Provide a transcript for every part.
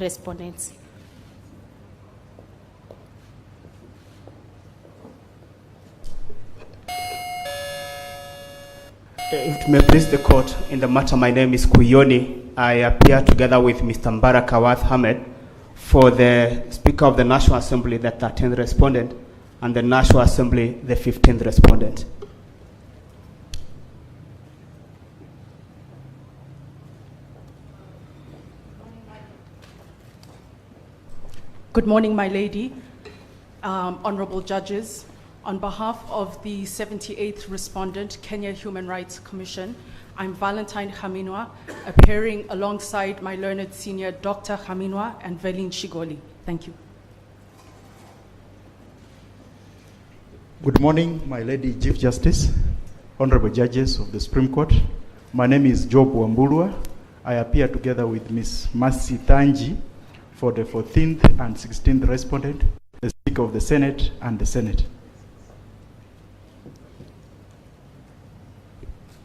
respondents. If it may please the court, in the matter, my name is Kuyoni. I appear together with Mr. Mbarak Awath Ahmed for the Speaker of the National Assembly, the 13th respondent, and the National Assembly, the 15th respondent. Good morning, my lady, honorable judges. On behalf of the 78th respondent, Kenya Human Rights Commission, I'm Valentine Haminwa, appearing alongside my learned senior Dr. Haminwa and Velin Shigoli. Thank you. Good morning, my lady Chief Justice, honorable judges of the Supreme Court. My name is Job Wambulwa. I appear together with Ms. Mercy Tanji for the 14th and 16th respondent, the Speaker of the Senate and the Senate.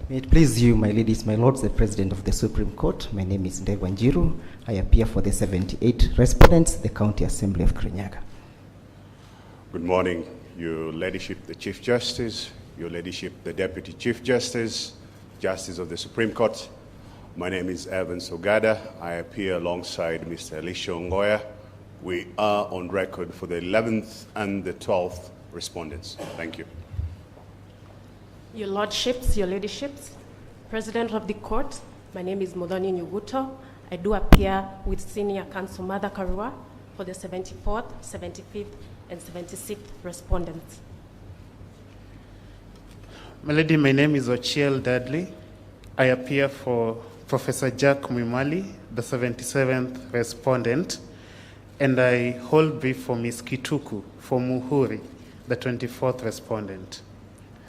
May it please you, my ladies, my lords, the President of the Supreme Court. My name is Ndewanjiru. I appear for the 78 respondents, the County Assembly of Kirinyaga. Good morning, Your Ladyship, the Chief Justice, Your Ladyship, the Deputy Chief Justice, Justice of the Supreme Court. My name is Evans Ogada. I appear alongside Mr. Elisha Ongoya. We are on record for the 11th and the 12th respondents. Thank you. Your Lordships, Your Ladyships, President of the Court, my name is Modoni Nyuguto. I do appear with Senior Counsel Martha Koome for the 74th, 75th, and 76th respondents. My lady, my name is Ochiel Dudley. I appear for Professor Jack Mwimali, the 77th respondent, and I hold brief for Ms. Kituku for Muhuri, the 24th respondent.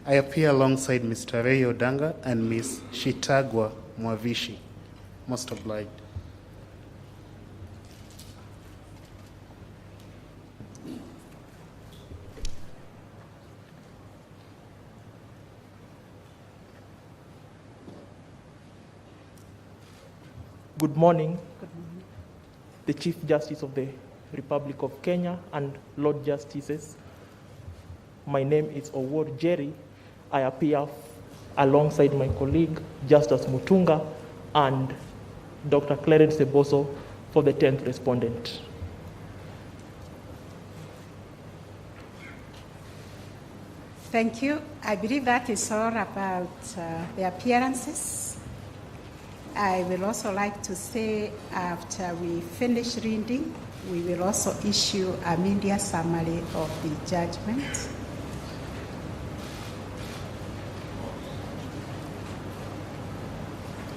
I appear alongside Mr. Ray Odanga and Ms. Shitagwa Mwavishi. Most obliged. Good morning, the Chief Justice of the Republic of Kenya and Lord Justices. My name is Owor Jerry. I appear alongside my colleague, Justice Mutunga, and Dr. Clarence Seboso for the 10th respondent. Thank you. I believe that is all about the appearances. I will also like to say after we finish reading, we will also issue a media summary of the judgment.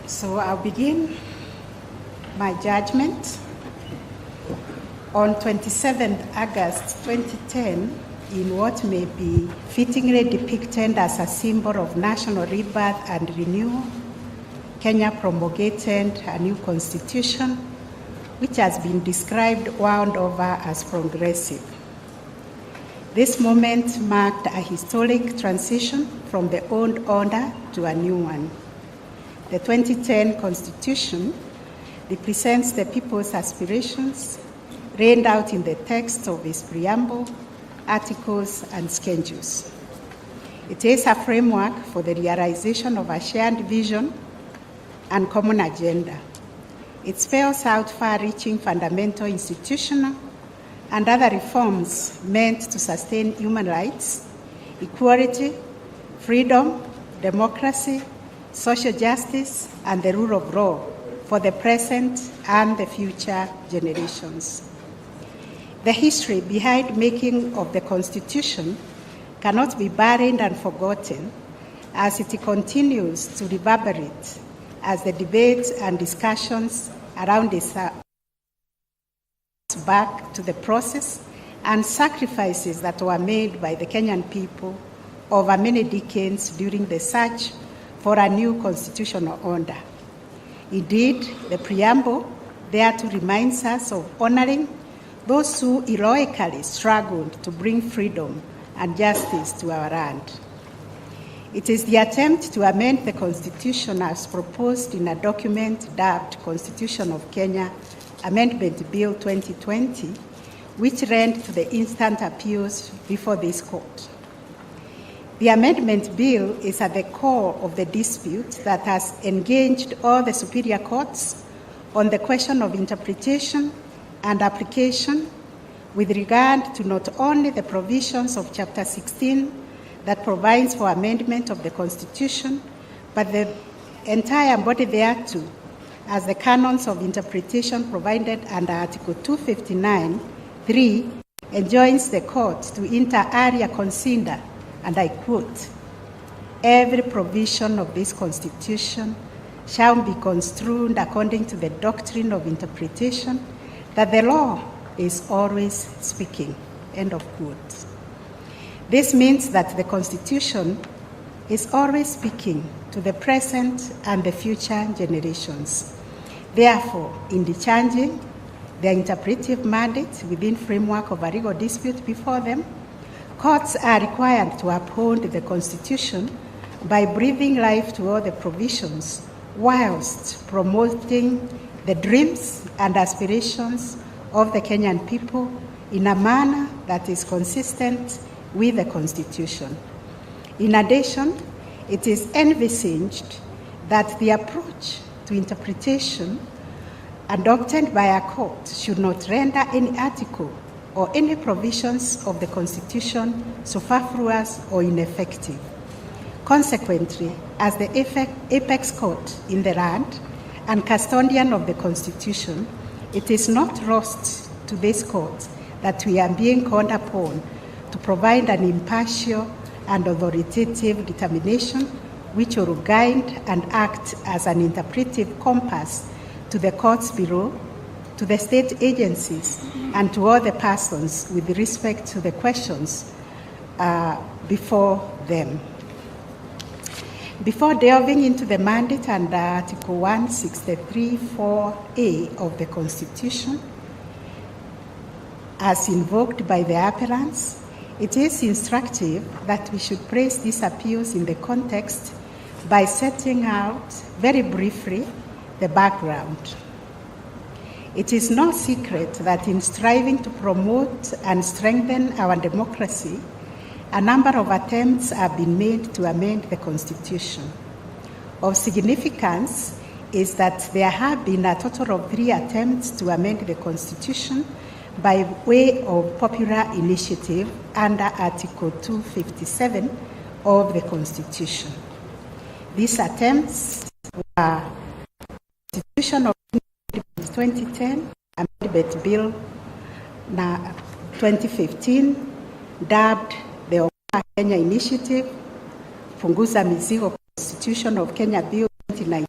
So I'll begin my judgment. On 27th August 2010, in what may be fittingly depicted as a symbol of national rebirth and renewal, Kenya promulgated a new constitution, which has been described wound over as progressive. This moment marked a historic transition from the old order to a new one. The 2010 Constitution represents the people's aspirations laid out in the text of its preamble, articles, and schedules. It is a framework for the realization of a shared vision and common agenda. It spells out far-reaching fundamental institutional and other reforms meant to sustain human rights, equality, freedom, democracy, social justice, and the rule of law for the present and the future generations. The history behind making of the Constitution cannot be buried and forgotten as it continues to reverberate as the debates and discussions around this back to the process and sacrifices that were made by the Kenyan people over many decades during the search for a new constitutional order. Indeed, the preamble thereto reminds us of honoring those who heroically struggled to bring freedom and justice to our land. It is the attempt to amend the Constitution as proposed in a document dubbed Constitution of Kenya Amendment Bill 2020, which ran to the instant appeals before this court. The amendment bill is at the core of the dispute that has engaged all the superior courts on the question of interpretation and application with regard to not only the provisions of Chapter 16 that provides for amendment of the Constitution, but the entire body thereto, as the canons of interpretation provided under Article 259(3) enjoins the court to inter alia consider, and I quote, "Every provision of this Constitution shall be construed according to the doctrine of interpretation, that the law is always speaking," end of quote. This means that the Constitution is always speaking to the present and the future generations. Therefore, in discharging their interpretive mandate within framework of a legal dispute before them, courts are required to uphold the Constitution by breathing life to all the provisions, whilst promoting the dreams and aspirations of the Kenyan people in a manner that is consistent with the Constitution. In addition, it is envisaged that the approach to interpretation adopted by a court should not render any article or any provisions of the Constitution superfluous or ineffective. Consequently, as the apex court in the land and custodian of the Constitution, it is not lost to this court that we are being called upon to provide an impartial and authoritative determination which will guide and act as an interpretive compass to the courts below, to the state agencies, and to all the persons with respect to the questions before them. Before delving into the mandate under Article 163(4)(a) of the Constitution, as invoked by the appellants, it is instructive that we should place these appeals in the context by setting out very briefly the background. It is no secret that in striving to promote and strengthen our democracy, a number of attempts have been made to amend the Constitution. Of significance is that there have been a total of 3 attempts to amend the Constitution by way of popular initiative under Article 257 of the Constitution. These attempts were Constitution of 2010, Amendment Bill 2015, dubbed the Okoa Kenya Initiative, Punguza Mizigo Constitution of Kenya Bill 2019,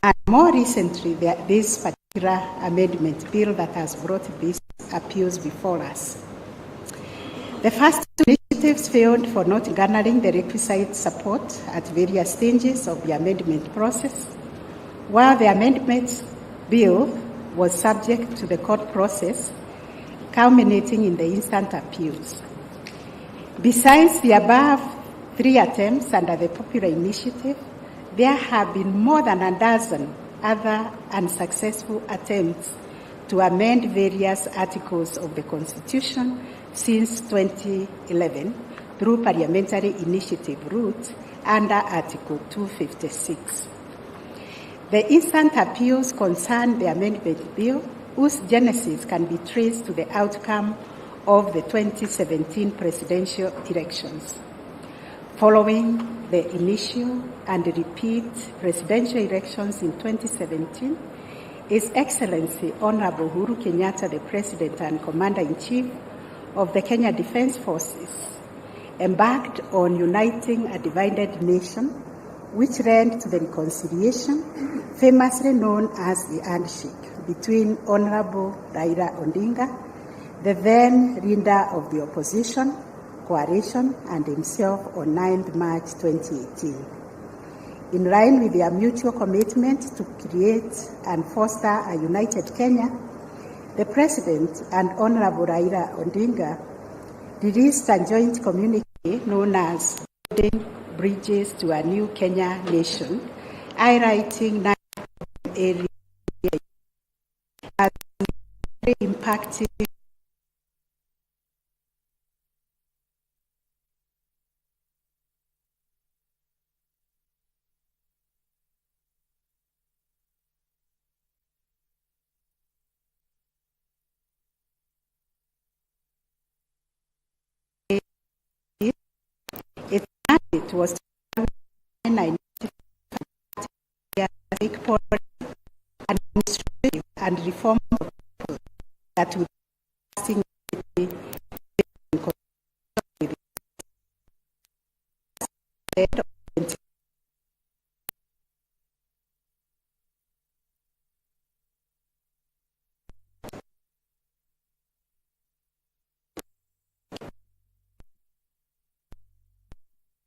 and more recently, this particular amendment bill that has brought these appeals before us. The first 2 initiatives failed for not garnering the requisite support at various stages of the amendment process, while the amendment bill was subject to the court process, culminating in the instant appeals. Besides the above 3 attempts under the popular initiative, there have been more than a dozen other unsuccessful attempts to amend various articles of the Constitution since 2011 through parliamentary initiative route under Article 256. The instant appeals concern the amendment bill, whose genesis can be traced to the outcome of the 2017 presidential elections. Following the initial and repeat presidential elections in 2017, His Excellency Honorable Uhuru Kenyatta, the President and Commander-in-Chief of the Kenya Defense Forces, embarked on uniting a divided nation, which led to the reconciliation famously known as the handshake between Honorable Raila Odinga, the then leader of the opposition coalition, and himself on 9th March 2018. In line with their mutual commitment to create and foster a united Kenya, the President and Honorable Raila Odinga released a joint communique known as Building Bridges to a New Kenya Nation, highlighting 9 areas very impacting it was when I take administrative and reform that would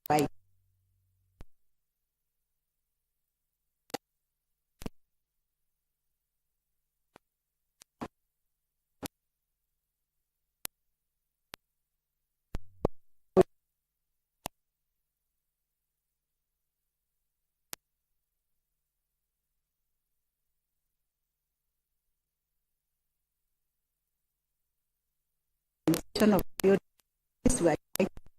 by of buildings were included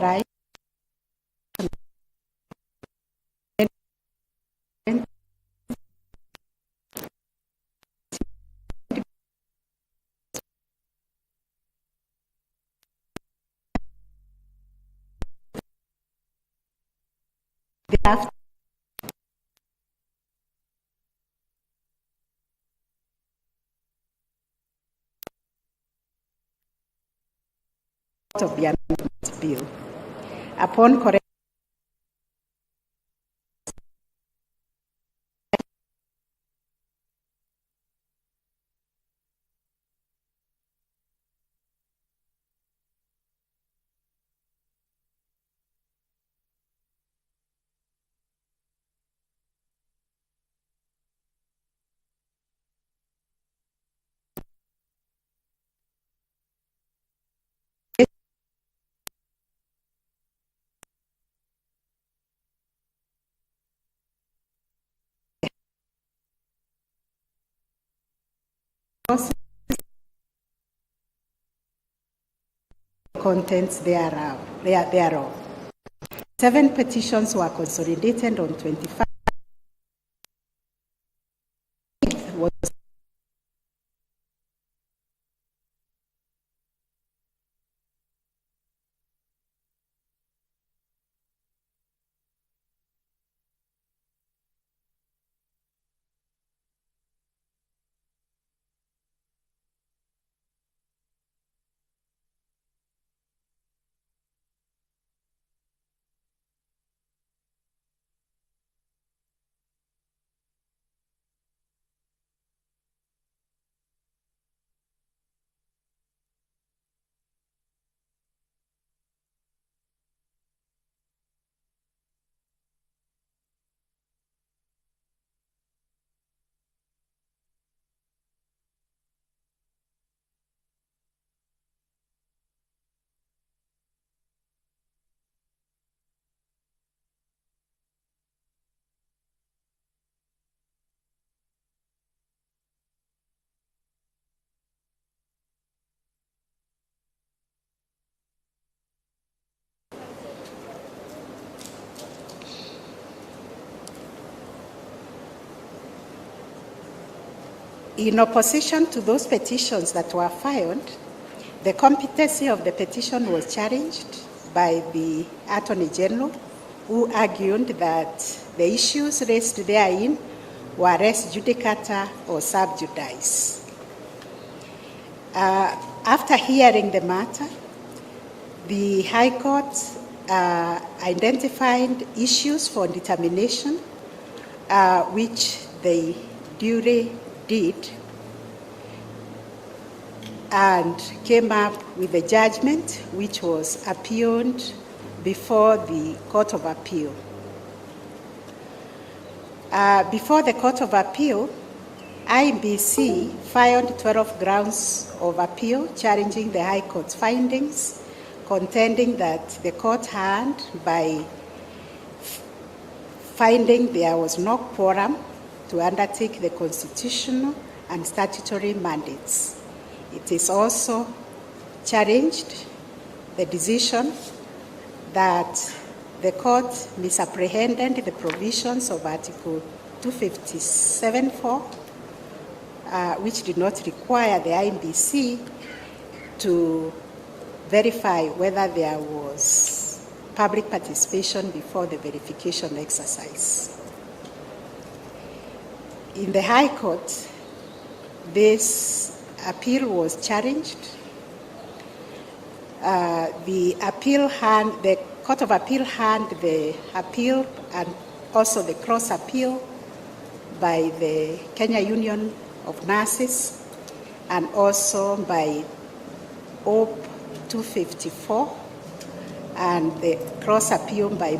right thereafter of the amendment bill. Upon correct contents thereof. 7 petitions were consolidated on 25 was In opposition to those petitions that were filed, the competency of the petition was challenged by the Attorney General, who argued that the issues raised therein were res judicata or sub judice. After hearing the matter, the High Court identified issues for determination, which they duly did, and came up with a judgment which was appealed before the Court of Appeal. Before the Court of Appeal, IBC filed 12 grounds of appeal challenging the High Court's findings, contending that the court had, by finding there was no quorum to undertake the constitutional and statutory mandates. It is also challenged the decision that the court misapprehended the provisions of Article 257(4), which did not require the IBC to verify whether there was public participation before the verification exercise. In the High Court, this appeal was challenged. The Court of Appeal had the appeal and also the cross appeal by the Kenya Union of Nurses and also by OP 254 and the cross appeal by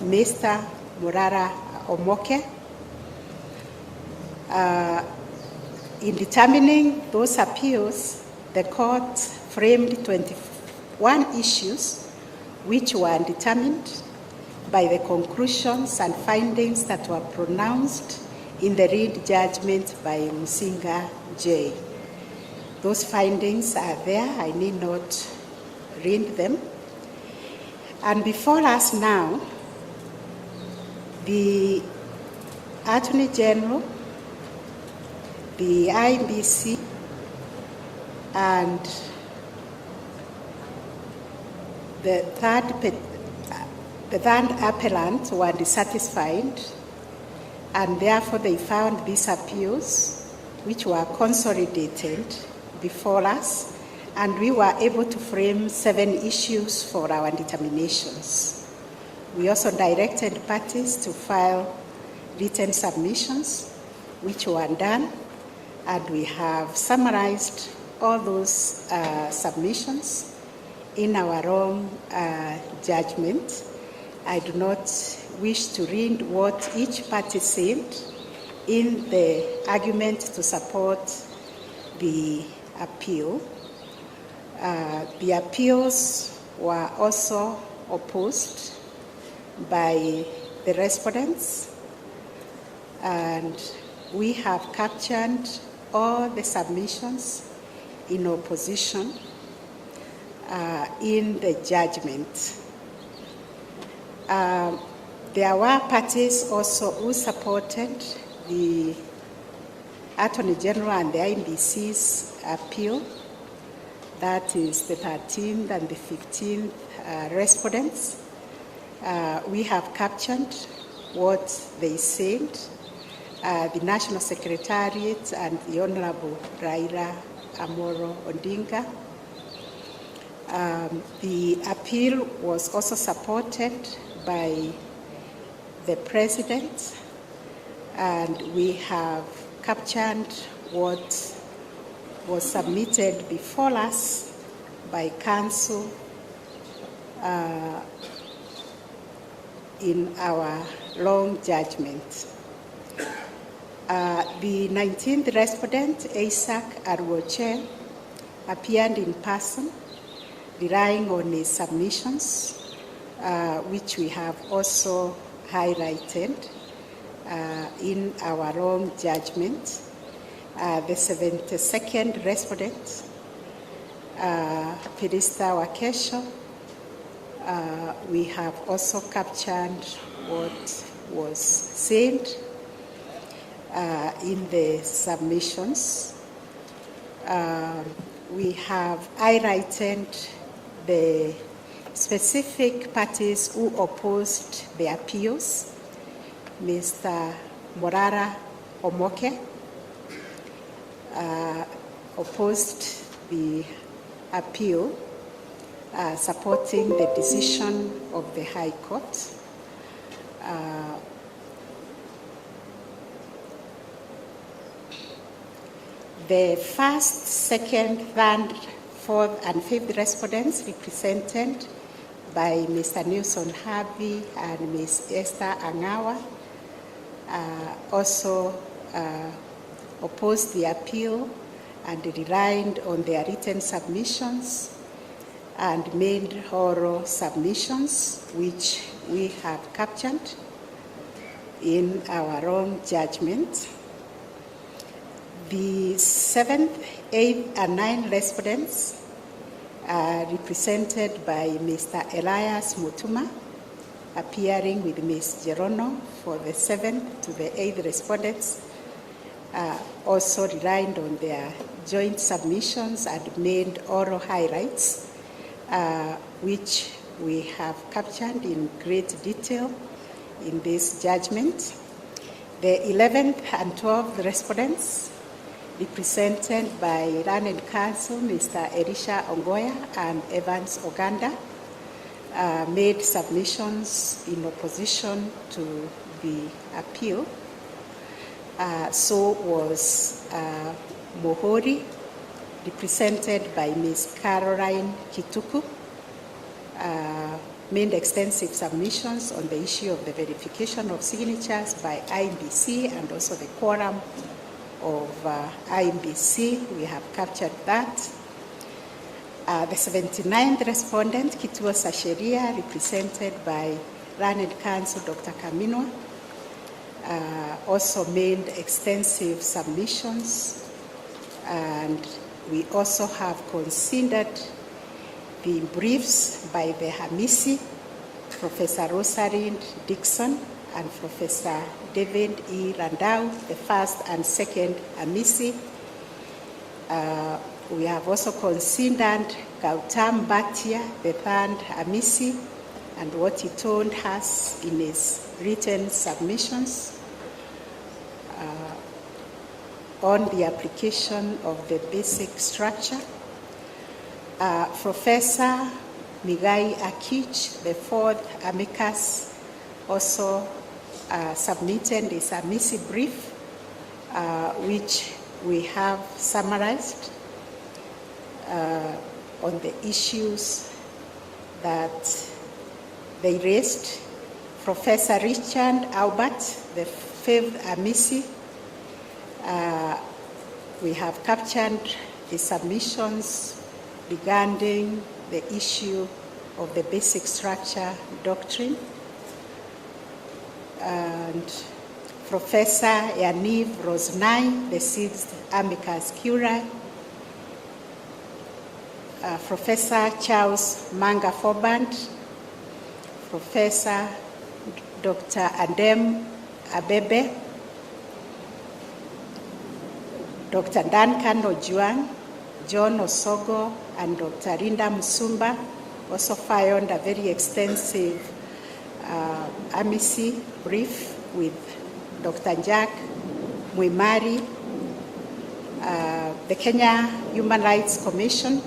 Mr. Murara Omoke. In determining those appeals, the court framed 21 issues which were determined by the conclusions and findings that were pronounced in the read judgment by Musinga J. Those findings are there. I need not read them. And before us now, the Attorney General, the IBC, and the third appellant were dissatisfied, and therefore they found these appeals, which were consolidated before us, and we were able to frame 7 issues for our determinations. We also directed parties to file written submissions, which were done, and we have summarized all those submissions in our own judgment. I do not wish to read what each party said in the argument to support the appeal. The appeals were also opposed by the respondents, and we have captured all the submissions in opposition in the judgment. There were parties also who supported the Attorney General and the IBC's appeal. That is the 13th and the 15th respondents. We have captured what they said. The National Secretariat and the Honorable Raila Amolo Odinga. The appeal was also supported by the President, and we have captured what was submitted before us by Council in our long judgment. The 19th respondent, Isaac Arwoche, appeared in person, relying on his submissions, which we have also highlighted in our own judgment. The 72nd respondent, Philista Wakesho, we have also captured what was said in the submissions. We have highlighted the specific parties who opposed the appeals. Mr. Morara Omoke opposed the appeal, supporting the decision of the High Court. The first, second, third, fourth, and fifth respondents, represented by Mr. Nelson Harvey and Ms. Esther Angawa, also opposed the appeal and relied on their written submissions and made oral submissions, which we have captured in our own judgment. The 7th, 8th, and 9th respondents are represented by Mr. Elias Mutuma, appearing with Ms. Gerono for the 7th to the 8th respondents, also relied on their joint submissions and made oral highlights, which we have captured in great detail in this judgment. The 11th and 12th respondents, represented by Learned Counsel Mr. Elisha Ongoya and Evans Oganda, made submissions in opposition to the appeal. So was Mohori, represented by Ms. Caroline Kituku, made extensive submissions on the issue of the verification of signatures by IBC and also the quorum of IBC. We have captured that. The 79th respondent, Kituo Sasheria, represented by Learned Counsel Dr. Kaminwa, also made extensive submissions, and we also have considered the briefs by the Hamisi, Professor Rosalind Dixon, and Professor David E. Landau, the first and second Hamisi. We have also considered Gautam Bhatia, the third Hamisi, and what he told us in his written submissions on the application of the basic structure. Professor Migai Akich, the fourth amicus, also submitted his Hamisi brief, which we have summarized on the issues that they raised. Professor Richard Albert, the fifth Hamisi, we have captured the submissions regarding the issue of the basic structure doctrine. And Professor Yaniv Rosnai, the sixth amicus curiae, Professor Charles Manga Forband, Professor Dr. Adem Abebe, Dr. Duncan Ojuang, John Osogo, and Dr. Linda Musumba also filed a very extensive Hamisi brief with Dr. Jack Mwimari. The Kenya Human Rights Commission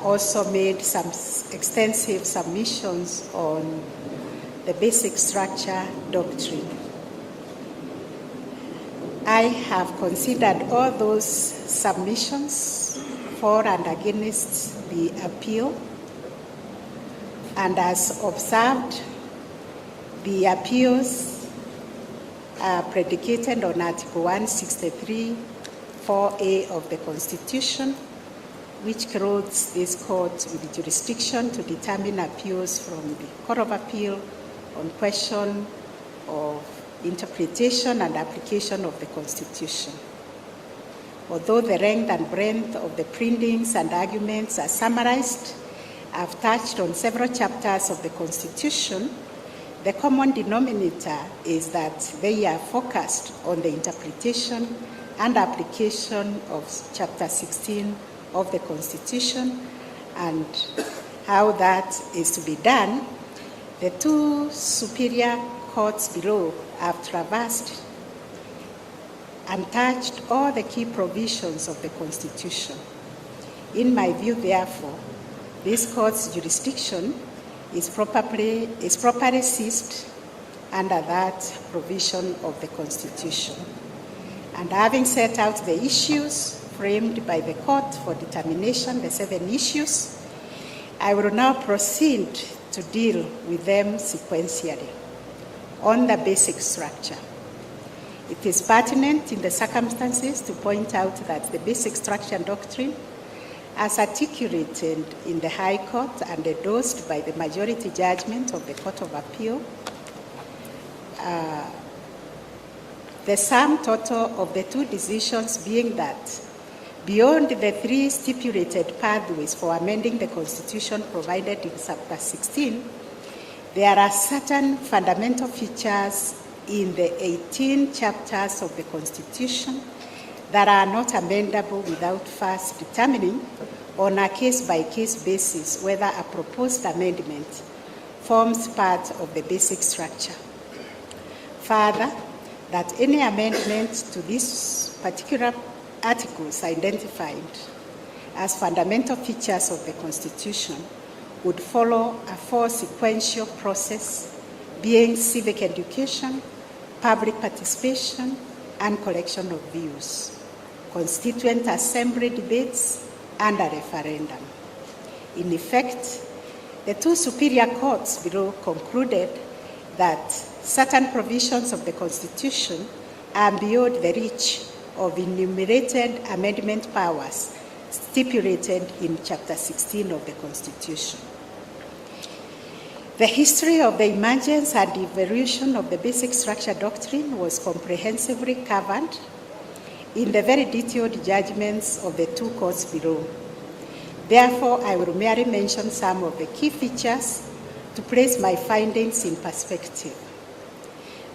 also made some extensive submissions on the basic structure doctrine. I have considered all those submissions for and against the appeal, and as observed, the appeals are predicated on Article 163, 4A of the Constitution, which clothes this court with jurisdiction to determine appeals from the Court of Appeal on question of interpretation and application of the Constitution. Although the length and breadth of the pleadings and arguments are summarized, I've touched on several chapters of the Constitution. The common denominator is that they are focused on the interpretation and application of Chapter 16 of the Constitution and how that is to be done, the two superior courts below have traversed and touched all the key provisions of the Constitution. In my view, therefore, this court's jurisdiction is properly seized under that provision of the Constitution. And having set out the issues framed by the court for determination, the 7 issues, I will now proceed to deal with them sequentially. On the basic structure, it is pertinent in the circumstances to point out that the basic structure doctrine, as articulated in the High Court and endorsed by the majority judgment of the Court of Appeal, the sum total of the two decisions being that beyond the 3 stipulated pathways for amending the Constitution provided in Chapter 16, there are certain fundamental features in the 18 chapters of the Constitution that are not amendable without first determining on a case-by-case basis whether a proposed amendment forms part of the basic structure. Further, that any amendment to these particular articles identified as fundamental features of the Constitution would follow a 4 sequential process, being civic education, public participation, and collection of views, constituent assembly debates, and a referendum. In effect, the two superior courts below concluded that certain provisions of the Constitution are beyond the reach of enumerated amendment powers stipulated in Chapter 16 of the Constitution. The history of the emergence and evolution of the basic structure doctrine was comprehensively covered in the very detailed judgments of the two courts below. Therefore, I will merely mention some of the key features to place my findings in perspective.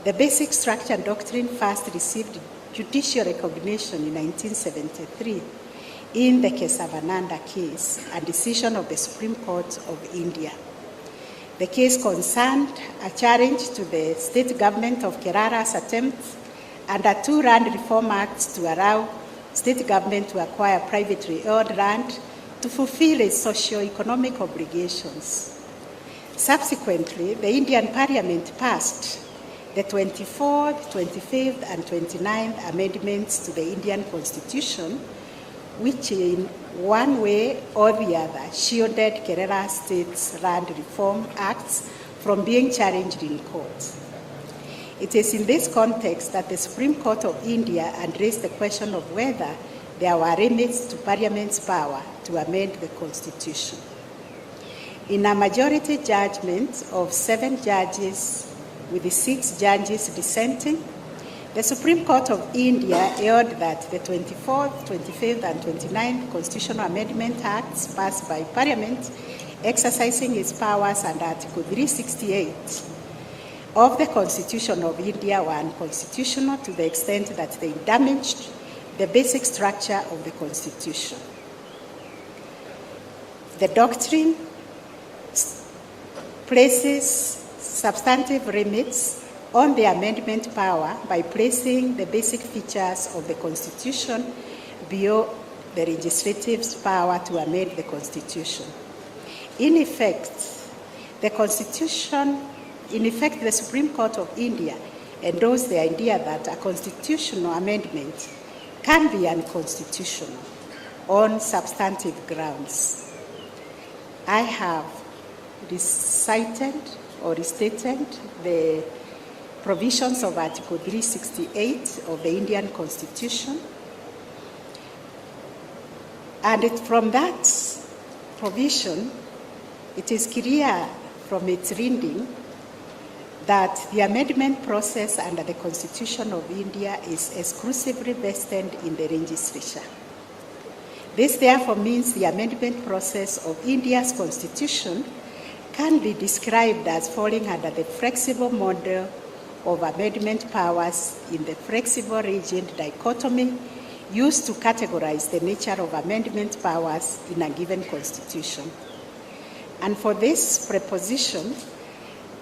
The basic structure doctrine first received judicial recognition in 1973 in the Kesavananda case, a decision of the Supreme Court of India. The case concerned a challenge to the state government of Kerala's attempt under 2 land reform acts to allow state government to acquire privately owned land to fulfill its socio-economic obligations. Subsequently, the Indian Parliament passed the 24th, 25th, and 29th amendments to the Indian Constitution, which in one way or the other shielded Kerala State's land reform acts from being challenged in court. It is in this context that the Supreme Court of India addressed the question of whether there were limits to Parliament's power to amend the Constitution. In a majority judgment of 7 judges with the 6 judges dissenting, the Supreme Court of India held that the 24th, 25th, and 29th Constitutional Amendment Acts passed by Parliament, exercising its powers under Article 368 of the Constitution of India, were unconstitutional to the extent that they damaged the basic structure of the Constitution. The doctrine places substantive limits on the amendment power by placing the basic features of the Constitution beyond the legislative's power to amend the Constitution. In effect, the Supreme Court of India endorsed the idea that a constitutional amendment can be unconstitutional on substantive grounds. I have recited or restated the provisions of Article 368 of the Indian Constitution. And from that provision, it is clear from its reading that the amendment process under the Constitution of India is exclusively vested in the legislature. This therefore means the amendment process of India's Constitution can be described as falling under the flexible model of amendment powers in the flexible regent dichotomy used to categorize the nature of amendment powers in a given constitution. And for this preposition,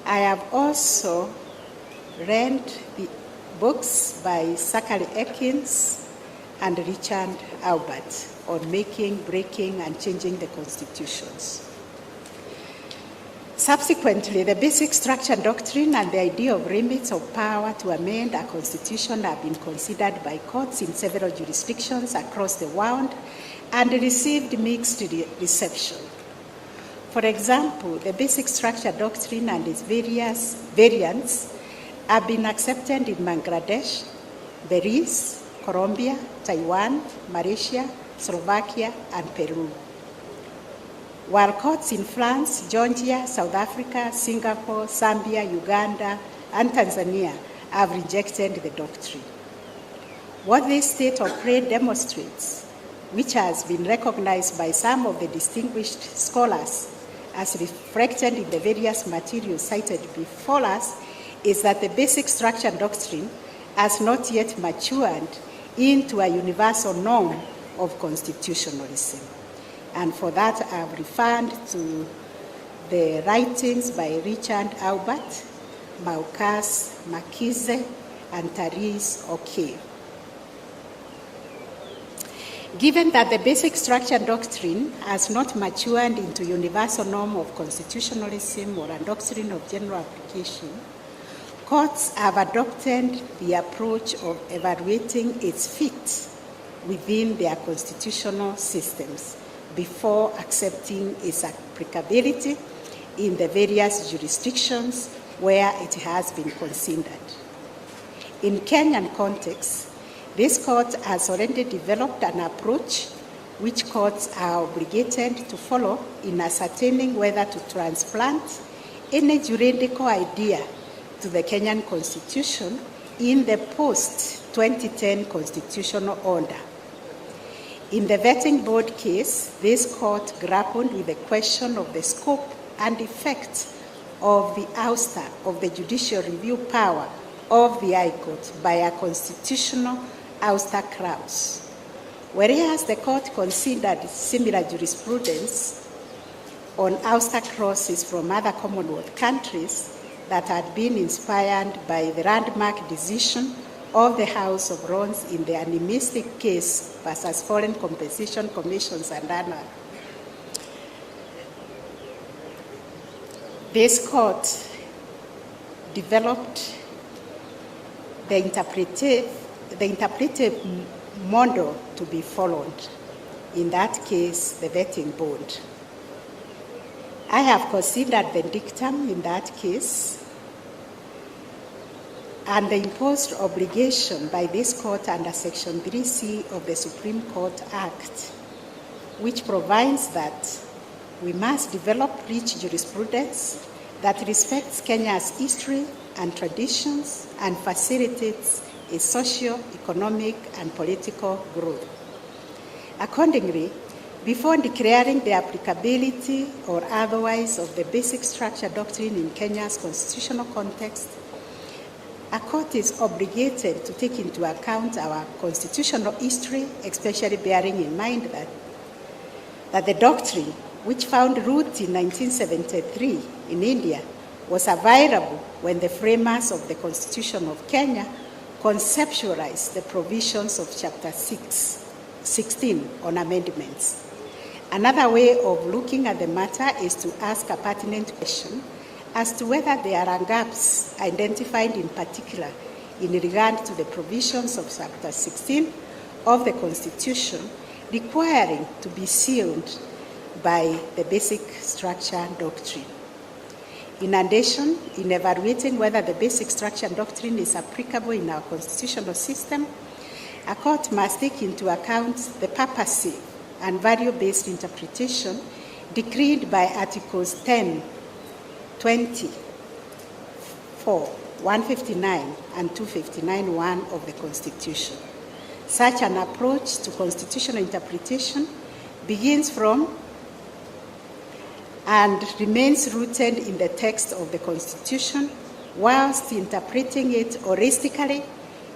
I have also read the books by Zachary Ekins and Richard Albert on making, breaking, and changing the constitutions. Subsequently, the basic structure doctrine and the idea of limits of power to amend a constitution have been considered by courts in several jurisdictions across the world and received mixed reception. For example, the basic structure doctrine and its various variants have been accepted in Bangladesh, Belize, Colombia, Taiwan, Malaysia, Slovakia, and Peru. While courts in France, Georgia, South Africa, Singapore, Zambia, Uganda, and Tanzania have rejected the doctrine. What this state of play demonstrates, which has been recognized by some of the distinguished scholars as reflected in the various materials cited before us, is that the basic structure doctrine has not yet matured into a universal norm of constitutionalism. And for that, I have referred to the writings by Richard Albert, Maukas Makize, and Therese O'Key. Given that the basic structure doctrine has not matured into universal norm of constitutionalism or a doctrine of general application, courts have adopted the approach of evaluating its fit within their constitutional systems before accepting its applicability in the various jurisdictions where it has been considered. In Kenyan context, this court has already developed an approach which courts are obligated to follow in ascertaining whether to transplant any juridical idea to the Kenyan Constitution in the post-2010 constitutional order. In the vetting board case, this court grappled with the question of the scope and effect of the ouster of the judicial review power of the High Court by a constitutional ouster clause. Whereas the court considered similar jurisprudence on ouster clauses from other Commonwealth countries that had been inspired by the landmark decision of the House of Lords in the animistic case versus Foreign Compensation Commissions and ANA. This court developed the interpretive model to be followed, in that case, the vetting board. I have considered the dictum in that case and the imposed obligation by this court under Section 3C of the Supreme Court Act, which provides that we must develop rich jurisprudence that respects Kenya's history and traditions and facilitates its socio, economic, and political growth. Accordingly, before declaring the applicability or otherwise of the basic structure doctrine in Kenya's constitutional context, a court is obligated to take into account our constitutional history, especially bearing in mind that the doctrine, which found root in 1973 in India, was available when the framers of the Constitution of Kenya conceptualized the provisions of Chapter 16 on amendments. Another way of looking at the matter is to ask a pertinent question as to whether there are gaps identified in particular in regard to the provisions of Chapter 16 of the Constitution requiring to be sealed by the basic structure doctrine. In addition, in evaluating whether the basic structure doctrine is applicable in our constitutional system, a court must take into account the purposive and value-based interpretation decreed by Articles 10, 20, 4, 159, and 259(1) of the Constitution. Such an approach to constitutional interpretation begins from and remains rooted in the text of the Constitution, whilst interpreting it holistically,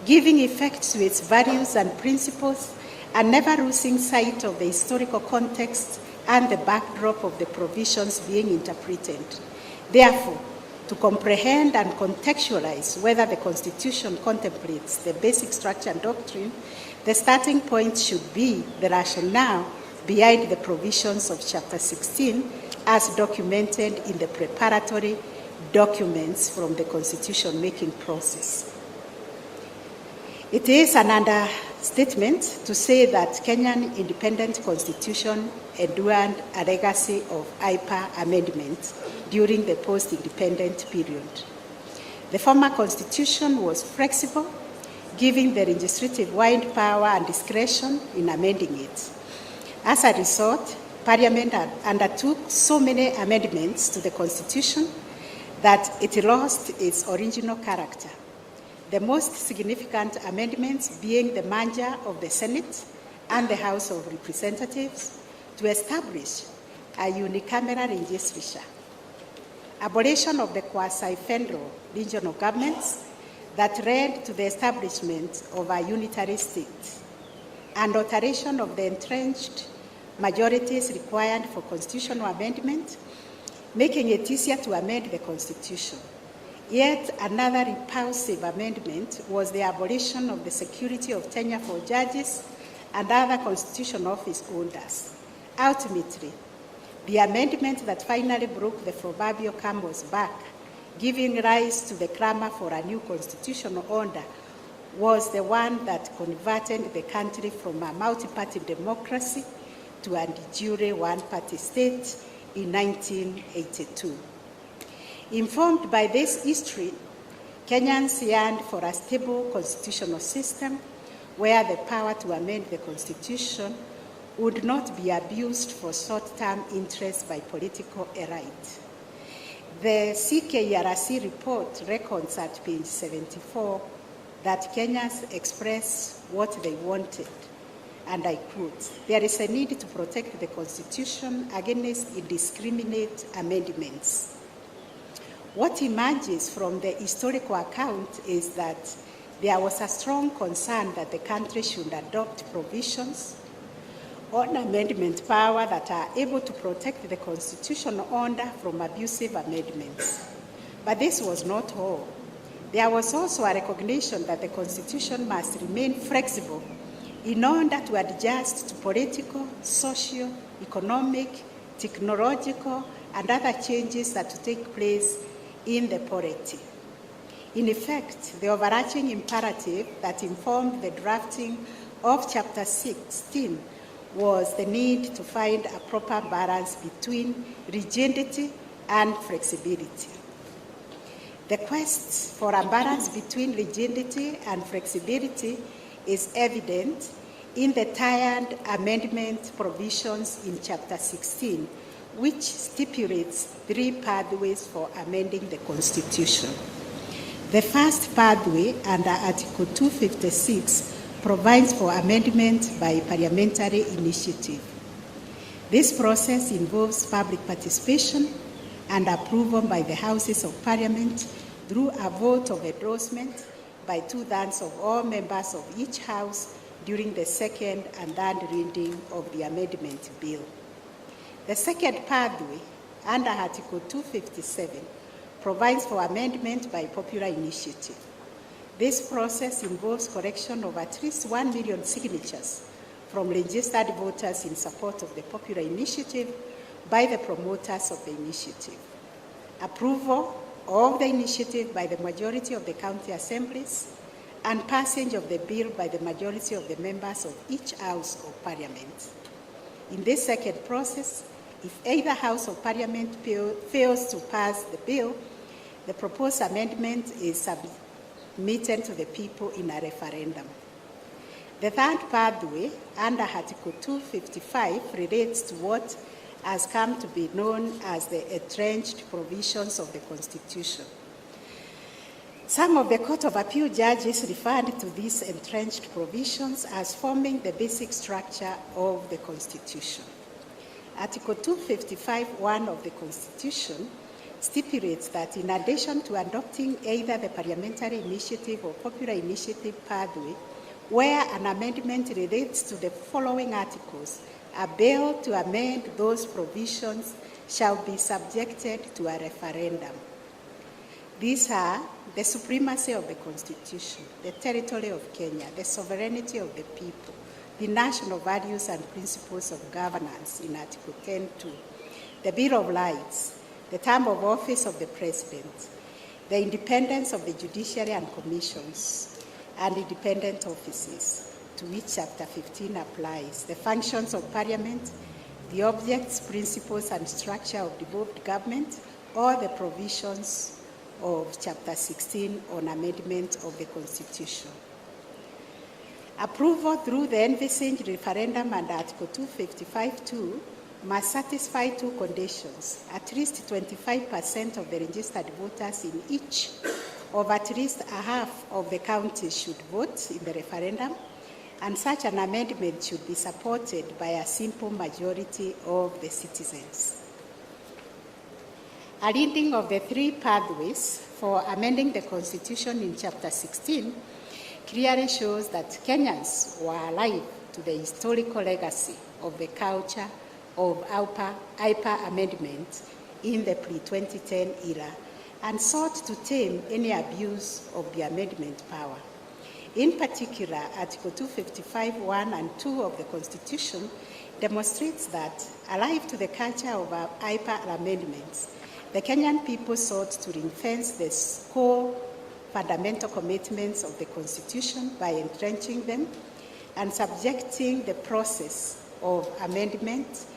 giving effect to its values and principles, and never losing sight of the historical context and the backdrop of the provisions being interpreted. Therefore, to comprehend and contextualize whether the Constitution contemplates the basic structure and doctrine, the starting point should be the rationale behind the provisions of Chapter 16 as documented in the preparatory documents from the constitution-making process. It is an understatement to say that Kenyan independent constitution endured a legacy of hyper amendments during the post-independent period. The former constitution was flexible, giving the legislative wide power and discretion in amending it. As a result, Parliament undertook so many amendments to the constitution that it lost its original character. The most significant amendments being the merger of the Senate and the House of Representatives to establish a unicameral legislature, abolition of the quasi-federal regional governments that led to the establishment of a unitary state, and alteration of the entrenched majorities required for constitutional amendment, making it easier to amend the Constitution. Yet another repulsive amendment was the abolition of the security of tenure for judges and other constitutional office holders. Ultimately, the amendment that finally broke the proverbial camel's back, giving rise to the clamor for a new constitutional order, was the one that converted the country from a multi-party democracy to a de jure one-party state in 1982. Informed by this history, Kenyans yearned for a stable constitutional system where the power to amend the Constitution would not be abused for short-term interests by political elite. The CKERC report records at page 74 that Kenyans expressed what they wanted, and I quote, "There is a need to protect the Constitution against indiscriminate amendments." What emerges from the historical account is that there was a strong concern that the country should adopt provisions on amendment power that are able to protect the constitutional order from abusive amendments. But this was not all. There was also a recognition that the Constitution must remain flexible in order to adjust to political, social, economic, technological, and other changes that will take place in the polity. In effect, the overarching imperative that informed the drafting of Chapter 16 was the need to find a proper balance between rigidity and flexibility. The quest for a balance between rigidity and flexibility is evident in the tiered amendment provisions in Chapter 16, which stipulates 3 pathways for amending the Constitution. The first pathway, under Article 256, provides for amendment by parliamentary initiative. This process involves public participation and approval by the Houses of Parliament through a vote of endorsement by 2/3 of all members of each House during the second and third reading of the amendment bill. The second pathway, under Article 257, provides for amendment by popular initiative. This process involves collection of at least 1 million signatures from registered voters in support of the popular initiative by the promoters of the initiative. Approval of the initiative by the majority of the county assemblies, and passage of the bill by the majority of the members of each House of Parliament. In this second process, if either House of Parliament fails to pass the bill, the proposed amendment is submitted to the people in a referendum. The third pathway, under Article 255, relates to what has come to be known as the entrenched provisions of the Constitution. Some of the Court of Appeal judges referred to these entrenched provisions as forming the basic structure of the Constitution. Article 255(1) of the Constitution stipulates that in addition to adopting either the parliamentary initiative or popular initiative pathway, where an amendment relates to the following articles, a bill to amend those provisions shall be subjected to a referendum. These are the supremacy of the Constitution, the territory of Kenya, the sovereignty of the people, the national values and principles of governance in Article 10.2, the Bill of Rights, the term of office of the President, the independence of the judiciary and commissions, and independent offices, to which Chapter 15 applies, the functions of Parliament, the objects, principles, and structure of devolved government, or the provisions of Chapter 16 on amendment of the Constitution. Approval through the envisaged referendum under Article 255(2) must satisfy two conditions. At least 25% of the registered voters in each of at least a half of the counties should vote in the referendum, and such an amendment should be supported by a simple majority of the citizens. A reading of the three pathways for amending the Constitution in Chapter 16 clearly shows that Kenyans were alive to the historical legacy of the culture of IPA amendments in the pre-2010 era and sought to tame any abuse of the amendment power. In particular, Article 255(1) and 2 of the Constitution demonstrates that, alive to the culture of IPA amendments, the Kenyan people sought to ring-fence the core fundamental commitments of the Constitution by entrenching them and subjecting the process of amendment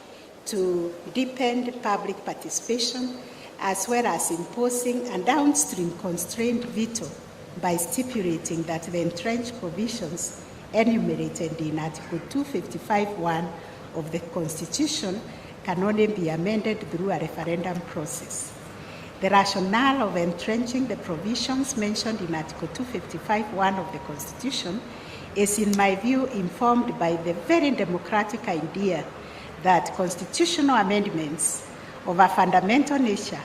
to deepened public participation, as well as imposing a downstream constrained veto by stipulating that the entrenched provisions enumerated in Article 255(1) of the Constitution can only be amended through a referendum process. The rationale of entrenching the provisions mentioned in Article 255(1) of the Constitution is, in my view, informed by the very democratic idea that constitutional amendments of a fundamental nature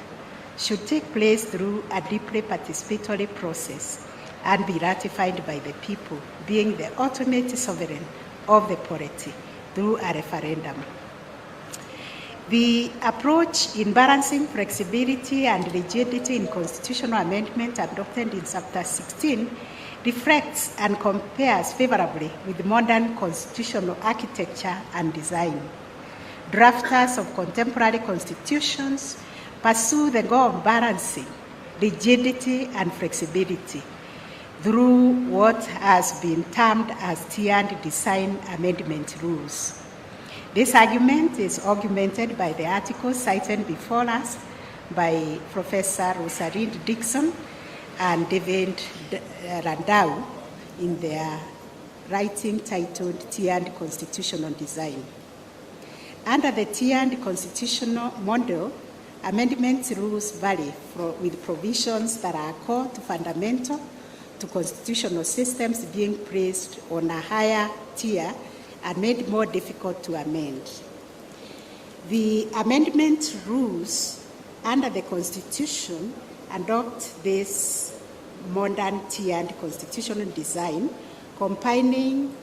should take place through a deeply participatory process and be ratified by the people, being the ultimate sovereign of the polity, through a referendum. The approach in balancing flexibility and rigidity in constitutional amendment adopted in Chapter 16 reflects and compares favorably with modern constitutional architecture and design. Drafters of contemporary constitutions pursue the goal of balancing rigidity and flexibility through what has been termed as tiered design amendment rules. This argument is augmented by the article cited before us by Professor Rosalind Dixon and David Randau in their writing titled Tiered Constitutional Design. Under the tiered constitutional model, amendment rules vary with provisions that are core to fundamental to constitutional systems being placed on a higher tier and made more difficult to amend. The amendment rules under the Constitution adopt this modern tiered constitutional design, combining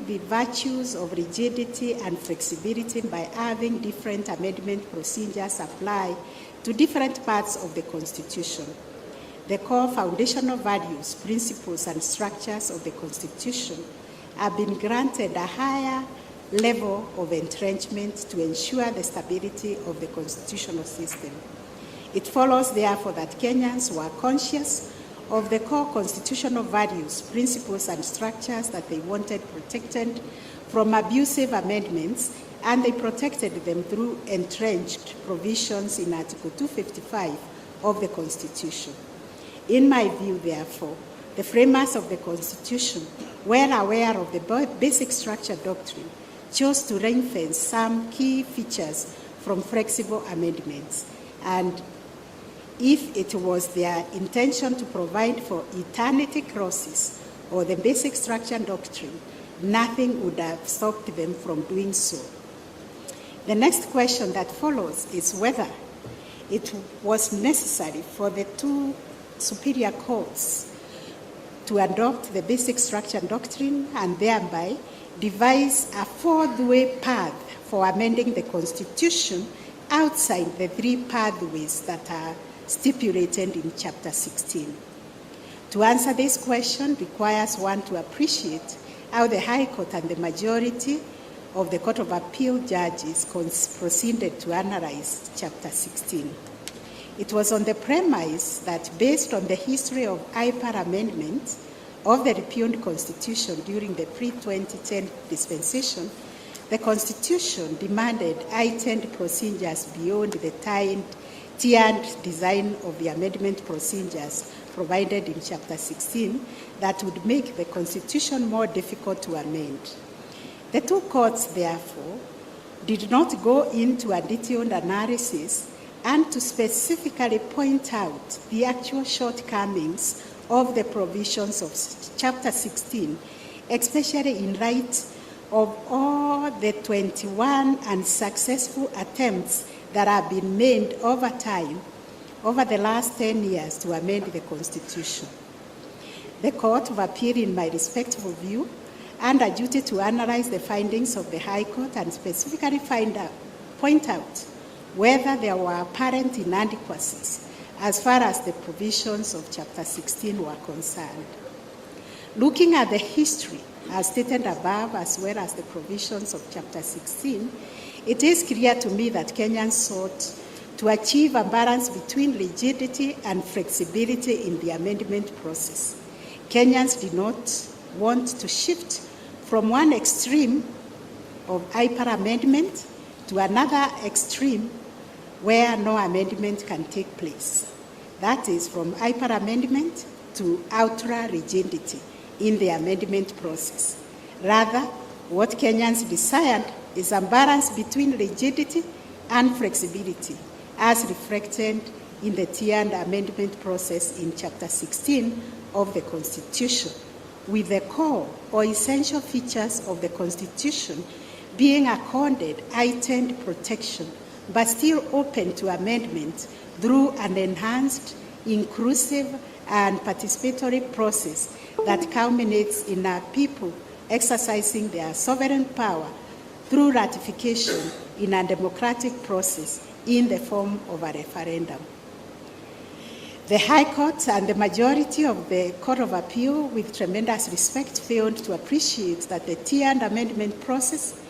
the virtues of rigidity and flexibility by having different amendment procedures apply to different parts of the Constitution. The core foundational values, principles, and structures of the Constitution have been granted a higher level of entrenchment to ensure the stability of the constitutional system. It follows, therefore, that Kenyans were conscious of the core constitutional values, principles, and structures that they wanted protected from abusive amendments, and they protected them through entrenched provisions in Article 255 of the Constitution. In my view, therefore, the framers of the Constitution, well aware of the basic structure doctrine, chose to ring-fence some key features from flexible amendments. And if it was their intention to provide for eternity clauses or the basic structure doctrine, nothing would have stopped them from doing so. The next question that follows is whether it was necessary for the two superior courts to adopt the basic structure doctrine and thereby devise a fourth-way path for amending the Constitution outside the three pathways that are stipulated in Chapter 16. To answer this question requires one to appreciate how the High Court and the majority of the Court of Appeal judges proceeded to analyze Chapter 16. It was on the premise that based on the history of IPAR amendments of the repealed Constitution during the pre-2010 dispensation, the Constitution demanded heightened procedures beyond the tiered design of the amendment procedures provided in Chapter 16 that would make the Constitution more difficult to amend. The two courts, therefore, did not go into a detailed analysis and to specifically point out the actual shortcomings of the provisions of Chapter 16, especially in light of all the 21 unsuccessful attempts that have been made over time, over the last 10 years, to amend the Constitution. The Court of Appeal, in my respectful view, and a duty to analyze the findings of the High Court and specifically point out whether there were apparent inadequacies as far as the provisions of Chapter 16 were concerned. Looking at the history, as stated above, as well as the provisions of Chapter 16, it is clear to me that Kenyans sought to achieve a balance between rigidity and flexibility in the amendment process. Kenyans did not want to shift from one extreme of IPAR amendment to another extreme where no amendment can take place. That is, from IPAR amendment to ultra-rigidity in the amendment process. Rather, what Kenyans desired is a balance between rigidity and flexibility, as reflected in the tiered amendment process in Chapter 16 of the Constitution, with the core or essential features of the Constitution being accorded heightened protection, but still open to amendment through an enhanced, inclusive, and participatory process that culminates in our people exercising their sovereign power through ratification in a democratic process in the form of a referendum. The High Court and the majority of the Court of Appeal, with tremendous respect, failed to appreciate that the tiered amendment process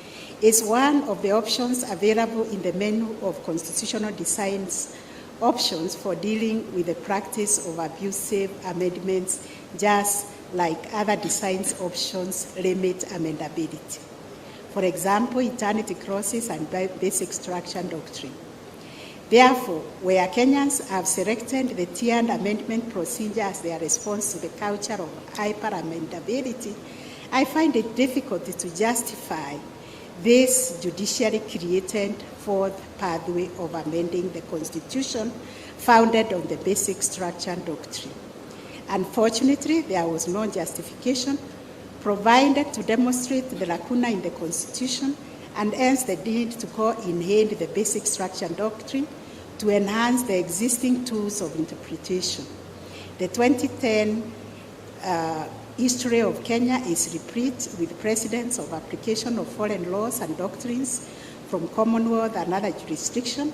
is one of the options available in the menu of constitutional designs options for dealing with the practice of abusive amendments, just like other designs options limit amendability. For example, eternity clauses and basic structure doctrine. Therefore, where Kenyans have selected the tiered amendment procedure as their response to the culture of hyper amendability, I find it difficult to justify this judicially created fourth pathway of amending the Constitution founded on the basic structure doctrine. Unfortunately, there was no justification provided to demonstrate the lacuna in the Constitution and hence the need to call in hand the basic structure doctrine to enhance the existing tools of interpretation. The 2010 history of Kenya is replete with precedents of application of foreign laws and doctrines from Commonwealth and other jurisdictions,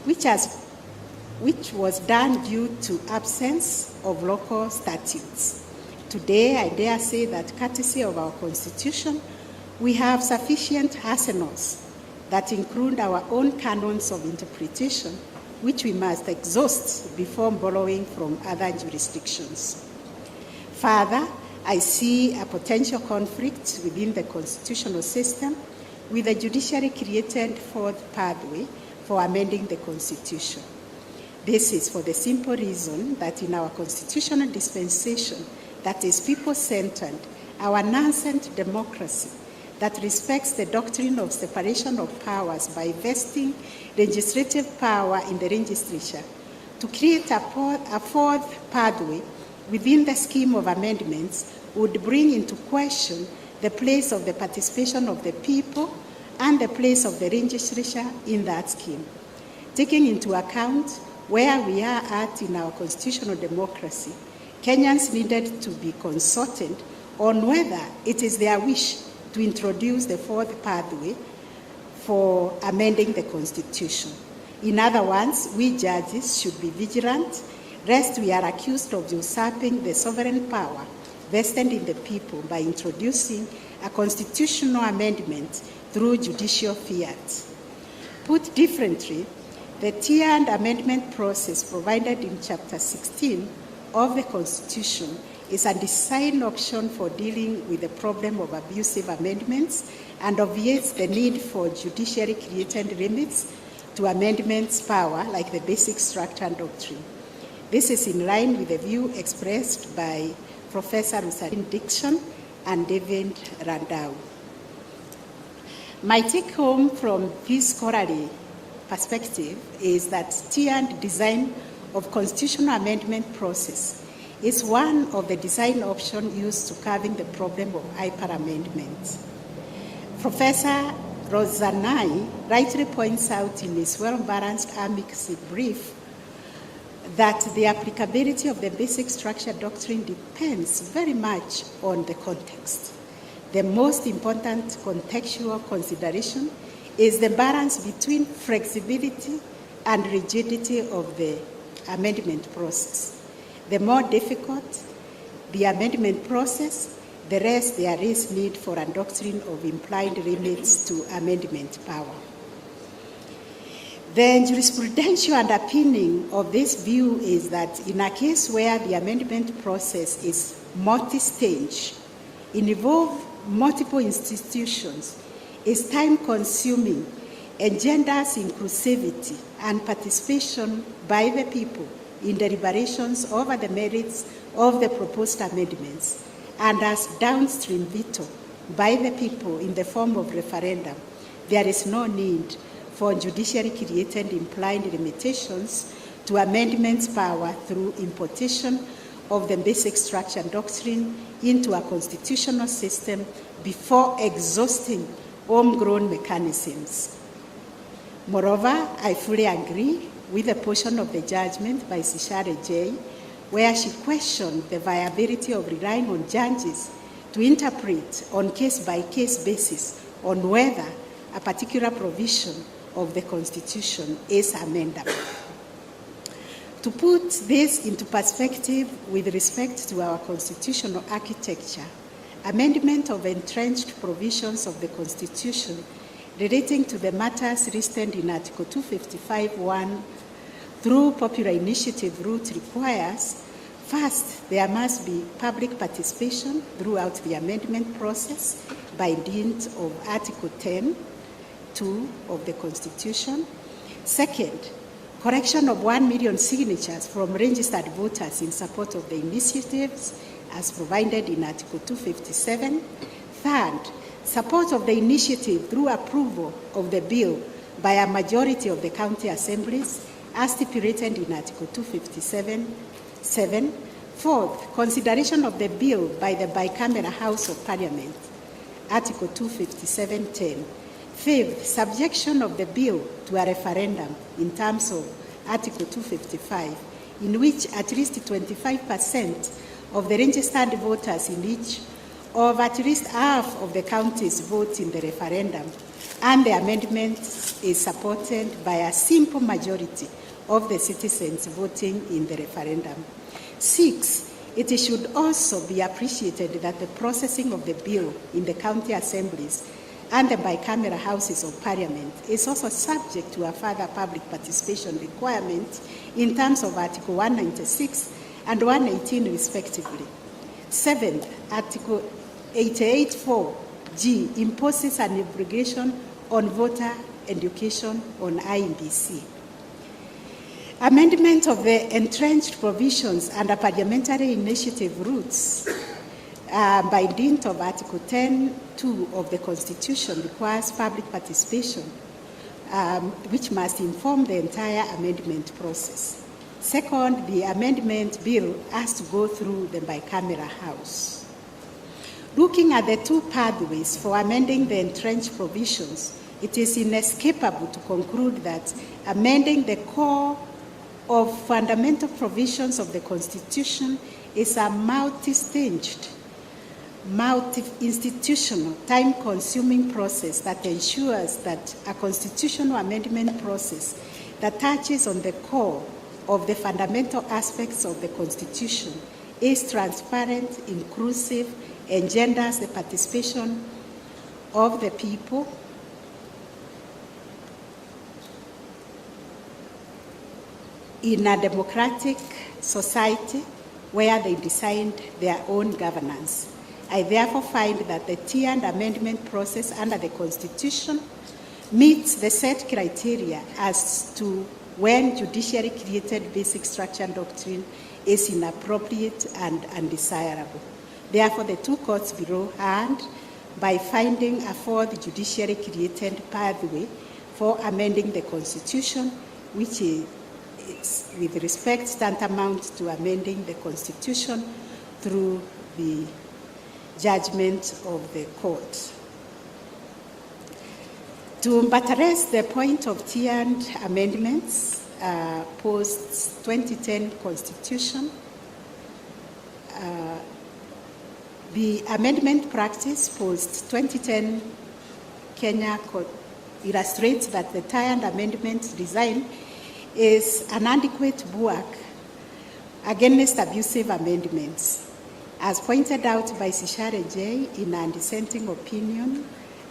which was done due to absence of local statutes. Today, I dare say that courtesy of our Constitution, we have sufficient arsenals that include our own canons of interpretation, which we must exhaust before borrowing from other jurisdictions. Further, I see a potential conflict within the constitutional system with the judicially created fourth pathway for amending the Constitution. This is for the simple reason that in our constitutional dispensation that is people-centered, our nascent democracy that respects the doctrine of separation of powers by vesting legislative power in the legislature, to create a fourth pathway within the scheme of amendments would bring into question the place of the participation of the people and the place of the legislature in that scheme. taking into account where we are at in our constitutional democracy, Kenyans needed to be consulted on whether it is their wish to introduce the fourth pathway for amending the Constitution. In other words, we judges should be vigilant, lest we are accused of usurping the sovereign power vested in the people by introducing a constitutional amendment through judicial fiat. Put differently, the tiered amendment process provided in Chapter 16 of the Constitution is a design option for dealing with the problem of abusive amendments and obviates the need for judiciary created limits to amendments' power, like the basic structure and doctrine. This is in line with the view expressed by Professor Rosalyn Dixon and David Randau. My take home from this scholarly perspective is that tiered design of constitutional amendment process is one of the design options used to curbing the problem of hyper amendments. Professor Rosanai rightly points out in his well-balanced amicus brief that the applicability of the basic structure doctrine depends very much on the context. The most important contextual consideration is the balance between flexibility and rigidity of the amendment process. The more difficult the amendment process, the less there is need for a doctrine of implied limits to amendment power. The jurisprudential underpinning of this view is that in a case where the amendment process is multi-stage, involves multiple institutions, is time-consuming, engenders inclusivity and participation by the people in deliberations over the merits of the proposed amendments, and as downstream veto by the people in the form of referendum, there is no need for judicially created implied limitations to amendments power through importation of the basic structure doctrine into a constitutional system before exhausting homegrown mechanisms. Moreover, I fully agree with a portion of the judgment by Sishare J, where she questioned the viability of relying on judges to interpret on case-by-case basis on whether a particular provision of the Constitution is amendable. To put this into perspective with respect to our constitutional architecture, amendment of entrenched provisions of the Constitution relating to the matters listed in Article 255(1) through popular initiative route requires, first, there must be public participation throughout the amendment process by dint of Article 10(2) of the Constitution. Second, collection of 1 million signatures from registered voters in support of the initiatives as provided in Article 257. Third, support of the initiative through approval of the bill by a majority of the county assemblies as stipulated in Article 257(7). Fourth, consideration of the bill by the bicameral House of Parliament, Article 257(10). Fifth, subjection of the bill to a referendum in terms of Article 255, in which at least 25% of the registered voters in each of at least half of the counties vote in the referendum, and the amendment is supported by a simple majority of the citizens voting in the referendum. 6, it should also be appreciated that the processing of the bill in the county assemblies and the bicameral Houses of Parliament is also subject to a further public participation requirement in terms of Article 196 and 118 respectively. 7, Article 88(4)(g) imposes an obligation on voter education on IEBC. Amendment of the entrenched provisions under parliamentary initiative routes by dint of Article 10(2) of the Constitution requires public participation, which must inform the entire amendment process. Second, the amendment bill has to go through the bicameral House. Looking at the two pathways for amending the entrenched provisions it is inescapable to conclude that amending the core of fundamental provisions of the Constitution is a multi-staged, multi-institutional, time-consuming process that ensures that a constitutional amendment process that touches on the core of the fundamental aspects of the Constitution is transparent, inclusive, engenders the participation of the people, in a democratic society where they designed their own governance. I therefore find that the tiered amendment process under the Constitution meets the set criteria as to when judiciary-created basic structure doctrine is inappropriate and undesirable. Therefore, the two courts below and by finding a fourth judiciary-created pathway for amending the Constitution, which is with respect tantamount to amending the Constitution through the judgment of the court. To buttress the point of tiered amendments, post-2010 Constitution, the amendment practice post-2010 Kenya illustrates that the tiered amendment design is an adequate bulwark against abusive amendments. As pointed out by Sishare J. in a dissenting opinion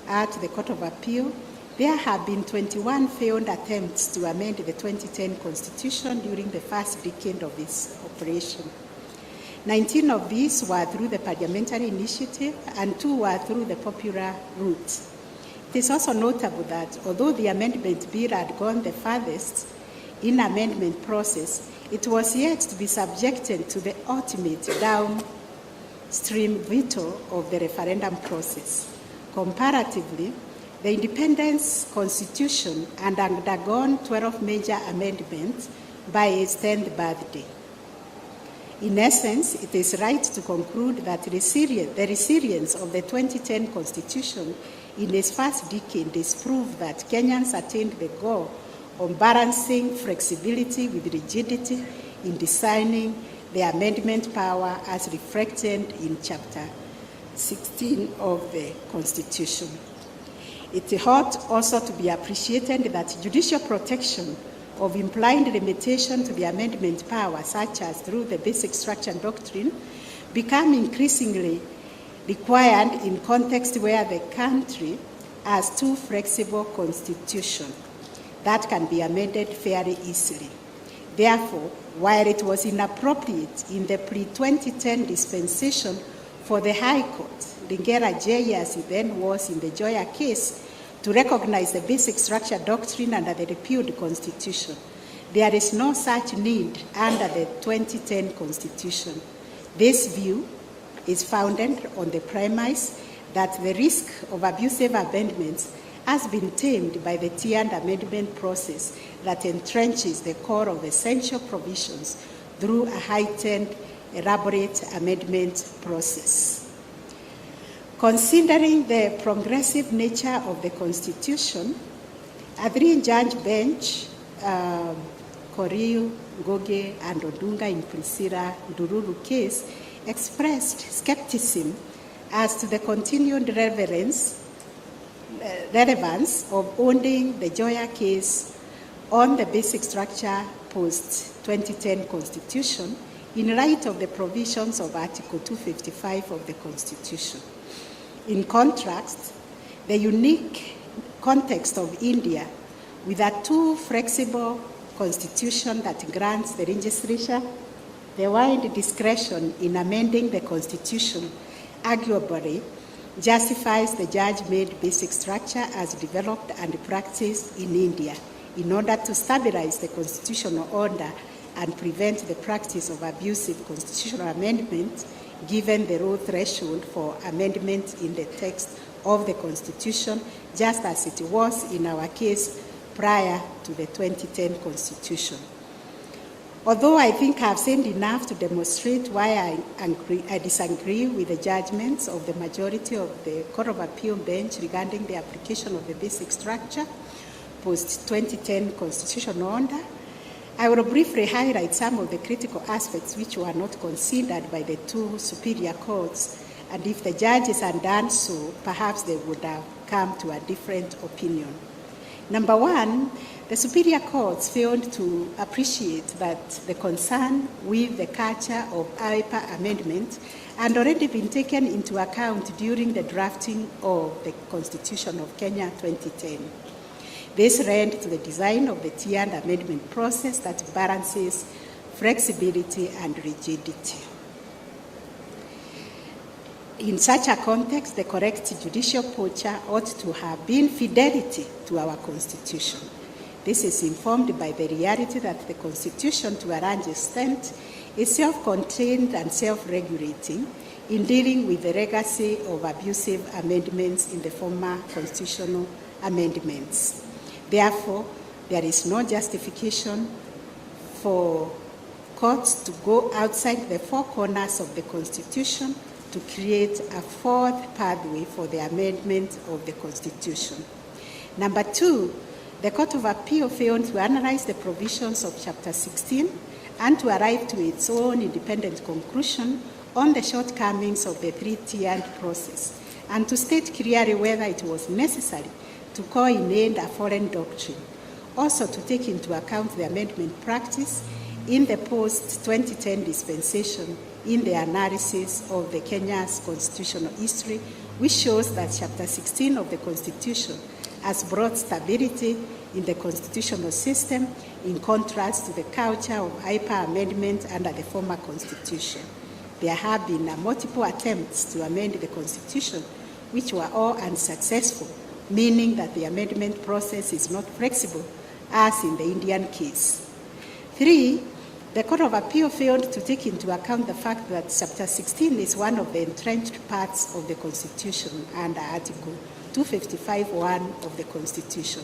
at the Court of Appeal, there have been 21 failed attempts to amend the 2010 Constitution during the first decade of its operation. 19 of these were through the parliamentary initiative and 2 were through the popular route. It is also notable that although the amendment bill had gone the farthest in amendment process, it was yet to be subjected to the ultimate downstream veto of the referendum process. Comparatively, the Independence Constitution had undergone 12 major amendments by its 10th birthday. In essence, it is right to conclude that the resilience of the 2010 Constitution in its first decade is proof that Kenyans attained the goal on balancing flexibility with rigidity in designing the amendment power as reflected in Chapter 16 of the Constitution. It ought also to be appreciated that judicial protection of implied limitation to the amendment power, such as through the basic structure doctrine, become increasingly required in context where the country has two flexible constitutions that can be amended fairly easily. Therefore, while it was inappropriate in the pre-2010 dispensation for the High Court, Lingera J, as it then was in the Joya case, to recognize the basic structure doctrine under the repealed Constitution, there is no such need under the 2010 Constitution. This view is founded on the premise that the risk of abusive amendments has been tamed by the tiered amendment process that entrenches the core of essential provisions through a heightened, elaborate amendment process. Considering the progressive nature of the Constitution, a three-judge bench, Koriu, Goge, and Odunga in Priscilla Ndururu case, expressed skepticism as to the continued relevance of owning the Joya case on the basic structure post-2010 Constitution in light of the provisions of Article 255 of the Constitution. In contrast, the unique context of India, with a too flexible constitution that grants the legislature the wide discretion in amending the Constitution, arguably justifies the judge-made basic structure as developed and practiced in India in order to stabilize the constitutional order and prevent the practice of abusive constitutional amendment, given the low threshold for amendment in the text of the Constitution, just as it was in our case prior to the 2010 Constitution. Although I think I've said enough to demonstrate why I disagree with the judgments of the majority of the Court of Appeal bench regarding the application of the basic structure post-2010 constitutional order, I will briefly highlight some of the critical aspects which were not considered by the two superior courts, and if the judges had done so, perhaps they would have come to a different opinion. Number one, the superior courts failed to appreciate that the concern with the culture of IPA amendment had already been taken into account during the drafting of the Constitution of Kenya 2010. This led to the design of the tiered amendment process that balances flexibility and rigidity. In such a context, the correct judicial posture ought to have been fidelity to our Constitution. This is informed by the reality that the Constitution, to a large extent, is self-contained and self-regulating in dealing with the legacy of abusive amendments in the former constitutional amendments. Therefore, there is no justification for courts to go outside the four corners of the Constitution to create a fourth pathway for the amendment of the Constitution. Number two, the Court of Appeal failed to analyze the provisions of Chapter 16 and to arrive to its own independent conclusion on the shortcomings of the three-tiered process, and to state clearly whether it was necessary to call in aid a foreign doctrine, also to take into account the amendment practice in the post-2010 dispensation in the analysis of the Kenya's constitutional history, which shows that Chapter 16 of the Constitution has brought stability in the constitutional system in contrast to the culture of IPA amendment under the former Constitution. There have been multiple attempts to amend the Constitution, which were all unsuccessful, meaning that the amendment process is not flexible, as in the Indian case. 3, the Court of Appeal failed to take into account the fact that Chapter 16 is one of the entrenched parts of the Constitution under Article 255(1) of the Constitution.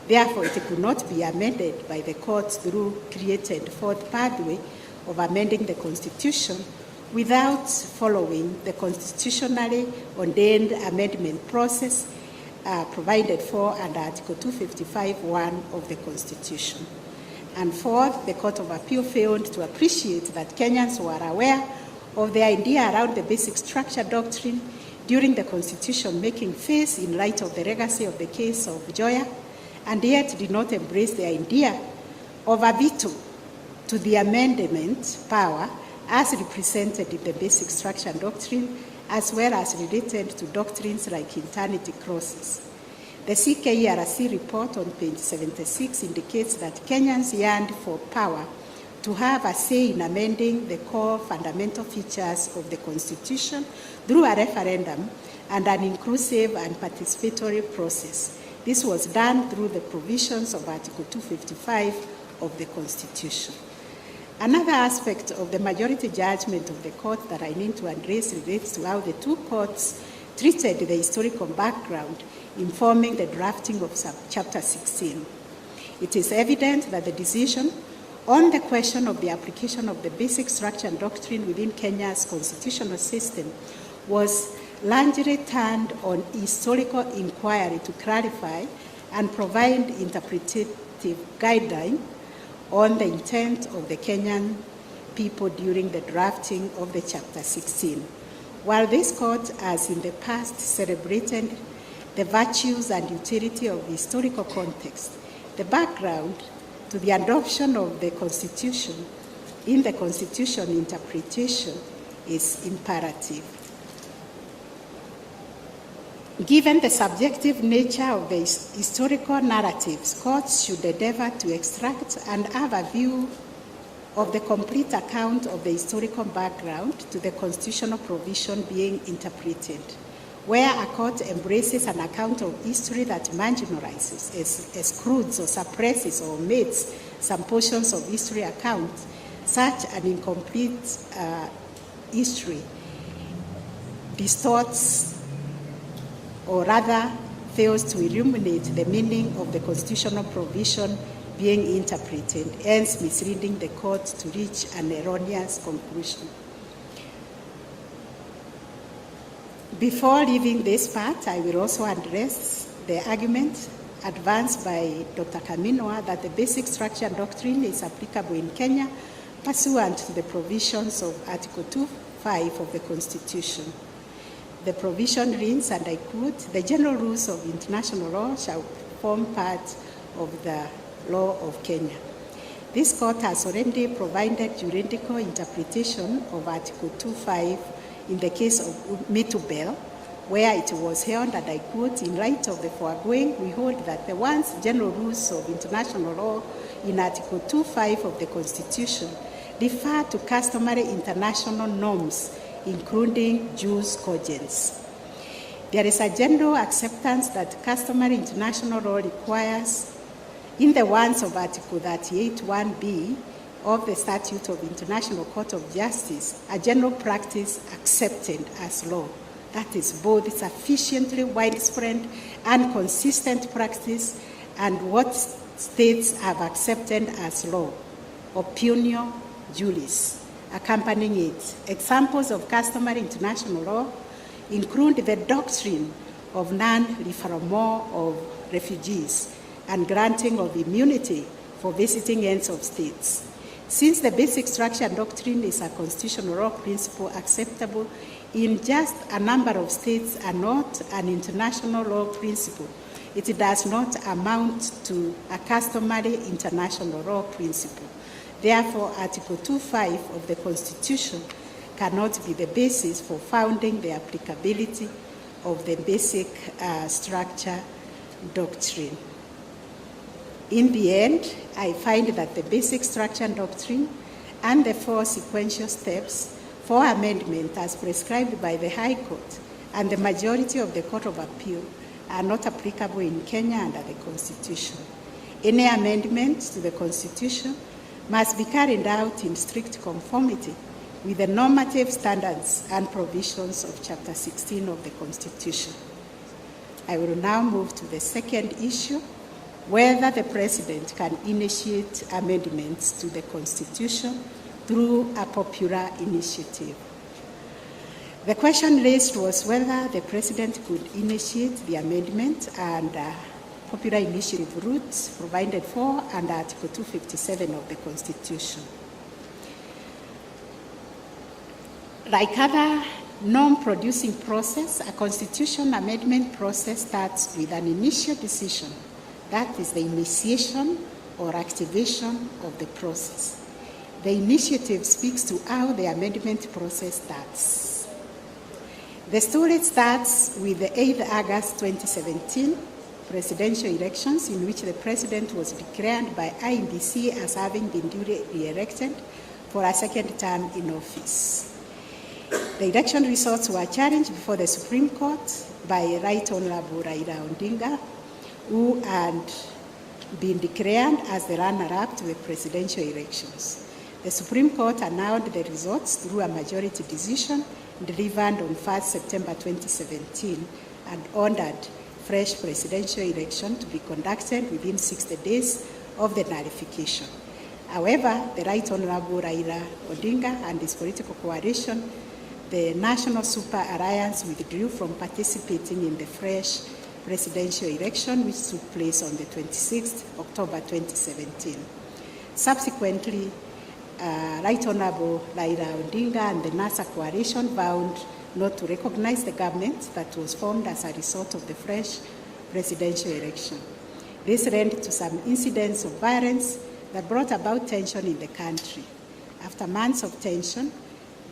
Therefore, it could not be amended by the courts through created fourth pathway of amending the Constitution without following the constitutionally ordained amendment process provided for under Article 255(1) of the Constitution. And fourth, the Court of Appeal failed to appreciate that Kenyans were aware of the idea around the basic structure doctrine during the Constitution making face in light of the legacy of the case of Joya, and yet did not embrace the idea of a veto to the amendment power as represented in the basic structure doctrine, as well as related to doctrines like eternity clauses. The CKERC report on page 76 indicates that Kenyans yearned for power to have a say in amending the core fundamental features of the Constitution through a referendum and an inclusive and participatory process. This was done through the provisions of Article 255 of the Constitution. Another aspect of the majority judgment of the court that I need to address relates to how the two courts treated the historical background informing the drafting of Chapter 16. It is evident that the decision on the question of the application of the basic structure and doctrine within Kenya's constitutional system was largely turned on historical inquiry to clarify and provide interpretive guideline on the intent of the Kenyan people during the drafting of the Chapter 16. While this court has in the past celebrated the virtues and utility of the historical context, the background to the adoption of the Constitution in the Constitution interpretation is imperative. Given the subjective nature of the historical narratives, courts should endeavor to extract and have a view of the complete account of the historical background to the constitutional provision being interpreted. Where a court embraces an account of history that marginalizes, excludes, or suppresses or omits some portions of history account, such an incomplete history distorts or rather fails to illuminate the meaning of the constitutional provision being interpreted, hence misleading the court to reach an erroneous conclusion. Before leaving this part, I will also address the argument advanced by Dr. Kaminwa that the basic structure doctrine is applicable in Kenya pursuant to the provisions of Article 2(5) of the Constitution. The provision reads, and I quote, "The general rules of international law shall form part of the law of Kenya." This court has already provided juridical interpretation of Article 2(5) in the case of Mitubel, where it was held, and I quote, "In light of the foregoing, we hold that the once general rules of international law in Article 2(5) of the Constitution refer to customary international norms, including jus cogens. There is a general acceptance that customary international law requires, in the words of Article 38(1)(b) of the Statute of International Court of Justice, a general practice accepted as law. That is both sufficiently widespread and consistent practice and what states have accepted as law, opinio juris, accompanying it. Examples of customary international law include the doctrine of non-refoulement of refugees and granting of immunity for visiting ends of states. Since the basic structure doctrine is a constitutional law principle acceptable in just a number of states and not an international law principle, it does not amount to a customary international law principle. Therefore, Article 2(5) of the Constitution cannot be the basis for founding the applicability of the basic structure doctrine. In the end, I find that the basic structure doctrine and the 4 sequential steps for amendment as prescribed by the High Court and the majority of the Court of Appeal are not applicable in Kenya under the Constitution. Any amendment to the Constitution must be carried out in strict conformity with the normative standards and provisions of Chapter 16 of the Constitution. I will now move to the second issue, whether the President can initiate amendments to the Constitution through a popular initiative. The question raised was whether the President could initiate the amendment and popular initiative route provided for under Article 257 of the Constitution. Like other norm-producing process, a Constitution amendment process starts with an initial decision. That is the initiation or activation of the process. The initiative speaks to how the amendment process starts. The story starts with the 8th August 2017 presidential elections, in which the President was declared by IEBC as having been duly re-elected for a second term in office. The election results were challenged before the Supreme Court by Right Honorable Raila Odinga, who had been declared as the runner-up to the presidential elections. The Supreme Court announced the results through a majority decision delivered on 1st September 2017 and ordered fresh presidential election to be conducted within 60 days of the nullification. However, the Right Honorable Raila Odinga and his political coalition, the National Super Alliance, withdrew from participating in the fresh presidential election, which took place on the 26th October 2017. Subsequently, Right Honorable Raila Odinga and the NASA coalition vowed not to recognize the government that was formed as a result of the fresh presidential election. This led to some incidents of violence that brought about tension in the country. After months of tension,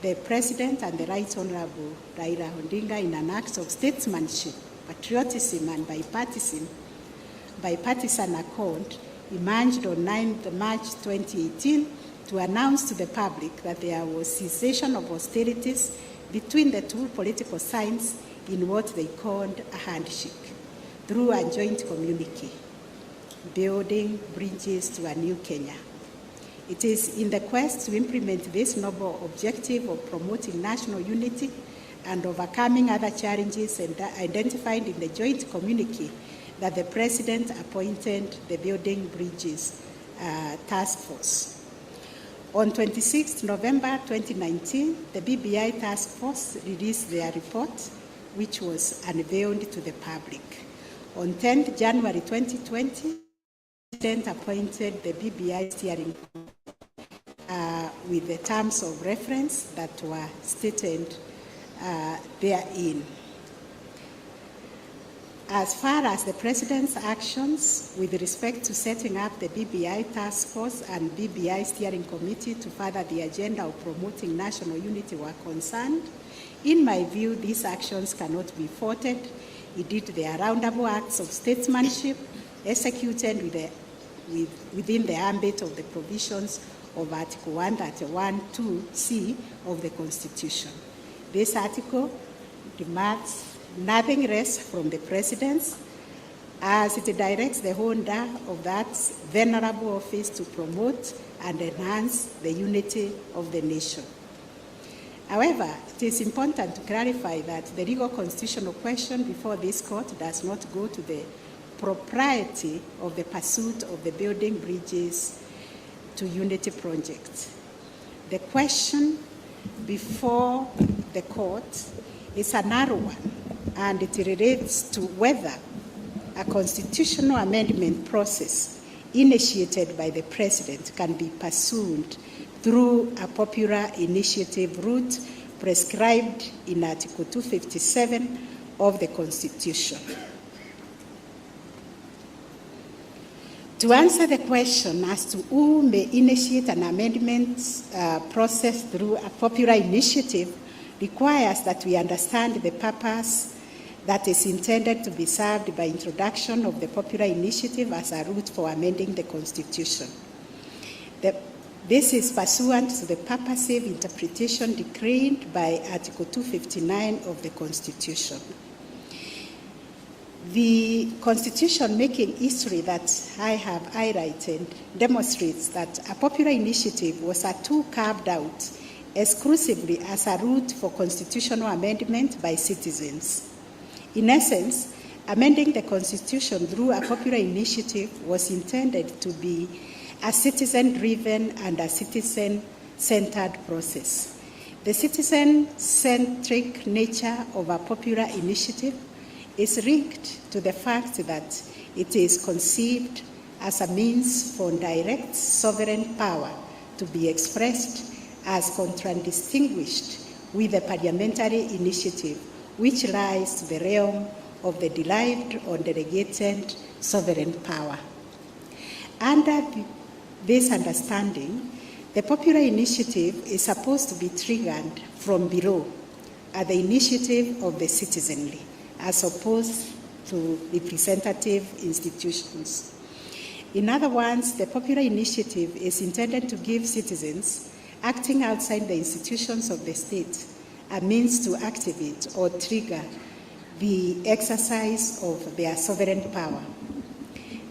the President and the Right Honorable Raila Odinga, in an act of statesmanship, patriotism, and bipartisan accord, emerged on 9th March 2018 to announce to the public that there was cessation of hostilities between the two political sides in what they called a handshake, through a joint communique, building bridges to a new Kenya. It is in the quest to implement this noble objective of promoting national unity and overcoming other challenges identified in the joint communique that the President appointed the Building Bridges Task Force. On 26 November 2019, the BBI Task Force released their report, which was unveiled to the public. On 10 January 2020, the President appointed the BBI steering with the terms of reference that were stated therein. As far as the President's actions with respect to setting up the BBI Task Force and BBI Steering Committee to further the agenda of promoting national unity were concerned, in my view, these actions cannot be faulted. Indeed, they are roundable acts of statesmanship executed within the ambit of the provisions of Article 131(2)(c) of the Constitution. This article demands nothing less from the President, as it directs the holder of that venerable office to promote and enhance the unity of the nation. However, it is important to clarify that the legal constitutional question before this court does not go to the propriety of the pursuit of the building bridges to unity project. The question before the court is a narrow one, and it relates to whether a constitutional amendment process initiated by the President can be pursued through a popular initiative route prescribed in Article 257 of the Constitution. To answer the question as to who may initiate an amendment process through a popular initiative requires that we understand the purpose that is intended to be served by introduction of the popular initiative as a route for amending the Constitution. This is pursuant to the purposive interpretation decreed by Article 259 of the Constitution. The Constitution-making history that I have highlighted demonstrates that a popular initiative was a tool carved out exclusively as a route for constitutional amendment by citizens. In essence, amending the Constitution through a popular initiative was intended to be a citizen-driven and a citizen-centered process. The citizen-centric nature of a popular initiative is linked to the fact that it is conceived as a means for direct sovereign power to be expressed as contradistinguished with the parliamentary initiative, which lies to the realm of the derived or delegated sovereign power. Under this understanding, the popular initiative is supposed to be triggered from below at the initiative of the citizenry, as opposed to representative institutions. In other words, the popular initiative is intended to give citizens acting outside the institutions of the state a means to activate or trigger the exercise of their sovereign power.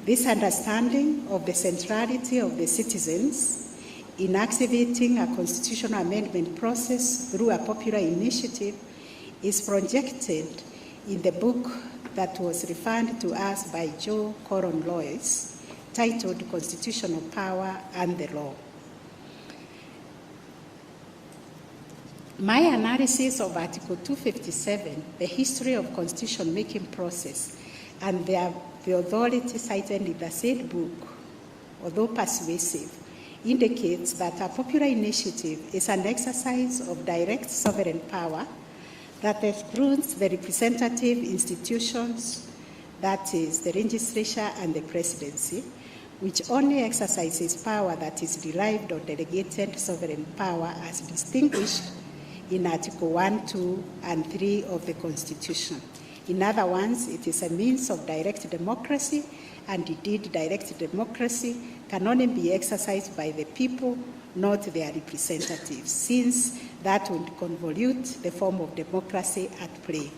This understanding of the centrality of the citizens in activating a constitutional amendment process through a popular initiative is projected in the book that was referred to us by Joe Coron Lois, titled Constitutional Power and the Law. My analysis of Article 257, the history of constitution-making process, and the authority cited in the said book, although persuasive, indicates that a popular initiative is an exercise of direct sovereign power that excludes the representative institutions, that is, the legislature and the presidency, which only exercises power that is derived or delegated sovereign power as distinguished in Article 1, 2, and 3 of the Constitution. In other words, it is a means of direct democracy, and indeed direct democracy can only be exercised by the people, not their representatives, since that would convolute the form of democracy at play.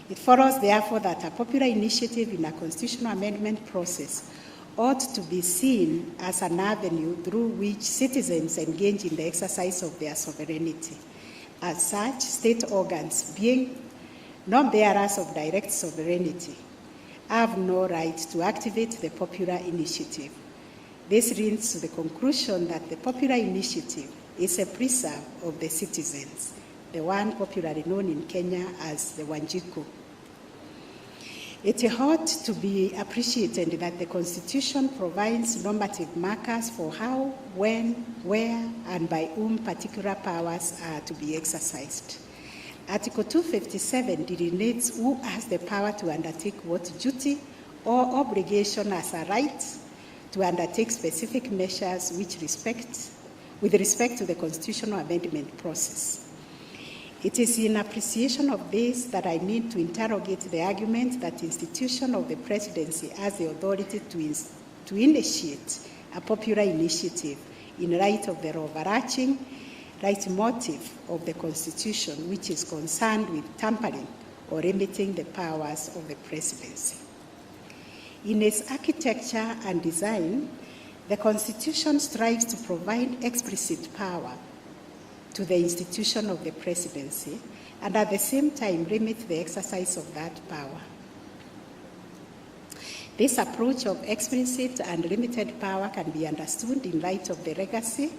It follows, therefore, that a popular initiative in a constitutional amendment process ought to be seen as an avenue through which citizens engage in the exercise of their sovereignty. As such, state organs, being non-bearers of direct sovereignty, have no right to activate the popular initiative. This leads to the conclusion that the popular initiative is a preserve of the citizens, the one popularly known in Kenya as the Wanjiku. It ought to be appreciated that the Constitution provides normative markers for how, when, where, and by whom particular powers are to be exercised. Article 257 delineates who has the power to undertake what duty or obligation as a right to undertake specific measures with respect to the constitutional amendment process. It is in appreciation of this that I need to interrogate the argument that the institution of the presidency has the authority to initiate a popular initiative in light of the overarching right motive of the Constitution, which is concerned with tampering or limiting the powers of the presidency. In its architecture and design, the Constitution strives to provide explicit power to the institution of the presidency and at the same time limit the exercise of that power. This approach of explicit and limited power can be understood in light of the legacy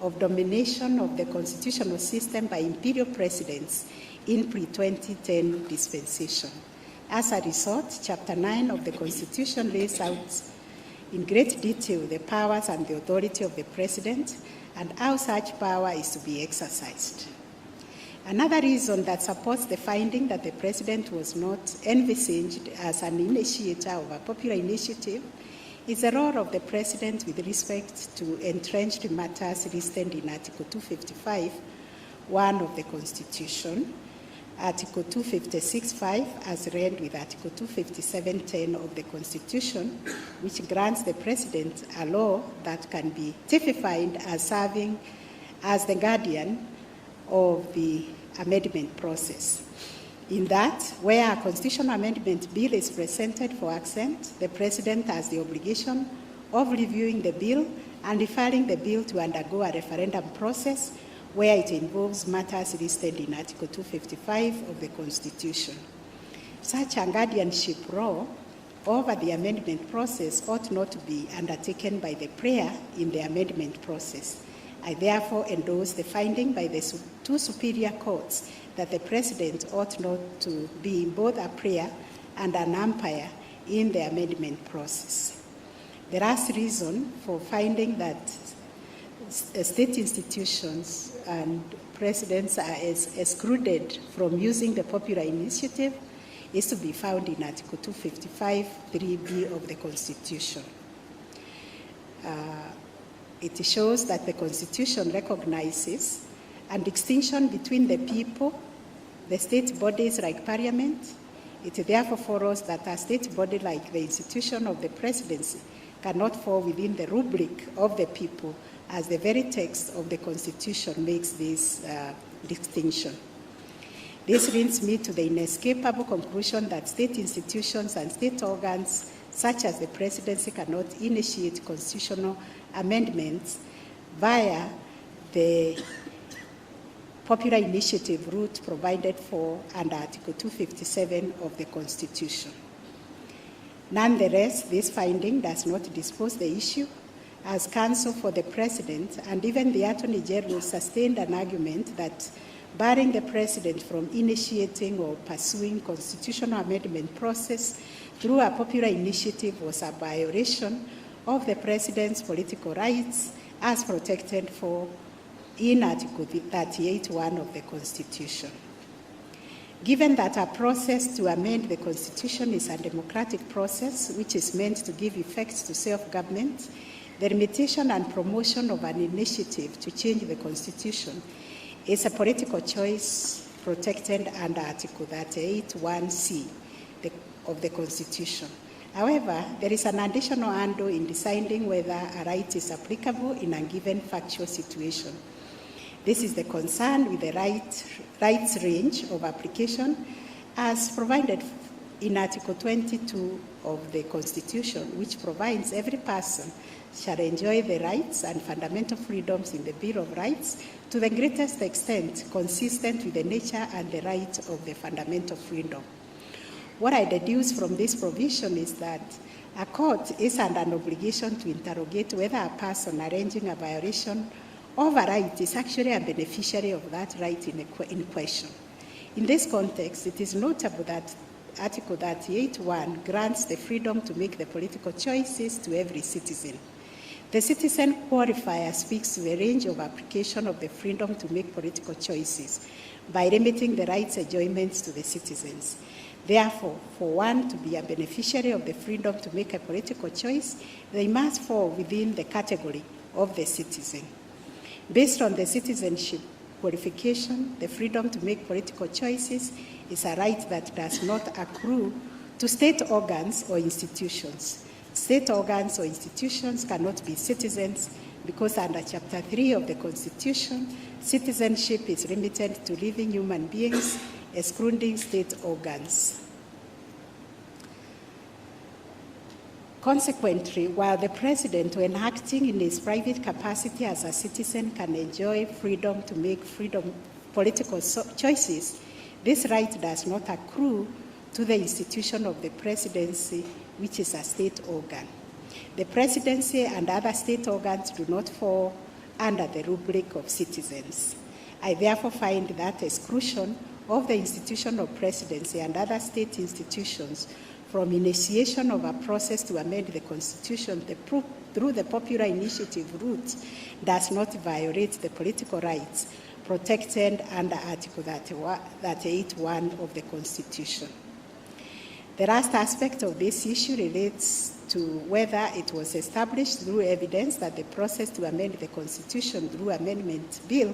of domination of the constitutional system by imperial presidents in pre-2010 dispensation. As a result, Chapter 9 of the Constitution lays out in great detail the powers and the authority of the president and how such power is to be exercised. Another reason that supports the finding that the president was not envisaged as an initiator of a popular initiative is the role of the president with respect to entrenched matters listed in Article 255(1) of the Constitution, Article 256(5) as read with Article 257(10) of the Constitution, which grants the president a law that can be typified as serving as the guardian of the amendment process. In that, where a constitutional amendment bill is presented for assent, the president has the obligation of reviewing the bill and referring the bill to undergo a referendum process where it involves matters listed in Article 255 of the Constitution. Such a guardianship role over the amendment process ought not to be undertaken by the prayer in the amendment process. I therefore endorse the finding by the two superior courts that the president ought not to be both a prayer and an umpire in the amendment process. The last reason for finding that state institutions and presidents are excluded from using the popular initiative is to be found in Article 255(3)(b) of the Constitution. It shows that the Constitution recognizes a distinction between the people, the state bodies like Parliament. It therefore follows that a state body like the institution of the presidency cannot fall within the rubric of the people, as the very text of the Constitution makes this distinction. This leads me to the inescapable conclusion that state institutions and state organs, such as the presidency, cannot initiate constitutional amendments via the popular initiative route provided for under Article 257 of the Constitution. Nonetheless, this finding does not dispose the issue, as counsel for the president and even the attorney general sustained an argument that barring the president from initiating or pursuing constitutional amendment process through a popular initiative was a violation of the president's political rights as protected for in Article 38(1) of the Constitution. Given that a process to amend the Constitution is a democratic process which is meant to give effect to self-government, the limitation and promotion of an initiative to change the Constitution is a political choice protected under Article 38(1)(c) of the Constitution. However, there is an additional handle in deciding whether a right is applicable in a given factual situation. This is the concern with the rights range of application as provided in Article 22 of the Constitution, which provides every person shall enjoy the rights and fundamental freedoms in the Bill of Rights to the greatest extent consistent with the nature and the right of the fundamental freedom. What I deduce from this provision is that a court is under an obligation to interrogate whether a person arranging a violation of a right is actually a beneficiary of that right in question. In this context, it is notable that Article 38(1) grants the freedom to make the political choices to every citizen. The citizen qualifier speaks to the range of application of the freedom to make political choices by limiting the rights enjoyments to the citizens. Therefore, for one to be a beneficiary of the freedom to make a political choice, they must fall within the category of the citizen. Based on the citizenship qualification, the freedom to make political choices is a right that does not accrue to state organs or institutions. State organs or institutions cannot be citizens because under Chapter 3 of the Constitution, citizenship is limited to living human beings, excluding state organs. Consequently, while the President, when acting in his private capacity as a citizen, can enjoy freedom to make political choices, this right does not accrue to the institution of the presidency, which is a state organ. The presidency and other state organs do not fall under the rubric of citizens. I therefore find that exclusion of the institution of presidency and other state institutions from initiation of a process to amend the Constitution through the popular initiative route does not violate the political rights protected under Article 38(1) of the Constitution. The last aspect of this issue relates to whether it was established through evidence that the process to amend the Constitution through amendment bill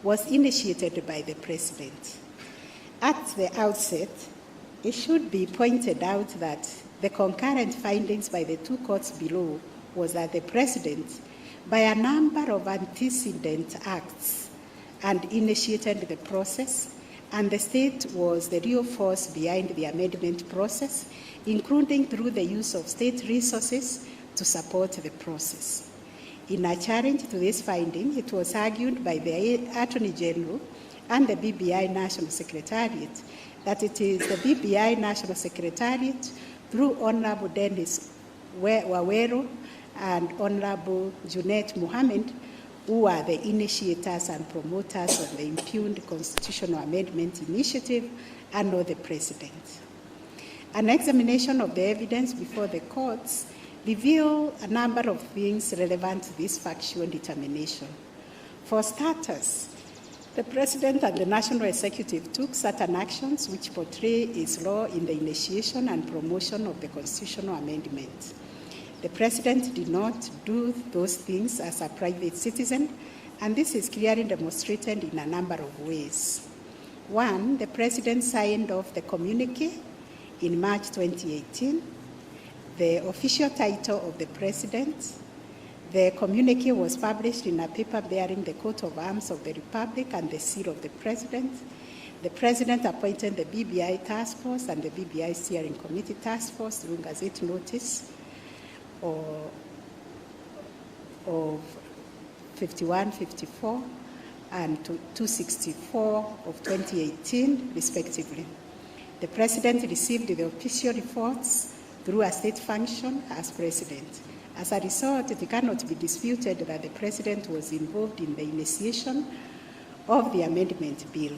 was initiated by the President. At the outset, it should be pointed out that the concurrent findings by the two courts below was that the President, by a number of antecedent acts, and initiated the process, and the state was the real force behind the amendment process, including through the use of state resources to support the process. In a challenge to this finding, it was argued by the Attorney General and the Bbi National Secretariat that it is the Bbi National Secretariat, through Honorable Dennis Wawero and Honorable Junet Mohammed, who are the initiators and promoters of the impugned constitutional amendment initiative, and not the President. An examination of the evidence before the courts revealed a number of things relevant to this factual determination. For starters, the President and the National Executive took certain actions which portray its role in the initiation and promotion of the constitutional amendment. The President did not do those things as a private citizen, and this is clearly demonstrated in a number of ways. One, the President signed off the communique in March 2018, the official title of the President. The communique was published in a paper bearing the coat of arms of the Republic and the seal of the President. The President appointed the BBI Task Force and the BBI Steering Committee Task Force through Gazette Notice of 51, 54, and 264 of 2018, respectively. The President received the official reports through a state function as President. As a result, it cannot be disputed that the President was involved in the initiation of the amendment bill.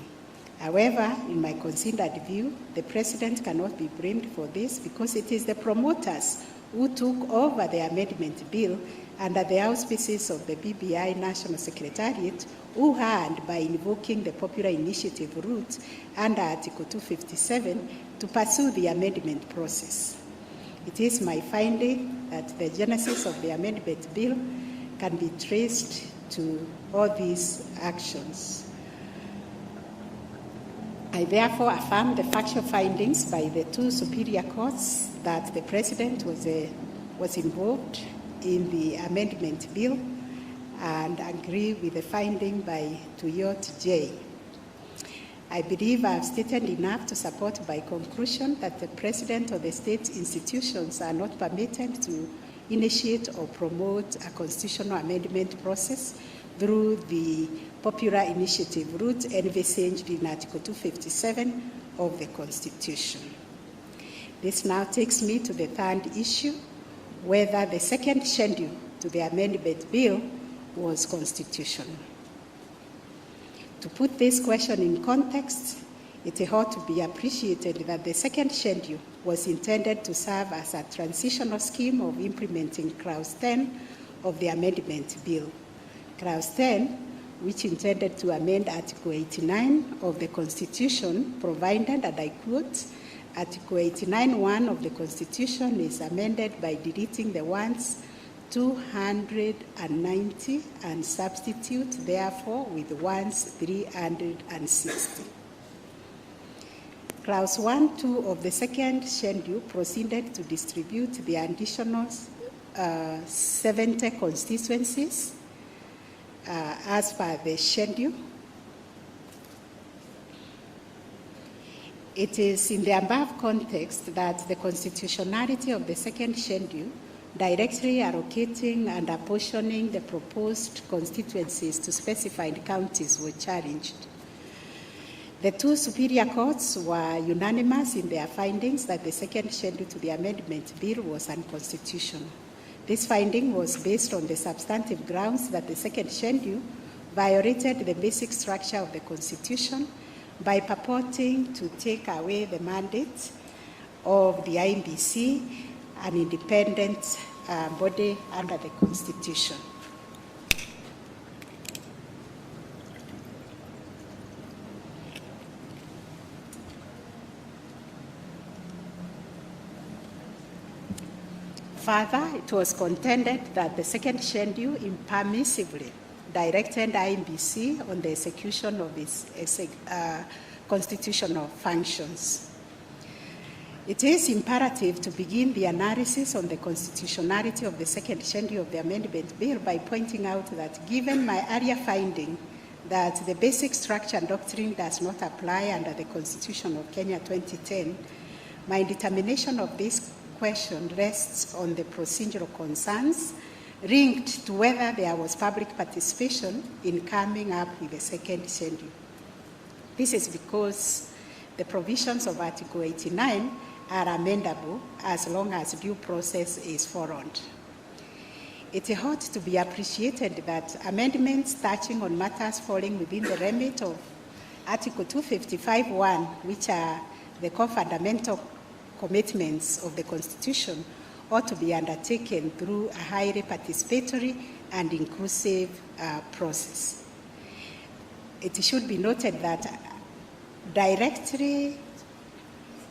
However, in my considered view, the President cannot be blamed for this because it is the promoters who took over the amendment bill under the auspices of the BBI National Secretariat, who had, by invoking the popular initiative route under Article 257, to pursue the amendment process. It is my finding that the genesis of the amendment bill can be traced to all these actions. I therefore affirm the factual findings by the two superior courts that the President was involved in the amendment bill and agree with the finding by Tuyot J. I believe I have stated enough to support by conclusion that the President or the state institutions are not permitted to initiate or promote a constitutional amendment process through the popular initiative route envisaged in Article 257 of the Constitution. This now takes me to the third issue, whether the second schedule to the amendment bill was constitutional. To put this question in context, it ought to be appreciated that the second schedule was intended to serve as a transitional scheme of implementing Clause 10 of the amendment bill. Clause 10, which intended to amend Article 89 of the Constitution, provided, and I quote, Article 89(1) of the Constitution is amended by deleting the words 290 and substitute, therefore, with the words 360. Clause 1(2) of the second schedule proceeded to distribute the additional 70 constituencies as per the schedule. It is in the above context that the constitutionality of the second schedule, directly allocating and apportioning the proposed constituencies to specified counties, were challenged. The two superior courts were unanimous in their findings that the second schedule to the amendment bill was unconstitutional. This finding was based on the substantive grounds that the second schedule violated the basic structure of the Constitution by purporting to take away the mandate of the IEBC, an independent body under the Constitution. Further, it was contended that the second schedule impermissibly directed IEBC on the execution of its constitutional functions. It is imperative to begin the analysis on the constitutionality of the second schedule of the amendment bill by pointing out that given my earlier finding that the basic structure and doctrine does not apply under the Constitution of Kenya 2010, my determination of this question rests on the procedural concerns linked to whether there was public participation in coming up with the second schedule. This is because the provisions of Article 89 are amendable as long as due process is followed. It ought to be appreciated that amendments touching on matters falling within the remit of Article 255(1), which are the core fundamental commitments of the Constitution, ought to be undertaken through a highly participatory and inclusive process. It should be noted that directly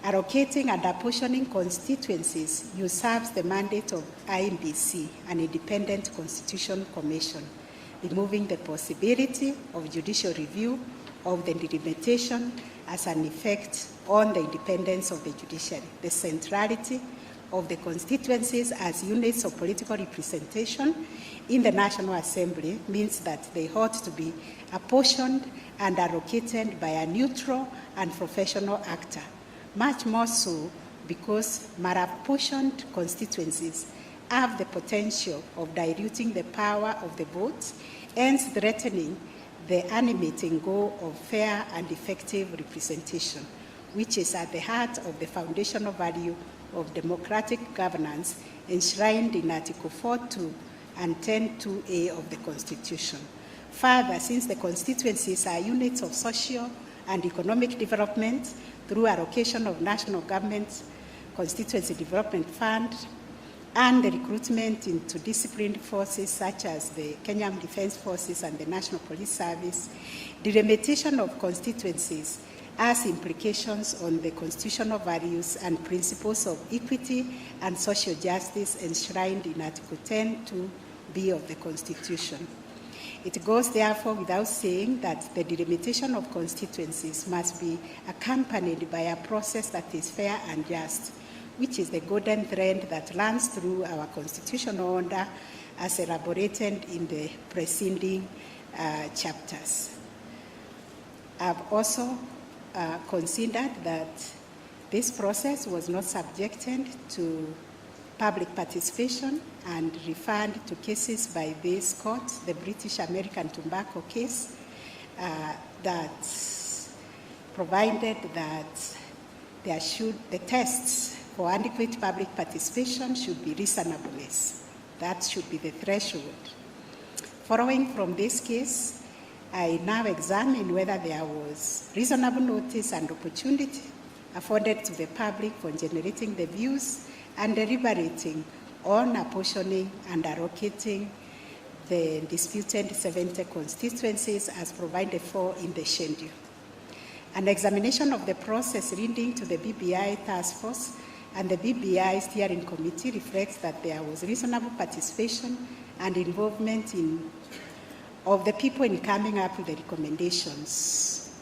allocating and apportioning constituencies usurps the mandate of IEBC, an independent constitution commission, removing the possibility of judicial review of the delimitation as an effect on the independence of the judiciary. The centrality of the constituencies as units of political representation in the National Assembly means that they ought to be apportioned and allocated by a neutral and professional actor, much more so because malapportioned constituencies have the potential of diluting the power of the vote, hence threatening the animating goal of fair and effective representation, which is at the heart of the foundational value of democratic governance enshrined in Article 4(2) and 10(2)(a) of the Constitution. Further, since the constituencies are units of social and economic development through allocation of national government's constituency development fund and the recruitment into disciplined forces such as the Kenyan Defence Forces and the National Police Service, the delimitation of constituencies has implications on the constitutional values and principles of equity and social justice enshrined in Article 10(2)(b) of the Constitution. It goes therefore without saying that the delimitation of constituencies must be accompanied by a process that is fair and just, which is the golden thread that runs through our constitutional order as elaborated in the preceding chapters. I've also considered that this process was not subjected to public participation and referred to cases by this court, the British American tobacco case, that provided that the tests for adequate public participation should be reasonableness. That should be the threshold. Following from this case, I now examine whether there was reasonable notice and opportunity afforded to the public for generating the views and deliberating on apportioning and allocating the disputed 70 constituencies as provided for in the schedule. An examination of the process leading to the BBI task force and the BBI steering committee reflects that there was reasonable participation and involvement of the people in coming up with the recommendations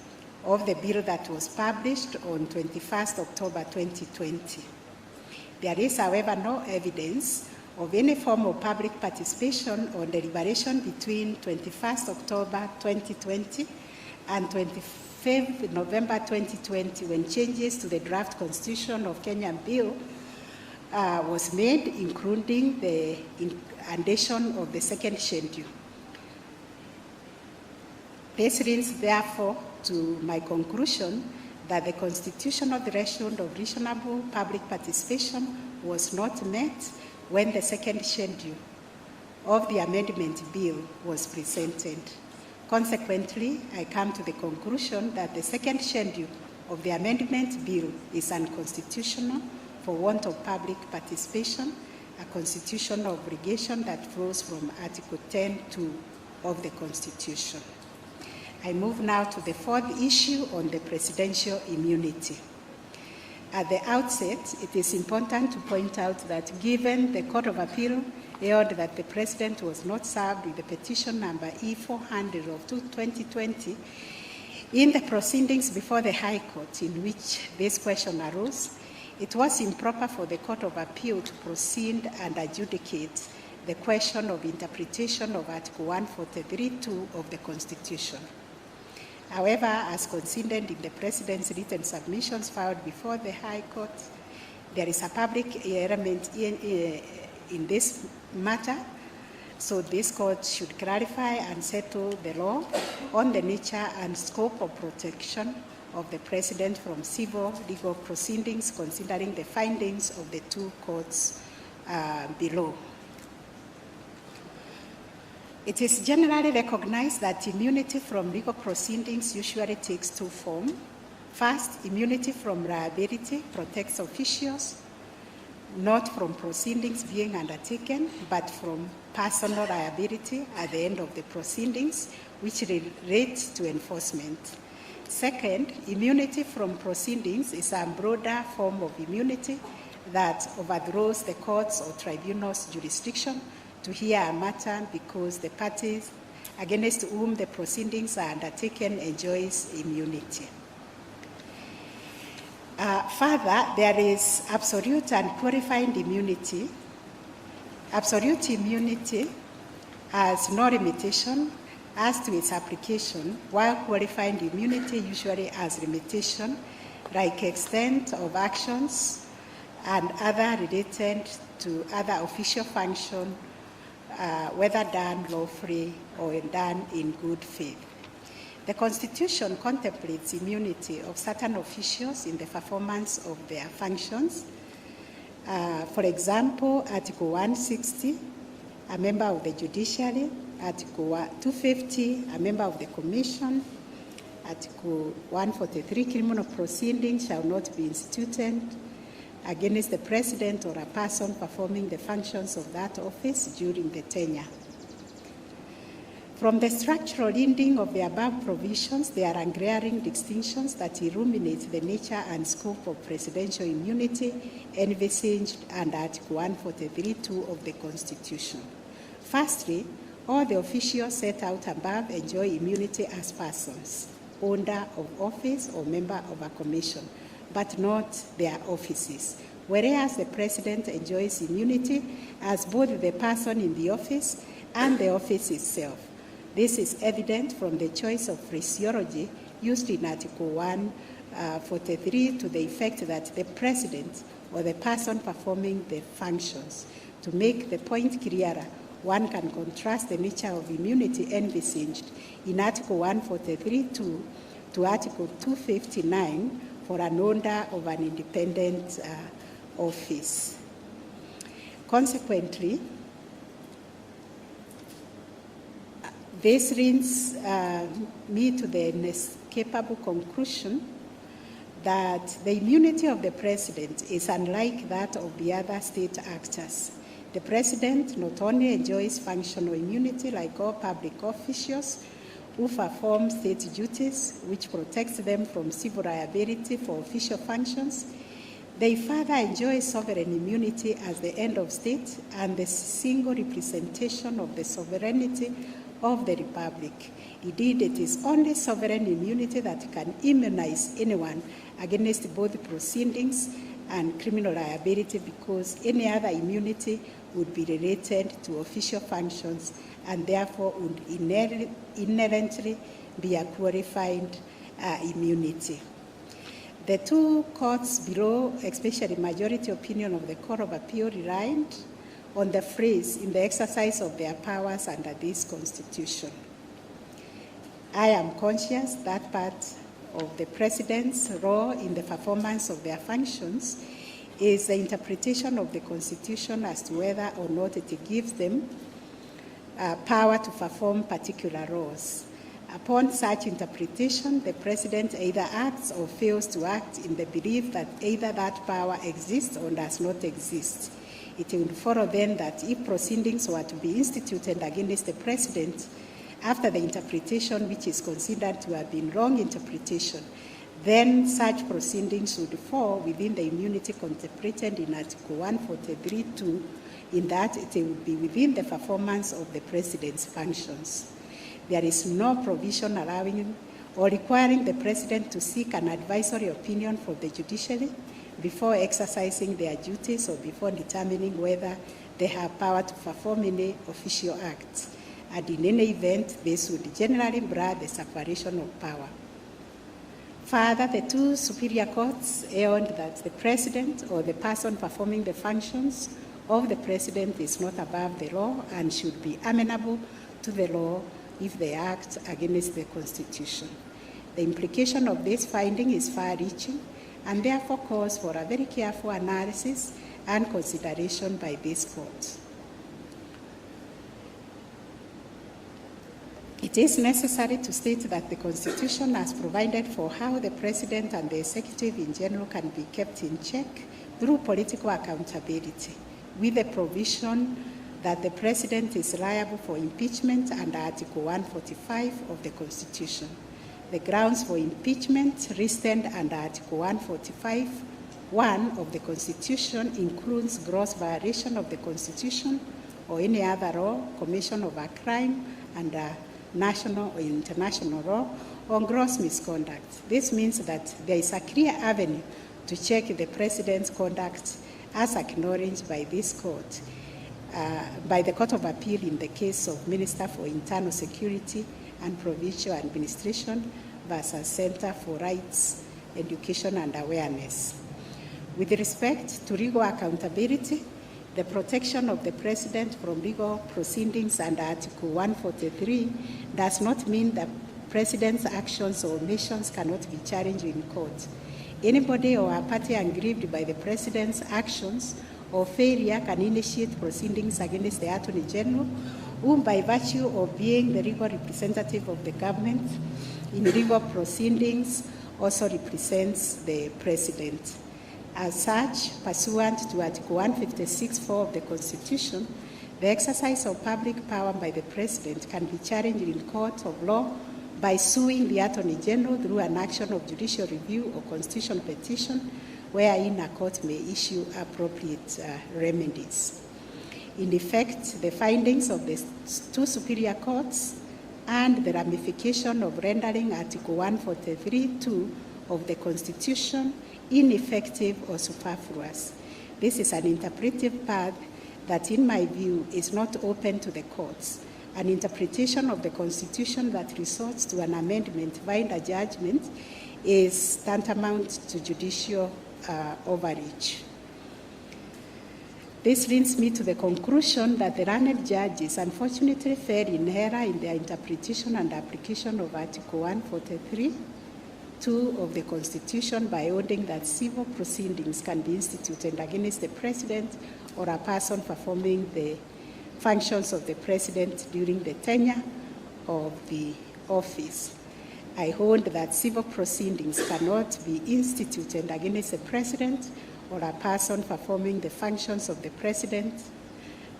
of the bill that was published on 21st October 2020. There is, however, no evidence of any form of public participation or deliberation between 21st October 2020 and 25th November 2020 when changes to the draft constitution of Kenya bill was made, including the addition of the second schedule. This leads, therefore, to my conclusion that the constitutional threshold of reasonable public participation was not met when the second schedule of the amendment bill was presented. Consequently, I come to the conclusion that the second schedule of the amendment bill is unconstitutional for want of public participation, a constitutional obligation that flows from Article 10(2) of the Constitution. I move now to the fourth issue on the presidential immunity. At the outset, it is important to point out that given the Court of Appeal held that the President was not served with the petition number E400 of 2020 in the proceedings before the High Court in which this question arose, it was improper for the Court of Appeal to proceed and adjudicate the question of interpretation of Article 143(2) of the Constitution. However, as considered in the President's written submissions filed before the High Court, there is a public element in this matter, so this Court should clarify and settle the law on the nature and scope of protection of the President from civil legal proceedings, considering the findings of the two courts below. It is generally recognized that immunity from legal proceedings usually takes two forms. First, immunity from liability protects officials not from proceedings being undertaken, but from personal liability at the end of the proceedings, which relates to enforcement. Second, immunity from proceedings is a broader form of immunity that overthrows the court's or tribunal's jurisdiction to hear a matter because the parties against whom the proceedings are undertaken enjoys immunity. Further, there is absolute and qualified immunity. Absolute immunity has no limitation as to its application, while qualified immunity usually has limitation, like extent of actions and other related to other official function, whether done lawfully or done in good faith. The Constitution contemplates immunity of certain officials in the performance of their functions. For example, Article 160, a member of the judiciary; Article 250, a member of the commission; Article 143, criminal proceedings shall not be instituted against the President or a person performing the functions of that office during the tenure. From the structural ending of the above provisions, there are glaring distinctions that illuminate the nature and scope of presidential immunity envisaged under Article 143(2) of the Constitution. Firstly, all the officials set out above enjoy immunity as persons, holder of office or member of a commission, but not their offices, whereas the President enjoys immunity as both the person in the office and the office itself. This is evident from the choice of phraseology used in Article 143 to the effect that the President or the person performing the functions. To make the point clearer, one can contrast the nature of immunity envisaged in Article 143(2) to Article 259 for an holder of an independent office. Consequently, this brings me to the inescapable conclusion that the immunity of the president is unlike that of the other state actors. The president not only enjoys functional immunity like all public officials who perform state duties, which protects them from civil liability for official functions, they further enjoy sovereign immunity as the end of state and the single representation of the sovereignty of the republic. Indeed, it is only sovereign immunity that can immunize anyone against both proceedings and criminal liability, because any other immunity would be related to official functions and therefore would inherently be a qualified immunity. The two courts below, especially majority opinion of the Court of Appeal, relied on the phrase "in the exercise of their powers under this Constitution." I am conscious that part of the President's role in the performance of their functions is the interpretation of the Constitution as to whether or not it gives them power to perform particular roles. Upon such interpretation, the President either acts or fails to act in the belief that either that power exists or does not exist. It would follow then that if proceedings were to be instituted against the President after the interpretation which is considered to have been wrong interpretation, then such proceedings would fall within the immunity contemplated in Article 143(2), in that it would be within the performance of the President's functions. There is no provision allowing or requiring the President to seek an advisory opinion from the judiciary before exercising their duties or before determining whether they have power to perform any official acts. And in any event, this would generally bar the separation of power. Further, the two superior courts held that the President or the person performing the functions of the President is not above the law and should be amenable to the law if they act against the Constitution. The implication of this finding is far-reaching and therefore calls for a very careful analysis and consideration by this court. It is necessary to state that the Constitution has provided for how the President and the Executive in general can be kept in check through political accountability, with the provision that the President is liable for impeachment under Article 145 of the Constitution. The grounds for impeachment listed under Article 145(1) of the Constitution includes gross violation of the Constitution or any other law, commission of a crime under national or international law, or gross misconduct. This means that there is a clear avenue to check the President's conduct as acknowledged by this court, by the Court of Appeal in the case of Minister for Internal Security and Provincial Administration versus Center for Rights, Education and Awareness. With respect to legal accountability, the protection of the President from legal proceedings under Article 143 does not mean that President's actions or omissions cannot be challenged in court. Anybody or a party aggrieved by the President's actions or failure can initiate proceedings against the Attorney General, whom by virtue of being the legal representative of the government in legal proceedings also represents the President. As such, pursuant to Article 156(4) of the Constitution, the exercise of public power by the President can be challenged in court of law by suing the Attorney General through an action of judicial review or constitutional petition, wherein a court may issue appropriate remedies. In effect, the findings of the two superior courts and the ramification of rendering Article 143(2) of the Constitution ineffective or superfluous. This is an interpretive path that, in my view, is not open to the courts. An interpretation of the Constitution that resorts to an amendment via a judgment is tantamount to judicial overreach. This leads me to the conclusion that the learned judges unfortunately fell in error in their interpretation and application of Article 143 2 of the Constitution by ordering that civil proceedings can be instituted against the President or a person performing the functions of the President during the tenure of the office. I hold that civil proceedings cannot be instituted against the President or a person performing the functions of the President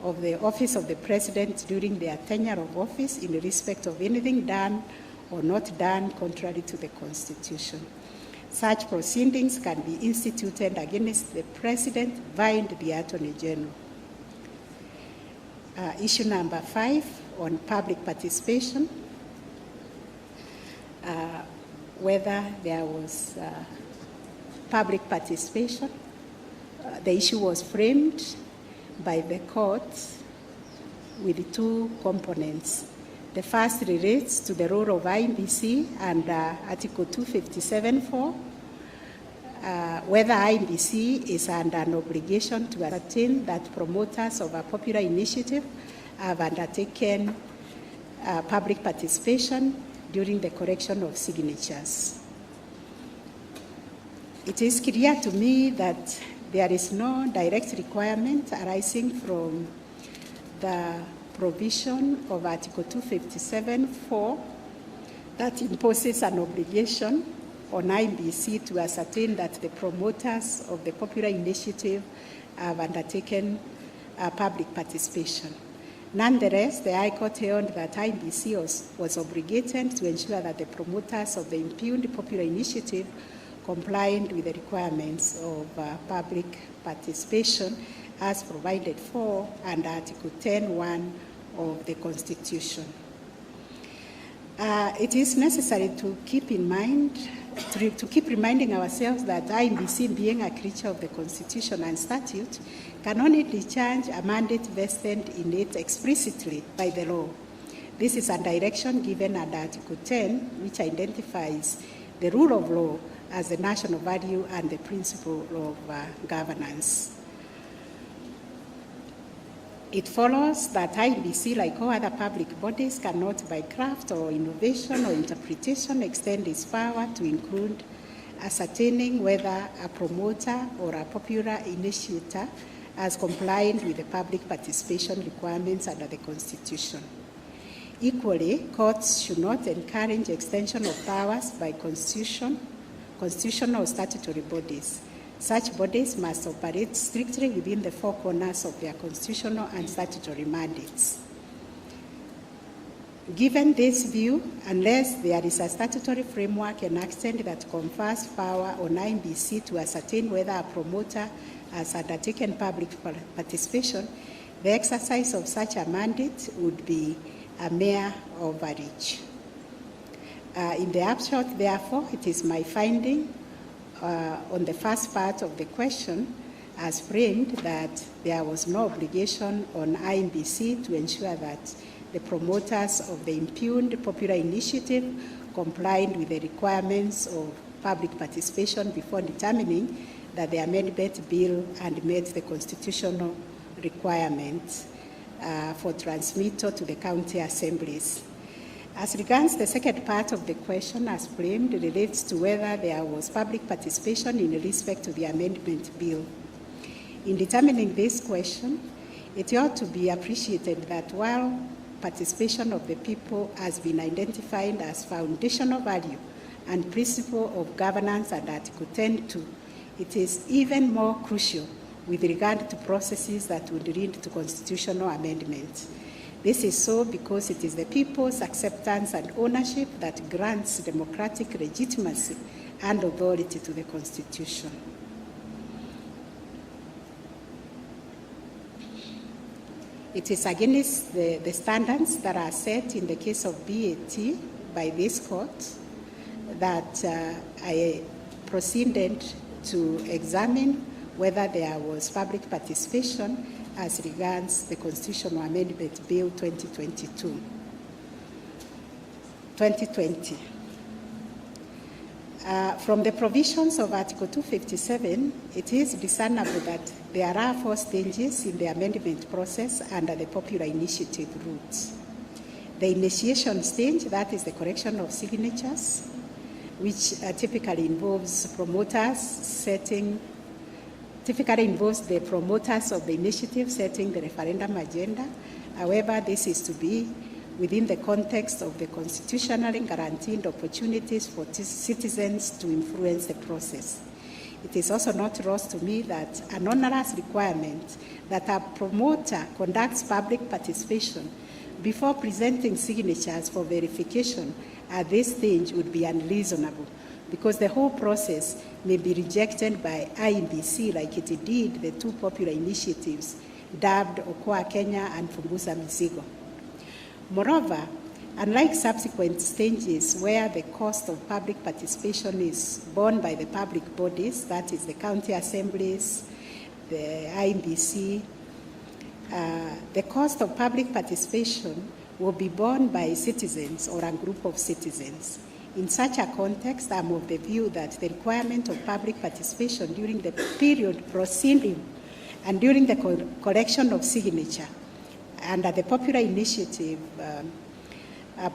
of the office of the President during their tenure of office in respect of anything done or not done contrary to the Constitution. Such proceedings can be instituted against the President via the Attorney General. Issue number 5 on public participation. Whether there was public participation. The issue was framed by the court with 2 components. The first relates to the role of IMBC under Article 257(4), whether IMBC is under an obligation to ascertain that promoters of a popular initiative have undertaken public participation during the collection of signatures. It is clear to me that there is no direct requirement arising from the provision of Article 257(4) that imposes an obligation on IMBC to ascertain that the promoters of the popular initiative have undertaken public participation. Nonetheless, the High Court held that IMBC was obligated to ensure that the promoters of the impugned popular initiative complied with the requirements of public participation as provided for under Article 10(1) of the Constitution. It is necessary to keep in mind, to keep reminding ourselves that IMBC, being a creature of the Constitution and statute, can only discharge a mandate vested in it explicitly by the law. This is a direction given under Article 10, which identifies the rule of law as the national value and the principle of governance. It follows that IMBC, like all other public bodies, cannot by craft or innovation or interpretation extend its power to include ascertaining whether a promoter or a popular initiator has complied with the public participation requirements under the Constitution. Equally, courts should not encourage extension of powers by constitutional or statutory bodies. Such bodies must operate strictly within the 4 corners of their constitutional and statutory mandates. Given this view, unless there is a statutory framework enacted that confers power on IMBC to ascertain whether a promoter has undertaken public participation, the exercise of such a mandate would be a mere overreach. In the upshot, therefore, it is my finding on the first part of the question as framed that there was no obligation on IMBC to ensure that the promoters of the impugned popular initiative complied with the requirements of public participation before determining that the amendment bill had met the constitutional requirements for transmittal to the county assemblies. As regards the second part of the question as framed relates to whether there was public participation in respect to the amendment bill. In determining this question, it ought to be appreciated that while participation of the people has been identified as foundational value and principle of governance under Article 10(2), it is even more crucial with regard to processes that would lead to constitutional amendments. This is so because it is the people's acceptance and ownership that grants democratic legitimacy and authority to the Constitution. It is against the standards that are set in the case of BAT by this court that I proceeded to examine whether there was public participation as regards the Constitutional Amendment Bill 2020. From the provisions of Article 257, it is discernible that there are 4 stages in the amendment process under the popular initiative routes. The initiation stage, that is the collection of signatures. which typically involves the promoters of the initiative setting the referendum agenda. However, this is to be within the context of the constitutionally guaranteed opportunities for citizens to influence the process. It is also not lost to me that an onerous requirement that a promoter conducts public participation before presenting signatures for verification at this stage would be unreasonable, because the whole process may be rejected by IEBC like it did the two popular initiatives dubbed Okoa Kenya and Punguza Mizigo. Moreover, unlike subsequent stages where the cost of public participation is borne by the public bodies, that is the county assemblies, the IEBC, the cost of public participation will be borne by citizens or a group of citizens. In such a context, I'm of the view that the requirement of public participation during the period proceeding and during the collection of signature under the popular initiative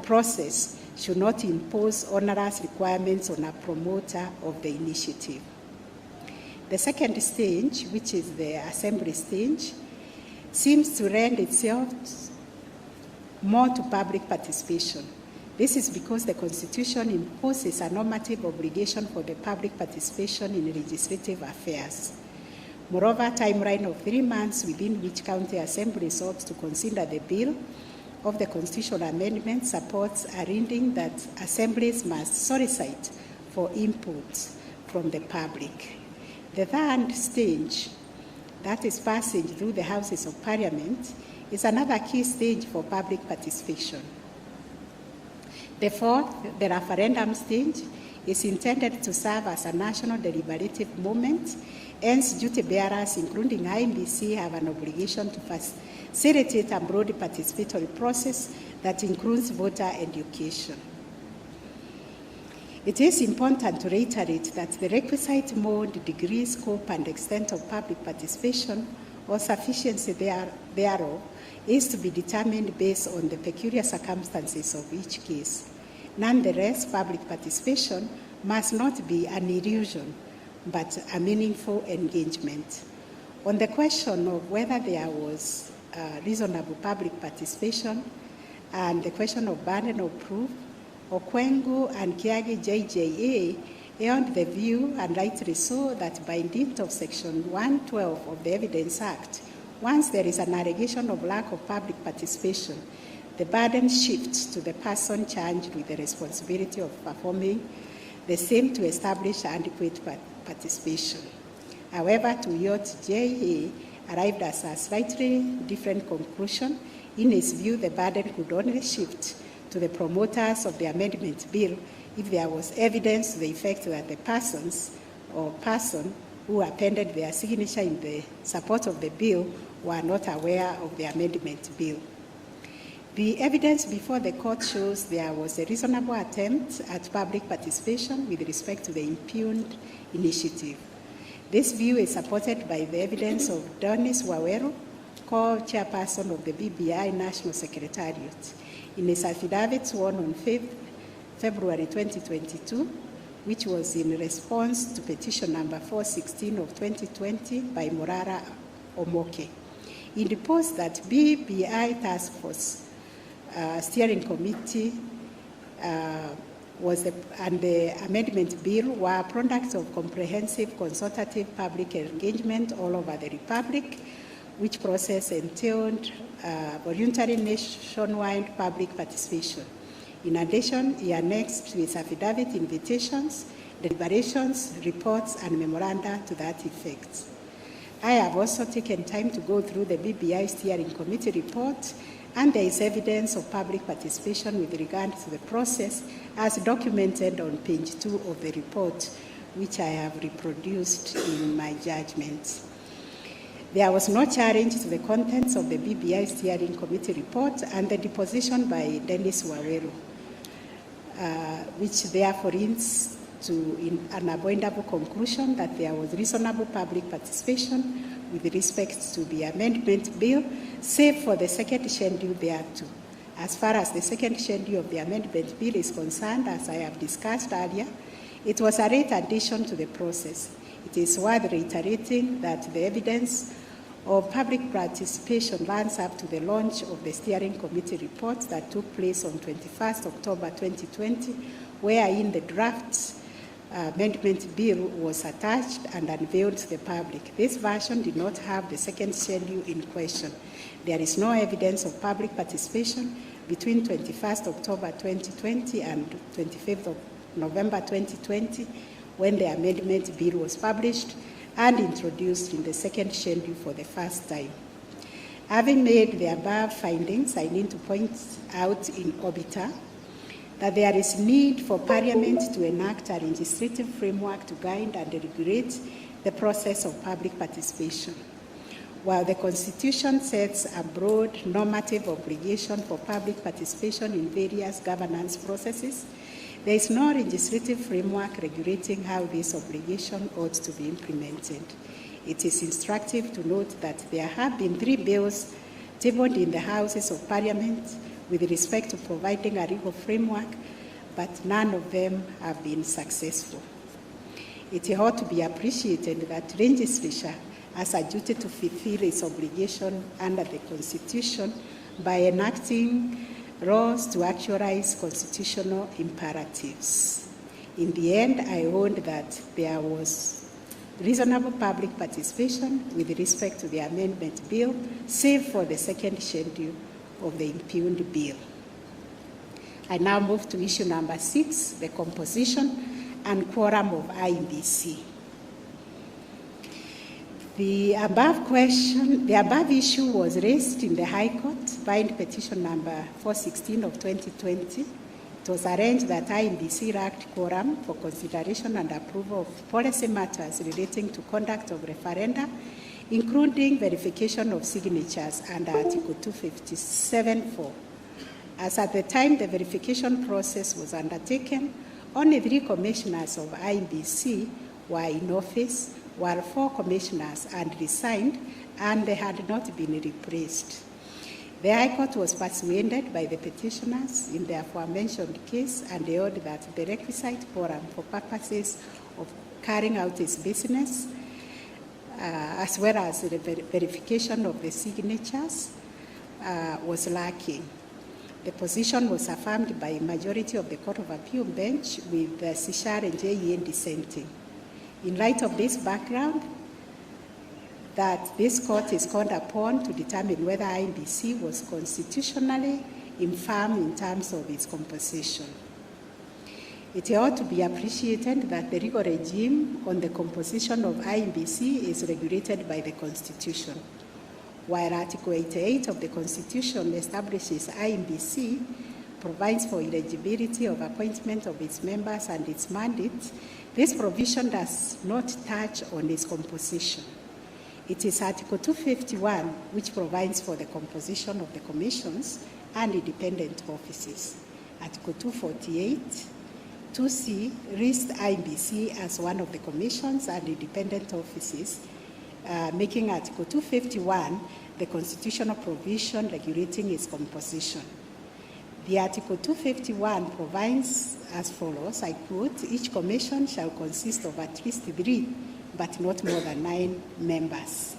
process should not impose onerous requirements on a promoter of the initiative. The second stage, which is the assembly stage, seems to lend itself more to public participation. This is because the Constitution imposes a normative obligation for the public participation in legislative affairs. Moreover, a timeline of 3 months within which county assemblies ought to consider the bill of the constitutional amendment supports a reading that assemblies must solicit for input from the public. The third stage, that is passage through the Houses of Parliament, is another key stage for public participation. The fourth, the referendum stage, is intended to serve as a national deliberative moment. Hence, duty bearers, including IEBC, have an obligation to facilitate a broad participatory process that includes voter education. It is important to reiterate that the requisite mode, degree, scope, and extent of public participation or sufficiency thereof is to be determined based on the peculiar circumstances of each case. Nonetheless, public participation must not be an illusion, but a meaningful engagement. On the question of whether there was reasonable public participation and the question of burden of proof, Okwengu and Kiagi JJA held the view, and rightly so, that by dint of Section 112 of the Evidence Act, once there is an allegation of lack of public participation, the burden shifts to the person charged with the responsibility of performing the same to establish adequate participation. However, Tuyot JA arrived at a slightly different conclusion. In his view, the burden could only shift to the promoters of the amendment bill if there was evidence to the effect that the person who appended their signature in the support of the bill were not aware of the amendment bill. The evidence before the court shows there was a reasonable attempt at public participation with respect to the impugned initiative. This view is supported by the evidence of Dennis Waweru, co-chairperson of the BBI National Secretariat, in his affidavit sworn on 5th February 2022, which was in response to petition number 416 of 2020 by Morara Omoke. He deposed that BBI Task Force Steering Committee and the amendment bill were products of comprehensive consultative public engagement all over the Republic, which process entailed voluntary nationwide public participation. In addition, he annexed to his affidavit invitations, deliberations, reports, and memoranda to that effect. I have also taken time to go through the BBI Steering Committee report, and there is evidence of public participation with regard to the process as documented on page 2 of the report, which I have reproduced in my judgment. There was no challenge to the contents of the BBI Steering Committee report and the deposition by Dennis Waweru, which therefore leads to an unavoidable conclusion that there was reasonable public participation with respect to the amendment bill, save for the second schedule thereto. As far as the second schedule of the amendment bill is concerned, as I have discussed earlier, It was a late addition to the process. It is worth reiterating that the evidence of public participation runs up to the launch of the steering committee report that took place on 21st October 2020, wherein the draft amendment bill was attached and unveiled to the public. This version did not have the second schedule in question. There is no evidence of public participation between 21st October 2020 and 25th of November 2020, when the amendment bill was published and introduced in the second schedule for the first time. Having made the above findings, I need to point out in obiter that there is need for Parliament to enact a legislative framework to guide and regulate the process of public participation. While the Constitution sets a broad normative obligation for public participation in various governance processes, there is no legislative framework regulating how this obligation ought to be implemented. It is instructive to note that there have been 3 bills tabled in the Houses of Parliament with respect to providing a legal framework, but none of them have been successful. It ought to be appreciated that legislature has a duty to fulfill its obligation under the Constitution by enacting laws to actualize constitutional imperatives. In the end, I hold that there was reasonable public participation with respect to the amendment bill, save for the second schedule of the impugned bill. I now move to issue number 6, the composition and quorum of IEBC. The above issue was raised in the High Court, bind petition number 416 of 2020. It was arranged that IEBC lacked quorum for consideration and approval of policy matters relating to conduct of referenda, including verification of signatures under Article 257(4). As at the time the verification process was undertaken, only 3 commissioners of IEBC were in office, while 4 commissioners had resigned and they had not been replaced. The High Court was persuaded by the petitioners in the aforementioned case and held that the requisite quorum for purposes of carrying out its business, as well as the verification of the signatures, was lacking. The position was affirmed by a majority of the Court of Appeal bench, with Sishar and J.E.N. dissenting. In light of this background, that this court is called upon to determine whether IEBC was constitutionally infirm in terms of its composition. It ought to be appreciated that the legal regime on the composition of IEBC is regulated by the Constitution. While Article 88 of the Constitution establishes IEBC, provides for eligibility of appointment of its members and its mandate, this provision does not touch on its composition. It is Article 251 which provides for the composition of the commissions and independent offices. Article 248, 2C lists IEBC as one of the commissions and independent offices, making Article 251 the constitutional provision regulating its composition. The Article 251 provides as follows, I quote, "Each commission shall consist of at least 3, but not more than 9 members."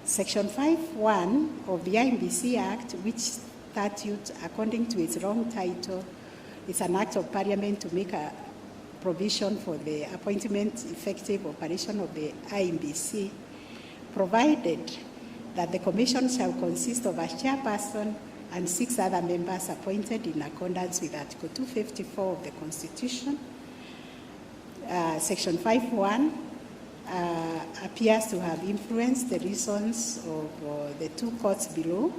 Section 5(1) of the IEBC Act, which statute, according to its long title, is an act of Parliament to make a provision for the appointment, effective operation of the IEBC, provided that the commission shall consist of a chairperson and 6 other members appointed in accordance with Article 254 of the Constitution. Section 5(1) appears to have influenced the reasons of the 2 courts below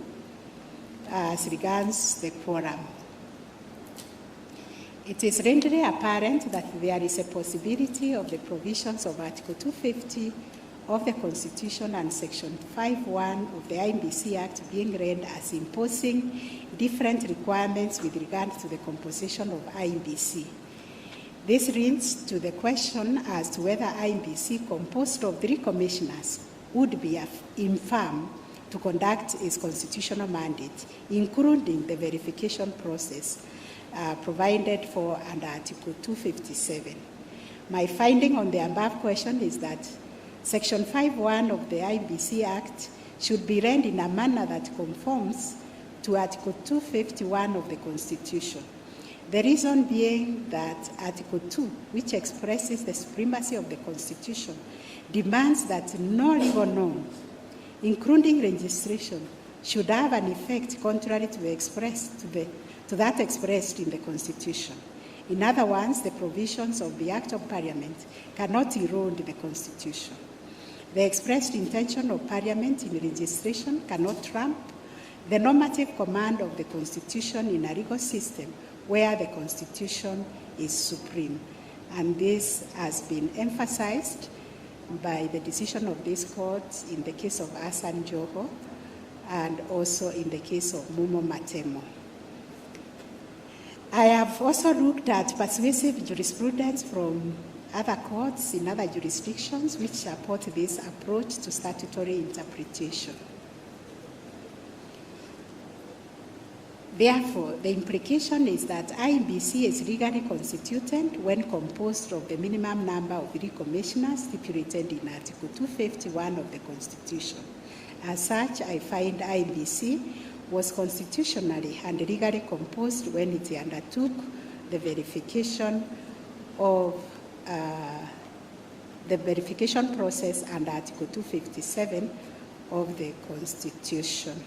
as regards the quorum. It is readily apparent that there is a possibility of the provisions of Article 250 of the Constitution and Section 5(1) of the IEBC Act being read as imposing different requirements with regard to the composition of IEBC. This leads to the question as to whether IEBC, composed of 3 commissioners, would be infirm to conduct its constitutional mandate, including the verification process provided for under Article 257. My finding on the above question is that Section 5.1 of the IBC Act should be read in a manner that conforms to Article 251 of the Constitution. The reason being that Article 2, which expresses the supremacy of the Constitution, demands that no legal norm, including registration, should have an effect contrary to that expressed in the Constitution. In other words, the provisions of the Act of Parliament cannot erode the Constitution. The expressed intention of Parliament in registration cannot trump the normative command of the Constitution in a legal system where the Constitution is supreme. And this has been emphasized by the decision of this court in the case of Hassan Joho and also in the case of Mumo Matemo. I have also looked at persuasive jurisprudence from other courts in other jurisdictions which support this approach to statutory interpretation. Therefore, the implication is that IBC is legally constituted when composed of the minimum number of legal commissioners stipulated in Article 251 of the Constitution. As such, I find IBC was constitutionally and legally composed when it undertook the verification of the verification process under Article 257 of the Constitution.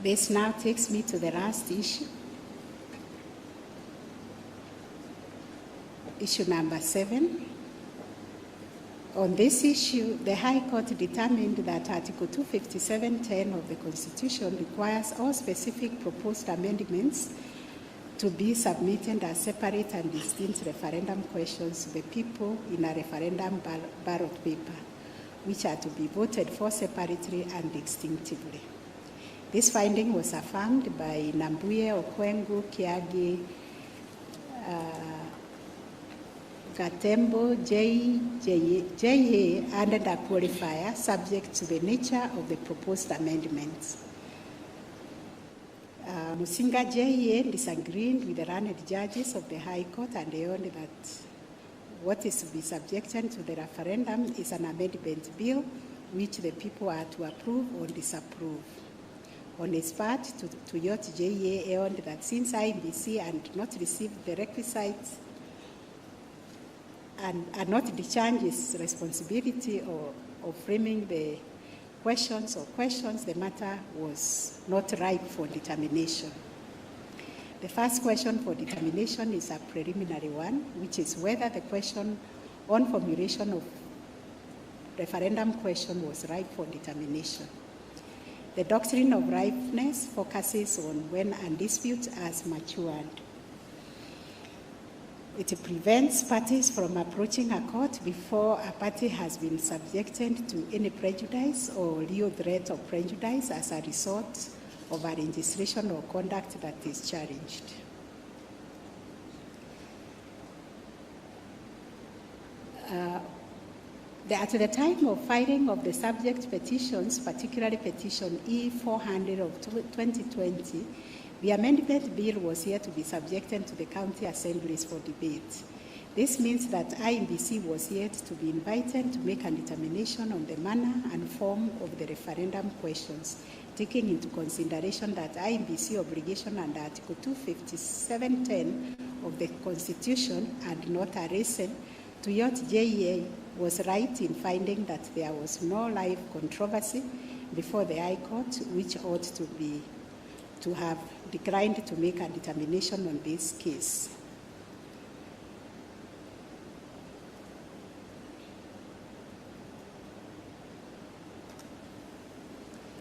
This now takes me to the last issue. Issue number 7. On this issue, the High Court determined that Article 257(10) of the Constitution requires all specific proposed amendments to be submitted as separate and distinct referendum questions to the people in a referendum ballot paper, which are to be voted for separately and distinctively. This finding was affirmed by Nambuye, Okwengu, Kiagi, Gatembo, J.A. and a qualifier subject to the nature of the proposed amendments. Musinga J.A. disagreed with the learned judges of the High Court and held that what is to be subjected to the referendum is an amendment bill which the people are to approve or disapprove. On his part, Tuyot J.A. held that since IBC had not received the requisites and had not discharged its responsibility of framing the questions, the matter was not ripe for determination. The first question for determination is a preliminary one, which is whether the question on formulation of referendum question was ripe for determination. The doctrine of ripeness focuses on when a dispute has matured. It prevents parties from approaching a court before a party has been subjected to any prejudice or real threat of prejudice as a result of a registration or conduct that is challenged. At the time of filing of the subject petitions, particularly petition E400 of 2020, the amendment bill was yet to be subjected to the county assemblies for debate. This means that IBC was yet to be invited to make a determination on the manner and form of the referendum questions, taking into consideration that IBC obligation under Article 257(10) of the Constitution had not arisen. Tuyot J.A. was right in finding that there was no live controversy before the High Court, which ought to have declined to make a determination on this case.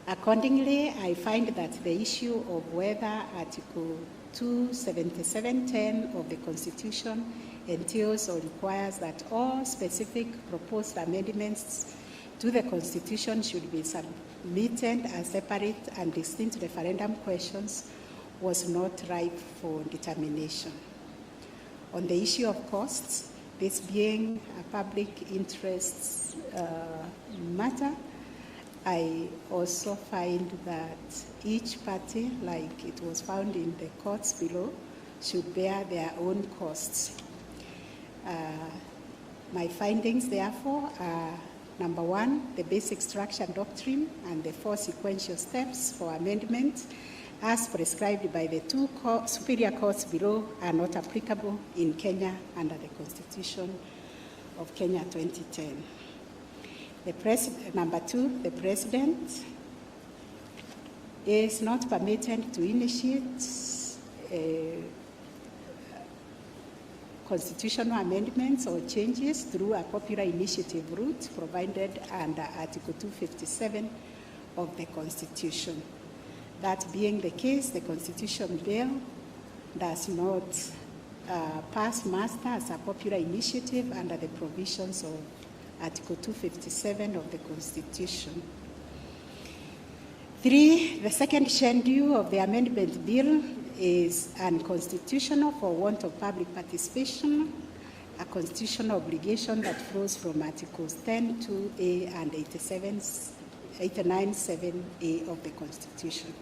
Accordingly, I find that the issue of whether Article 277(10) of the Constitution entails or requires that all specific proposed amendments to the Constitution should be submitted as separate and distinct referendum questions was not ripe for determination. On the issue of costs, this being a public interest matter, I also find that each party, like it was found in the courts below, should bear their own costs. My findings, therefore, are number one, the basic structure doctrine and the 4 sequential steps for amendment as prescribed by the 2 superior courts below are not applicable in Kenya under the Constitution of Kenya 2010. Number 2, the President is not permitted to initiate constitutional amendments or changes through a popular initiative route provided under Article 257 of the Constitution. That being the case, the Constitution Bill does not pass muster as a popular initiative under the provisions of Article 257 of the Constitution. 3, the second schedule of the amendment bill is unconstitutional for want of public participation, a constitutional obligation that flows from Articles 10(2)(a) and 89(7)(a) of the Constitution.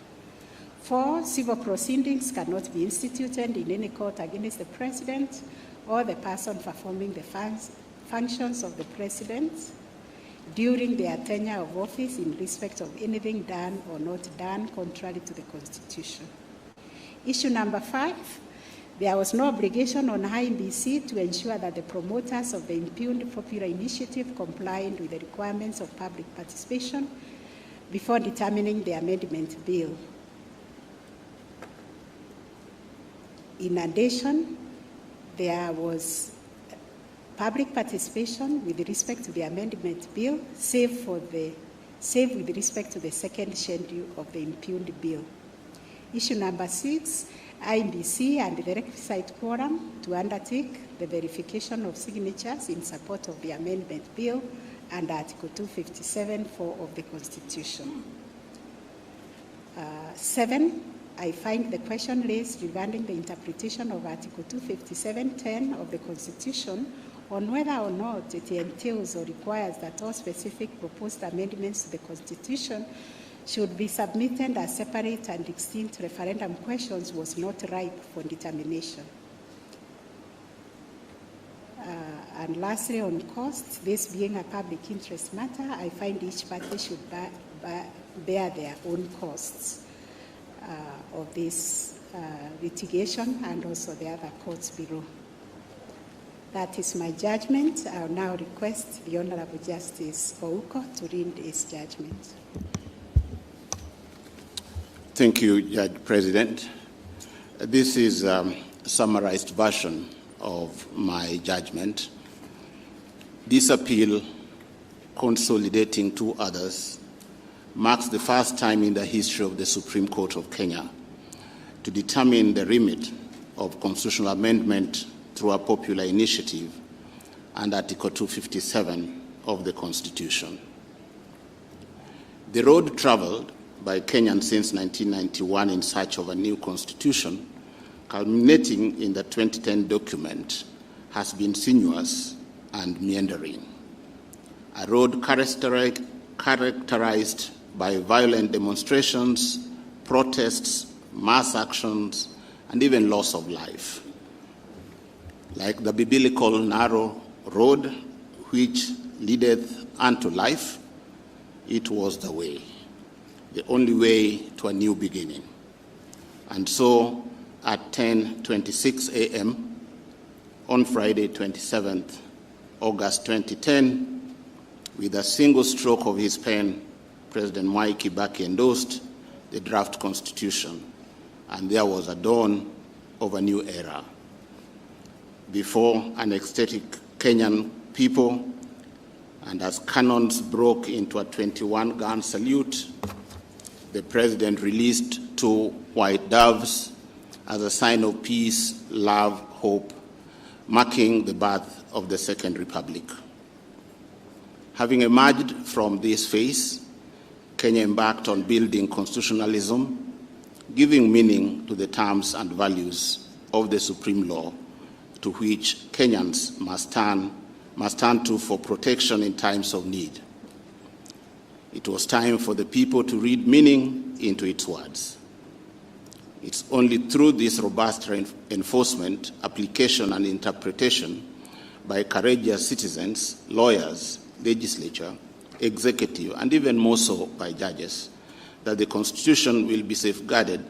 4, civil proceedings cannot be instituted in any court against the President or the person performing the functions of the President during their tenure of office in respect of anything done or not done contrary to the Constitution. Issue number 5, there was no obligation on IEBC to ensure that the promoters of the impugned popular initiative complied with the requirements of public participation before determining the amendment bill. In addition, there was public participation with respect to the amendment bill, save with respect to the second schedule of the impugned bill. Issue number 6, IEBC and the requisite quorum to undertake the verification of signatures in support of the amendment bill under Article 257(4) of the Constitution. 7, I find the question raised regarding the interpretation of Article 257(10) of the Constitution on whether or not it entails or requires that all specific proposed amendments to the Constitution should be submitted as separate and distinct referendum questions was not ripe for determination. And lastly, on costs, this being a public interest matter, I find each party should bear their own costs of this litigation and also the other courts below. That is my judgment. I will now request the Honorable Justice Ouko to read his judgment. Thank you, Judge President. This is a summarized version of my judgment. This appeal, consolidating 2 others, marks the first time in the history of the Supreme Court of Kenya to determine the remit of constitutional amendment through a popular initiative under Article 257 of the Constitution. The road traveled by Kenyans since 1991 in search of a new constitution, culminating in the 2010 document, has been sinuous and meandering. A road characterized by violent demonstrations, protests, mass actions, and even loss of life. Like the biblical narrow road which leadeth unto life, it was the way, the only way to a new beginning. And so at 10:26 a.m. on Friday, 27th August 2010, with a single stroke of his pen, President Mwai Kibaki endorsed the draft constitution, and there was a dawn of a new era. Before an ecstatic Kenyan people, and as cannons broke into a 21-gun salute, the President released 2 white doves as a sign of peace, love, hope, marking the birth of the Second Republic. Having emerged from this phase, Kenya embarked on building constitutionalism giving meaning to the terms and values of the supreme law to which Kenyans must turn to for protection in times of need. It was time for the people to read meaning into its words. It's only through this robust enforcement, application, and interpretation by courageous citizens, lawyers, legislature, executive, and even more so by judges, that the Constitution will be safeguarded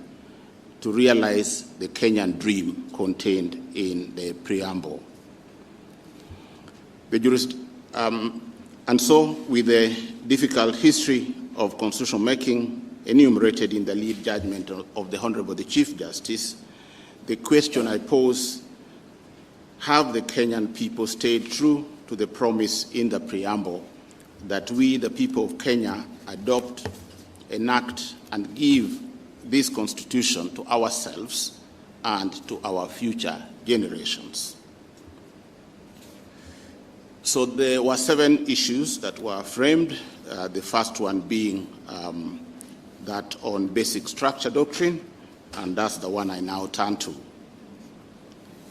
to realize the Kenyan dream contained in the preamble. And so, with the difficult history of constitutional making enumerated in the lead judgment of the Honorable Chief Justice, the question I pose: have the Kenyan people stayed true to the promise in the preamble that we, the people of Kenya, adopt, enact, and give this Constitution to ourselves and to our future generations? So there were 7 issues that were framed, the first one being that on basic structure doctrine, and that's the one I now turn to.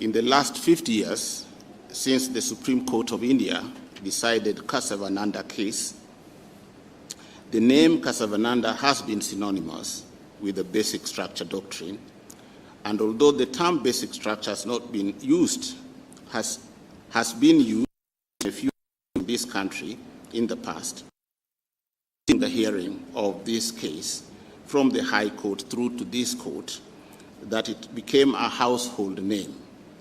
In the last 50 years, since the Supreme Court of India decided Casavananda case, the name Casavananda has been synonymous with the basic structure doctrine, and although the term basic structure has not been used, has been used in a few in this country in the past, in the hearing of this case from the High Court through to this court, that it became a household name.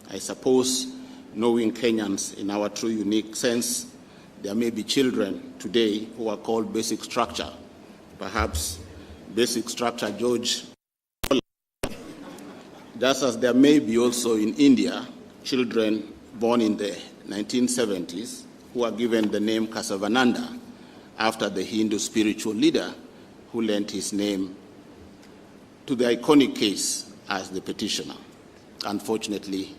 I suppose, knowing Kenyans in our true unique sense, there may be children today who are called basic structure. Perhaps basic structure George. Just as there may be also in India children born in the 1970s who are given the name Casavananda after the Hindu spiritual leader who lent his name to the iconic case as the petitioner. Unfortunately,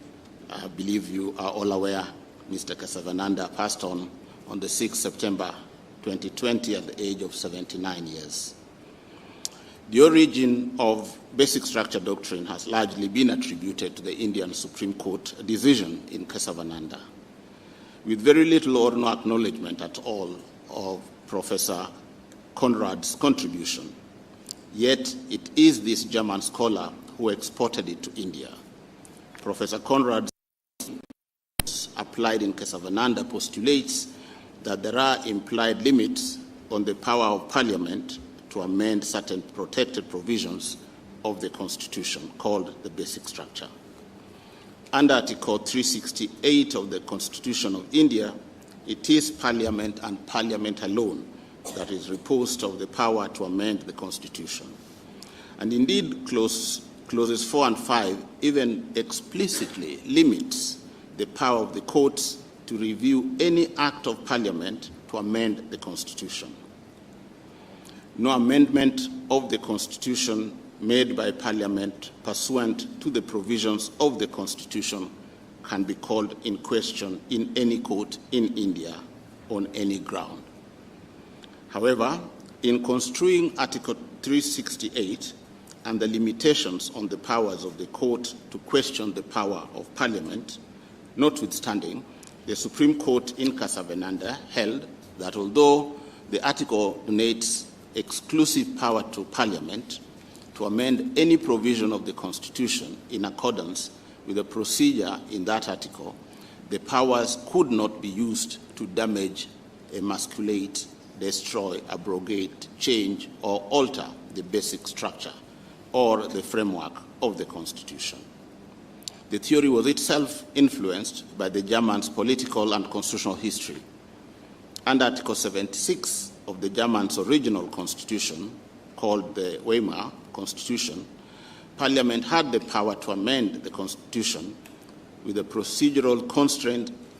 I believe you are all aware, Mr. Casavananda passed on the 6th September 2020 at the age of 79 years. The origin of basic structure doctrine has largely been attributed to the Indian Supreme Court decision in Casavananda, with very little or no acknowledgement at all of Professor Conrad's contribution. Yet it is this German scholar who exported it to India. Professor Conrad's applied in Casavananda postulates that there are implied limits on the power of Parliament to amend certain protected provisions of the Constitution, called the basic structure. Under Article 368 of the Constitution of India, it is Parliament and Parliament alone that is reposed of the power to amend the Constitution. And indeed, clauses 4 and 5 even explicitly limits the power of the courts to review any act of Parliament to amend the Constitution. No amendment of the Constitution made by Parliament pursuant to the provisions of the Constitution can be called in question in any court in India on any ground. However, in construing Article 368 and the limitations on the powers of the court to question the power of Parliament, notwithstanding, the Supreme Court in Casavananda held that although the article donates exclusive power to Parliament to amend any provision of the Constitution in accordance with the procedure in that article, the powers could not be used to damage, emasculate, destroy, abrogate, change, or alter the basic structure or the framework of the Constitution. The theory was itself influenced by the Germans' political and constitutional history. Under Article 76 of the Germans' original constitution, called the Weimar Constitution, Parliament had the power to amend the Constitution with the procedural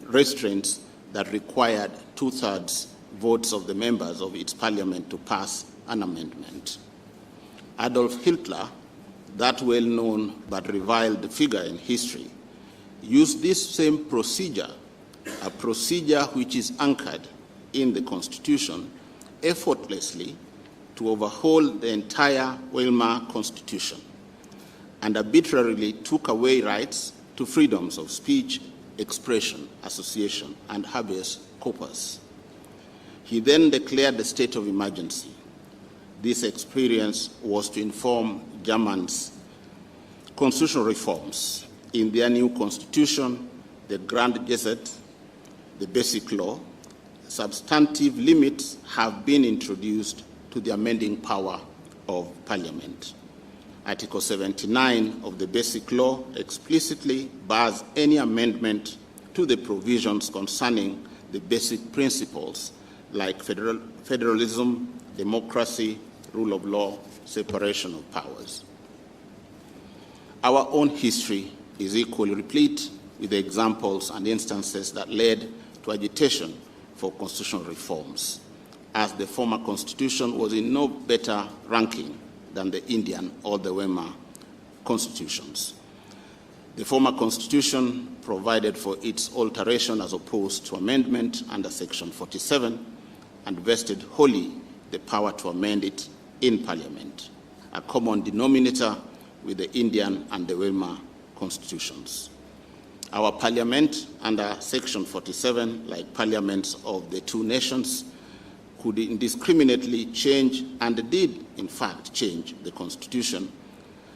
restraints that required 2/3 votes of the members of its parliament to pass an amendment. Adolf Hitler, that well-known but reviled figure in history, used this same procedure, a procedure which is anchored in the Constitution, effortlessly to overhaul the entire Weimar Constitution. and arbitrarily took away rights to freedoms of speech, expression, association, and habeas corpus. He then declared the state of emergency. This experience was to inform Germany's constitutional reforms. In their new constitution, the Grand Gazette, the Basic Law, substantive limits have been introduced to the amending power of Parliament. Article 79 of the Basic Law explicitly bars any amendment to the provisions concerning the basic principles like federalism, democracy, rule of law, separation of powers. Our own history is equally replete with the examples and instances that led to agitation for constitutional reforms, as the former constitution was in no better ranking than the Indian or the Weimar constitutions. The former constitution provided for its alteration as opposed to amendment under Section 47 and vested wholly the power to amend it in Parliament, a common denominator with the Indian and the Weimar constitutions. Our Parliament under Section 47, like parliaments of the two nations, could indiscriminately change, and did in fact change, the Constitution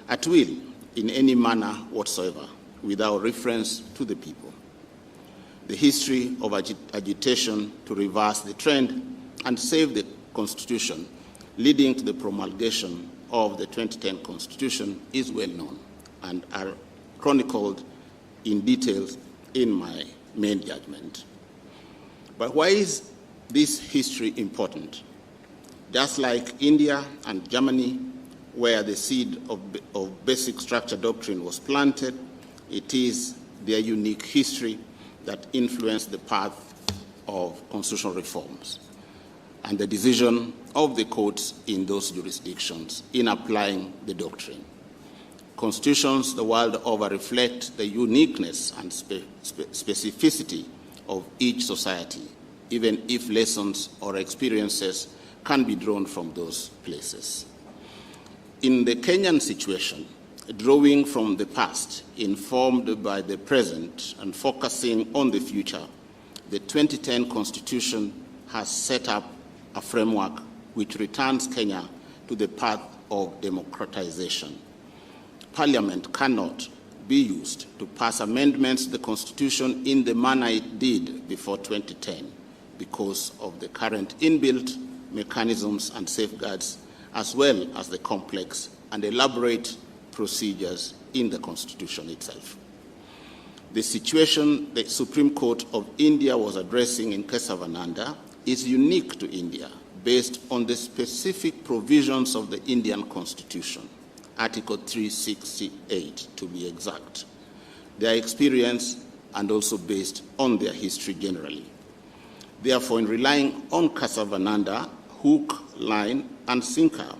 at will in any manner whatsoever, without reference to the people. The history of agitation to reverse the trend and save the Constitution, leading to the promulgation of the 2010 Constitution, is well known and are chronicled in detail in my main judgment. But why is this history important? Just like India and Germany, where the seed of basic structure doctrine was planted, it is their unique history that influenced the path of constitutional reforms and the decision of the courts in those jurisdictions in applying the doctrine. Constitutions the world over reflect the uniqueness and specificity of each society, even if lessons or experiences can be drawn from those places. In the Kenyan situation, drawing from the past, informed by the present, and focusing on the future, the 2010 Constitution has set up a framework which returns Kenya to the path of democratization. Parliament cannot be used to pass amendments to the Constitution in the manner it did before 2010 because of the current inbuilt mechanisms and safeguards, as well as the complex and elaborate procedures in the Constitution itself. The situation the Supreme Court of India was addressing in Kesavananda is unique to India based on the specific provisions of the Indian Constitution, Article 368 to be exact, their experience, and also based on their history generally. Therefore, in relying on Kesavananda, hook, line, and sinker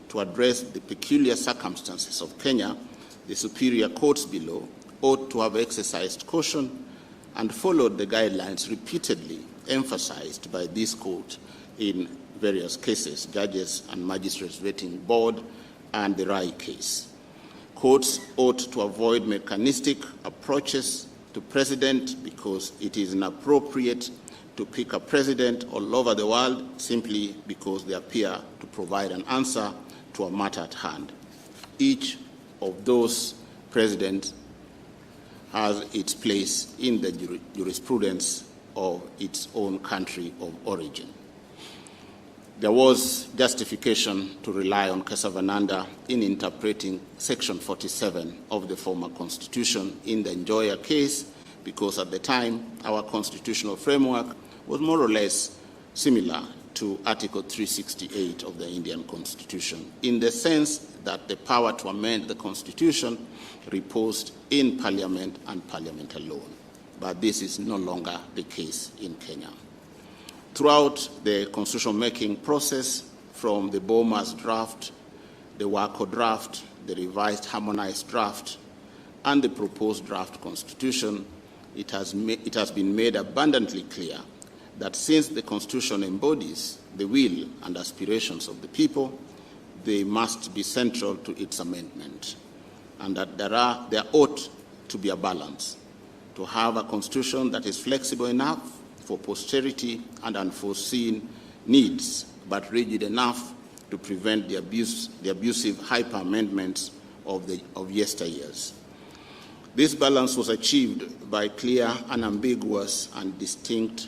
to address the peculiar circumstances of Kenya, the superior courts below ought to have exercised caution and followed the guidelines repeatedly emphasized by this court in various cases, Judges and Magistrates Vetting Board and the Rai case. Courts ought to avoid mechanistic approaches to precedent because it is inappropriate to pick a president all over the world simply because they appear to provide an answer to a matter at hand. Each of those presidents has its place in the jurisprudence of its own country of origin. There was justification to rely on Kesavananda in interpreting Section 47 of the former Constitution in the Njoya case because at the time our constitutional framework was more or less similar to Article 368 of the Indian Constitution in the sense that the power to amend the Constitution reposed in Parliament and Parliament alone. But this is no longer the case in Kenya. Throughout the constitution-making process, from the Bomas draft, the Wako draft, the revised harmonized draft, and the proposed draft constitution, it has been made abundantly clear that since the Constitution embodies the will and aspirations of the people, they must be central to its amendment. and that there ought to be a balance, to have a constitution that is flexible enough for posterity and unforeseen needs, but rigid enough to prevent the abusive hyper-amendments of yesteryears. This balance was achieved by clear, unambiguous, and distinct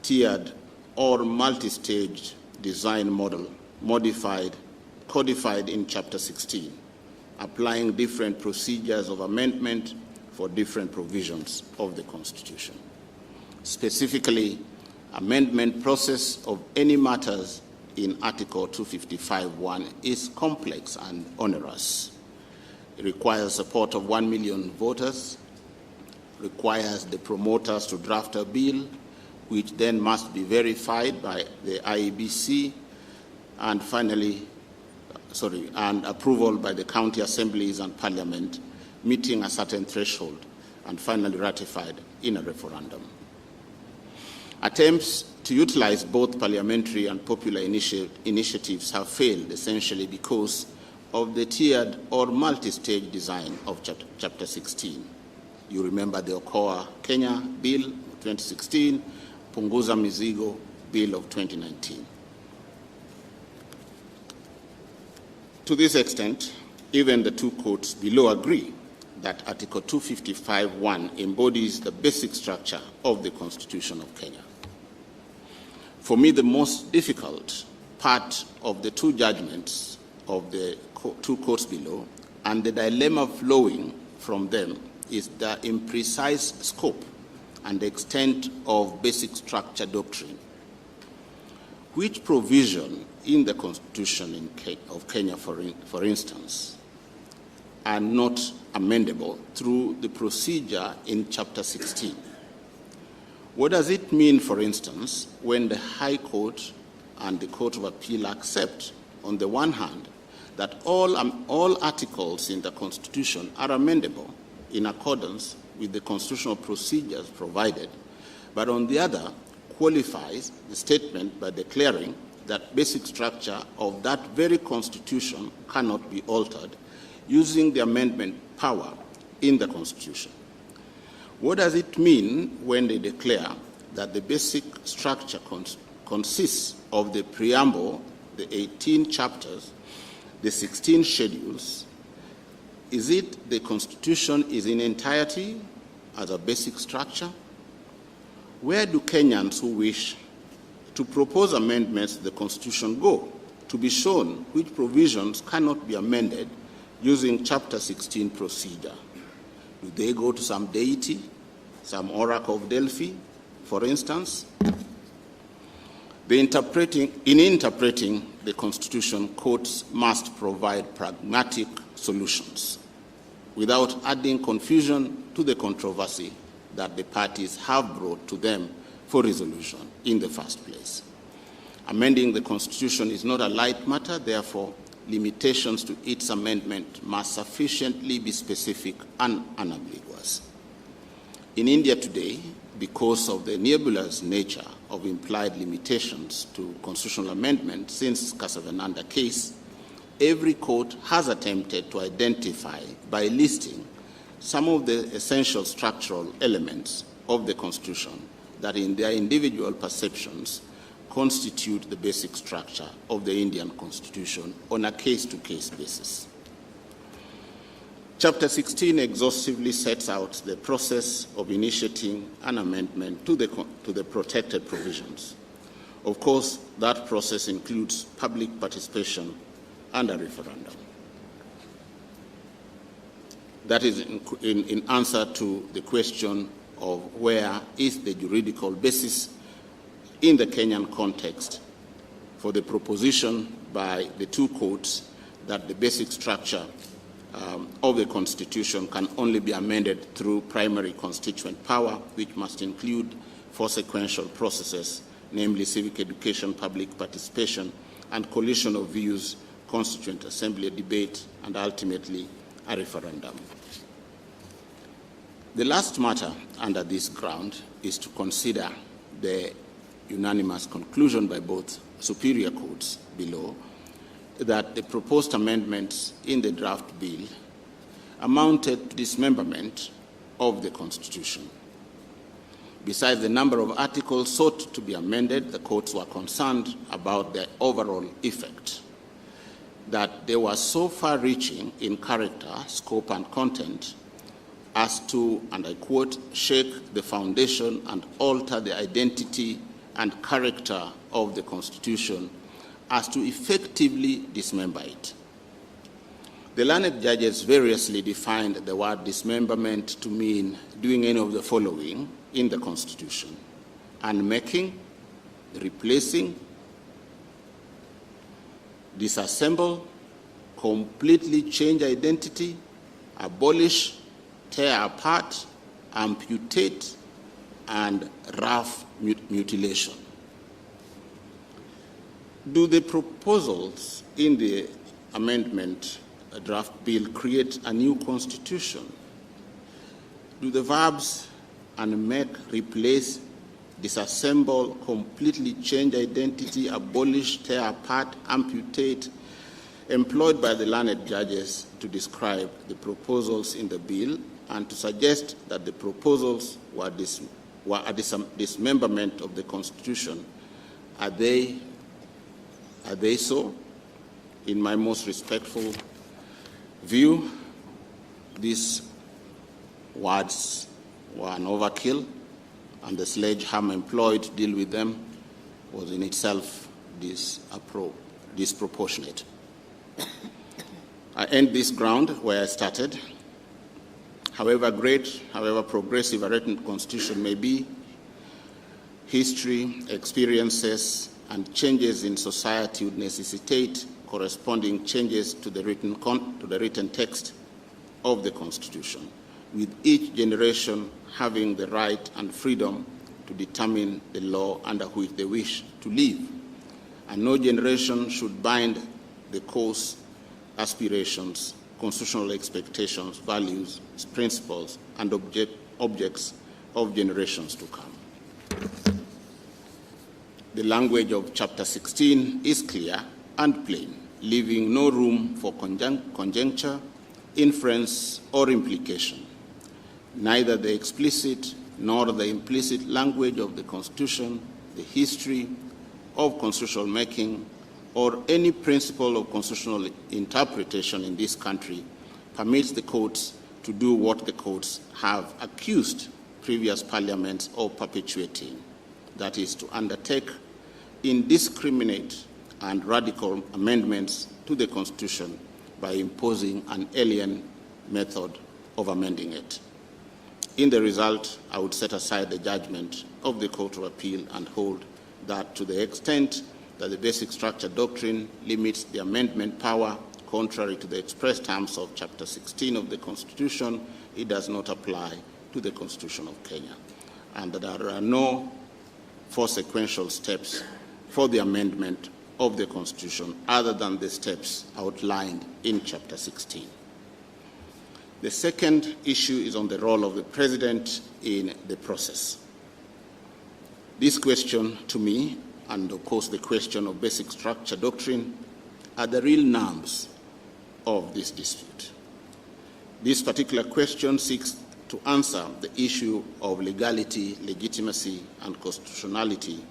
tiered or multi-stage design model, codified in Chapter 16, applying different procedures of amendment for different provisions of the Constitution. Specifically, amendment process of any matters in Article 255(1) is complex and onerous. It requires support of 1 million voters, requires the promoters to draft a bill, which then must be verified by the IEBC, and finally, and approval by the county assemblies and parliament, meeting a certain threshold, and finally ratified in a referendum. Attempts to utilize both parliamentary and popular initiatives have failed, essentially because of the tiered or multi-stage design of Chapter 16. You remember the Okoa Kenya Bill of 2016, Punguza Mizigo Bill of 2019. To this extent, even the two courts below agree that Article 255(1) embodies the basic structure of the Constitution of Kenya. For me, the most difficult part of the two judgments of the two courts below and the dilemma flowing from them is the imprecise scope and extent of basic structure doctrine. Which provision in the Constitution of Kenya, for instance, are not amendable through the procedure in Chapter 16? What does it mean, for instance, when the High Court and the Court of Appeal accept, on the one hand, that all articles in the Constitution are amendable in accordance with the constitutional procedures provided, but on the other, qualifies the statement by declaring that basic structure of that very Constitution cannot be altered using the amendment power in the Constitution? What does it mean when they declare that the basic structure consists of the preamble, the 18 chapters, the 16 schedules? Is it the Constitution is in entirety as a basic structure? Where do Kenyans who wish to propose amendments to the Constitution go to be shown which provisions cannot be amended using Chapter 16 procedure? Do they go to some deity, some oracle of Delphi, for instance? In interpreting the Constitution, courts must provide pragmatic solutions without adding confusion to the controversy that the parties have brought to them for resolution in the first place. Amending the Constitution is not a light matter, therefore, limitations to its amendment must sufficiently be specific and unambiguous. In India today, because of the nebulous nature of implied limitations to constitutional amendment since Casavananda case, every court has attempted to identify by listing some of the essential structural elements of the Constitution that in their individual perceptions constitute the basic structure of the Indian Constitution on a case-to-case basis. Chapter 16 exhaustively sets out the process of initiating an amendment to the protected provisions. Of course, that process includes public participation and a referendum. That is in answer to the question of where is the juridical basis in the Kenyan context for the proposition by the two courts that the basic structure of the Constitution can only be amended through primary constituent power, which must include four sequential processes, namely civic education, public participation, and collision of views, constituent assembly, debate, and ultimately a referendum. The last matter under this ground is to consider the unanimous conclusion by both superior courts below that the proposed amendments in the draft bill amounted to dismemberment of the Constitution. Besides the number of articles sought to be amended, the courts were concerned about their overall effect, that they were so far-reaching in character, scope, and content as to, and I quote, shake the foundation and alter the identity and character of the Constitution as to effectively dismember it. The learned judges variously defined the word dismemberment to mean doing any of the following in the Constitution: unmaking, replacing, disassemble, completely change identity, abolish, tear apart, amputate, and rough mutilation. Do the proposals in the amendment draft bill create a new constitution? Do the verbs unmake, replace, disassemble, completely change identity, abolish, tear apart, amputate, employed by the learned judges to describe the proposals in the bill and to suggest that the proposals were a dismemberment of the Constitution, are they so? In my most respectful view, these words were an overkill, and the sledgehammer employed to deal with them was in itself disproportionate. I end this ground where I started. However great, however progressive a written constitution may be, history, experiences, and changes in society would necessitate corresponding changes to the written text of the Constitution, with each generation having the right and freedom to determine the law under which they wish to live. And no generation should bind the course, aspirations, constitutional expectations, values, principles, and objects of generations to come. The language of Chapter 16 is clear and plain, leaving no room for conjecture, inference, or implication. Neither the explicit nor the implicit language of the Constitution, the history of constitutional making, or any principle of constitutional interpretation in this country permits the courts to do what the courts have accused previous parliaments of perpetuating, that is, to undertake indiscriminate and radical amendments to the Constitution by imposing an alien method of amending it. In the result, I would set aside the judgment of the Court of Appeal and hold that to the extent that the basic structure doctrine limits the amendment power contrary to the express terms of Chapter 16 of the Constitution, it does not apply to the Constitution of Kenya, and that there are no four sequential steps for the amendment of the Constitution other than the steps outlined in Chapter 16. The second issue is on the role of the President in the process. This question to me, and of course the question of basic structure doctrine, are the real nerves of this dispute. This particular question seeks to answer the issue of legality, legitimacy, and constitutionality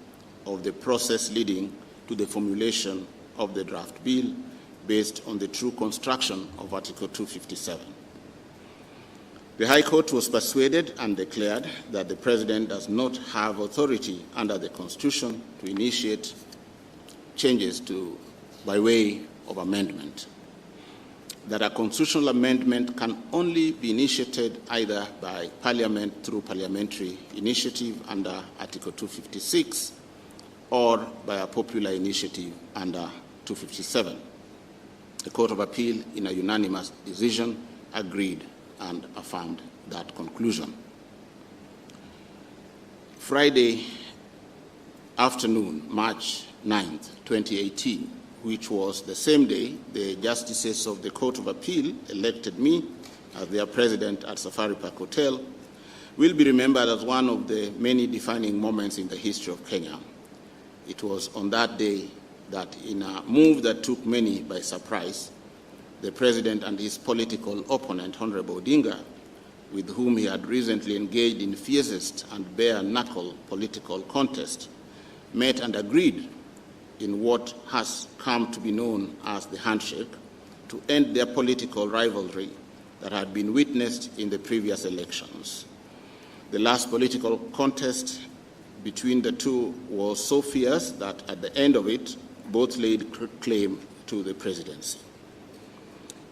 of the process leading to the formulation of the draft bill based on the true construction of Article 257. The High Court was persuaded and declared that the President does not have authority under the Constitution to initiate changes by way of amendment, that a constitutional amendment can only be initiated either by Parliament through parliamentary initiative under Article 256 or by a popular initiative under 257. The Court of Appeal, in a unanimous decision, agreed and affirmed that conclusion. Friday afternoon, March 9th, 2018, which was the same day the justices of the Court of Appeal elected me as their president at Safari Park Hotel, will be remembered as one of the many defining moments in the history of Kenya. It was on that day that, in a move that took many by surprise, the President and his political opponent, Honorable Odinga, with whom he had recently engaged in fiercest and bare-knuckle political contest, met and agreed in what has come to be known as the handshake to end their political rivalry that had been witnessed in the previous elections. The last political contest between the two was so fierce that at the end of it, both laid claim to the presidency.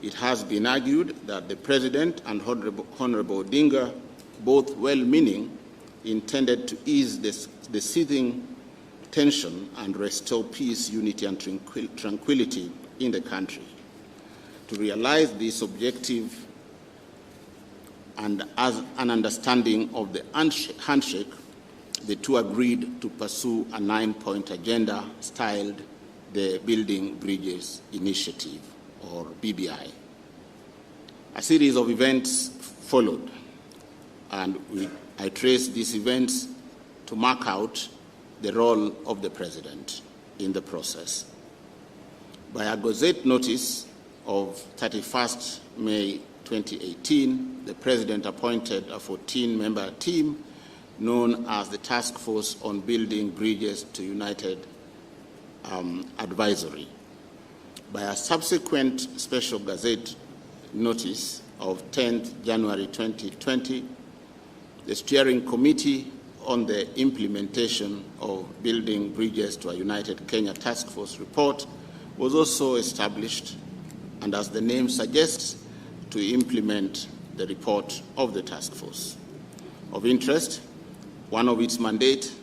It has been argued that the President and Honorable Odinga, both well-meaning, intended to ease the seething tension and restore peace, unity, and tranquility in the country. To realize this objective and as an understanding of the handshake, the two agreed to pursue a 9-point agenda styled the Building Bridges Initiative, or BBI. A series of events followed, and I traced these events to mark out the role of the President in the process. By a Gazette notice of 31st May 2018, the President appointed a 14-member team known as the Task Force on Building Bridges to United Advisory. By a subsequent Special Gazette notice of 10th January 2020, the Steering Committee on the Implementation of Building Bridges to a United Kenya Task Force report was also established, and as the name suggests, to implement the report of the task force. Of interest, one of its mandate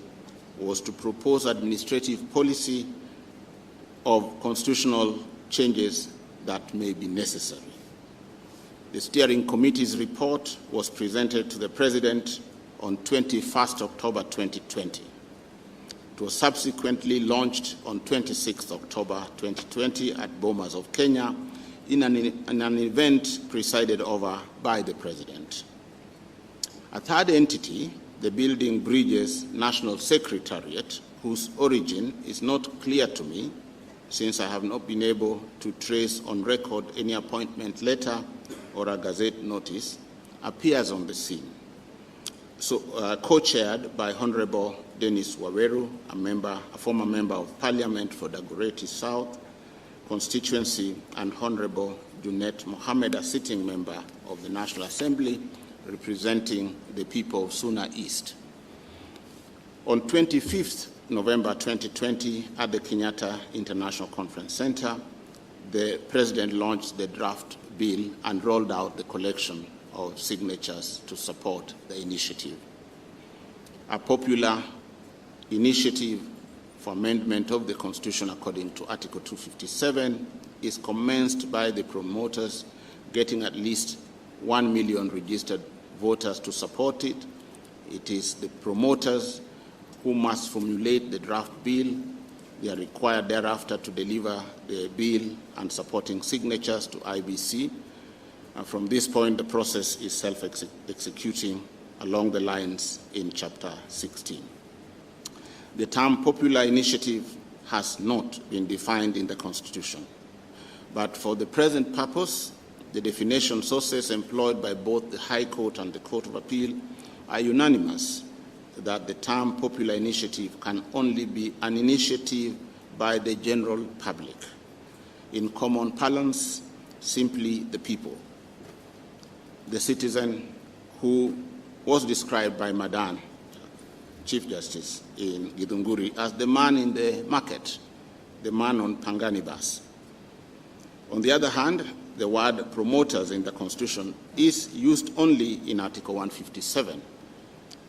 was to propose administrative policy of constitutional changes that may be necessary. The Steering Committee's report was presented to the President on 21st October 2020. It was subsequently launched on 26th October 2020 at Bomas of Kenya in an event presided over by the President. A third entity, the Building Bridges National Secretariat, whose origin is not clear to me, since I have not been able to trace on record any appointment letter or a Gazette notice, appears on the scene. So, co-chaired by Honorable Dennis Waweru, a former member of Parliament for Dagoretti South constituency, and Honorable Junet Mohammed, a sitting member of the National Assembly representing the people of Suna East. On 25th November 2020, at the Kenyatta International Conference Center, the President launched the draft bill and rolled out the collection of signatures to support the initiative. A popular initiative for amendment of the Constitution according to Article 257 is commenced by the promoters getting at least 1 million registered voters to support it. It is the promoters who must formulate the draft bill. They are required thereafter to deliver the bill and supporting signatures to IBC. And from this point, the process is self-executing along the lines in Chapter 16. The term popular initiative has not been defined in the Constitution, but for the present purpose, the definition sources employed by both the High Court and the Court of Appeal are unanimous that the term popular initiative can only be an initiative by the general public. In common parlance, simply the people. The citizen who was described by Madan, Chief Justice in Githunguri, as the man in the market, the man on Pangani bus. On the other hand, the word promoters in the Constitution is used only in Article 157.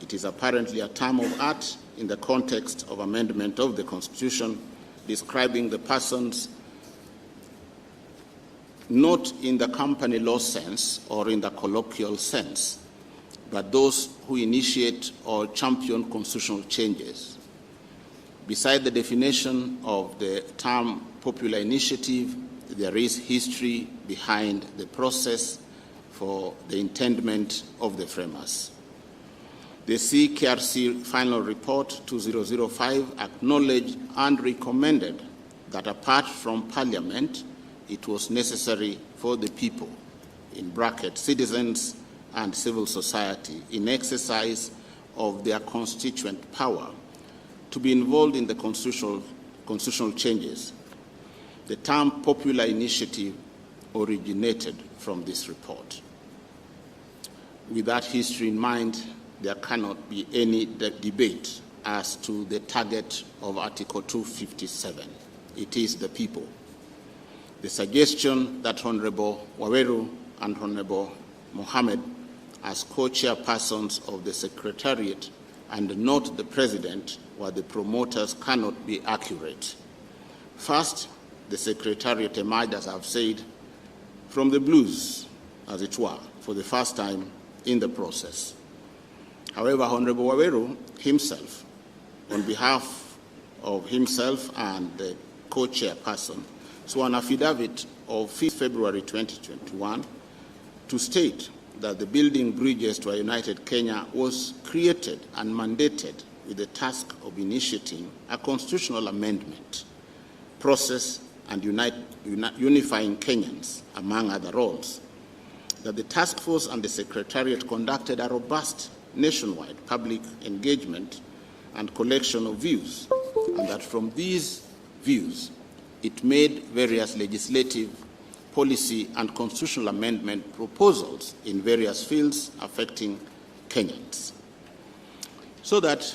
It is apparently a term of art in the context of amendment of the Constitution, describing the persons not in the company law sense or in the colloquial sense, but those who initiate or champion constitutional changes. Beside the definition of the term popular initiative, there is history behind the process for the intendment of the framers. The CKRC Final Report 2005 acknowledged and recommended that apart from Parliament, it was necessary for the people, in brackets, citizens and civil society, in exercise of their constituent power to be involved in the constitutional changes. The term popular initiative originated from this report. With that history in mind, there cannot be any debate as to the target of Article 257. It is the people. The suggestion that Honorable Waweru and Honorable Mohammed, as co-chairpersons of the Secretariat and not the President, were the promoters cannot be accurate. First, the Secretariat emerged, as I've said, from the blues, as it were, for the first time in the process. However, Honorable Waweru himself, on behalf of himself and the co-chairperson, swore an affidavit of 5th February 2021 to state that the Building Bridges to a United Kenya was created and mandated with the task of initiating a constitutional amendment process and unifying Kenyans, among other roles. That the task force and the Secretariat conducted a robust nationwide public engagement and collection of views, and that from these views, it made various legislative, policy, and constitutional amendment proposals in various fields affecting Kenyans. So that,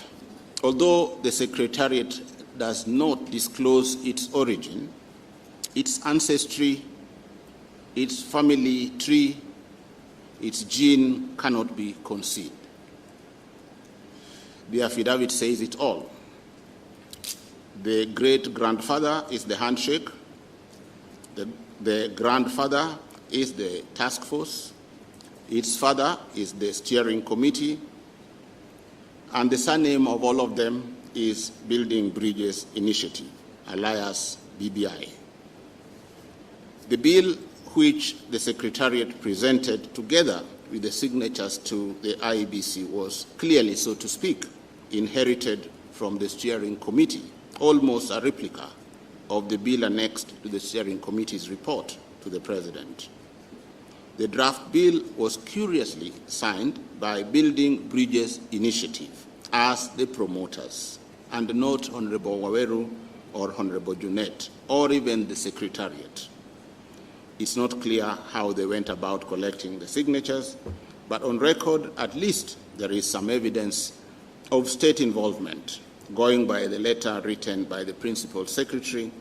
although the Secretariat does not disclose its origin, its ancestry, its family tree, its gene cannot be concealed. The affidavit says it all. The great-grandfather is the handshake, the grandfather is the task force, its father is the steering committee, and the surname of all of them is Building Bridges Initiative, alias BBI. The bill which the Secretariat presented together with the signatures to the IEBC was clearly, so to speak, inherited from the steering committee, almost a replica of the bill annexed to the steering committee's report to the President. The draft bill was curiously signed by Building Bridges Initiative as the promoters, and not Honorable Waweru or Honorable Junet, or even the Secretariat. It's not clear how they went about collecting the signatures, but on record, at least, there is some evidence of state involvement, going by the letter written by the Principal Secretary,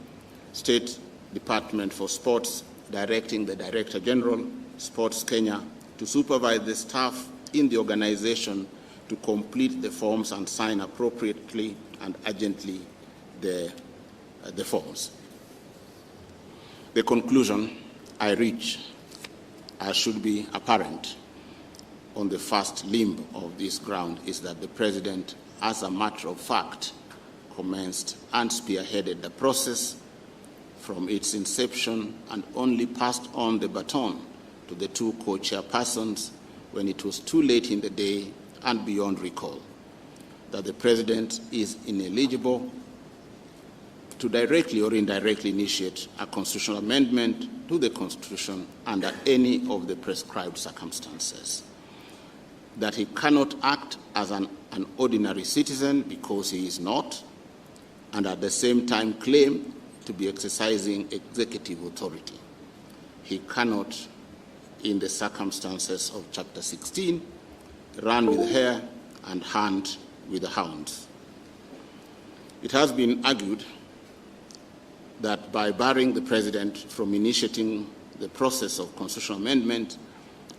State Department for Sports, directing the Director General, Sports Kenya, to supervise the staff in the organization to complete the forms and sign appropriately and urgently the forms. The conclusion I reach, as should be apparent on the first limb of this ground, is that the President, as a matter of fact, commenced and spearheaded the process from its inception and only passed on the baton to the two co-chairpersons when it was too late in the day and beyond recall. That the President is ineligible to directly or indirectly initiate a constitutional amendment to the Constitution under any of the prescribed circumstances. That he cannot act as an ordinary citizen because he is not, and at the same time claim to be exercising executive authority. He cannot, in the circumstances of Chapter 16, run with the hare and hunt with the hounds. It has been argued that by barring the President from initiating the process of constitutional amendment,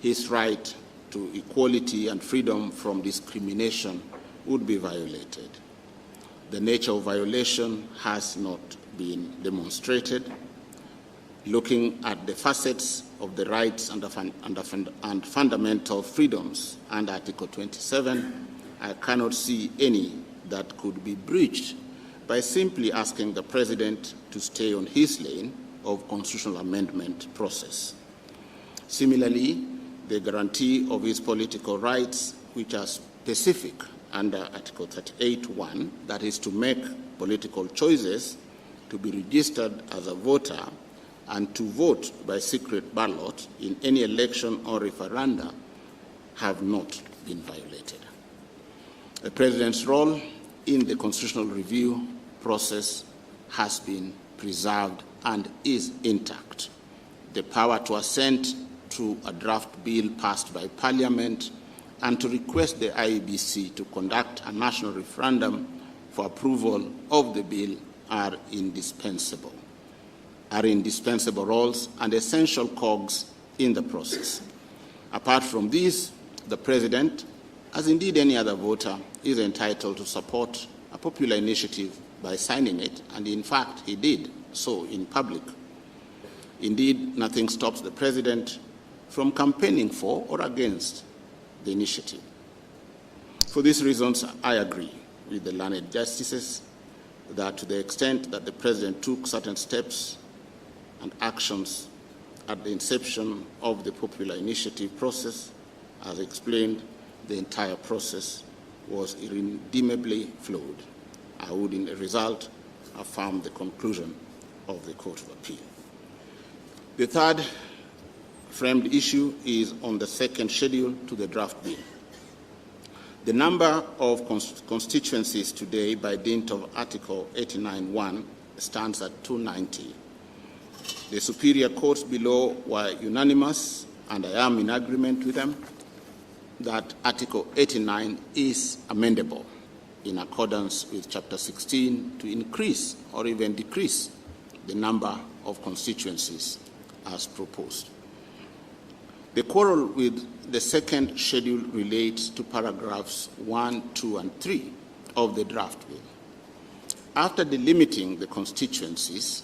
his right to equality and freedom from discrimination would be violated. The nature of violation has not been demonstrated. Looking at the facets of the rights and fundamental freedoms under Article 27, I cannot see any that could be breached by simply asking the President to stay on his lane of constitutional amendment process. Similarly, the guarantee of his political rights, which are specific under Article 38(1), that is to make political choices, to be registered as a voter, and to vote by secret ballot in any election or referenda have not been violated. The President's role in the constitutional review process has been preserved and is intact. The power to assent to a draft bill passed by Parliament and to request the IEBC to conduct a national referendum for approval of the bill are indispensable roles and essential cogs in the process. Apart from these, the President, as indeed any other voter, is entitled to support a popular initiative by signing it, and in fact, he did so in public. Indeed, nothing stops the President from campaigning for or against the initiative. For these reasons, I agree with the learned justices that to the extent that the President took certain steps and actions at the inception of the popular initiative process, as explained, the entire process was irredeemably flawed. I would, in the result, affirm the conclusion of the Court of Appeal. The third framed issue is on the second schedule to the draft bill. The number of constituencies today, by dint of Article 89(1), stands at 290. The superior courts below were unanimous, and I am in agreement with them, that Article 89 is amendable in accordance with Chapter 16 to increase or even decrease the number of constituencies as proposed. The quarrel with the second schedule relates to paragraphs 1, 2, and 3 of the draft bill. After delimiting the constituencies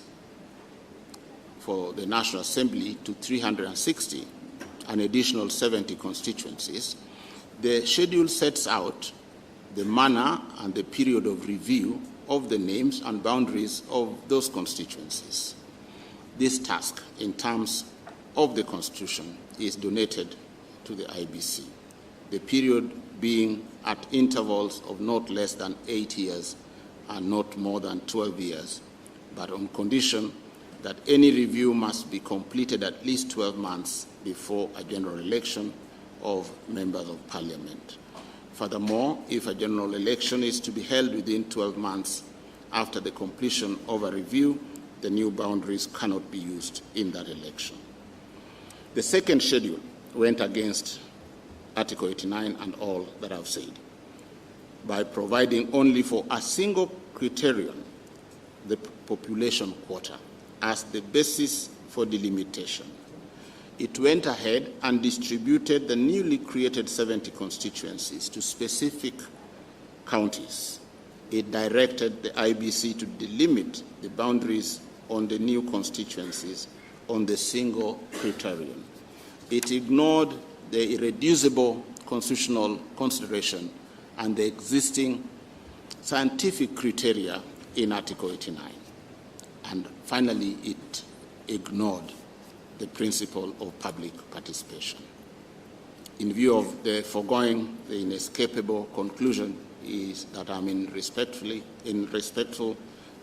for the National Assembly to 360, an additional 70 constituencies, the schedule sets out the manner and the period of review of the names and boundaries of those constituencies. This task, in terms of the Constitution, is donated to the IBC, the period being at intervals of not less than 8 years and not more than 12 years, but on condition that any review must be completed at least 12 months before a general election of members of Parliament. Furthermore, if a general election is to be held within 12 months after the completion of a review, the new boundaries cannot be used in that election. The second schedule went against Article 89 and all that I've said by providing only for a single criterion, the population quota, as the basis for delimitation. It went ahead and distributed the newly created 70 constituencies to specific counties. It directed the IBC to delimit the boundaries on the new constituencies on the single criterion. It ignored the irreducible constitutional consideration and the existing scientific criteria in Article 89. And finally, it ignored the principle of public participation. In view of the foregoing, the inescapable conclusion is that I'm in respectful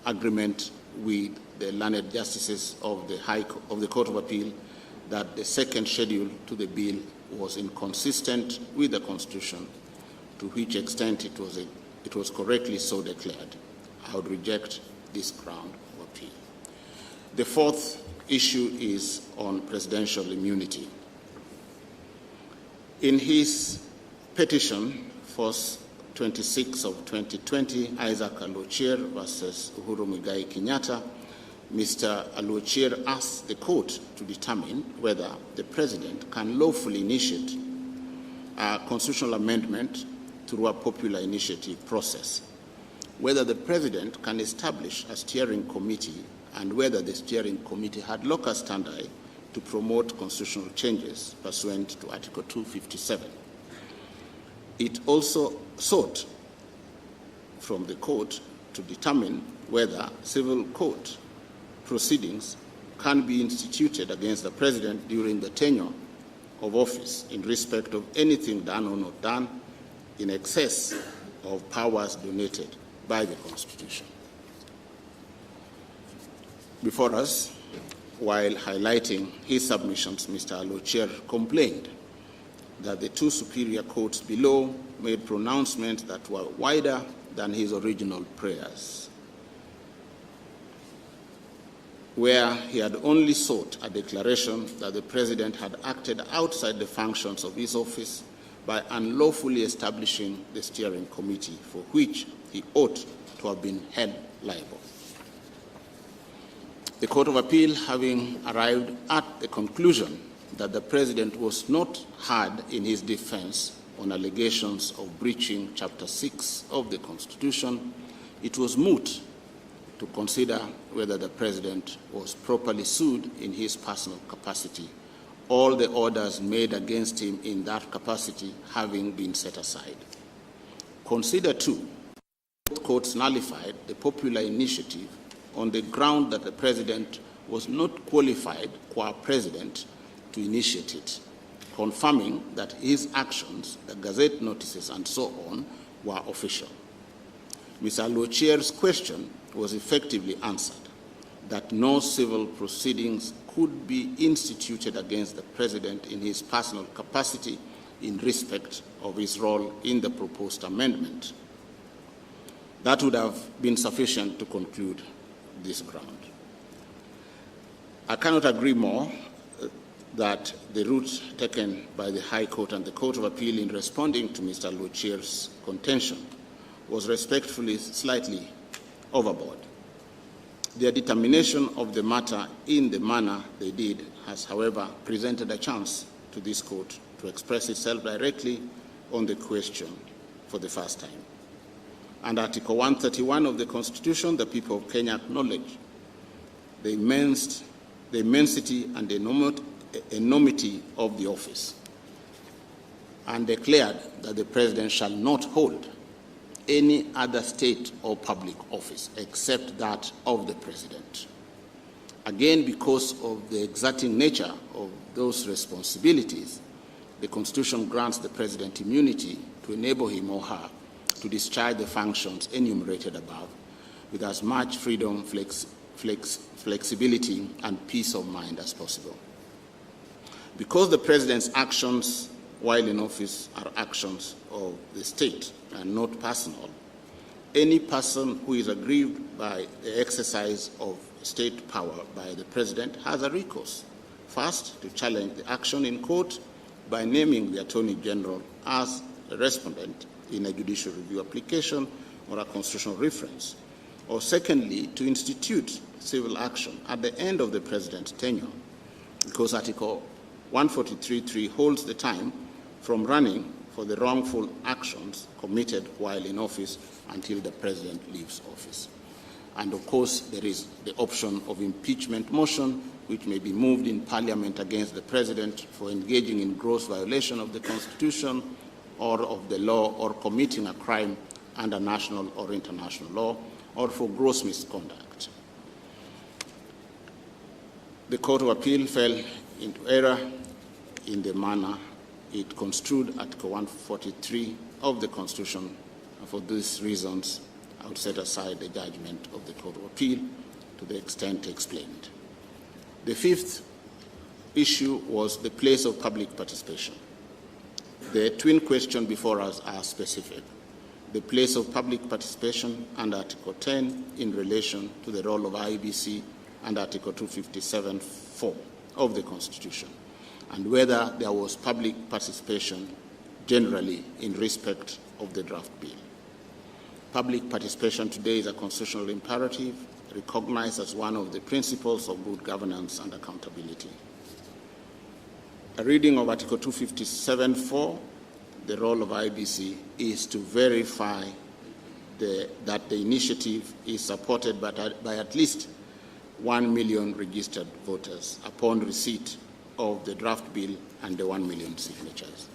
agreement with the learned justices of the Court of Appeal that the second schedule to the bill was inconsistent with the Constitution, to which extent it was correctly so declared. I would reject this ground of appeal. The fourth issue is on presidential immunity. In his petition, Force 26 of 2020, Isaac Alochier versus Uhuru Muigai Kenyatta, Mr. Alochier asked the court to determine whether the president can lawfully initiate a constitutional amendment through a popular initiative process, whether the president can establish a steering committee, and whether the steering committee had locus standi to promote constitutional changes pursuant to Article 257. It also sought from the court to determine whether civil court proceedings can be instituted against the president during the tenure of office in respect of anything done or not done in excess of powers donated by the Constitution. Before us, while highlighting his submissions, Mr. Alochier complained that the two superior courts below made pronouncements that were wider than his original prayers, where he had only sought a declaration that the President had acted outside the functions of his office by unlawfully establishing the steering committee, for which he ought to have been held liable. The Court of Appeal, having arrived at the conclusion that the President was not heard in his defense on allegations of breaching Chapter 6 of the Constitution, it was moot to consider whether the President was properly sued in his personal capacity, all the orders made against him in that capacity having been set aside. Consider, too, both courts nullified the popular initiative on the ground that the President was not qualified qua President to initiate it, confirming that his actions, the Gazette notices and so on, were official. Mr. Alochier's question was effectively answered, that no civil proceedings could be instituted against the President in his personal capacity in respect of his role in the proposed amendment. That would have been sufficient to conclude this ground. I cannot agree more that the route taken by the High Court and the Court of Appeal in responding to Mr. Alochier's contention was respectfully slightly overboard. Their determination of the matter in the manner they did has, however, presented a chance to this court to express itself directly on the question for the first time. Under Article 131 of the Constitution, the people of Kenya acknowledge the immensity and the enormity of the office and declared that the President shall not hold any other state or public office except that of the President. Again, because of the exerting nature of those responsibilities, the Constitution grants the President immunity to enable him or her to discharge the functions enumerated above with as much freedom, flexibility, and peace of mind as possible. Because the President's actions while in office are actions of the state and not personal, any person who is aggrieved by the exercise of state power by the President has a recourse. First, to challenge the action in court by naming the Attorney General as a respondent in a judicial review application or a constitutional reference. Or secondly, to institute civil action at the end of the President's tenure, because Article 143.3 holds the time from running for the wrongful actions committed while in office until the President leaves office. And of course, there is the option of impeachment motion, which may be moved in Parliament against the President for engaging in gross violation of the Constitution or of the law, or committing a crime under national or international law, or for gross misconduct. The Court of Appeal fell into error in the manner it construed Article 143 of the Constitution. And for these reasons, I would set aside the judgment of the Court of Appeal to the extent explained. The fifth issue was the place of public participation. The twin questions before us are specific. The place of public participation under Article 10 in relation to the role of IEBC and Article 257(4) of the Constitution, and whether there was public participation generally in respect of the draft bill. Public participation today is a constitutional imperative, recognized as one of the principles of good governance and accountability. A reading of Article 257(4), the role of IEBC is to verify that the initiative is supported by at least 1 million registered voters upon receipt of the draft bill and the 1 million signatures.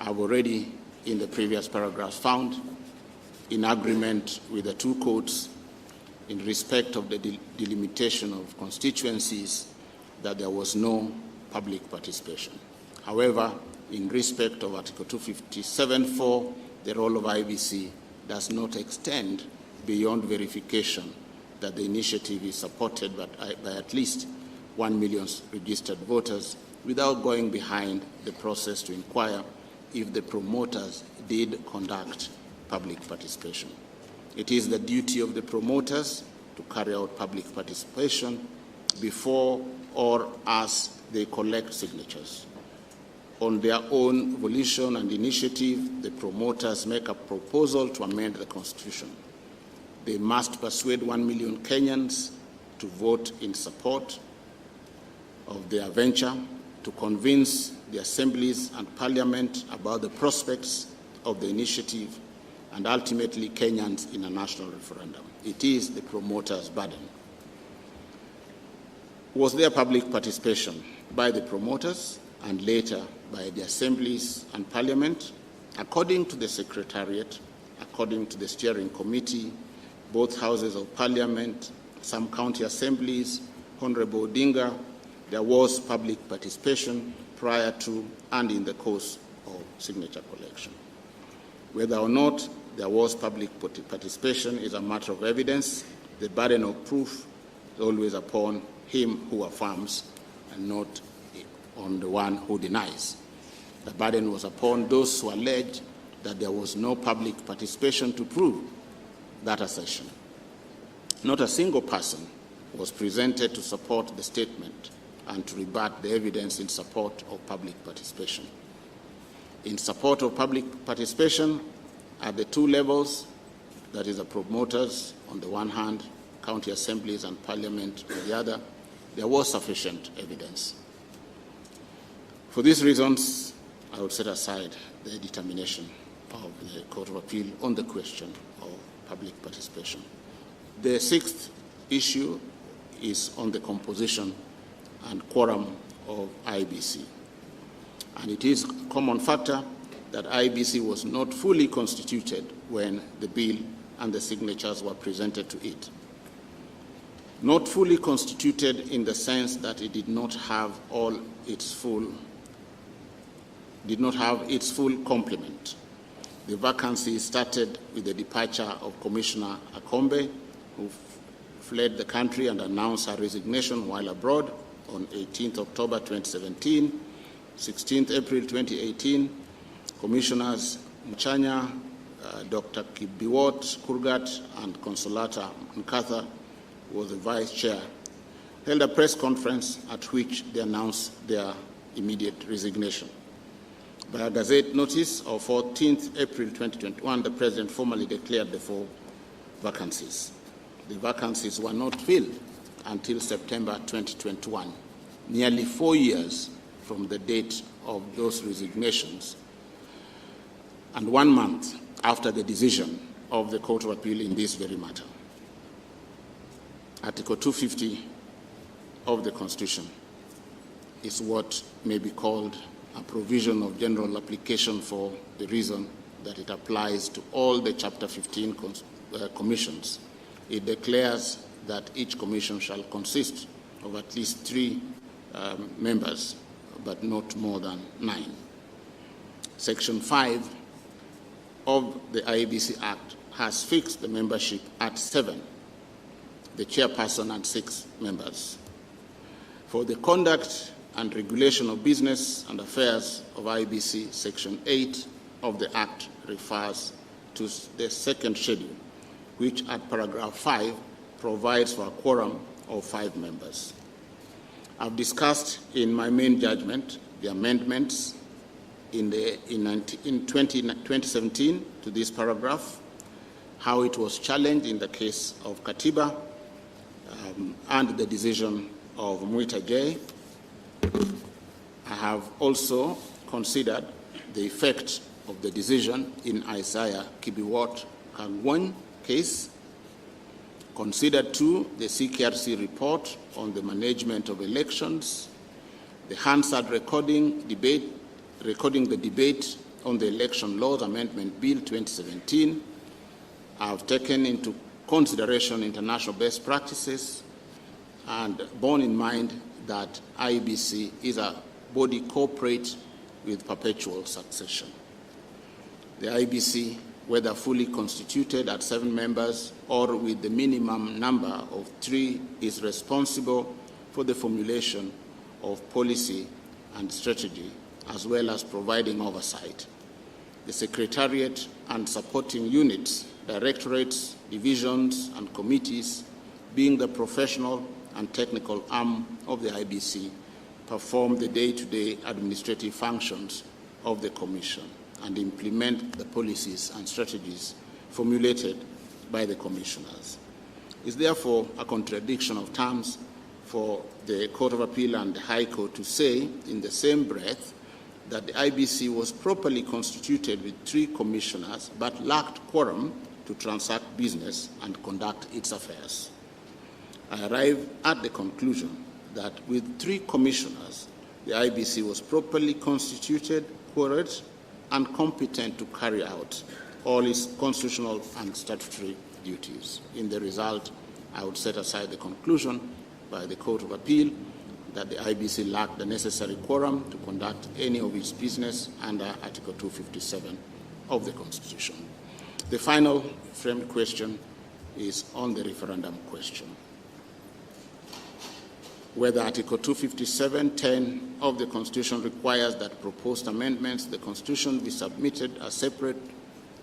I've already, in the previous paragraphs, found, in agreement with the two courts in respect of the delimitation of constituencies, that there was no public participation. However, in respect of Article 257(4), the role of IEBC does not extend beyond verification that the initiative is supported by at least 1 million registered voters without going behind the process to inquire if the promoters did conduct public participation. It is the duty of the promoters to carry out public participation before or as they collect signatures. On their own volition and initiative, the promoters make a proposal to amend the Constitution. They must persuade 1 million Kenyans to vote in support of their venture, to convince the assemblies and parliament about the prospects of the initiative, and ultimately Kenyans in a national referendum. It is the promoters' burden. Was there public participation by the promoters and later by the assemblies and parliament? According to the Secretariat, according to the steering committee, both houses of parliament, some county assemblies, Honorable Odinga, there was public participation prior to and in the course of signature collection. Whether or not there was public participation is a matter of evidence. The burden of proof is always upon him who affirms and not on the one who denies. The burden was upon those who allege that there was no public participation to prove that assertion. Not a single person was presented to support the statement and to rebut the evidence in support of public participation. In support of public participation at the two levels, that is the promoters on the one hand, county assemblies and parliament on the other, there was sufficient evidence. For these reasons, I would set aside the determination of the Court of Appeal on the question of public participation. The sixth issue is on the composition and quorum of IEBC. And it is a common factor that IEBC was not fully constituted when the bill and the signatures were presented to it. Not fully constituted in the sense that it did not have its full complement. The vacancy started with the departure of Commissioner Akombe, who fled the country and announced her resignation while abroad on 18th October 2017, 16th April 2018. Commissioners Mchanya, Dr. Kibiwot Kurgat, and Consolata Nkatha was the vice chair, held a press conference at which they announced their immediate resignation. By a Gazette notice of 14th April 2021, the President formally declared the 4 vacancies. The vacancies were not filled until September 2021, nearly 4 years from the date of those resignations, and 1 month after the decision of the Court of Appeal in this very matter. Article 250 of the Constitution is what may be called a provision of general application for the reason that it applies to all the Chapter 15 commissions. It declares that each commission shall consist of at least 3 members, but not more than 9. Section 5 of the IEBC Act has fixed the membership at 7, the chairperson and 6 members. For the conduct and regulation of business and affairs of IEBC, Section 8 of the Act refers to the second schedule, which at paragraph 5 provides for a quorum of 5 members. I've discussed in my main judgment the amendments in 2017 to this paragraph, how it was challenged in the case of Katiba, and the decision of Mwita J. I have also considered the effect of the decision in Isaiah Kibiwot Kangwon case, considered too the CKRC report on the management of elections, the Hansard recording the debate on the Election Laws Amendment Bill 2017. I have taken into consideration international best practices and borne in mind that IEBC is a body corporate with perpetual succession. The IEBC whether fully constituted at 7 members or with the minimum number of 3, is responsible for the formulation of policy and strategy, as well as providing oversight. The Secretariat and supporting units, directorates, divisions, and committees, being the professional and technical arm of the IBC, perform the day-to-day administrative functions of the Commission and implement the policies and strategies formulated by the commissioners. It is therefore a contradiction of terms for the Court of Appeal and the High Court to say, in the same breath, that the IBC was properly constituted with 3 commissioners but lacked quorum to transact business and conduct its affairs. I arrive at the conclusion that with 3 commissioners, the IBC was properly constituted, quorate, and competent to carry out all its constitutional and statutory duties. In the result, I would set aside the conclusion by the Court of Appeal that the IBC lacked the necessary quorum to conduct any of its business under Article 257 of the Constitution. The final framed question is on the referendum question. Whether Article 257(10) of the Constitution requires that proposed amendments to the Constitution be submitted as separate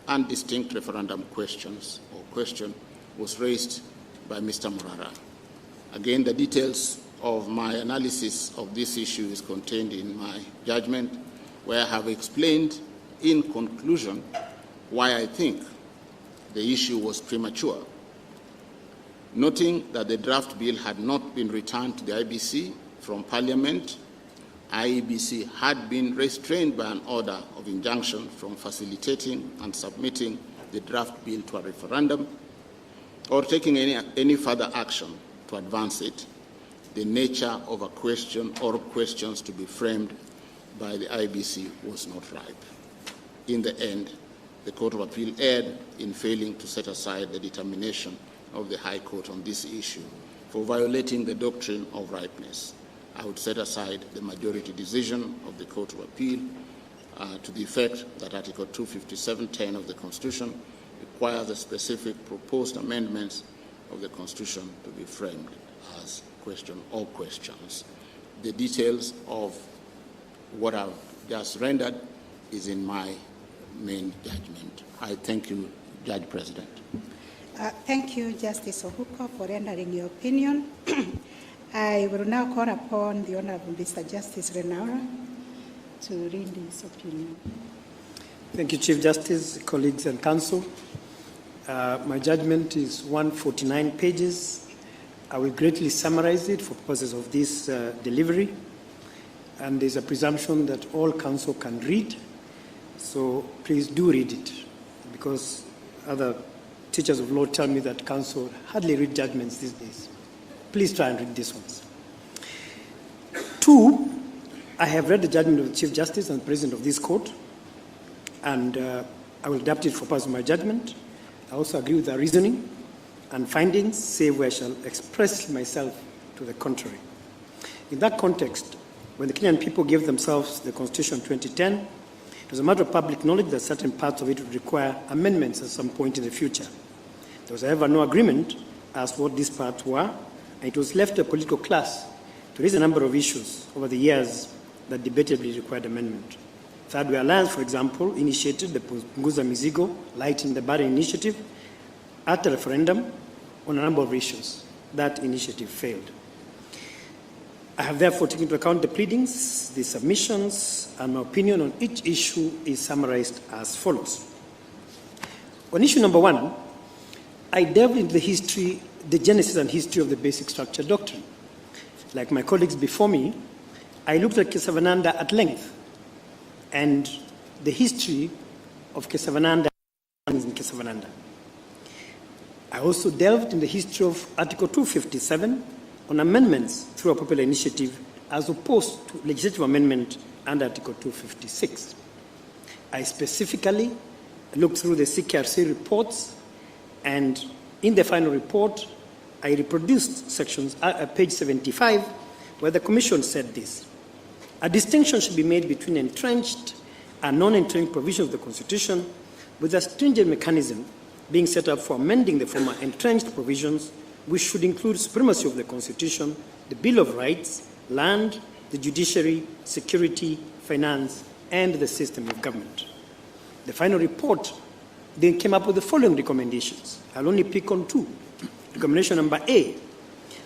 and distinct referendum questions or question was raised by Mr. Murara. Again, the details of my analysis of this issue is contained in my judgment, where I have explained in conclusion why I think the issue was premature. Noting that the draft bill had not been returned to the IBC from Parliament, IEBC had been restrained by an order of injunction from facilitating and submitting the draft bill to a referendum or taking any further action to advance it. The nature of a question or questions to be framed by the IBC was not ripe. In the end, the Court of Appeal erred in failing to set aside the determination of the High Court on this issue for violating the doctrine of ripeness. I would set aside the majority decision of the Court of Appeal to the effect that Article 257(10) of the Constitution requires the specific proposed amendments of the Constitution to be framed as question or questions. The details of what I've just rendered is in my main judgment. I thank you, Judge President. Thank you, Justice Ohuko, for rendering your opinion. I will now call upon the Honorable Mr. Justice Renaura to read his opinion. Thank you, Chief Justice, colleagues and counsel. My judgment is 149 pages. I will greatly summarize it for purposes of this delivery. And there's a presumption that all counsel can read. So please do read it, because other teachers of law tell me that counsel hardly read judgments these days. Please try and read these ones. 2, I have read the judgment of the Chief Justice and President of this court, and I will adapt it for purpose of my judgment. I also agree with the reasoning and findings, save where I shall express myself to the contrary. In that context, when the Kenyan people gave themselves the Constitution 2010, it was a matter of public knowledge that certain parts of it would require amendments at some point in the future. There was, however, no agreement as to what these parts were, and it was left to a political class to raise a number of issues over the years that debatably required amendment. Third Way Alliance, for example, initiated the Punguza Mizigo, Lighten the Burden initiative at a referendum on a number of issues. That initiative failed. I have therefore taken into account the pleadings, the submissions, and my opinion on each issue is summarized as follows. On issue number 1, I delved into the history, the genesis and history of the basic structure doctrine. Like my colleagues before me, I looked at Kesavananda at length and the history of Kesavananda in Kesavananda. I also delved in the history of Article 257 on amendments through a popular initiative as opposed to legislative amendment under Article 256. I specifically looked through the CKRC reports, and in the final report, I reproduced sections, page 75, where the Commission said this: a distinction should be made between entrenched and non-entrenched provisions of the Constitution with a stringent mechanism being set up for amending the former entrenched provisions, which should include supremacy of the Constitution, the Bill of Rights, land, the judiciary, security, finance, and the system of government. The final report then came up with the following recommendations. I'll only pick on two. Recommendation number A,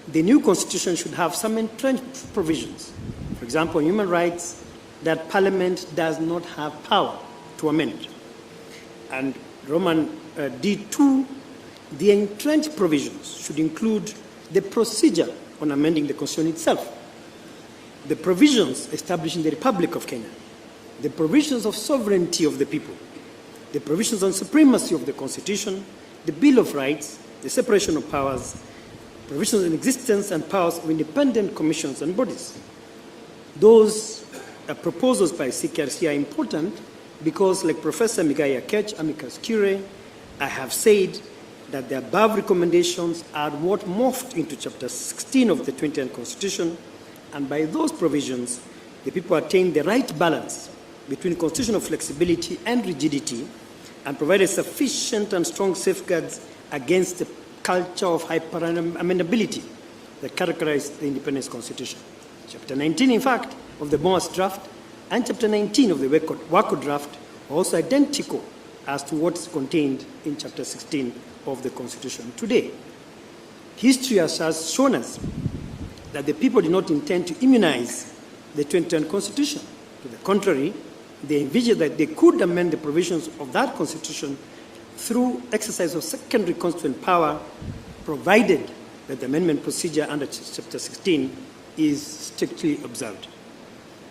the new Constitution should have some entrenched provisions, for example, human rights, that Parliament does not have power to amend. And Roman D2, the entrenched provisions should include the procedure on amending the Constitution itself, the provisions establishing the Republic of Kenya, the provisions of sovereignty of the people, the provisions on supremacy of the Constitution, the Bill of Rights, the separation of powers, provisions on existence and powers of independent commissions and bodies. Those proposals by CKRC are important because, like Professor Migai Akech, amicus curiae, I have said that the above recommendations are what morphed into Chapter 16 of the 2010 Constitution, and by those provisions, the people attain the right balance between constitutional flexibility and rigidity and provided sufficient and strong safeguards against the culture of hyper-amendability that characterized the Independence Constitution. Chapter 19, in fact, of the Boas draft and Chapter 19 of the Wako draft are also identical as to what's contained in Chapter 16 of the Constitution today. History has shown us that the people did not intend to immunize the 2010 Constitution. To the contrary, they envisioned that they could amend the provisions of that Constitution through exercise of secondary constituent power, provided that the amendment procedure under Chapter 16 is strictly observed.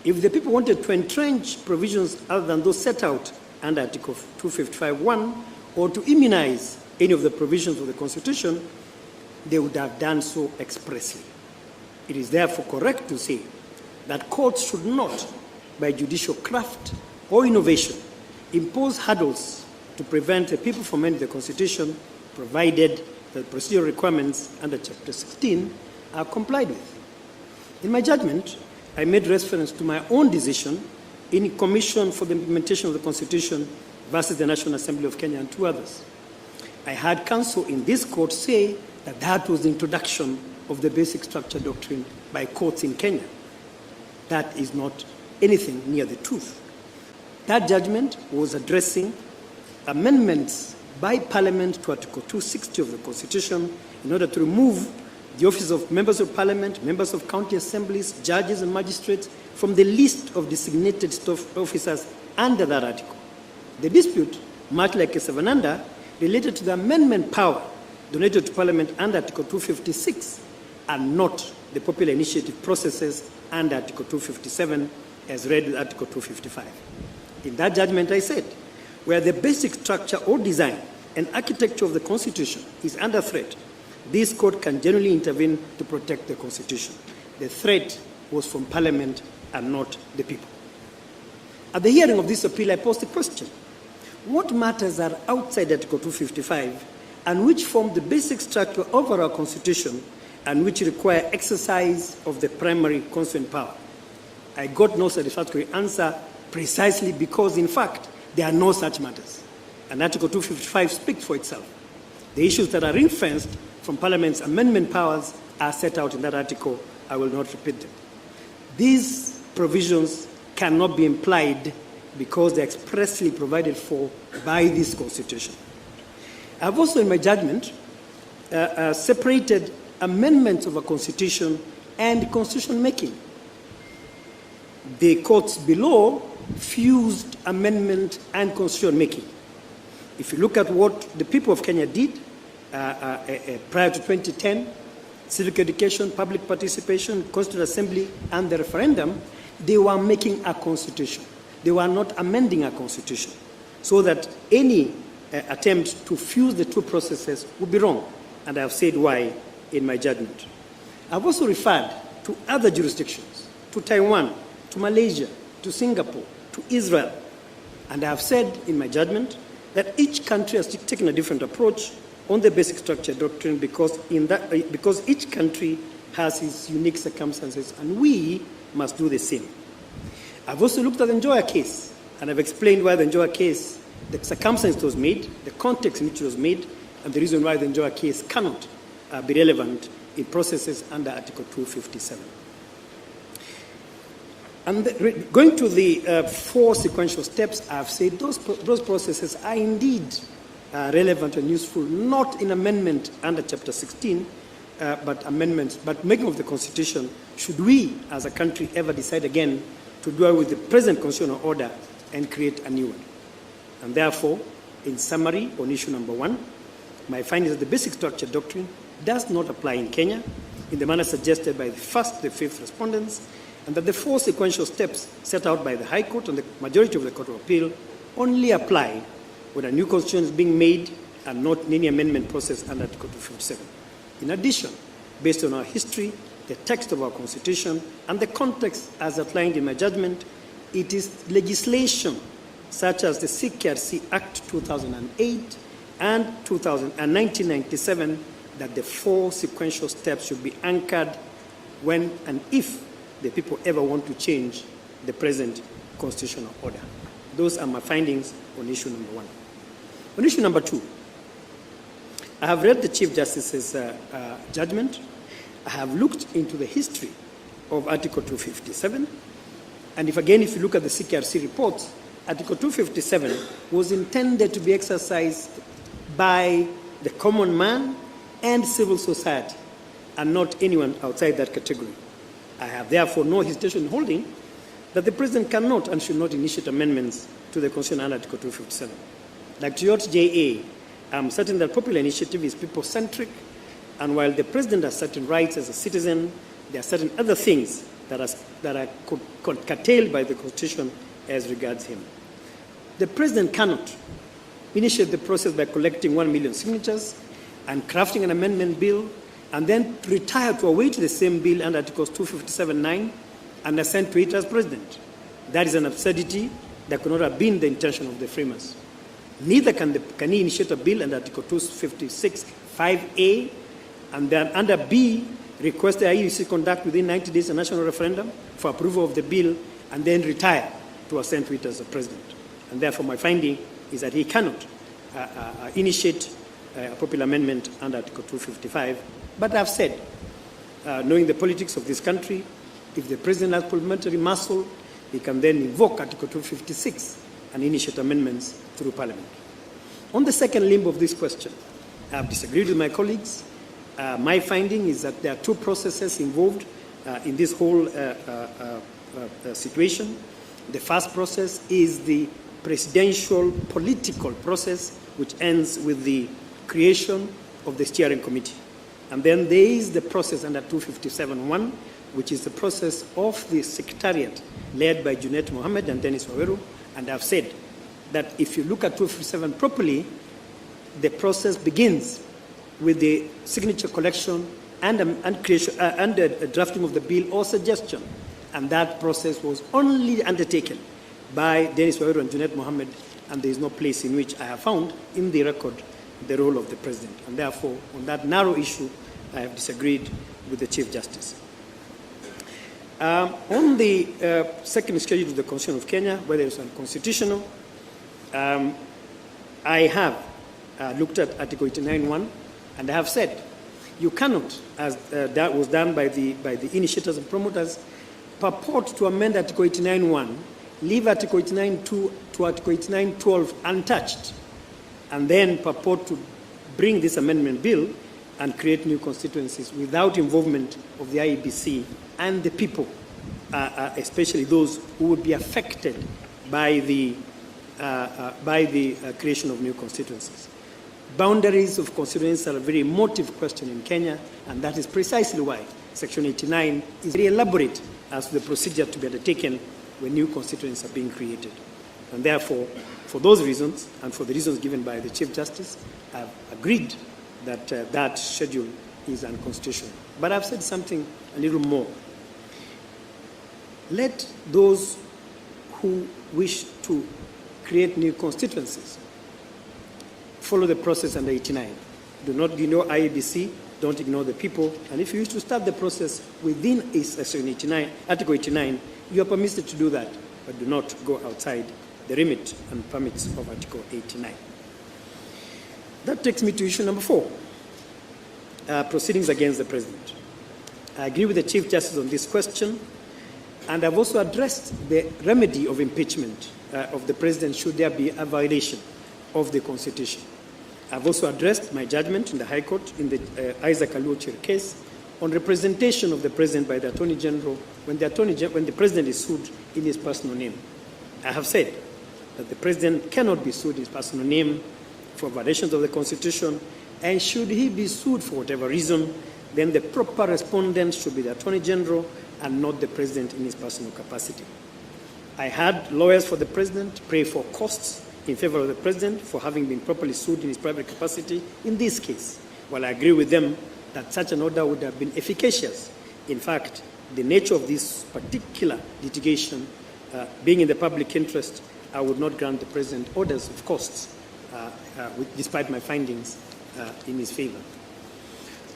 If the people wanted to entrench provisions other than those set out under Article 255(1) or to immunize any of the provisions of the Constitution, they would have done so expressly. It is therefore correct to say that courts should not, by judicial craft or innovation, impose hurdles to prevent the people from amending the Constitution, provided that procedural requirements under Chapter 16 are complied with. In my judgment, I made reference to my own decision in Commission for the Implementation of the Constitution versus the National Assembly of Kenya and two others. I had counsel in this court say that that was the introduction of the basic structure doctrine by courts in Kenya. That is not anything near the truth. That judgment was addressing amendments by Parliament to Article 260 of the Constitution in order to remove the offices of members of Parliament, members of county assemblies, judges and magistrates from the list of designated officers under that article. The dispute, much like a Savananda, related to the amendment power donated to Parliament under Article 256 and not the popular initiative processes under Article 257 as read with Article 255. In that judgment, I said, where the basic structure or design and architecture of the Constitution is under threat, this court can generally intervene to protect the Constitution. The threat was from Parliament and not the people. At the hearing of this appeal, I posed the question, what matters are outside Article 255 and which form the basic structure of our Constitution and which require exercise of the primary constituent power? I got no satisfactory answer precisely because, in fact, there are no such matters. And Article 255 speaks for itself. The issues that are ring-fenced from Parliament's amendment powers are set out in that article. I will not repeat them. These provisions cannot be implied because they are expressly provided for by this Constitution. I have also, in my judgment, separated amendments of a Constitution and Constitution making. The courts below fused amendment and Constitution making. If you look at what the people of Kenya did prior to 2010, civic education, public participation, Constituent Assembly, and the referendum, they were making a constitution. They were not amending a constitution. So that any attempt to fuse the two processes would be wrong. And I have said why in my judgment. I've also referred to other jurisdictions, to Taiwan, to Malaysia, to Singapore, to Israel. And I have said in my judgment that each country has taken a different approach on the basic structure doctrine because each country has its unique circumstances, and we must do the same. I've also looked at the Njoya case, and I've explained why the Njoya case the circumstance it was made, the context in which it was made, and the reason why the Njoa case cannot be relevant in processes under Article 257. And going to the 4 sequential steps, I've said those processes are indeed relevant and useful, not in amendment under Chapter 16, but making of the Constitution, should we as a country ever decide again to do away with the present constitutional order and create a new one. And therefore, in summary, on issue number 1, my finding is that the basic structure doctrine does not apply in Kenya in the manner suggested by the 1st, the 5th respondents, and that the 4 sequential steps set out by the High Court and the majority of the Court of Appeal only apply when a new constitution is being made and not in any amendment process under Article 257. In addition, based on our history, the text of our Constitution, and the context as outlined in my judgment, it is legislation such as the CKRC Act 2008 and 1997 that the 4 sequential steps should be anchored when and if the people ever want to change the present constitutional order. Those are my findings on issue number 1. On issue number 2, I have read the Chief Justice's judgment. I have looked into the history of Article 257. And if you look at the CKRC reports, Article 257 was intended to be exercised by the common man and civil society, and not anyone outside that category. I have therefore no hesitation in holding that the President cannot and should not initiate amendments to the Constitution under Article 257. Like George J.A., I'm certain that popular initiative is people-centric, and while the President has certain rights as a citizen, there are certain other things that are curtailed by the Constitution as regards him. The President cannot initiate the process by collecting 1 million signatures and crafting an amendment bill and then retire to await the same bill under Articles 257(9) and assent to it as President. That is an absurdity that could not have been the intention of the framers. Neither can he initiate a bill under Article 256(5)(a) and then under B, request the IEBC conduct within 90 days a national referendum for approval of the bill and then retire to assent to it as a President. And therefore, my finding is that he cannot initiate a popular amendment under Article 255. But I've said, knowing the politics of this country, if the President has parliamentary muscle, he can then invoke Article 256 and initiate amendments through Parliament. On the second limb of this question, I have disagreed with my colleagues. My finding is that there are 2 processes involved in this whole situation. The first process is the presidential political process, which ends with the creation of the steering committee. And then there is the process under 257(1), which is the process of the secretariat led by Junet Mohammed and Dennis Waweru. And I've said that if you look at 257 properly, the process begins with the signature collection and creation and the drafting of the bill or suggestion. And that process was only undertaken by Dennis Waweru and Junet Mohammed, and there is no place in which I have found in the record the role of the President. And therefore, on that narrow issue, I have disagreed with the Chief Justice. On the second schedule of the Constitution of Kenya, whether it's unconstitutional, I have looked at Article 89(1), and I have said you cannot, as that was done by the initiators and promoters, purport to amend Article 89(1), leave Article 89(2) to Article 89(12) untouched, and then purport to bring this amendment bill and create new constituencies without involvement of the IEBC and the people, especially those who would be affected by the creation of new constituencies. Boundaries of constituencies are a very emotive question in Kenya, and that is precisely why Section 89 is very elaborate as to the procedure to be undertaken when new constituencies are being created. And therefore, for those reasons, and for the reasons given by the Chief Justice, I've agreed that that schedule is unconstitutional. But I've said something a little more. Let those who wish to create new constituencies follow the process under 89. Do not ignore IEBC, don't ignore the people, and if you wish to start the process within Section 89, Article 89, you are permitted to do that, but do not go outside the remit and permits of Article 89. That takes me to issue number 4, proceedings against the President. I agree with the Chief Justice on this question, and I've also addressed the remedy of impeachment of the President should there be a violation of the Constitution. I've also addressed my judgment in the High Court in the Isaac Aluochir case on representation of the President by the Attorney General when the President is sued in his personal name. I have said that the President cannot be sued in his personal name for violations of the Constitution, and should he be sued for whatever reason, then the proper respondent should be the Attorney General and not the President in his personal capacity. I had lawyers for the President pray for costs in favor of the President for having been properly sued in his private capacity in this case. While I agree with them that such an order would have been efficacious, in fact, the nature of this particular litigation being in the public interest, I would not grant the President orders of costs, despite my findings in his favor.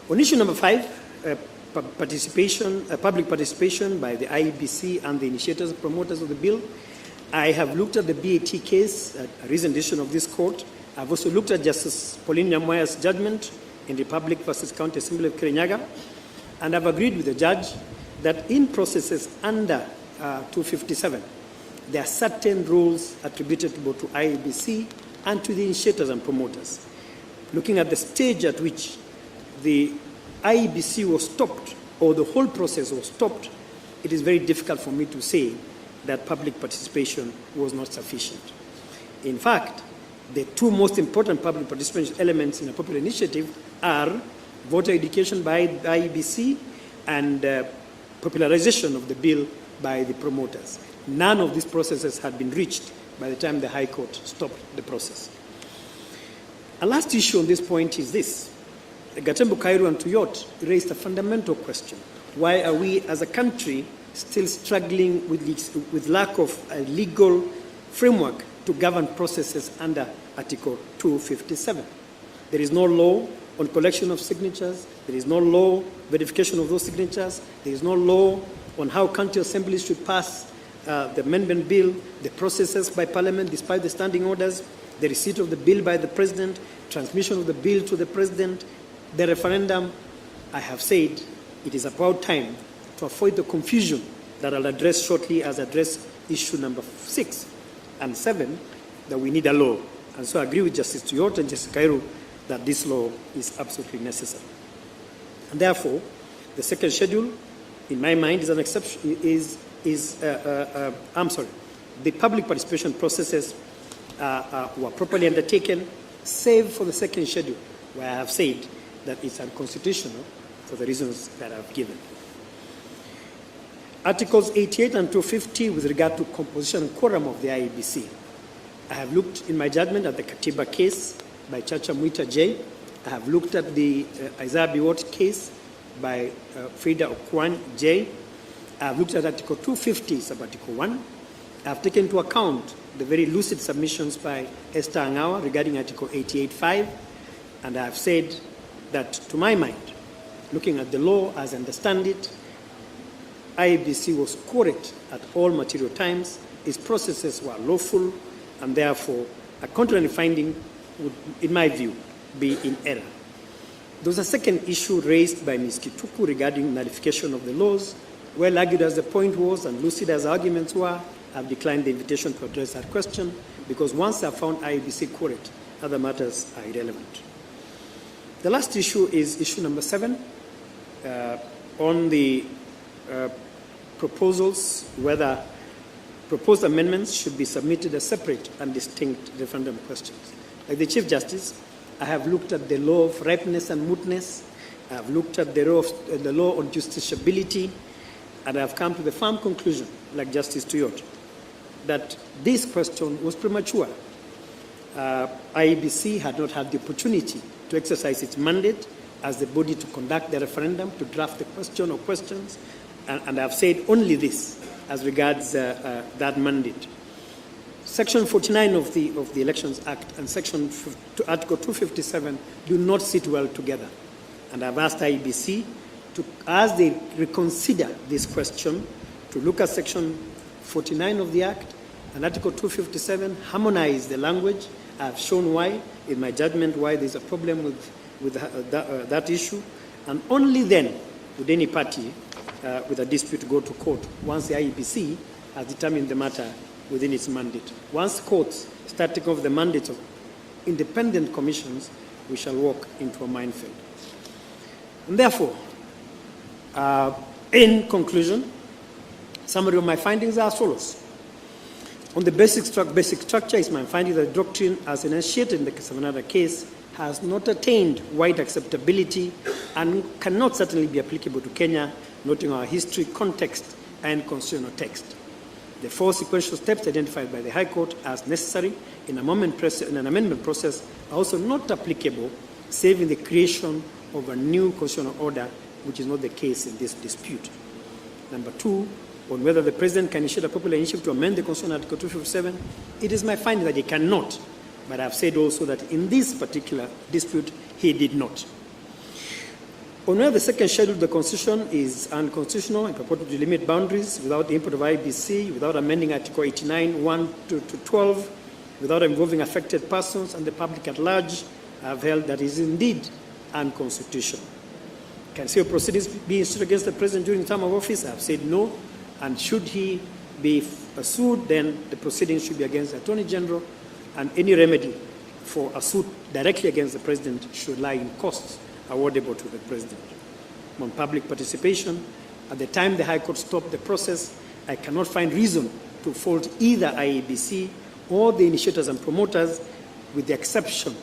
On issue number 5, public participation by the IEBC and the initiators and promoters of the bill, I have looked at the BAT case, a recent decision of this court. I've also looked at Justice Pauline Nyamoya's judgment in Republic versus County Assembly of Kirinyaga, and I've agreed with the judge that in processes under 257, there are certain rules attributable to IEBC and to the initiators and promoters. Looking at the stage at which the IEBC was stopped, or the whole process was stopped, it is very difficult for me to say that public participation was not sufficient. In fact, the two most important public participation elements in a popular initiative are voter education by the IEBC and popularization of the bill by the promoters. None of these processes had been reached by the time the High Court stopped the process. A last issue on this point is this. Gatembo Kairu and Tuyot raised a fundamental question. Why are we as a country still struggling with lack of a legal framework to govern processes under Article 257? There is no law on collection of signatures. There is no law verification of those signatures. There is no law on how county assemblies should pass the amendment bill, the processes by Parliament despite the standing orders, the receipt of the bill by the President, transmission of the bill to the President, the referendum. I have said it is about time to avoid the confusion that I'll address shortly as I address issue number 6 and 7, that we need a law. And so I agree with Justice Tuyot and Justice Kairu that this law is absolutely necessary. And therefore, the second schedule, in my mind, is an exception. The public participation processes were properly undertaken, save for the second schedule, where I have said that it's unconstitutional for the reasons that I've given. Articles 88 and 250 with regard to composition and quorum of the IEBC. I have looked in my judgment at the Katiba case by Chacha Mwita J. I have looked at the Isaiah Biwott case by Frida Okwan J. I have looked at Article 250, sub-Article 1. I have taken into account the very lucid submissions by Esther Angawa regarding Article 88.5, and I have said that, to my mind, looking at the law as I understand it, IEBC was correct at all material times, its processes were lawful, and therefore a contrary finding would, in my view, be in error. There was a second issue raised by Ms. Kituku regarding nullification of the laws. Well argued as the point was, and lucid as arguments were, I've declined the invitation to address that question, because once I've found IEBC correct, other matters are irrelevant. The last issue is issue number 7, on the proposals, whether proposed amendments should be submitted as separate and distinct referendum questions. Like the Chief Justice, I have looked at the law of ripeness and mootness. I have looked at the law on justiciability, and I have come to the firm conclusion, like Justice Tuyot, that this question was premature. IEBC had not had the opportunity to exercise its mandate as the body to conduct the referendum, to draft the question or questions, and I've said only this as regards that mandate. Section 49 of the Elections Act and Article 257 do not sit well together. And I've asked IEBC to, as they reconsider this question, to look at Section 49 of the Act And Article 257 harmonized the language. I have shown why, in my judgment, why there's a problem with that issue. And only then would any party with a dispute go to court once the IEBC has determined the matter within its mandate. Once courts start taking off the mandates of independent commissions, we shall walk into a minefield. And therefore, in conclusion, summary of my findings are as follows. On the basic structure is my finding that the doctrine as enunciated in the Casavanada case has not attained wide acceptability and cannot certainly be applicable to Kenya, noting our history, context, and constitutional text. The 4 sequential steps identified by the High Court as necessary in an amendment process are also not applicable, save in the creation of a new constitutional order, which is not the case in this dispute. Number 2, on whether the President can initiate a popular initiative to amend the Constitution Article 257, it is my finding that he cannot, but I've said also that in this particular dispute, he did not. On whether the second schedule of the Constitution is unconstitutional and purported to limit boundaries without the input of IBC, without amending Article 89, 1 to 12, without involving affected persons and the public at large, I have held that it is indeed unconstitutional. Can civil proceedings be instituted against the President during the term of office? I have said no. And should he be sued, then the proceedings should be against the Attorney General, and any remedy for a suit directly against the President should lie in costs awardable to the President. On public participation, at the time the High Court stopped the process, I cannot find reason to fault either IEBC or the initiators and promoters, with the exception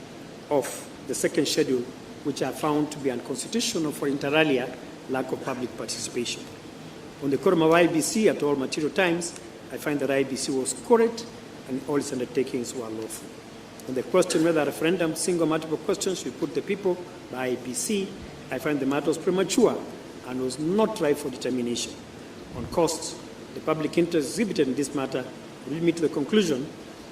of the second schedule, which I found to be unconstitutional for inter alia lack of public participation. On the quorum of IEBC at all material times, I find that IEBC was correct and all its undertakings were lawful. On the question whether a referendum, single multiple questions should put the people by IEBC, I find the matter was premature and was not ripe for determination. On costs, the public interest exhibited in this matter will lead me to the conclusion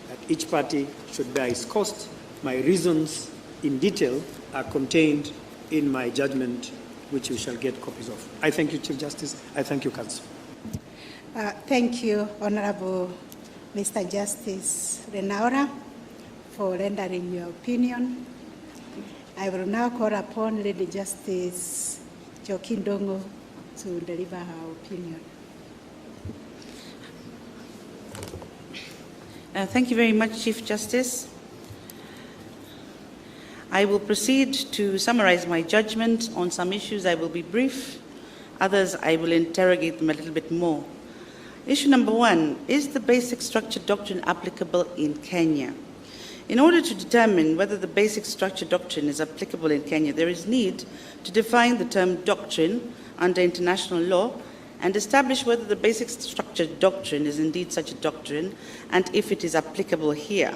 that each party should bear its cost. My reasons in detail are contained in my judgment, which you shall get copies of. I thank you, Chief Justice. I thank you, Counsel. Thank you, Honorable Mr. Justice Renaura, for rendering your opinion. I will now call upon Lady Justice Joaquin Dongo to deliver her opinion. Thank you very much, Chief Justice. I will proceed to summarize my judgment. On some issues I will be brief, others I will interrogate them a little bit more. Issue number 1, is the basic structure doctrine applicable in Kenya? In order to determine whether the basic structure doctrine is applicable in Kenya, there is need to define the term doctrine under international law and establish whether the basic structure doctrine is indeed such a doctrine and if it is applicable here.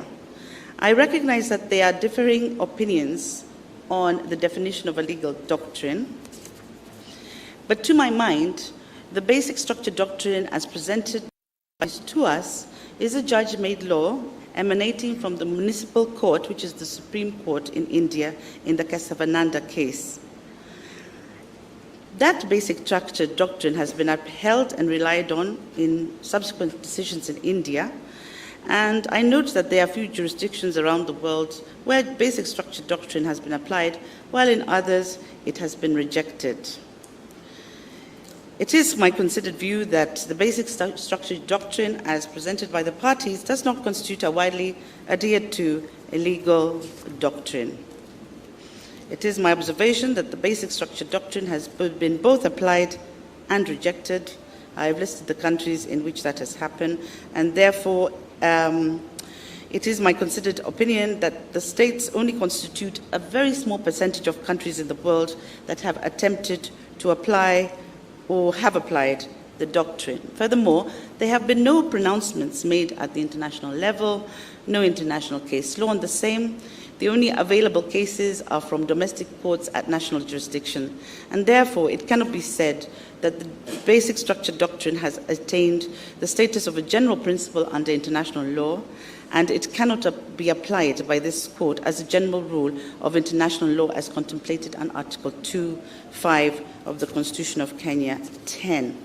I recognize that there are differing opinions on the definition of a legal doctrine, but to my mind, the basic structure doctrine as presented to us is a judge-made law emanating from the municipal court, which is the Supreme Court in India, in the Casavananda case. That basic structure doctrine has been upheld and relied on in subsequent decisions in India. And I note that there are few jurisdictions around the world where basic structure doctrine has been applied, while in others it has been rejected. It is my considered view that the basic structure doctrine as presented by the parties does not constitute a widely adhered to a legal doctrine. It is my observation that the basic structure doctrine has been both applied and rejected. I have listed the countries in which that has happened, and therefore it is my considered opinion that the states only constitute a very small percentage of countries in the world that have attempted to apply or have applied the doctrine. Furthermore, there have been no pronouncements made at the international level, no international case law on the same. The only available cases are from domestic courts at national jurisdiction, and therefore it cannot be said that the basic structure doctrine has attained the status of a general principle under international law, and it cannot be applied by this court as a general rule of international law as contemplated on Article 2(5) of the Constitution of Kenya 10.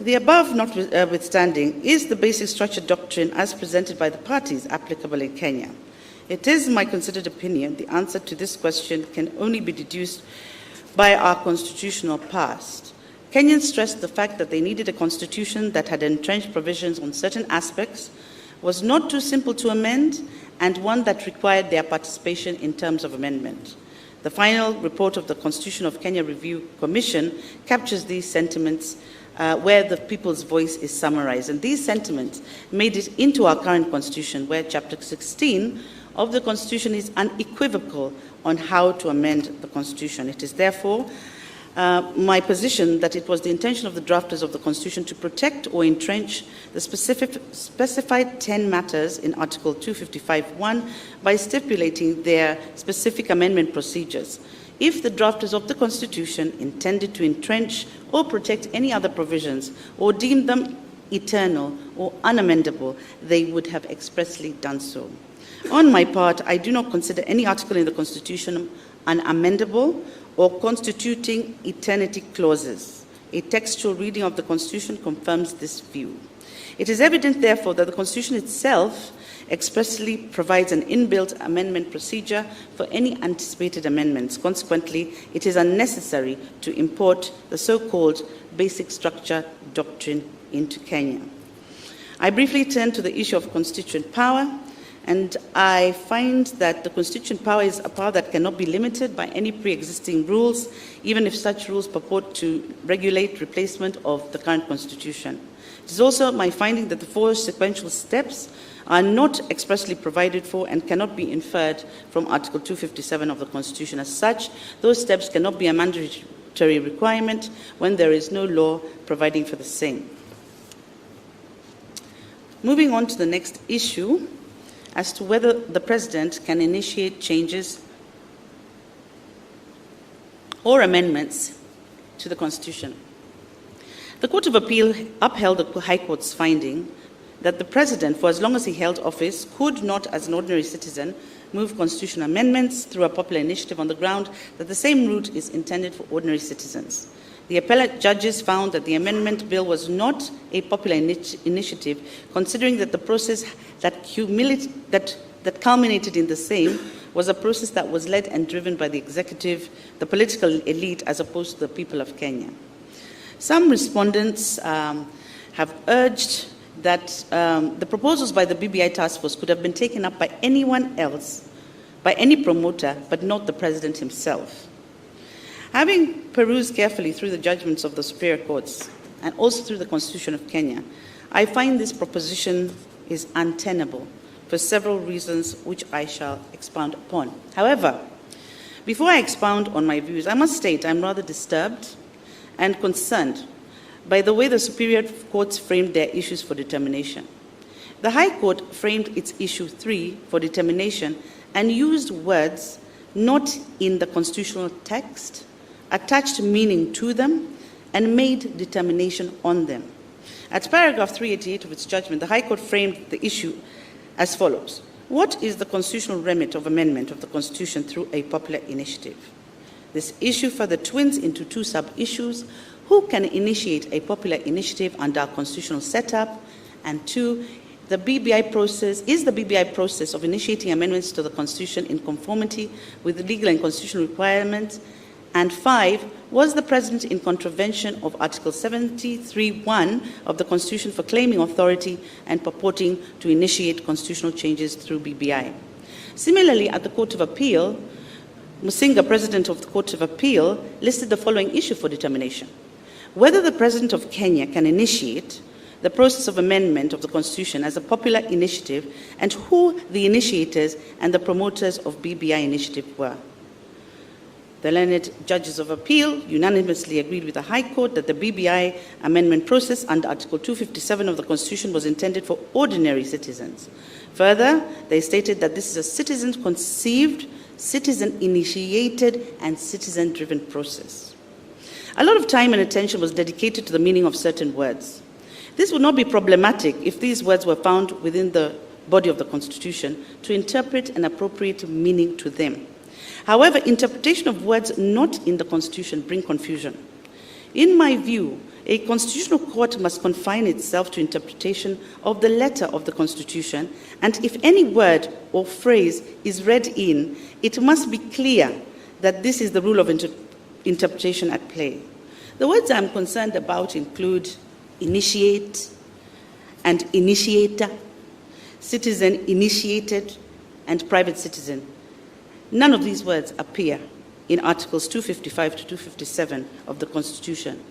The above notwithstanding, is the basic structure doctrine as presented by the parties applicable in Kenya? It is my considered opinion the answer to this question can only be deduced by our constitutional past. Kenyans stressed the fact that they needed a constitution that had entrenched provisions on certain aspects, was not too simple to amend, and one that required their participation in terms of amendment. The final report of the Constitution of Kenya Review Commission captures these sentiments where the people's voice is summarized. And these sentiments made it into our current constitution, where Chapter 16 of the Constitution is unequivocal on how to amend the Constitution. It is therefore my position that it was the intention of the drafters of the Constitution to protect or entrench the specified 10 matters in Article 255(1) by stipulating their specific amendment procedures. If the drafters of the Constitution intended to entrench or protect any other provisions or deemed them eternal or unamendable, they would have expressly done so. On my part, I do not consider any article in the Constitution unamendable or constituting eternity clauses. A textual reading of the Constitution confirms this view. It is evident, therefore, that the Constitution itself expressly provides an inbuilt amendment procedure for any anticipated amendments. Consequently, it is unnecessary to import the so-called basic structure doctrine into Kenya. I briefly turn to the issue of constituent power, and I find that the constituent power is a power that cannot be limited by any pre-existing rules, even if such rules purport to regulate replacement of the current constitution. It is also my finding that the 4 sequential steps are not expressly provided for and cannot be inferred from Article 257 of the Constitution. As such, those steps cannot be a mandatory requirement when there is no law providing for the same. Moving on to the next issue, as to whether the President can initiate changes or amendments to the Constitution. The Court of Appeal upheld the High Court's finding that the President, for as long as he held office, could not, as an ordinary citizen, move constitutional amendments through a popular initiative on the ground that the same route is intended for ordinary citizens. The appellate judges found that the amendment bill was not a popular initiative, considering that the process that culminated in the same was a process that was led and driven by the executive, the political elite, as opposed to the people of Kenya. Some respondents have urged that the proposals by the BBI task force could have been taken up by anyone else, by any promoter, but not the President himself. Having perused carefully through the judgments of the superior courts and also through the Constitution of Kenya, I find this proposition is untenable for several reasons which I shall expound upon. However, before I expound on my views, I must state I'm rather disturbed and concerned by the way the superior courts framed their issues for determination. The High Court framed its issue 3 for determination and used words not in the constitutional text, attached meaning to them, and made determination on them. At paragraph 388 of its judgment, the High Court framed the issue as follows. What is the constitutional remit of amendment of the Constitution through a popular initiative? This issue further twins into 2 sub-issues. Who can initiate a popular initiative under our constitutional setup? And 2, the BBI process, is the BBI process of initiating amendments to the Constitution in conformity with the legal and constitutional requirements? And 5, was the President in contravention of Article 73(1) of the Constitution for claiming authority and purporting to initiate constitutional changes through BBI? Similarly, at the Court of Appeal, Musinga, President of the Court of Appeal, listed the following issue for determination. Whether the President of Kenya can initiate the process of amendment of the Constitution as a popular initiative, and who the initiators and the promoters of BBI initiative were. The learned judges of appeal unanimously agreed with the High Court that the BBI amendment process under Article 257 of the Constitution was intended for ordinary citizens. Further, they stated that this is a citizen-conceived, citizen-initiated, and citizen-driven process. A lot of time and attention was dedicated to the meaning of certain words. This would not be problematic if these words were found within the body of the Constitution to interpret an appropriate meaning to them. However, interpretation of words not in the Constitution bring confusion. In my view, a constitutional court must confine itself to interpretation of the letter of the Constitution, and if any word or phrase is read in, it must be clear that this is the rule of interpretation at play. The words I'm concerned about include initiate and initiator, citizen initiated, and private citizen. None of these words appear in Articles 255 to 257 of the Constitution.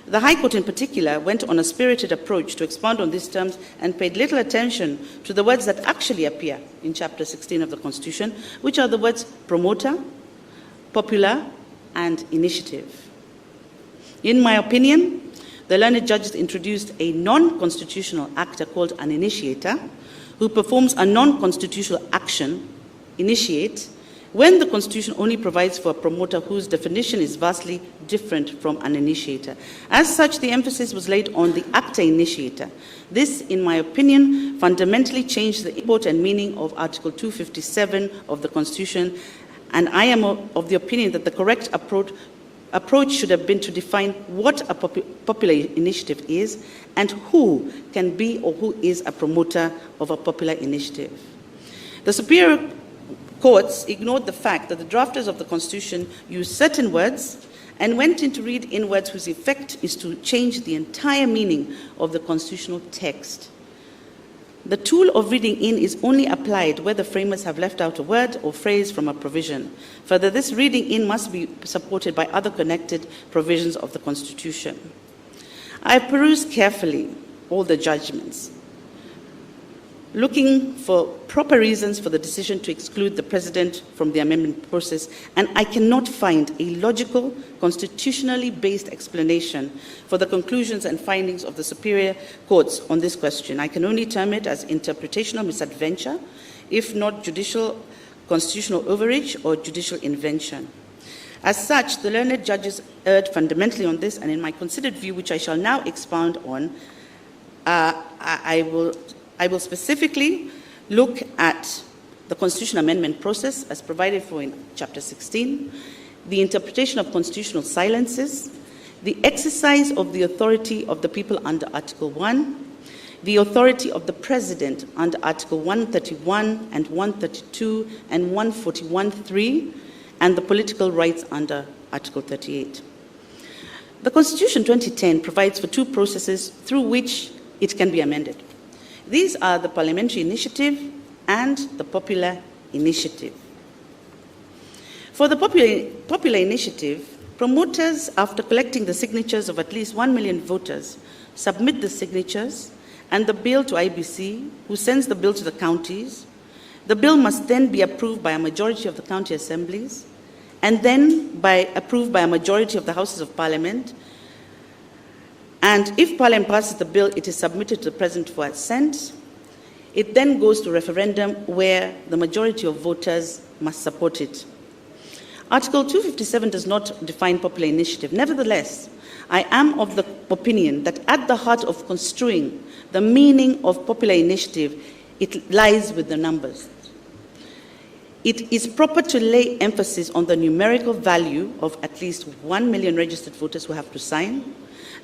The High Court in particular went on a spirited approach to expound on these terms and paid little attention to the words that actually appear in Chapter 16 of the Constitution, which are the words promoter, popular, and initiative. In my opinion, the learned judges introduced a non-constitutional actor called an initiator, who performs a non-constitutional action, initiate, when the Constitution only provides for a promoter whose definition is vastly different from an initiator. As such, the emphasis was laid on the actor initiator. This, in my opinion, fundamentally changed the import and meaning of Article 257 of the Constitution, and I am of the opinion that the correct approach should have been to define what a popular initiative is and who can be or who is a promoter of a popular initiative. The Superior Courts ignored the fact that the drafters of the Constitution used certain words and went in to read in words whose effect is to change the entire meaning of the constitutional text. The tool of reading in is only applied where the framers have left out a word or phrase from a provision. Further, this reading in must be supported by other connected provisions of the Constitution. I perused carefully all the judgments, looking for proper reasons for the decision to exclude the President from the amendment process, and I cannot find a logical, constitutionally based explanation for the conclusions and findings of the Superior Courts on this question. I can only term it as interpretational misadventure, if not judicial constitutional overreach or judicial invention. As such, the learned judges erred fundamentally on this, and in my considered view, which I shall now expound on, I will specifically look at the constitutional amendment process as provided for in Chapter 16, the interpretation of constitutional silences, the exercise of the authority of the people under Article 1, the authority of the President under Article 131 and 132 and 141(3), and the political rights under Article 38. The Constitution 2010 provides for two processes through which it can be amended. These are the parliamentary initiative and the popular initiative. For the popular initiative, promoters, after collecting the signatures of at least 1 million voters, submit the signatures and the bill to IBC, who sends the bill to the counties. The bill must then be approved by a majority of the county assemblies, and then approved by a majority of the Houses of Parliament. And if Parliament passes the bill, it is submitted to the President for assent. It then goes to referendum where the majority of voters must support it. Article 257 does not define popular initiative. Nevertheless, I am of the opinion that at the heart of construing the meaning of popular initiative, it lies with the numbers. It is proper to lay emphasis on the numerical value of at least 1 million registered voters who have to sign,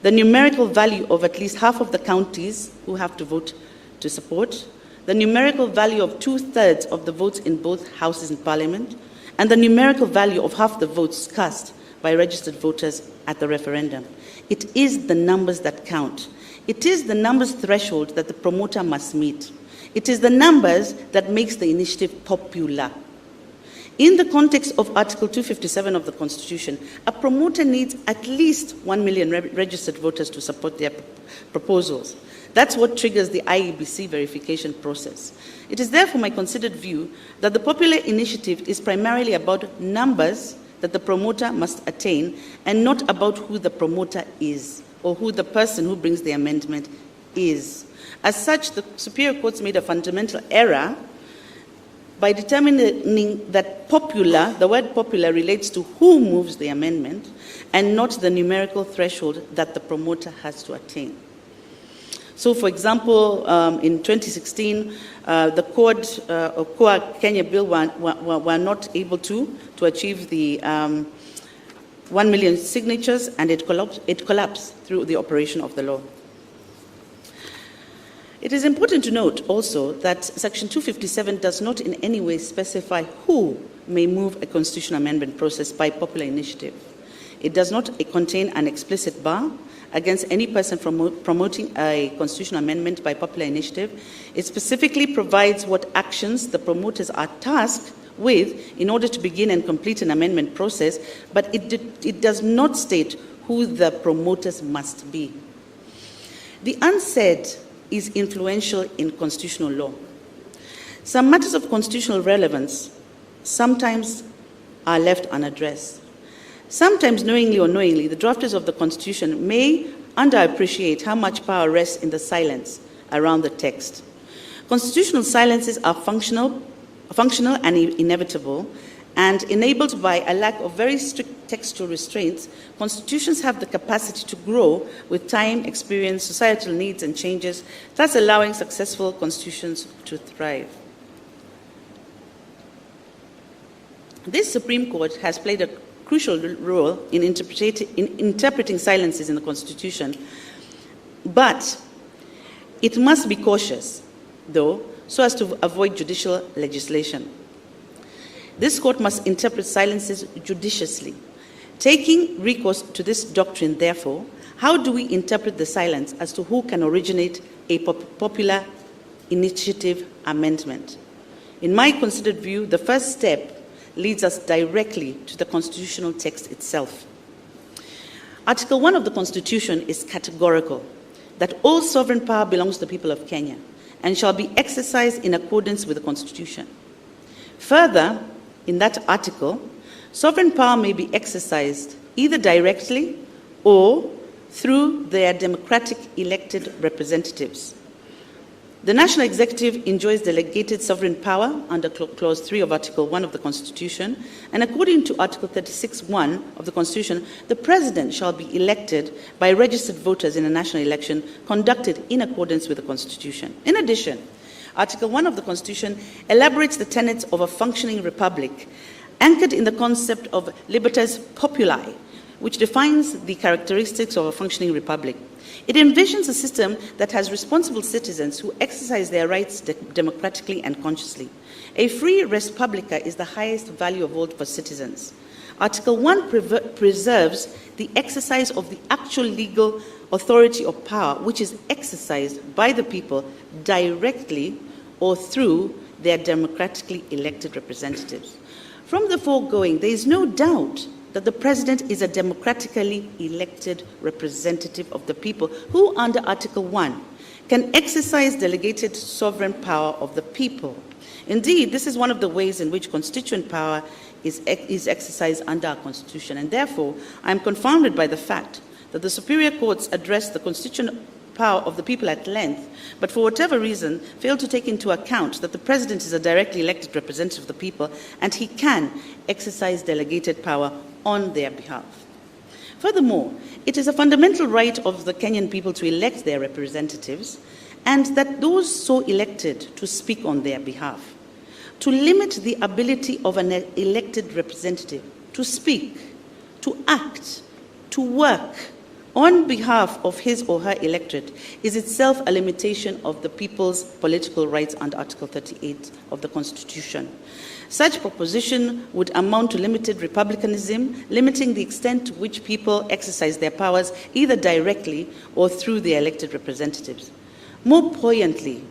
the numerical value of at least half of the counties who have to vote to support, the numerical value of 2/3 of the votes in both houses in Parliament, and the numerical value of half the votes cast by registered voters at the referendum. It is the numbers that count. It is the numbers threshold that the promoter must meet. It is the numbers that makes the initiative popular. In the context of Article 257 of the Constitution, a promoter needs at least 1 million registered voters to support their proposals. That's what triggers the IEBC verification process. It is therefore my considered view that the popular initiative is primarily about numbers that the promoter must attain and not about who the promoter is or who the person who brings the amendment is. As such, the Superior Courts made a fundamental error by determining that popular, the word popular, relates to who moves the amendment and not the numerical threshold that the promoter has to attain. So, for example, in 2016, the COA Kenya bill were not able to achieve the 1 million signatures, and it collapsed through the operation of the law. It is important to note also that Section 257 does not in any way specify who may move a constitutional amendment process by popular initiative. It does not contain an explicit bar against any person promoting a constitutional amendment by popular initiative. It specifically provides what actions the promoters are tasked with in order to begin and complete an amendment process, but it does not state who the promoters must be. The unsaid is influential in constitutional law. Some matters of constitutional relevance sometimes are left unaddressed. Sometimes, knowingly or unknowingly, the drafters of the Constitution may underappreciate how much power rests in the silence around the text. Constitutional silences are functional and inevitable, and enabled by a lack of very strict textual restraints, constitutions have the capacity to grow with time, experience, societal needs and changes, thus allowing successful constitutions to thrive. This Supreme Court has played a crucial role in interpreting silences in the Constitution, but it must be cautious, though, so as to avoid judicial legislation. This court must interpret silences judiciously. Taking recourse to this doctrine, therefore, how do we interpret the silence as to who can originate a popular initiative amendment? In my considered view, the first step leads us directly to the constitutional text itself. Article 1 of the Constitution is categorical, that all sovereign power belongs to the people of Kenya and shall be exercised in accordance with the Constitution. Further, in that article, sovereign power may be exercised either directly or through their democratic elected representatives. The National Executive enjoys delegated sovereign power under Clause 3 of Article 1 of the Constitution, and according to Article 36(1) of the Constitution, the President shall be elected by registered voters in a national election conducted in accordance with the Constitution. In addition, Article 1 of the Constitution elaborates the tenets of a functioning republic, anchored in the concept of libertas populi, which defines the characteristics of a functioning republic. It envisions a system that has responsible citizens who exercise their rights democratically and consciously. A free res publica is the highest value of all for citizens. Article 1 preserves the exercise of the actual legal authority or power, which is exercised by the people directly or through their democratically elected representatives. From the foregoing, there is no doubt that the President is a democratically elected representative of the people who, under Article 1, can exercise delegated sovereign power of the people. Indeed, this is one of the ways in which constituent power is exercised under our Constitution, and therefore I am confounded by the fact that the superior courts address the constituent power of the people at length, but for whatever reason fail to take into account that the President is a directly elected representative of the people and he can exercise delegated power on their behalf. Furthermore, it is a fundamental right of the Kenyan people to elect their representatives and that those so elected to speak on their behalf. To limit the ability of an elected representative to speak, to act, to work on behalf of his or her electorate is itself a limitation of the people's political rights under Article 38 of the Constitution. Such proposition would amount to limited republicanism, limiting the extent to which people exercise their powers either directly or through their elected representatives. More poignantly,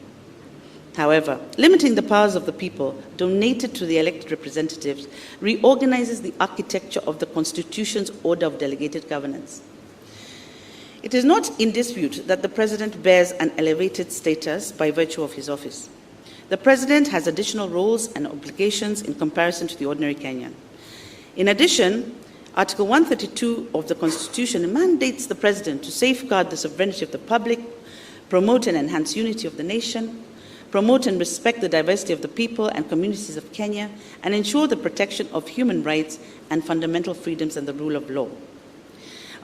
however, limiting the powers of the people donated to the elected representatives reorganizes the architecture of the Constitution's order of delegated governance. It is not in dispute that the President bears an elevated status by virtue of his office. The President has additional roles and obligations in comparison to the ordinary Kenyan. In addition, Article 132 of the Constitution mandates the President to safeguard the sovereignty of the public, promote and enhance unity of the nation, promote and respect the diversity of the people and communities of Kenya, and ensure the protection of human rights and fundamental freedoms and the rule of law.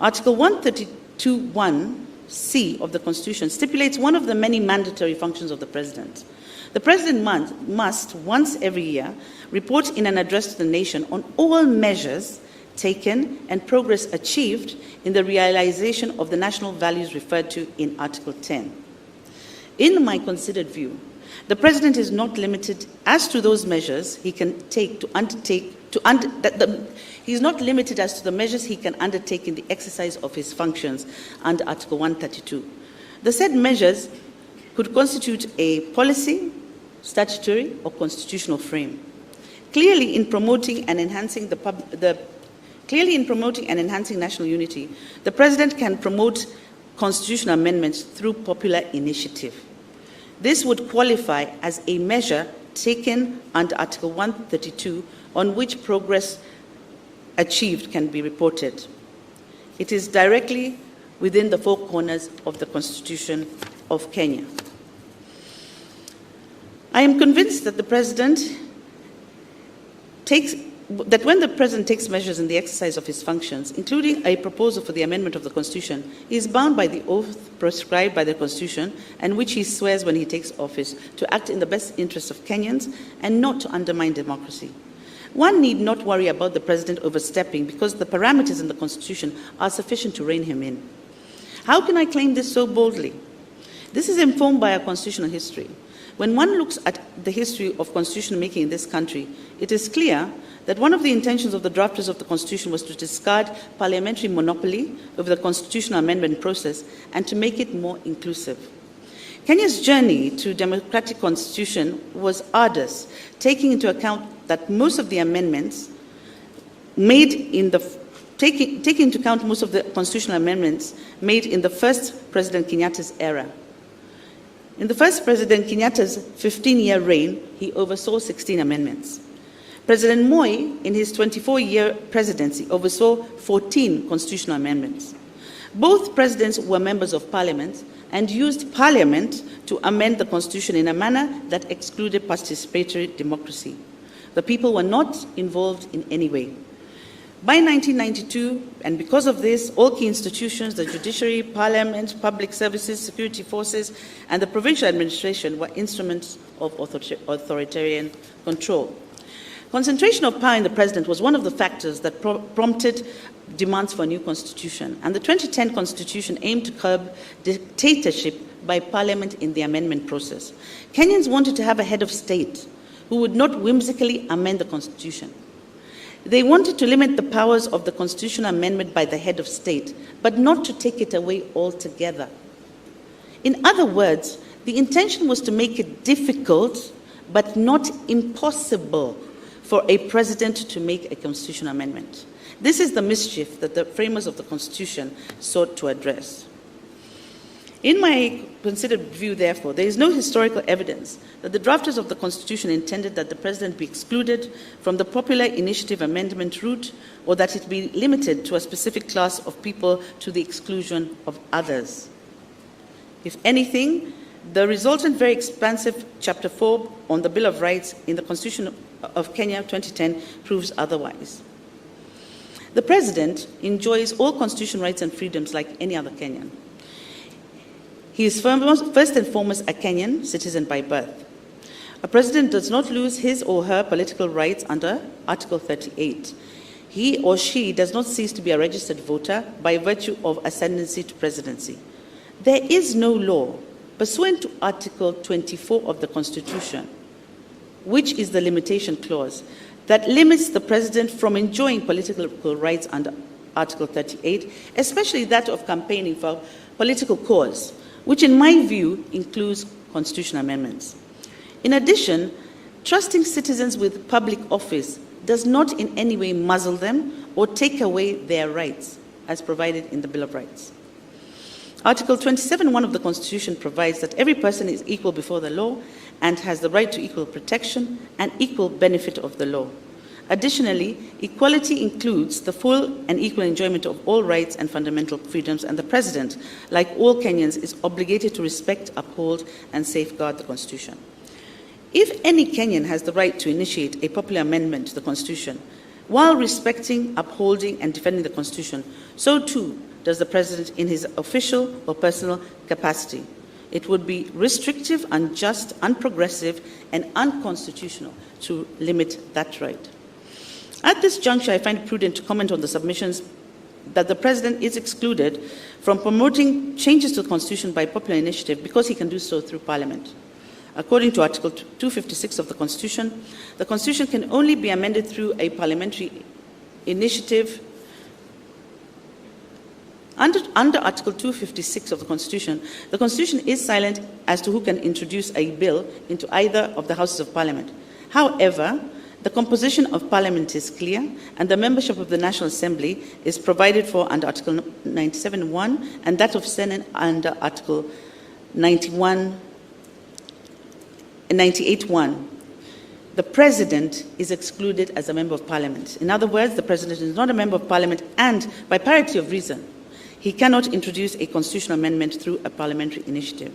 Article 132(1)(c) of the Constitution stipulates one of the many mandatory functions of the President. The President must, once every year, report in an address to the nation on all measures taken and progress achieved in the realization of the national values referred to in Article 10. In my considered view, the President is not limited as to those measures he can take to undertake he is not limited as to the measures he can undertake in the exercise of his functions under Article 132. The said measures could constitute a policy, statutory, or constitutional frame. Clearly, in promoting and enhancing national unity, the President can promote constitutional amendments through popular initiative. This would qualify as a measure taken under Article 132 on which progress achieved can be reported. It is directly within the four corners of the Constitution of Kenya. I am convinced that when the President takes measures in the exercise of his functions, including a proposal for the amendment of the Constitution, he is bound by the oath prescribed by the Constitution and which he swears when he takes office to act in the best interests of Kenyans and not to undermine democracy. One need not worry about the President overstepping because the parameters in the Constitution are sufficient to rein him in. How can I claim this so boldly? This is informed by our constitutional history. When one looks at the history of constitution making in this country, it is clear that one of the intentions of the drafters of the Constitution was to discard parliamentary monopoly over the constitutional amendment process and to make it more inclusive. Kenya's journey to democratic constitution was arduous, taking into account that most of the amendments taking into account most of the constitutional amendments made in the first President Kenyatta's era. In the first President Kenyatta's 15-year reign, he oversaw 16 amendments. President Moi, in his 24-year presidency, oversaw 14 constitutional amendments. Both presidents were members of parliament and used parliament to amend the constitution in a manner that excluded participatory democracy. The people were not involved in any way. By 1992, and because of this, all key institutions, the judiciary, parliament, public services, security forces, and the provincial administration were instruments of authoritarian control. Concentration of power in the president was one of the factors that prompted demands for a new constitution, and the 2010 constitution aimed to curb dictatorship by parliament in the amendment process. Kenyans wanted to have a head of state who would not whimsically amend the constitution. They wanted to limit the powers of the constitutional amendment by the head of state, but not to take it away altogether. In other words, the intention was to make it difficult, but not impossible, for a president to make a constitutional amendment. This is the mischief that the framers of the Constitution sought to address. In my considered view, therefore, there is no historical evidence that the drafters of the Constitution intended that the President be excluded from the popular initiative amendment route or that it be limited to a specific class of people to the exclusion of others. If anything, the resultant very expansive Chapter 4 on the Bill of Rights in the Constitution of Kenya 2010 proves otherwise. The President enjoys all constitutional rights and freedoms like any other Kenyan. He is first and foremost a Kenyan citizen by birth. A president does not lose his or her political rights under Article 38. He or she does not cease to be a registered voter by virtue of ascendancy to presidency. There is no law pursuant to Article 24 of the Constitution, which is the limitation clause, that limits the president from enjoying political rights under Article 38, especially that of campaigning for a political cause, which in my view includes constitutional amendments. In addition, trusting citizens with public office does not in any way muzzle them or take away their rights, as provided in the Bill of Rights. Article 27(1) of the Constitution provides that every person is equal before the law and has the right to equal protection and equal benefit of the law. Additionally, equality includes the full and equal enjoyment of all rights and fundamental freedoms, and the President, like all Kenyans, is obligated to respect, uphold, and safeguard the Constitution. If any Kenyan has the right to initiate a popular amendment to the Constitution, while respecting, upholding, and defending the Constitution, so too does the President in his official or personal capacity. It would be restrictive, unjust, unprogressive, and unconstitutional to limit that right. At this juncture, I find it prudent to comment on the submissions that the President is excluded from promoting changes to the Constitution by popular initiative because he can do so through Parliament. According to Article 256 of the Constitution can only be amended through a parliamentary initiative. Under Article 256 of the Constitution is silent as to who can introduce a bill into either of the Houses of Parliament. However, the composition of Parliament is clear, and the membership of the National Assembly is provided for under Article 97(1), and that of Senate under Article 98(1). The President is excluded as a member of Parliament. In other words, the President is not a member of Parliament, and by parity of reason, he cannot introduce a constitutional amendment through a parliamentary initiative.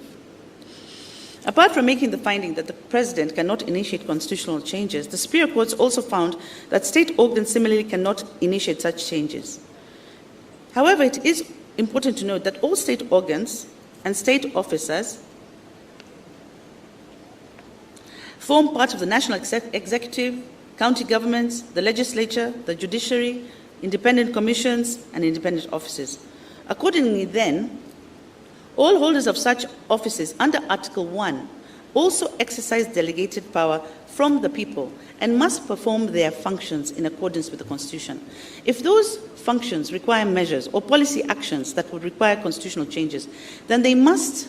Apart from making the finding that the President cannot initiate constitutional changes, the Superior Courts also found that state organs similarly cannot initiate such changes. However, it is important to note that all state organs and state officers form part of the national executive, county governments, the legislature, the judiciary, independent commissions, and independent offices. Accordingly, then, all holders of such offices under Article 1 also exercise delegated power from the people and must perform their functions in accordance with the Constitution. If those functions require measures or policy actions that would require constitutional changes, then they must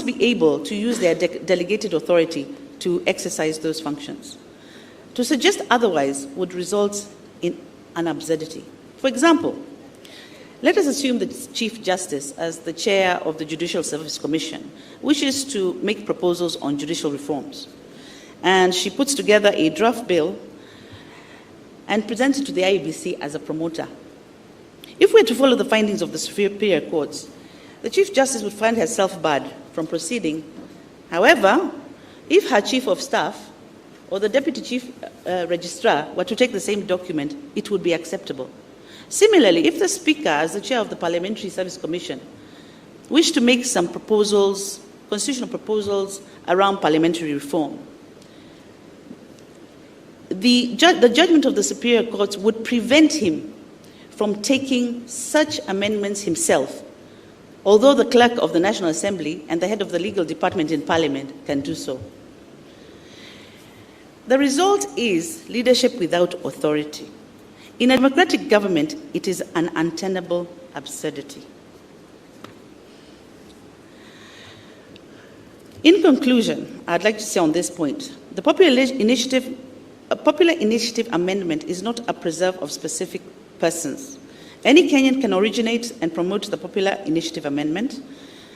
be able to use their delegated authority to exercise those functions. To suggest otherwise would result in an absurdity. For example, let us assume that Chief Justice, as the chair of the Judicial Service Commission, wishes to make proposals on judicial reforms. And she puts together a draft bill and presents it to the IEBC as a promoter. If we are to follow the findings of the Superior Courts, the Chief Justice would find herself barred from proceeding. However, if her Chief of Staff or the Deputy Chief Registrar were to take the same document, it would be acceptable. Similarly, if the Speaker, as the chair of the Parliamentary Service Commission, wished to make some proposals, constitutional proposals around parliamentary reform, the judgment of the Superior Courts would prevent him from taking such amendments himself, although the clerk of the National Assembly and the head of the legal department in Parliament can do so. The result is leadership without authority. In a democratic government, it is an untenable absurdity. In conclusion, I'd like to say on this point, the popular initiative amendment is not a preserve of specific persons. Any Kenyan can originate and promote the popular initiative amendment,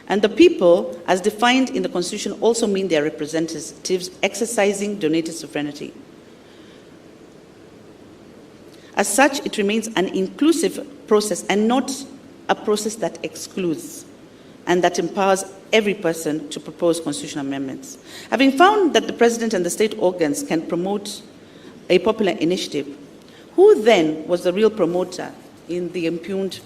and the people, as defined in the Constitution, also mean their representatives exercising donated sovereignty. As such, it remains an inclusive process and not a process that excludes and that empowers every person to propose constitutional amendments. Having found that the President and the state organs can promote a popular initiative, who then was the real promoter in the impugned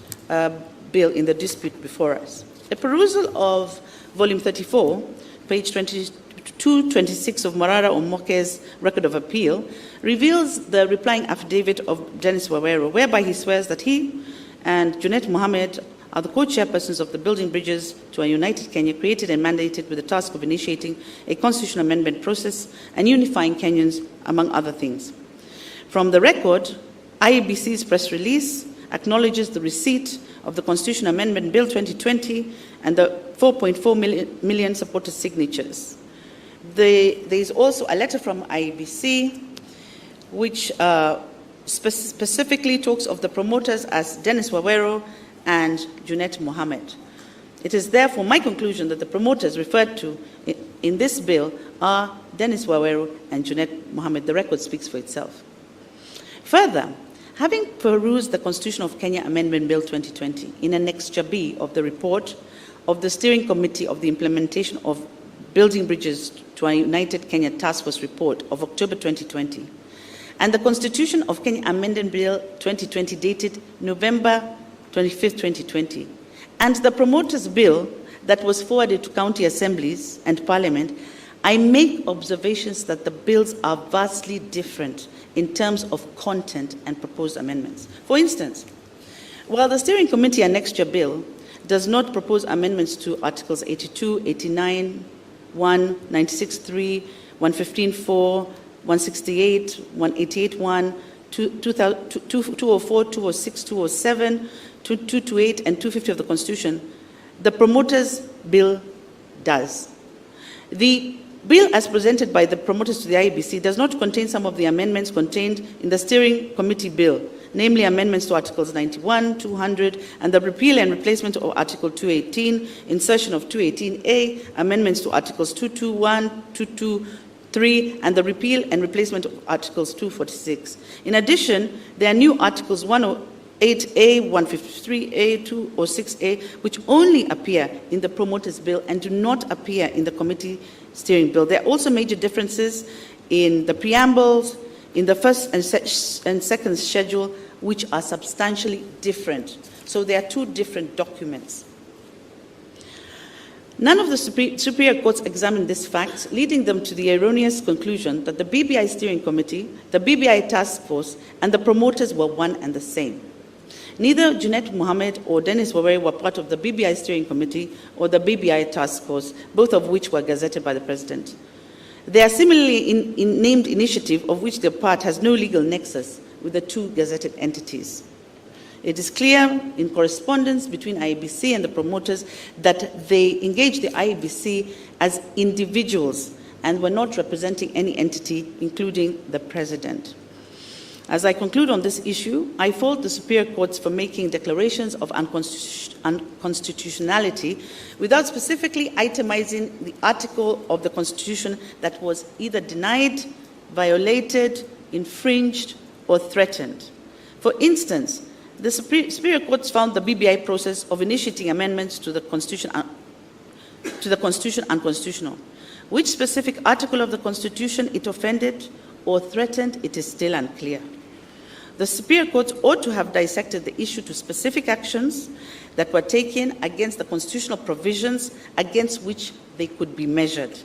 bill in the dispute before us? A perusal of Volume 34, page 226 of Marara Omoke's Record of Appeal, reveals the replying affidavit of Dennis Wawero, whereby he swears that he and Junet Mohammed are the co-chairpersons of the Building Bridges to a United Kenya, created and mandated with the task of initiating a constitutional amendment process and unifying Kenyans, among other things. From the record, IEBC's press release acknowledges the receipt of the Constitutional Amendment Bill 2020 and the 4.4 million supporter signatures. There is also a letter from IEBC which specifically talks of the promoters as Dennis Wawero and Junet Mohammed. It is therefore my conclusion that the promoters referred to in this bill are Dennis Wawero and Junet Mohammed. The record speaks for itself. Further, having perused the Constitution of Kenya Amendment Bill 2020 in Annexure B of the report of the Steering Committee of the Implementation of Building Bridges to a United Kenya Task Force report of October 2020, and the Constitution of Kenya Amendment Bill 2020 dated November 25, 2020, and the promoters' bill that was forwarded to county assemblies and parliament, I make observations that the bills are vastly different in terms of content and proposed amendments. For instance, while the Steering Committee Annexure Bill does not propose amendments to Articles 82, 89, 1, 96.3, 115.4, 168, 188.1, 204, 206, 207, 228, and 250 of the Constitution, the promoters' bill does. The bill as presented by the promoters to the IEBC does not contain some of the amendments contained in the Steering Committee bill, namely amendments to Articles 91, 200, and the repeal and replacement of Article 218, insertion of 218A, amendments to Articles 221, 223, and the repeal and replacement of Articles 246. In addition, there are new Articles 108A, 153A, 206A, which only appear in the promoters' bill and do not appear in the committee steering bill. There are also major differences in the preambles, in the first and second schedule, which are substantially different. So there are two different documents. None of the superior courts examined these facts, leading them to the erroneous conclusion that the BBI Steering Committee, the BBI Task Force, and the promoters were one and the same. Neither Junet Mohammed or Dennis Wawere were part of the BBI Steering Committee or the BBI Task Force, both of which were gazetted by the President. Their similarly named initiative, of which their part has no legal nexus with the two gazetted entities. It is clear in correspondence between IEBC and the promoters that they engaged the IEBC as individuals and were not representing any entity, including the President. As I conclude on this issue, I fault the superior courts for making declarations of unconstitutionality without specifically itemizing the article of the Constitution that was either denied, violated, infringed, or threatened. For instance, the superior courts found the BBI process of initiating amendments to the Constitution unconstitutional. Which specific article of the Constitution it offended or threatened, it is still unclear. The superior courts ought to have dissected the issue to specific actions that were taken against the constitutional provisions against which they could be measured.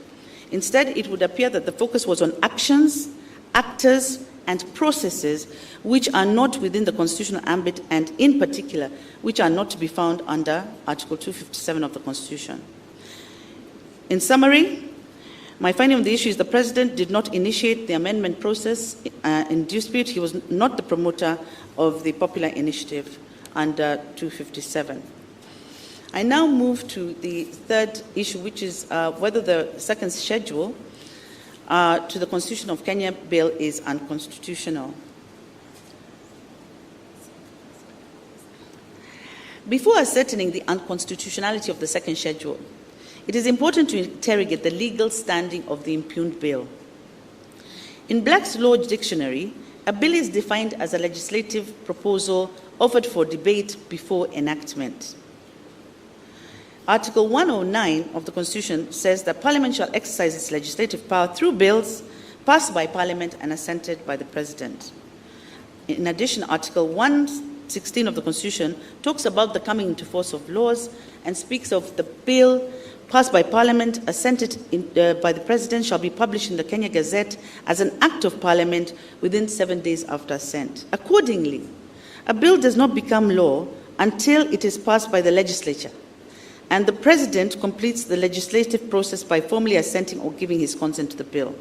Instead, it would appear that the focus was on actions, actors, and processes which are not within the constitutional ambit and, in particular, which are not to be found under Article 257 of the Constitution. In summary, my finding on the issue is the President did not initiate the amendment process in dispute. He was not the promoter of the popular initiative under 257. I now move to the third issue, which is whether the second schedule to the Constitution of Kenya bill is unconstitutional. Before ascertaining the unconstitutionality of the second schedule, it is important to interrogate the legal standing of the impugned bill. In Black's Law Dictionary, a bill is defined as a legislative proposal offered for debate before enactment. Article 109 of the Constitution says that Parliament shall exercise its legislative power through bills passed by Parliament and assented by the President. In addition, Article 116 of the Constitution talks about the coming into force of laws and speaks of the bill passed by Parliament, assented by the President, shall be published in the Kenya Gazette as an Act of Parliament within 7 days after assent. Accordingly, a bill does not become law until it is passed by the legislature, and the President completes the legislative process by formally assenting or giving his consent to the bill.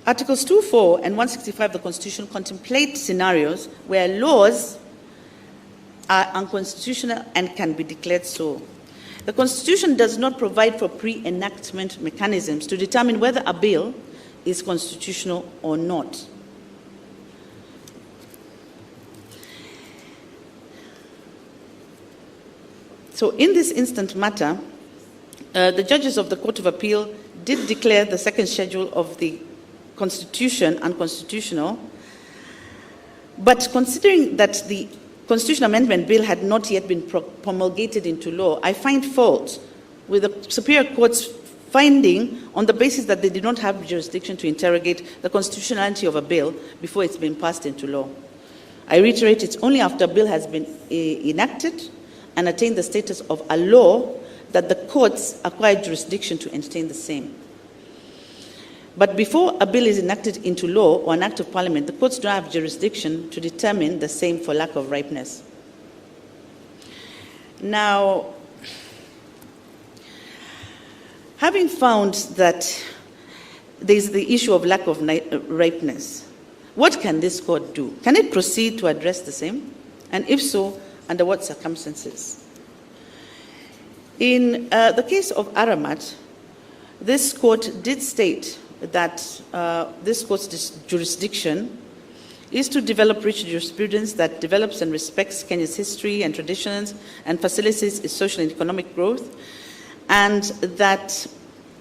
Articles 2.4 and 165 of the Constitution contemplate scenarios where laws are unconstitutional and can be declared so. The Constitution does not provide for pre-enactment mechanisms to determine whether a bill is constitutional or not. So in this instant matter, the judges of the Court of Appeal did declare the second schedule of the Constitution unconstitutional, but considering that the Constitution Amendment Bill had not yet been promulgated into law, I find fault with the Superior Court's finding on the basis that they did not have jurisdiction to interrogate the constitutionality of a bill before it's been passed into law. I reiterate, it's only after a bill has been enacted and attained the status of a law that the courts acquire jurisdiction to entertain the same. But before a bill is enacted into law or an act of parliament, the courts don't have jurisdiction to determine the same for lack of ripeness. Now, having found that there's the issue of lack of ripeness, what can this court do? Can it proceed to address the same? And if so, under what circumstances? In the case of Aramat, this court did state that this court's jurisdiction is to develop rich jurisprudence that develops and respects Kenya's history and traditions and facilitates its social and economic growth, and that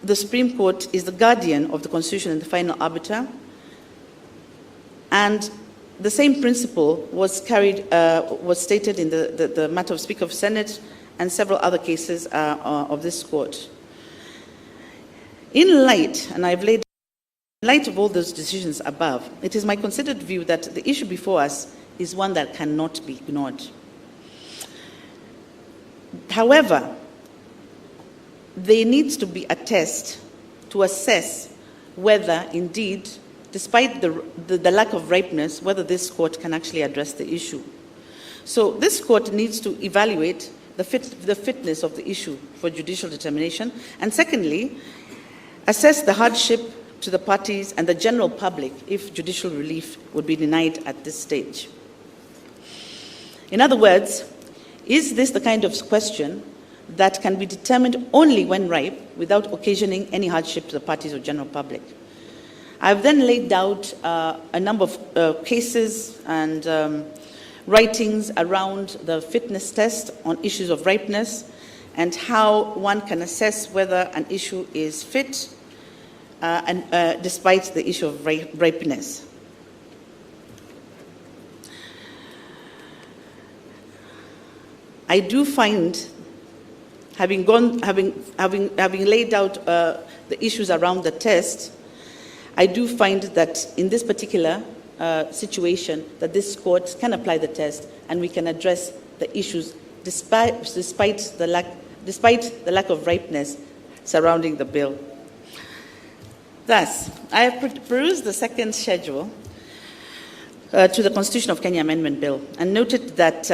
the Supreme Court is the guardian of the Constitution and the final arbiter. And the same principle was stated in the matter of Speaker of Senate and several other cases of this court. In light of all those decisions above, it is my considered view that the issue before us is one that cannot be ignored. However, there needs to be a test to assess whether indeed, despite the lack of ripeness, whether this court can actually address the issue. So this court needs to evaluate the fitness of the issue for judicial determination, and secondly, assess the hardship to the parties and the general public if judicial relief would be denied at this stage. In other words, is this the kind of question that can be determined only when ripe without occasioning any hardship to the parties or general public? I've then laid out a number of cases and writings around the fitness test on issues of ripeness and how one can assess whether an issue is fit despite the issue of ripeness. I do find, having laid out the issues around the test, I do find that in this particular situation, that this court can apply the test and we can address the issues despite the lack of ripeness surrounding the bill. Thus, I have perused the second schedule to the Constitution of Kenya Amendment Bill and noted that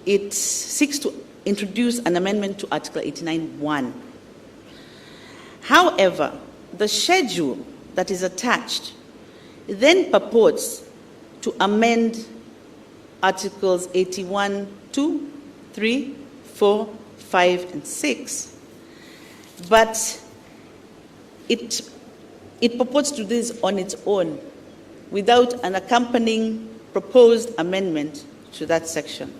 it seeks to introduce an amendment to Article 89(1). However, the schedule that is attached then purports to amend Articles 81(2), 3, 4, 5, and 6, but it purports to do this on its own without an accompanying proposed amendment to that section.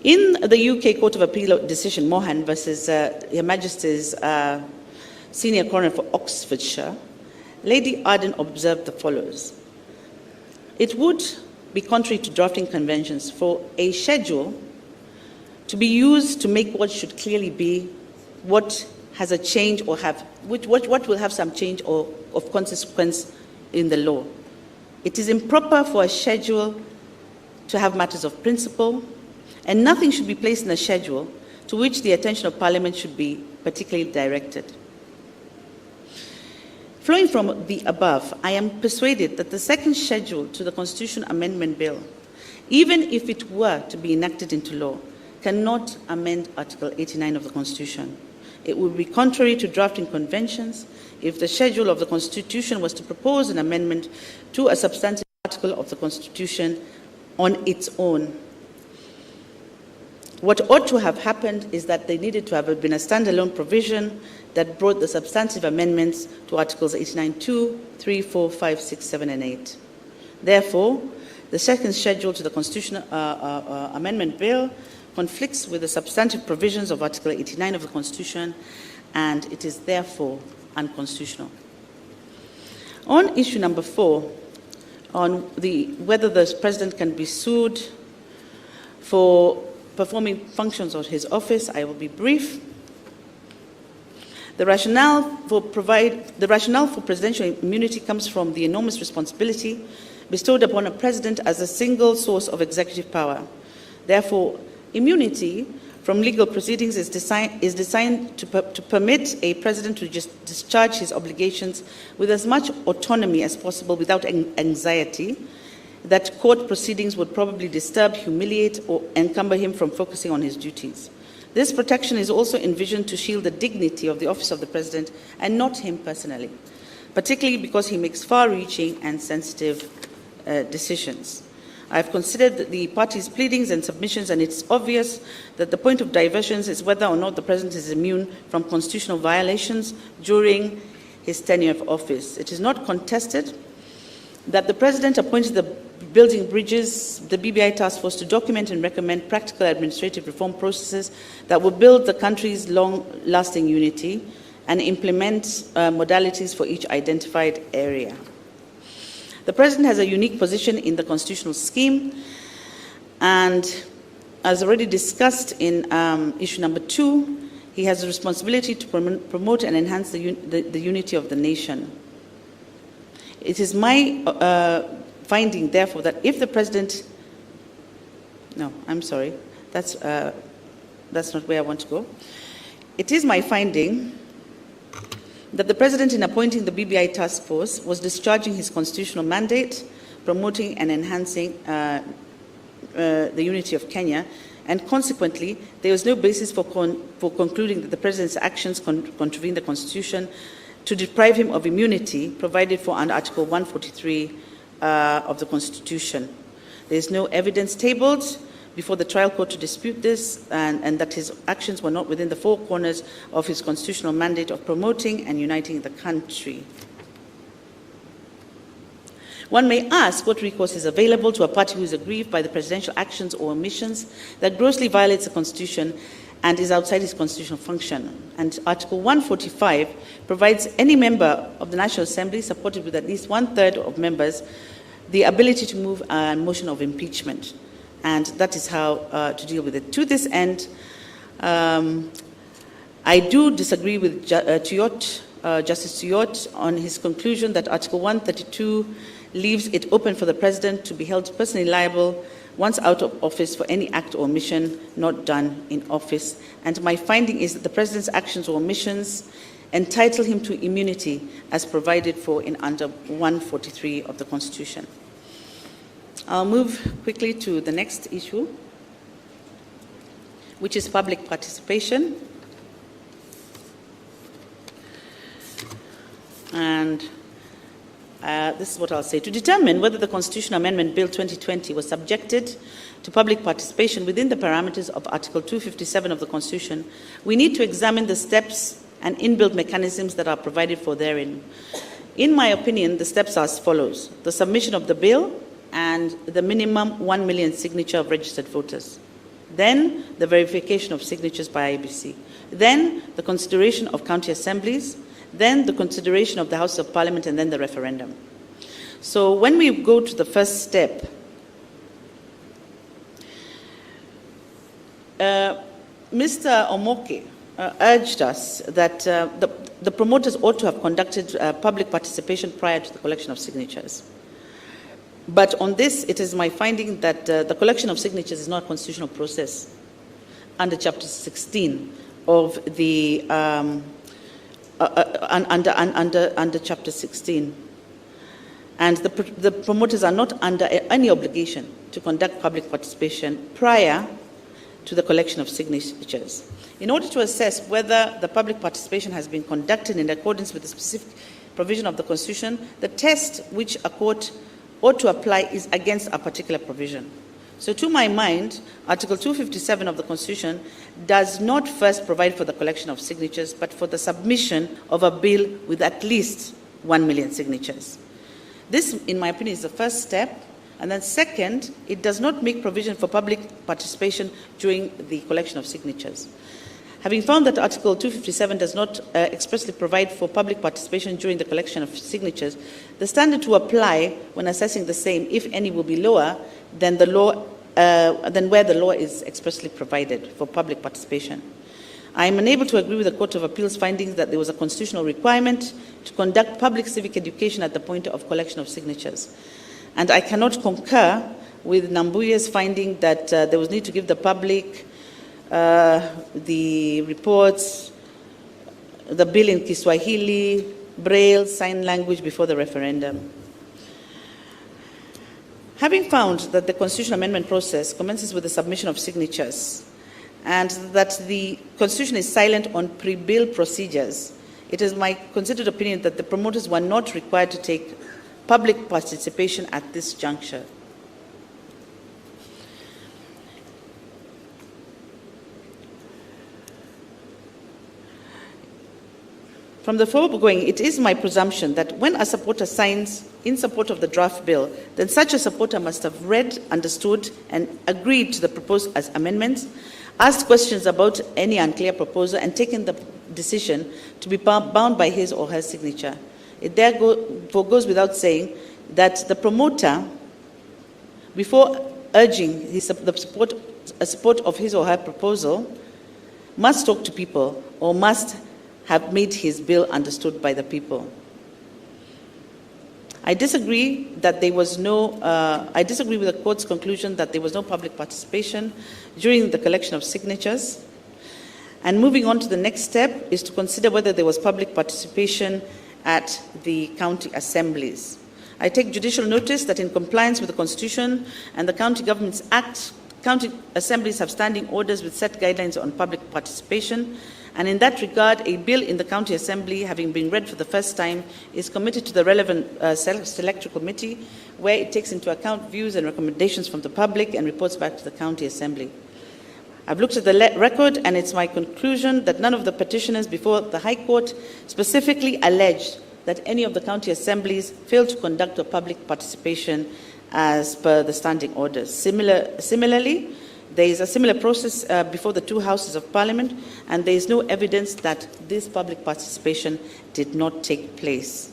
In the UK Court of Appeal decision, Mohan versus Her Majesty's Senior Coroner for Oxfordshire, Lady Arden observed the follows: it would be contrary to drafting conventions for a schedule to be used to make what should clearly be what has a change or what will have some change or of consequence in the law. It is improper for a schedule to have matters of principle, and nothing should be placed in a schedule to which the attention of Parliament should be particularly directed. Flowing from the above, I am persuaded that the second schedule to the Constitution Amendment Bill, even if it were to be enacted into law, cannot amend Article 89 of the Constitution. It would be contrary to drafting conventions if the schedule of the Constitution was to propose an amendment to a substantive article of the Constitution on its own. What ought to have happened is that there needed to have been a standalone provision that brought the substantive amendments to Articles 89(2), 3, 4, 5, 6, 7, and 8. Therefore, the second schedule to the Constitutional Amendment Bill conflicts with the substantive provisions of Article 89 of the Constitution, and it is therefore unconstitutional. On issue number 4, on whether the President can be sued for performing functions of his office, I will be brief. The rationale for presidential immunity comes from the enormous responsibility bestowed upon a president as a single source of executive power. Therefore, immunity from legal proceedings is designed to permit a president to just discharge his obligations with as much autonomy as possible without anxiety that court proceedings would probably disturb, humiliate, or encumber him from focusing on his duties. This protection is also envisioned to shield the dignity of the office of the president and not him personally, particularly because he makes far-reaching and sensitive decisions. I have considered the parties' pleadings and submissions, and it's obvious that the point of diversions is whether or not the President is immune from constitutional violations during his tenure of office. It is not contested that the President appointed the Building Bridges, the BBI task force, to document and recommend practical administrative reform processes that will build the country's long-lasting unity and implement modalities for each identified area. The President has a unique position in the constitutional scheme, and as already discussed in issue number 2, he has a responsibility to promote and enhance the unity of the nation. It is my finding, therefore, that if the President... No, I'm sorry. That's not where I want to go. It is my finding that the President, in appointing the BBI task force, was discharging his constitutional mandate, promoting and enhancing the unity of Kenya, and consequently, there was no basis for concluding that the President's actions contravene the Constitution to deprive him of immunity provided for under Article 143 of the Constitution. There is no evidence tabled before the trial court to dispute this, and that his actions were not within the four corners of his constitutional mandate of promoting and uniting the country. One may ask what recourse is available to a party who is aggrieved by the presidential actions or omissions that grossly violates the Constitution and is outside his constitutional function. And Article 145 provides any member of the National Assembly, supported with at least 1/3 of members, the ability to move a motion of impeachment. And that is how to deal with it. To this end, I do disagree with Justice Tuyot on his conclusion that Article 132 leaves it open for the President to be held personally liable once out of office for any act or omission not done in office. And my finding is that the President's actions or omissions entitle him to immunity as provided for in under 143 of the Constitution. I'll move quickly to the next issue, which is public participation. And this is what I'll say. To determine whether the Constitutional Amendment Bill 2020 was subjected to public participation within the parameters of Article 257 of the Constitution, we need to examine the steps and inbuilt mechanisms that are provided for therein. In my opinion, the steps are as follows: the submission of the bill and the minimum 1 million signature of registered voters. Then the verification of signatures by IEBC. Then the consideration of county assemblies. Then the consideration of the House of Parliament, and then the referendum. So when we go to the first step, Mr. Omoke urged us that the promoters ought to have conducted public participation prior to the collection of signatures. But on this, it is my finding that the collection of signatures is not a constitutional process under Chapter 16 of the under Chapter 16. And the promoters are not under any obligation to conduct public participation prior to the collection of signatures. In order to assess whether the public participation has been conducted in accordance with the specific provision of the Constitution, the test which a court ought to apply is against a particular provision. So to my mind, Article 257 of the Constitution does not first provide for the collection of signatures, but for the submission of a bill with at least 1 million signatures. This, in my opinion, is the first step. And then second, it does not make provision for public participation during the collection of signatures. Having found that Article 257 does not expressly provide for public participation during the collection of signatures, the standard to apply when assessing the same, if any, will be lower than the law, than where the law is expressly provided for public participation. I am unable to agree with the Court of Appeal's findings that there was a constitutional requirement to conduct public civic education at the point of collection of signatures. And I cannot concur with Nambuye's finding that there was need to give the public the reports, the bill in Kiswahili, Braille, sign language before the referendum. Having found that the constitutional amendment process commences with the submission of signatures and that the Constitution is silent on pre-bill procedures, it is my considered opinion that the promoters were not required to take public participation at this juncture. From the foregoing, it is my presumption that when a supporter signs in support of the draft bill, then such a supporter must have read, understood, and agreed to the proposed as amendments, asked questions about any unclear proposal, and taken the decision to be bound by his or her signature. It therefore goes without saying that the promoter, before urging the support of his or her proposal, must talk to people or must have made his bill understood by the people. I disagree that there was no. I disagree with the court's conclusion that there was no public participation during the collection of signatures. And moving on to the next step is to consider whether there was public participation at the county assemblies. I take judicial notice that in compliance with the Constitution and the County Governments Act, county assemblies have standing orders with set guidelines on public participation. And in that regard, a bill in the County Assembly, having been read for the first time, is committed to the relevant Select Committee, where it takes into account views and recommendations from the public and reports back to the County Assembly. I've looked at the record, and it's my conclusion that none of the petitioners before the High Court specifically alleged that any of the county assemblies failed to conduct a public participation as per the standing orders. Similarly, there is a similar process before the two houses of Parliament, and there is no evidence that this public participation did not take place.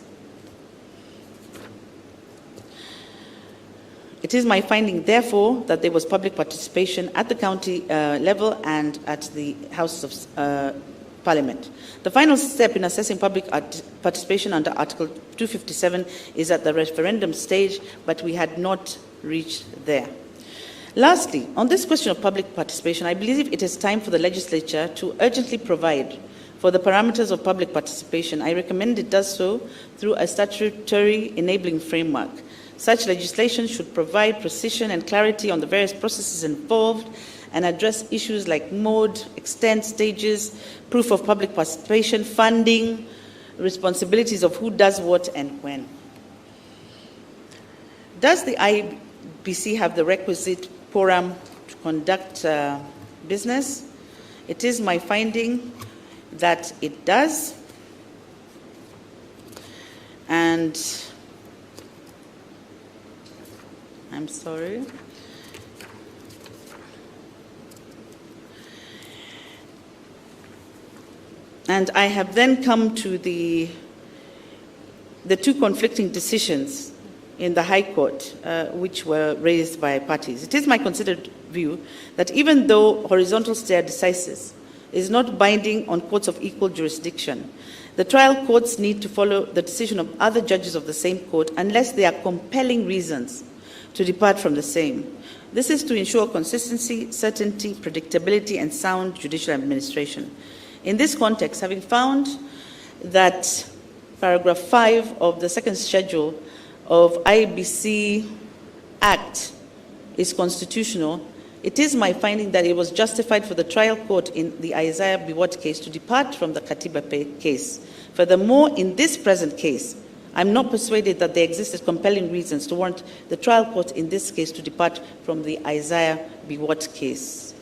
It is my finding, therefore, that there was public participation at the county level and at the houses of Parliament. The final step in assessing public participation under Article 257 is at the referendum stage, but we had not reached there. Lastly, on this question of public participation, I believe it is time for the legislature to urgently provide for the parameters of public participation. I recommend it does so through a statutory enabling framework. Such legislation should provide precision and clarity on the various processes involved and address issues like mode, extent, stages, proof of public participation, funding, responsibilities of who does what and when. Does the IBC have the requisite quorum to conduct business? It is my finding that it does. And I'm sorry. And I have then come to the two conflicting decisions in the High Court, which were raised by parties. It is my considered view that even though horizontal stare decisis is not binding on courts of equal jurisdiction, the trial courts need to follow the decision of other judges of the same court unless there are compelling reasons to depart from the same. This is to ensure consistency, certainty, predictability, and sound judicial administration. In this context, having found that paragraph 5 of the second schedule of IBC Act is constitutional, it is my finding that it was justified for the trial court in the Isaiah Biwott case to depart from the Katiba case. Furthermore, in this present case, I'm not persuaded that there existed compelling reasons to warrant the trial court in this case to depart from the Isaiah Biwott case.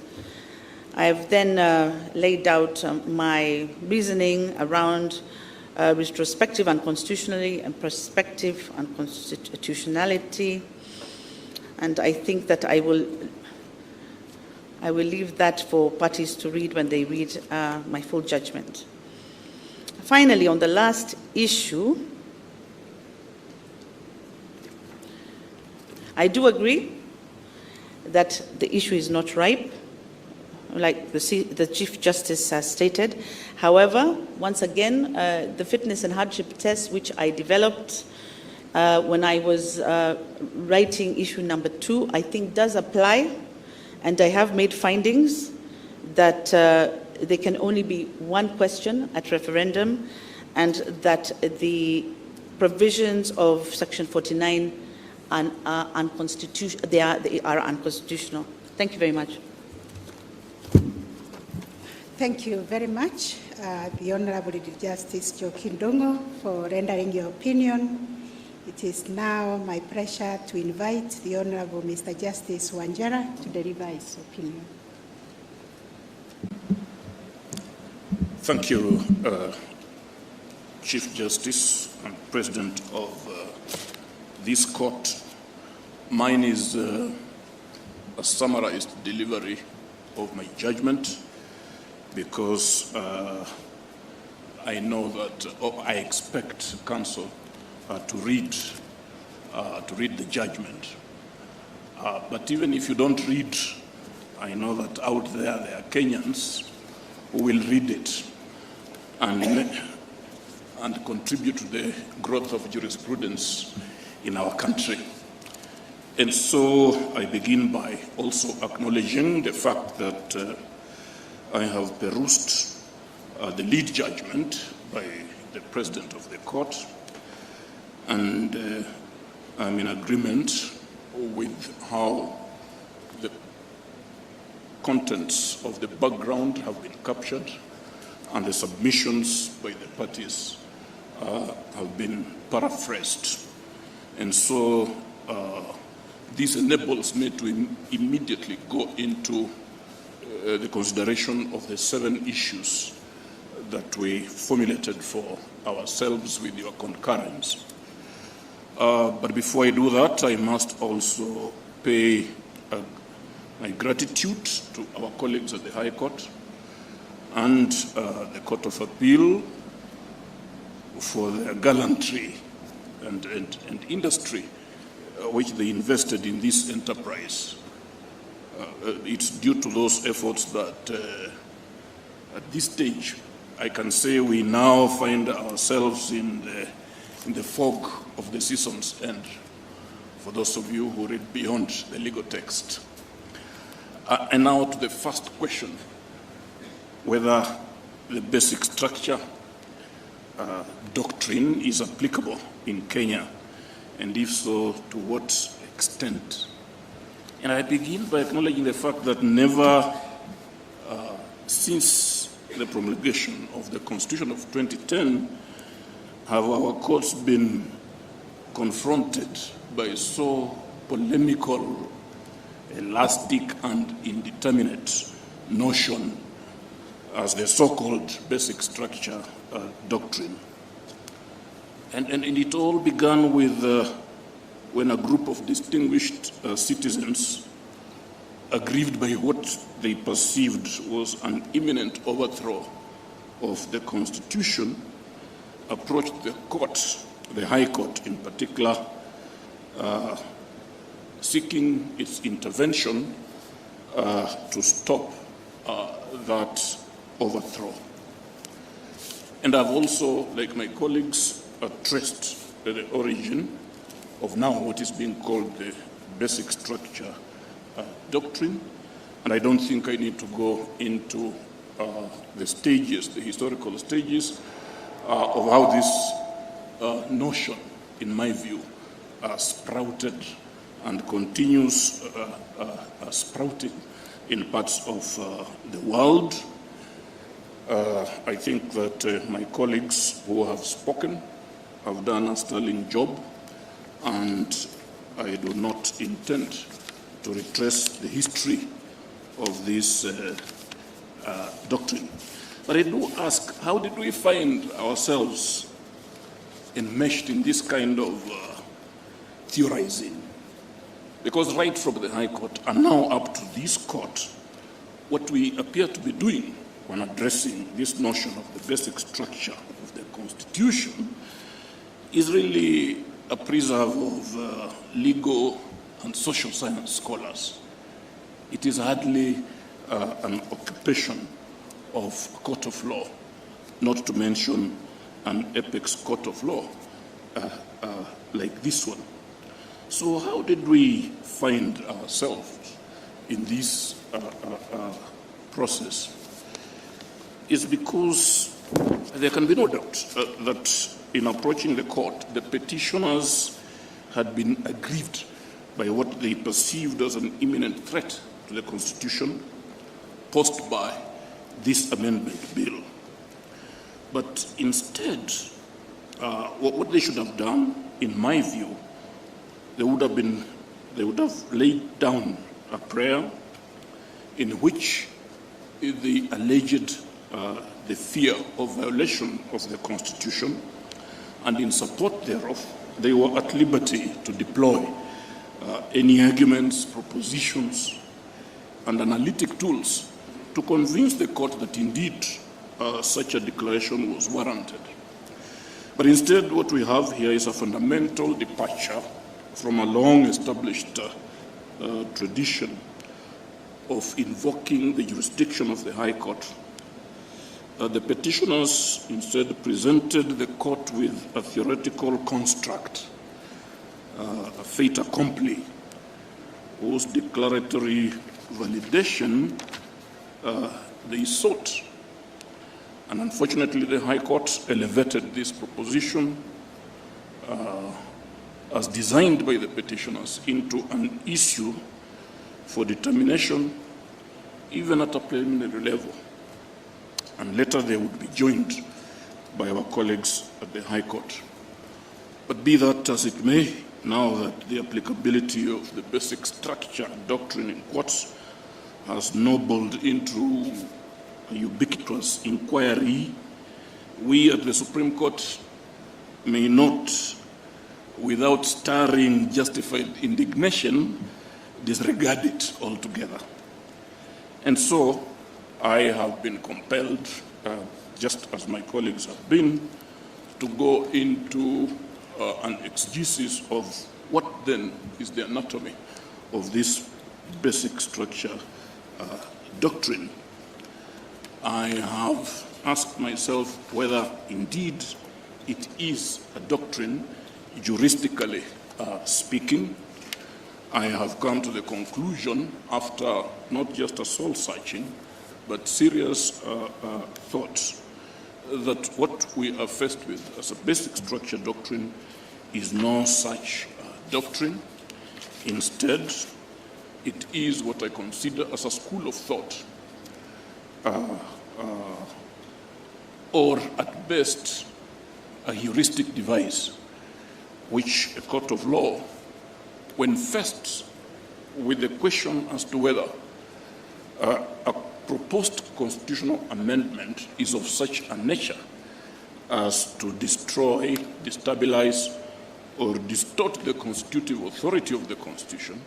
I have then laid out my reasoning around retrospective unconstitutionality and prospective unconstitutionality, and I think that I will leave that for parties to read when they read my full judgment. Finally, on the last issue, I do agree that the issue is not ripe. like the Chief Justice has stated. However, once again, the fitness and hardship test, which I developed when I was writing issue number 2, I think does apply, and I have made findings that there can only be one question at referendum, and that the provisions of Section 49 are unconstitutional. They are unconstitutional. Thank you very much. Thank you very much, the Honorable Justice Joaquin Dongo, for rendering your opinion. It is now my pleasure to invite the Honorable Mr. Justice Wanjara to deliver his opinion. Thank you, Chief Justice and President of this court. Mine is a summarized delivery of my judgment, because I know that, I expect counsel to read the judgment. But even if you don't read, I know that out there are Kenyans who will read it and contribute to the growth of jurisprudence in our country. And so I begin by also acknowledging the fact that I have perused the lead judgment by the President of the court, and I'm in agreement with how the contents of the background have been captured and the submissions by the parties have been paraphrased. And so this enables me to immediately go into the consideration of the 7 issues that we formulated for ourselves with your concurrence. But before I do that, I must also pay my gratitude to our colleagues at the High Court and the Court of Appeal for their gallantry and industry which they invested in this enterprise. It's due to those efforts that at this stage I can say we now find ourselves in the fog of the season's end, for those of you who read beyond the legal text. And now to the first question, whether the basic structure doctrine is applicable in Kenya, and if so, to what extent. And I begin by acknowledging the fact that never since the promulgation of the Constitution of 2010 have our courts been confronted by so polemical, elastic, and indeterminate notion as the so-called basic structure doctrine. And it all began with when a group of distinguished citizens, aggrieved by what they perceived was an imminent overthrow of the Constitution, approached the court, the High Court in particular, seeking its intervention to stop that overthrow. And I've also, like my colleagues, traced the origin of now what is being called the basic structure doctrine. And I don't think I need to go into the stages, the historical stages of how this notion, in my view, sprouted and continues sprouting in parts of the world. I think that my colleagues who have spoken have done a sterling job, and I do not intend to retrace the history of this doctrine. But I do ask, how did we find ourselves enmeshed in this kind of theorizing? Because right from the High Court and now up to this court, what we appear to be doing when addressing this notion of the basic structure of the Constitution is really a preserve of legal and social science scholars. It is hardly an occupation of a court of law, not to mention an apex court of law like this one. So how did we find ourselves in this process? It's because there can be no doubt that in approaching the court, the petitioners had been aggrieved by what they perceived as an imminent threat to the Constitution posed by this amendment bill. But instead, what they should have done, in my view, they would have laid down a prayer in which the alleged the fear of violation of the Constitution, and in support thereof, they were at liberty to deploy any arguments, propositions, and analytic tools to convince the court that indeed such a declaration was warranted. But instead, what we have here is a fundamental departure from a long-established tradition of invoking the jurisdiction of the High Court. The petitioners instead presented the court with a theoretical construct, a fait accompli, whose declaratory validation they sought. And unfortunately, the High Court elevated this proposition as designed by the petitioners into an issue for determination even at a preliminary level. And later they would be joined by our colleagues at the High Court. But be that as it may, now that the applicability of the basic structure and doctrine in courts has snowballed into a ubiquitous inquiry, we at the Supreme Court may not, without stirring justified indignation, disregard it altogether. And so I have been compelled, just as my colleagues have been, to go into an exegesis of what then is the anatomy of this basic structure doctrine. I have asked myself whether indeed it is a doctrine, juristically speaking. I have come to the conclusion, after not just a soul searching, but serious thoughts, that what we are faced with as a basic structure doctrine is no such doctrine. Instead, it is what I consider as a school of thought, or at best, a heuristic device, which a court of law, when faced with the question as to whether a proposed constitutional amendment is of such a nature as to destroy, destabilize, or distort the constitutive authority of the Constitution,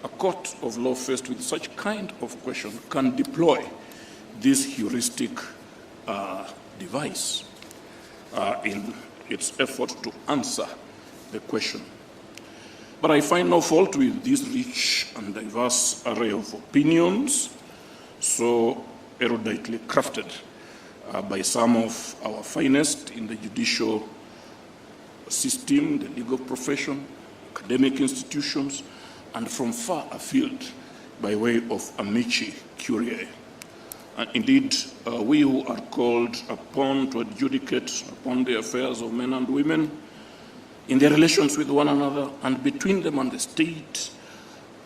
a court of law faced with such kind of question can deploy this heuristic device in its effort to answer the question. But I find no fault with this rich and diverse array of opinions, so eruditely crafted by some of our finest in the judicial system, the legal profession, academic institutions, and from far afield by way of amici curiae. And indeed, we who are called upon to adjudicate upon the affairs of men and women in their relations with one another and between them and the state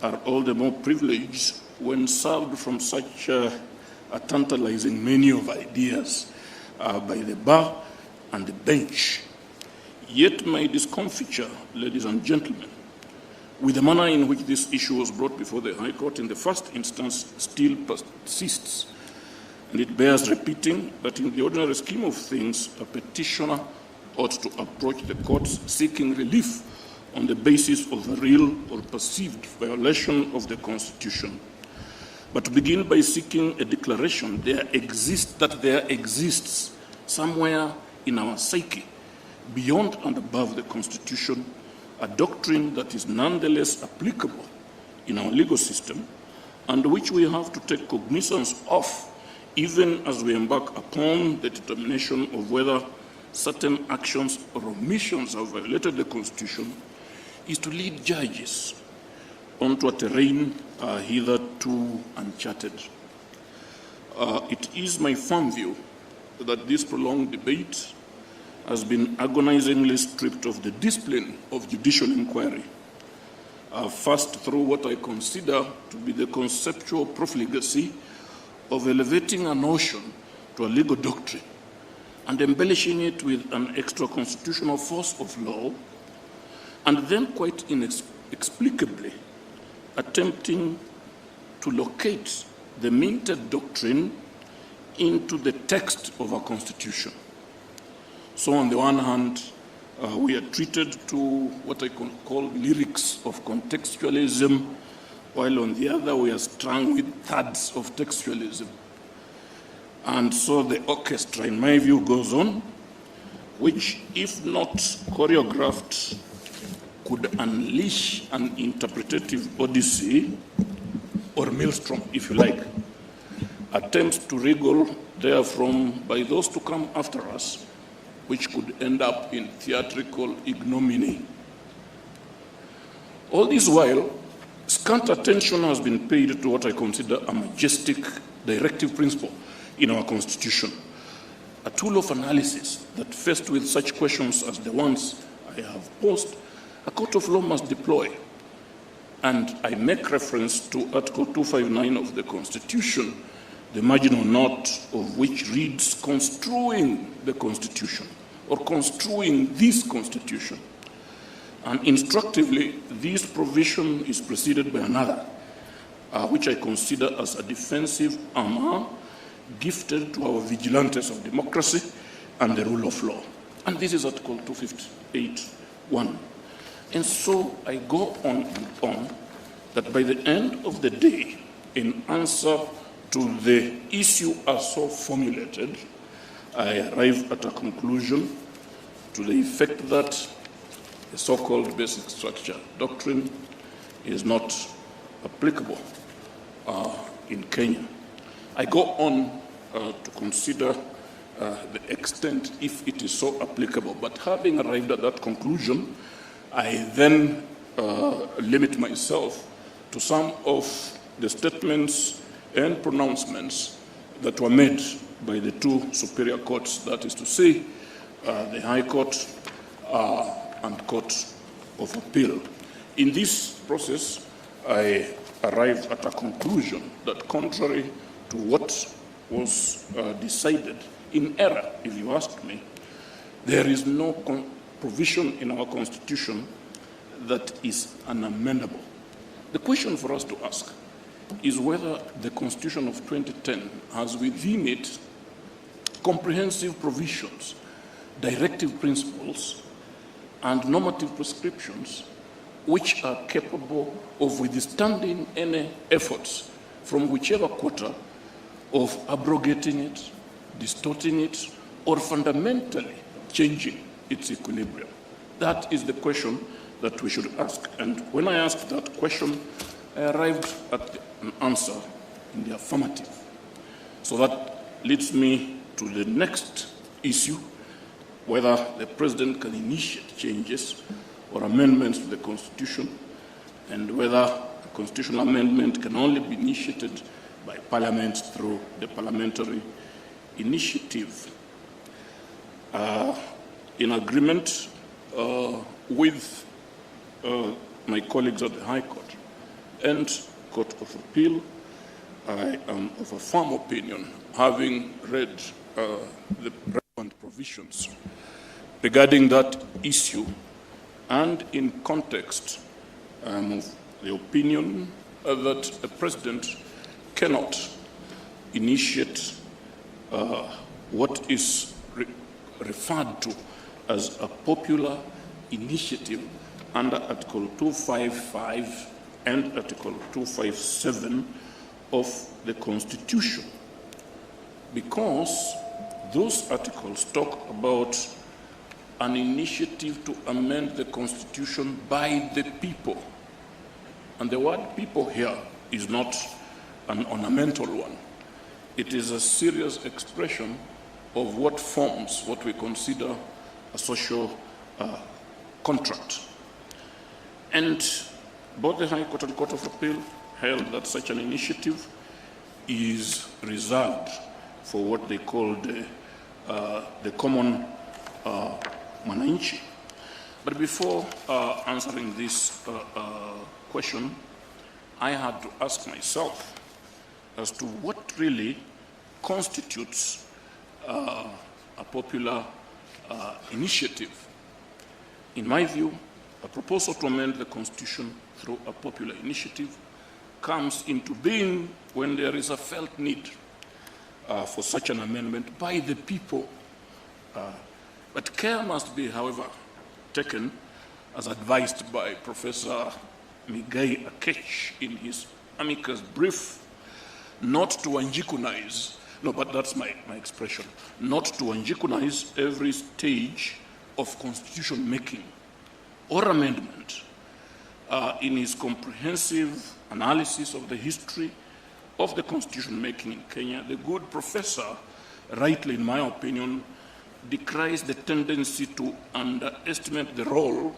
are all the more privileged when served from such a tantalizing menu of ideas by the bar and the bench. Yet my discomfiture, ladies and gentlemen, with the manner in which this issue was brought before the High Court in the first instance still persists. And it bears repeating that in the ordinary scheme of things, a petitioner ought to approach the courts seeking relief on the basis of a real or perceived violation of the Constitution. But to begin by seeking a declaration, there exists somewhere in our psyche, beyond and above the Constitution, a doctrine that is nonetheless applicable in our legal system and which we have to take cognizance of even as we embark upon the determination of whether certain actions or omissions have violated the Constitution, is to lead judges onto a terrain hitherto uncharted. It is my firm view that this prolonged debate has been agonizingly stripped of the discipline of judicial inquiry, first through what I consider to be the conceptual profligacy of elevating a notion to a legal doctrine and embellishing it with an extra-constitutional force of law, and then quite inexplicably attempting to locate the minted doctrine into the text of our Constitution. So on the one hand, we are treated to what I can call lyrics of contextualism, while on the other we are strung with thirds of textualism. And so the orchestra, in my view, goes on, which, if not choreographed, could unleash an interpretative odyssey, or maelstrom, if you like, attempts to wriggle therefrom by those to come after us, which could end up in theatrical ignominy. All this while, scant attention has been paid to what I consider a majestic directive principle in our Constitution, a tool of analysis that, faced with such questions as the ones I have posed, a court of law must deploy. And I make reference to Article 259 of the Constitution, the marginal note of which reads, construing the Constitution, or construing this Constitution. And instructively, this provision is preceded by another, which I consider as a defensive armor gifted to our vigilantes of democracy and the rule of law. And this is Article 258(1). And so I go on and on, that by the end of the day, in answer to the issue as so formulated, I arrive at a conclusion to the effect that the so-called basic structure doctrine is not applicable in Kenya. I go on to consider the extent if it is so applicable, but having arrived at that conclusion, I then limit myself to some of the statements and pronouncements that were made by the two superior courts, that is to say, the High Court and Court of Appeal. In this process, I arrived at a conclusion that, contrary to what was decided in error, if you ask me, there is no provision in our Constitution that is unamendable. The question for us to ask is whether the Constitution of 2010 has within it comprehensive provisions, directive principles, and normative prescriptions which are capable of withstanding any efforts from whichever quarter of abrogating it, distorting it, or fundamentally changing its equilibrium. That is the question that we should ask. And when I asked that question, I arrived at an answer in the affirmative. So that leads me to the next issue, whether the President can initiate changes or amendments to the Constitution, and whether a constitutional amendment can only be initiated by Parliament through the parliamentary initiative. In agreement with my colleagues at the High Court and Court of Appeal, I am of a firm opinion, having read the relevant provisions regarding that issue, and in context, I am of the opinion that a president cannot initiate what is referred to as a popular initiative under Article 255 and Article 257 of the Constitution, because those articles talk about an initiative to amend the Constitution by the people. And the word people here is not an ornamental one. It is a serious expression of what forms what we consider a social contract. And both the High Court and Court of Appeal held that such an initiative is reserved for what they call the common mwananchi. But before answering this question, I had to ask myself as to what really constitutes a popular initiative. In my view, a proposal to amend the Constitution through a popular initiative comes into being when there is a felt need for such an amendment by the people. But care must be, however, taken, as advised by Professor Migai Akech in his amicus brief, not to anjikunize, no, but that's my expression, not to anjikunize every stage of constitution making or amendment. In his comprehensive analysis of the history of the constitution making in Kenya, the good professor, rightly in my opinion, decries the tendency to underestimate the role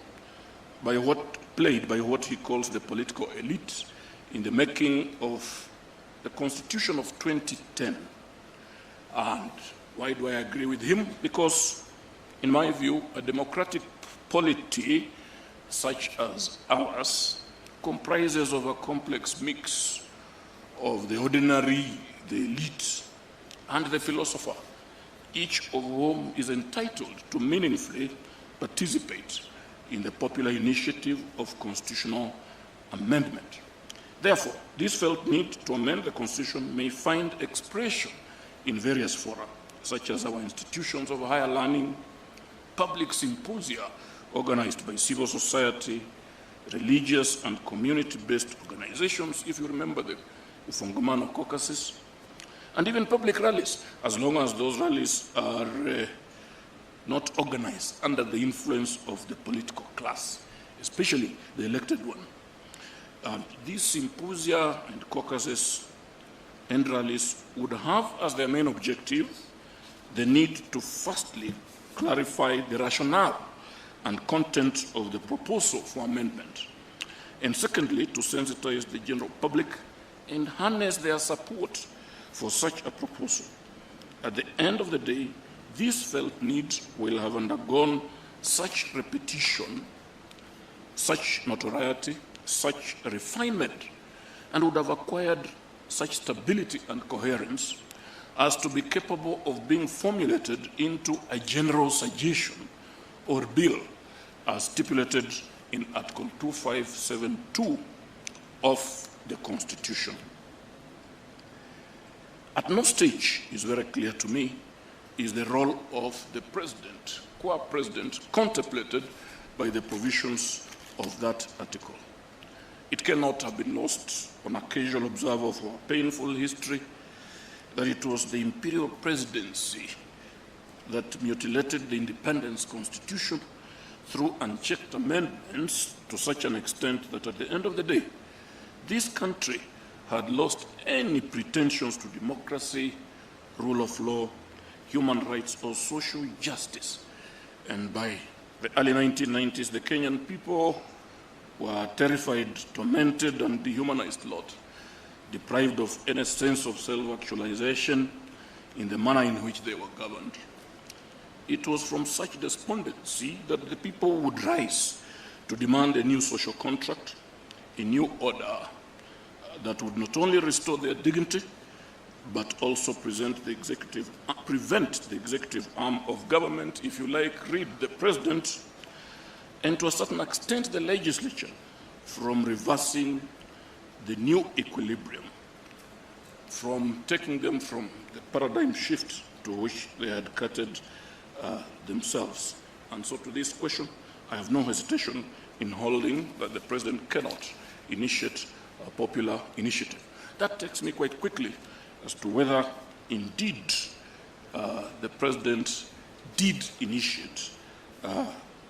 played by what he calls the political elite in the making of the Constitution of 2010. And why do I agree with him? Because, in my view, a democratic polity such as ours comprises of a complex mix of the ordinary, the elite, and the philosopher, each of whom is entitled to meaningfully participate in the popular initiative of constitutional amendment. Therefore, this felt need to amend the Constitution may find expression in various fora, such as our institutions of higher learning, public symposia organized by civil society, religious and community-based organizations, if you remember the Ufungumano caucuses, and even public rallies, as long as those rallies are not organized under the influence of the political class, especially the elected one. These symposia and caucuses and rallies would have as their main objective the need to firstly clarify the rationale and content of the proposal for amendment, and secondly, to sensitize the general public and harness their support for such a proposal. At the end of the day, this felt need will have undergone such repetition, such notoriety, such refinement, and would have acquired such stability and coherence as to be capable of being formulated into a general suggestion or bill as stipulated in Article 2572 of the Constitution. At no stage is very clear to me is the role of the president, co-president, contemplated by the provisions of that article. It cannot have been lost on a casual observer of our painful history that it was the imperial presidency that mutilated the independence constitution through unchecked amendments to such an extent that at the end of the day, this country had lost any pretensions to democracy, rule of law, human rights, or social justice. And by the early 1990s, the Kenyan people were terrified, tormented, and dehumanized lot, deprived of any sense of self-actualization in the manner in which they were governed. It was from such despondency that the people would rise to demand a new social contract, a new order that would not only restore their dignity, but also prevent the executive arm of government, if you like, read the president, and to a certain extent the legislature, from reversing the new equilibrium, from taking them from the paradigm shift to which they had cutted themselves. And so to this question, I have no hesitation in holding that the president cannot initiate a popular initiative. That takes me quite quickly as to whether indeed the president did initiate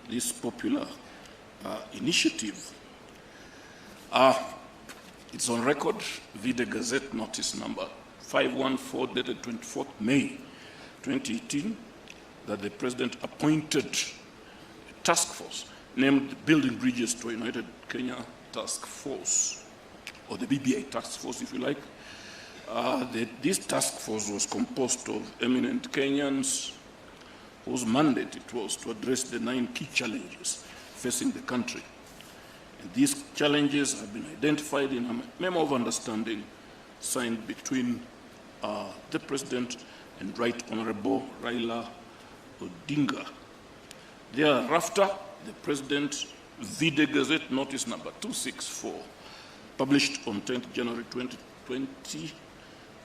this popular initiative. It's on record, Vida Gazette notice number 514 dated 24th May 2018, that the President appointed a task force named Building Bridges to a United Kenya Task Force, or the BBI Task Force, if you like. This task force was composed of eminent Kenyans whose mandate it was to address the 9 key challenges facing the country. And these challenges have been identified in a memo of understanding signed between the President and Right Honorable Raila Odinga. Thereafter, the President, Vida Gazette notice number 264, published on 10th January 2020,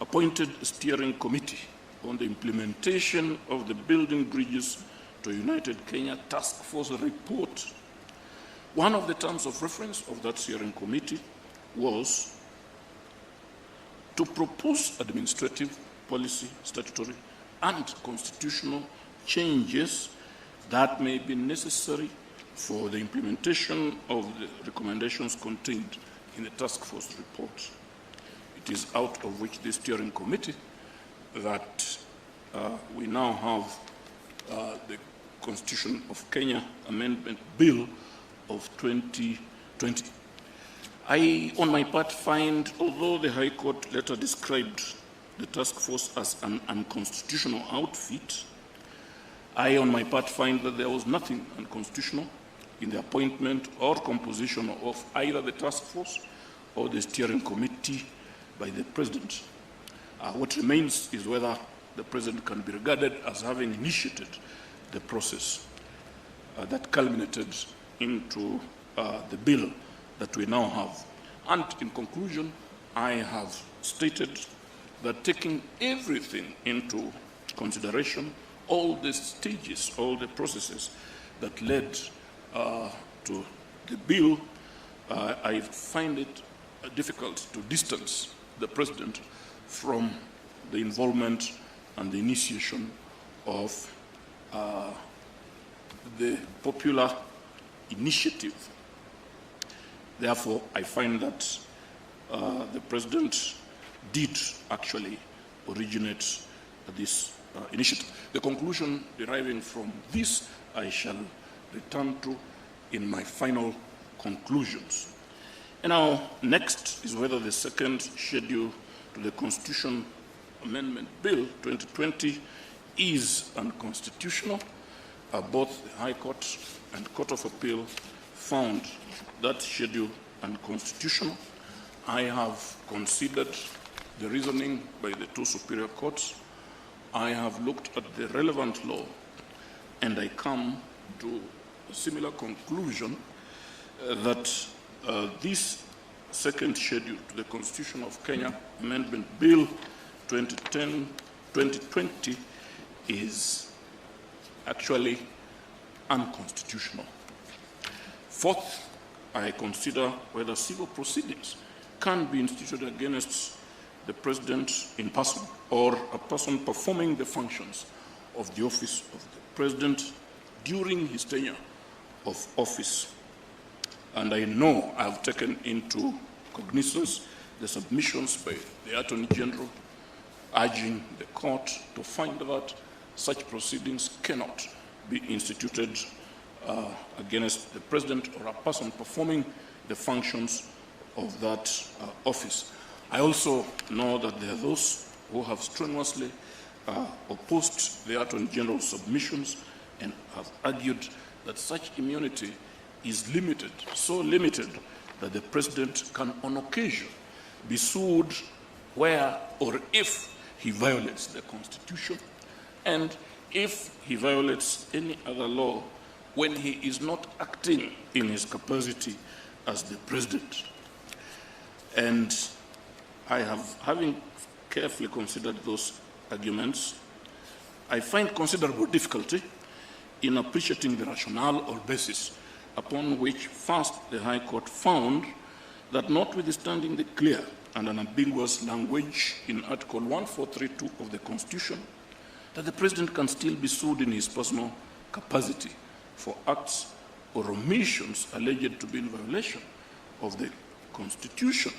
appointed a steering committee on the implementation of the Building Bridges to United Kenya Task Force report. One of the terms of reference of that steering committee was to propose administrative, policy, statutory, and constitutional changes that may be necessary for the implementation of the recommendations contained in the task force report. It is out of which the steering committee that we now have the Constitution of Kenya Amendment Bill of 2020. I, on my part, find, although the High Court later described the task force as an unconstitutional outfit, I, on my part, find that there was nothing unconstitutional in the appointment or composition of either the task force or the steering committee by the President. What remains is whether the President can be regarded as having initiated the process that culminated into the bill that we now have. And in conclusion, I have stated that taking everything into consideration, all the stages, all the processes that led to the bill, I find it difficult to distance the President from the involvement and the initiation of the popular initiative. Therefore, I find that the President did actually originate this initiative. The conclusion deriving from this, I shall return to in my final conclusions. And now, next is whether the second schedule to the Constitution Amendment Bill 2020 is unconstitutional. Both the High Court and Court of Appeal found that schedule unconstitutional. I have considered the reasoning by the 2 superior courts. I have looked at the relevant law, and I come to a similar conclusion that this second schedule to the Constitution of Kenya Amendment Bill 2020 is actually unconstitutional. Fourth, I consider whether civil proceedings can be instituted against the President in person or a person performing the functions of the office of the President during his tenure of office. And I know I have taken into cognizance the submissions by the Attorney General urging the court to find that such proceedings cannot be instituted against the President or a person performing the functions of that office. I also know that there are those who have strenuously opposed the Attorney General's submissions and have argued that such immunity is limited, so limited that the President can on occasion be sued where or if he violates the Constitution and if he violates any other law when he is not acting in his capacity as the President. And I have, having carefully considered those arguments, I find considerable difficulty in appreciating the rationale or basis upon which first the High Court found that notwithstanding the clear and unambiguous language in Article 1432 of the Constitution, that the President can still be sued in his personal capacity for acts or omissions alleged to be in violation of the Constitution.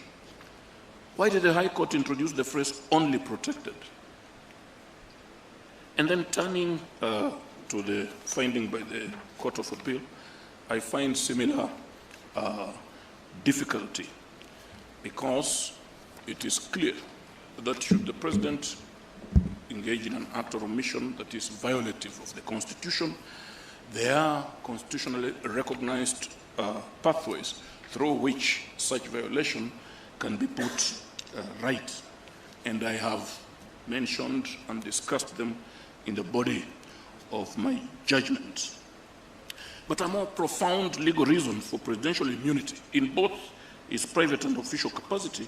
Why did the High Court introduce the phrase only protected? And then turning to the finding by the Court of Appeal, I find similar difficulty, because it is clear that should the President engage in an act or omission that is violative of the Constitution, there are constitutionally recognized pathways through which such violation can be put right. And I have mentioned and discussed them in the body of my judgment. But a more profound legal reason for presidential immunity in both his private and official capacity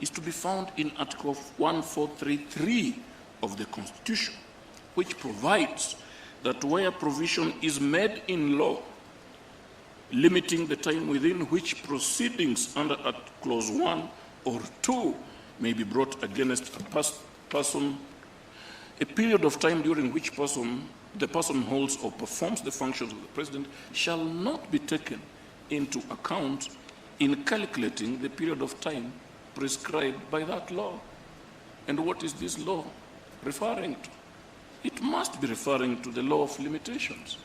is to be found in Article 1433 of the Constitution, which provides that where provision is made in law limiting the time within which proceedings under Clause 1 or 2 may be brought against a person, a period of time during which the person holds or performs the functions of the President shall not be taken into account in calculating the period of time prescribed by that law. And what is this law referring to? It must be referring to the law of limitations.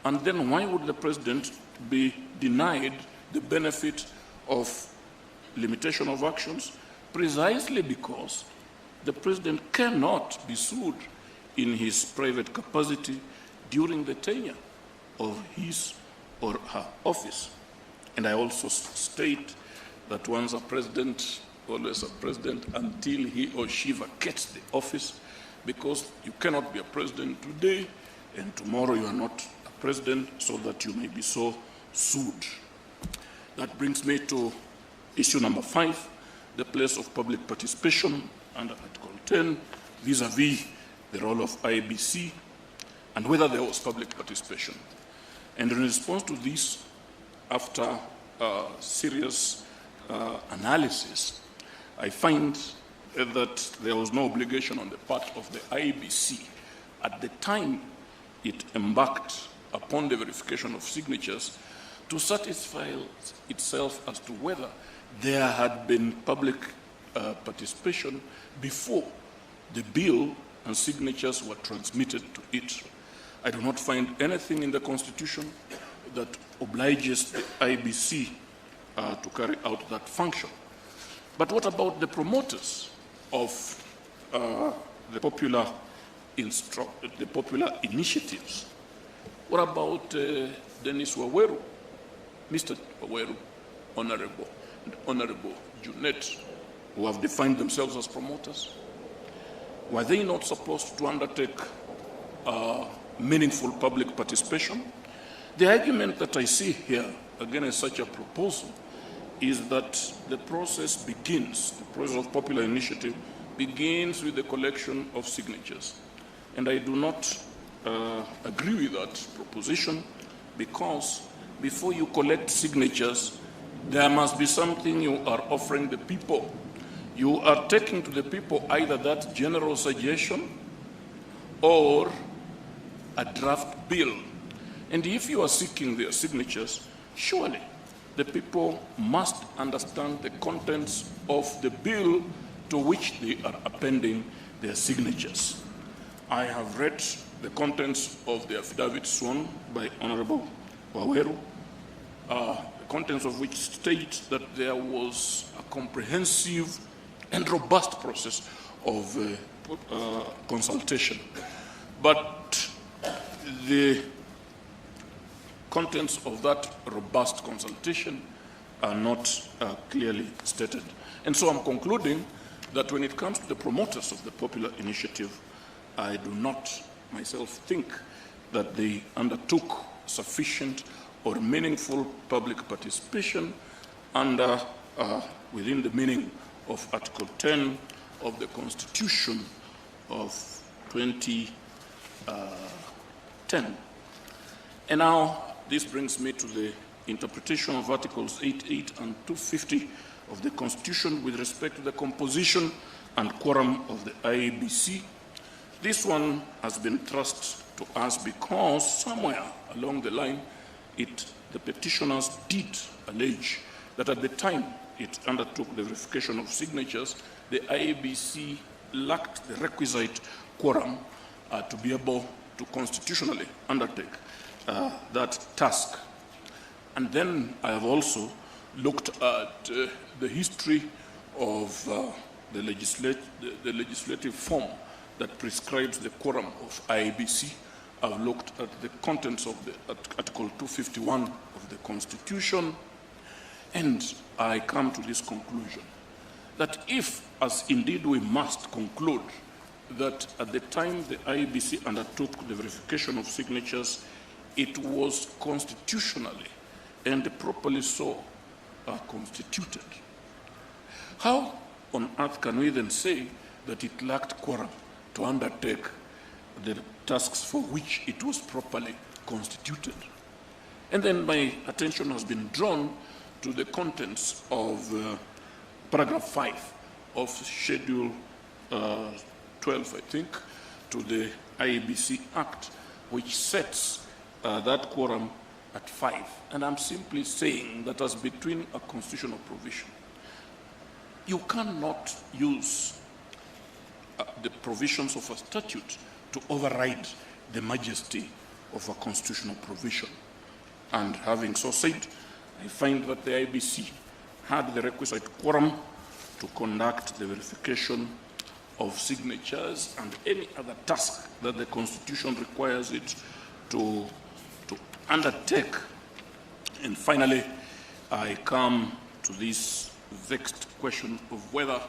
And then why would the President be denied the benefit of limitation of actions? Precisely because the President cannot be sued in his private capacity during the tenure of his or her office. And I also state that once a president, always a president until he or she vacates the office, because you cannot be a president today and tomorrow you are not a president, so that you may be so sued. That brings me to issue number 5, the place of public participation under Article 10 vis-a-vis the role of IBC and whether there was public participation. And in response to this, after serious analysis, I find that there was no obligation on the part of the IBC at the time it embarked upon the verification of signatures to satisfy itself as to whether there had been public participation before the bill and signatures were transmitted to it. I do not find anything in the Constitution that obliges the IBC to carry out that function. But what about the promoters of the popular initiatives? What about Dennis Waweru, Mr. Waweru, Honorable, and Honorable Junet, who have defined themselves as promoters? Were they not supposed to undertake meaningful public participation? The argument that I see here against such a proposal is that the process of popular initiative begins with the collection of signatures. And I do not agree with that proposition, because before you collect signatures, there must be something you are offering the people. You are taking to the people either that general suggestion or a draft bill. And if you are seeking their signatures, surely the people must understand the contents of the bill to which they are appending their signatures. I have read the contents of the affidavit sworn by Honorable Waweru, the contents of which state that there was a comprehensive and robust process of consultation. But the contents of that robust consultation are not clearly stated. And so I'm concluding that when it comes to the promoters of the popular initiative, I do not myself think that they undertook sufficient or meaningful public participation under within the meaning of Article 10 of the Constitution of 2010. And now this brings me to the interpretation of Articles 88 and 250 of the Constitution with respect to the composition and quorum of the IEBC. This one has been thrust to us because somewhere along the line, the petitioners did allege that at the time it undertook the verification of signatures, the IEBC lacked the requisite quorum to be able to constitutionally undertake that task. And then I have also looked at the history of the legislative form that prescribes the quorum of IEBC. I've looked at the contents of the Article 251 of the Constitution, and I come to this conclusion, that if, as indeed we must conclude, that at the time the IEBC undertook the verification of signatures, it was constitutionally and properly so constituted, how on earth can we then say that it lacked quorum to undertake the tasks for which it was properly constituted? And then my attention has been drawn to the contents of paragraph 5 of Schedule 12, I think, to the IEBC Act, which sets that quorum at 5. And I'm simply saying that as between a constitutional provision, you cannot use the provisions of a statute to override the majesty of a constitutional provision. And having so said, I find that the IEBC had the requisite quorum to conduct the verification of signatures and any other task that the Constitution requires it to undertake. And finally, I come to this vexed question of whether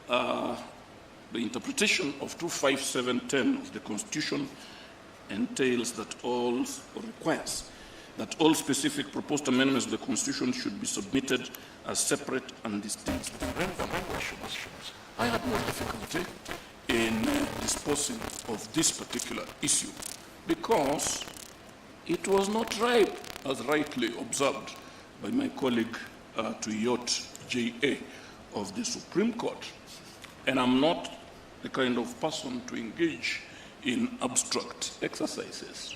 the interpretation of 25710 of the Constitution entails that all, or requires, that all specific proposed amendments to the Constitution should be submitted as separate and distinct questions. I had no difficulty in disposing of this particular issue because it was not ripe, as rightly observed by my colleague Tuyot J.A. of the Supreme Court. And I'm not the kind of person to engage in abstract exercises.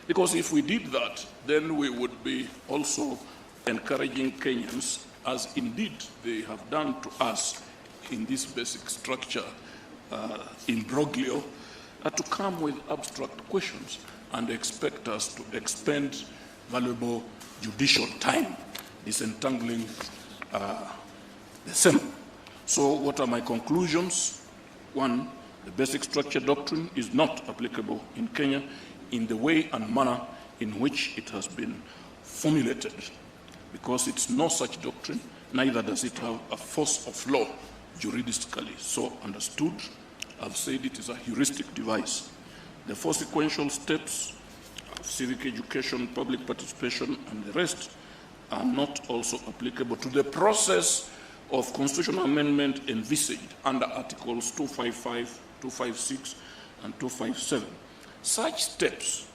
Because if we did that, then we would be also encouraging Kenyans, as indeed they have done to us in this basic structure imbroglio, to come with abstract questions and expect us to expend valuable judicial time disentangling the same. So what are my conclusions? One, the basic structure doctrine is not applicable in Kenya in the way and manner in which it has been formulated, because it's no such doctrine, neither does it have a force of law juridically so understood. I've said it is a heuristic device. The four sequential steps of civic education, public participation, and the rest are not also applicable to the process of constitutional amendment envisaged under Articles 255, 256, and 257. Such steps,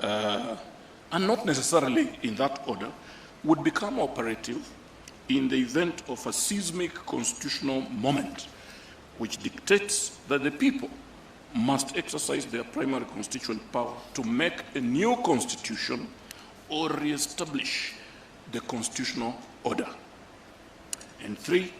and not necessarily in that order, would become operative in the event of a seismic constitutional moment, which dictates that the people must exercise their primary constituent power to make a new constitution or re-establish the constitutional order. And three,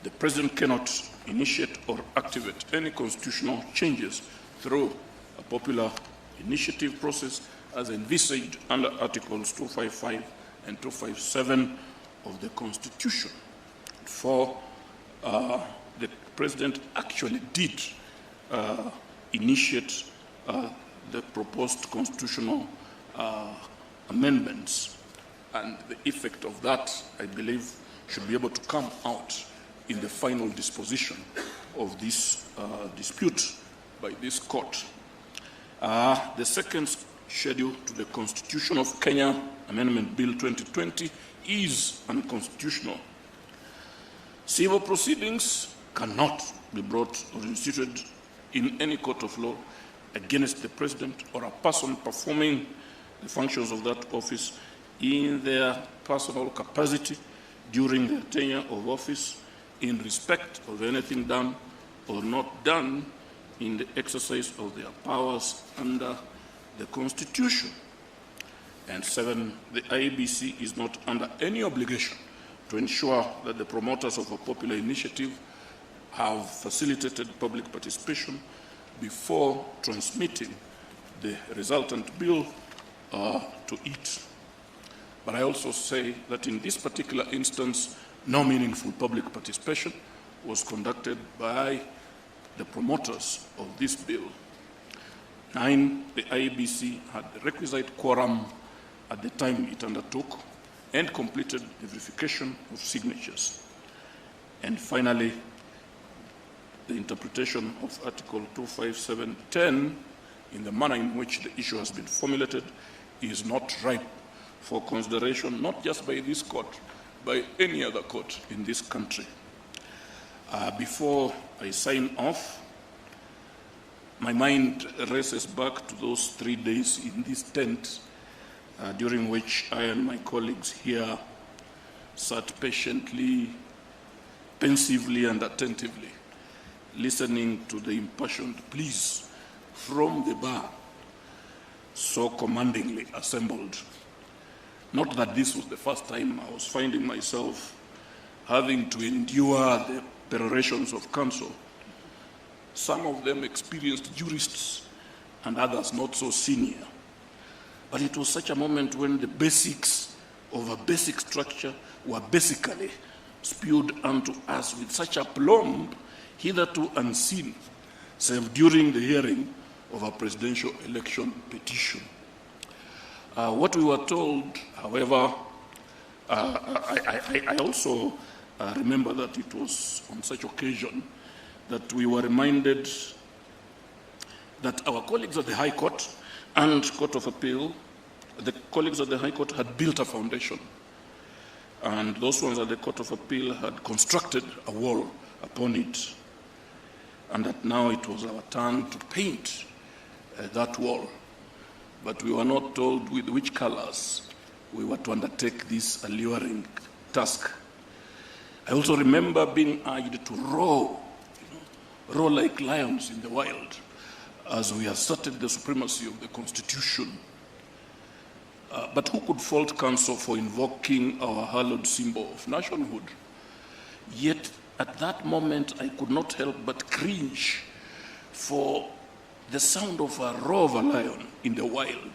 the president cannot initiate or activate any constitutional changes through a popular initiative process as envisaged under Articles 255 and 257 of the Constitution. For the president actually did initiate the proposed constitutional amendments, and the effect of that, I believe, should be able to come out in the final disposition of this dispute by this court. The second schedule to the Constitution of Kenya, Amendment Bill 2020, is unconstitutional. Civil proceedings cannot be brought or instituted in any court of law against the president or a person performing the functions of that office in their personal capacity during their tenure of office in respect of anything done or not done in the exercise of their powers under the Constitution. And seven, the IEBC is not under any obligation to ensure that the promoters of a popular initiative have facilitated public participation before transmitting the resultant bill to it. But I also say that in this particular instance, no meaningful public participation was conducted by the promoters of this bill. 9, the IEBC had the requisite quorum at the time it undertook and completed the verification of signatures. And finally, the interpretation of Article 257(10) in the manner in which the issue has been formulated is not ripe for consideration, not just by this court, by any other court in this country. Before I sign off, my mind races back to those 3 days in this tent during which I and my colleagues here sat patiently, pensively, and attentively, listening to the impassioned pleas from the bar so commandingly assembled. Not that this was the first time I was finding myself having to endure the perorations of counsel. Some of them experienced jurists and others not so senior. But it was such a moment when the basics of a basic structure were basically spewed unto us with such aplomb hitherto unseen, save during the hearing of a presidential election petition. What we were told, however, I also remember that it was on such occasion that we were reminded that our colleagues at the High Court and Court of Appeal, the colleagues at the High Court had built a foundation, and those ones at the Court of Appeal had constructed a wall upon it, and that now it was our turn to paint that wall. But we were not told with which colors we were to undertake this alluring task. I also remember being urged to roar like lions in the wild as we asserted the supremacy of the Constitution. But who could fault counsel for invoking our hallowed symbol of nationhood? Yet at that moment I could not help but cringe, for the sound of a roar of a lion in the wild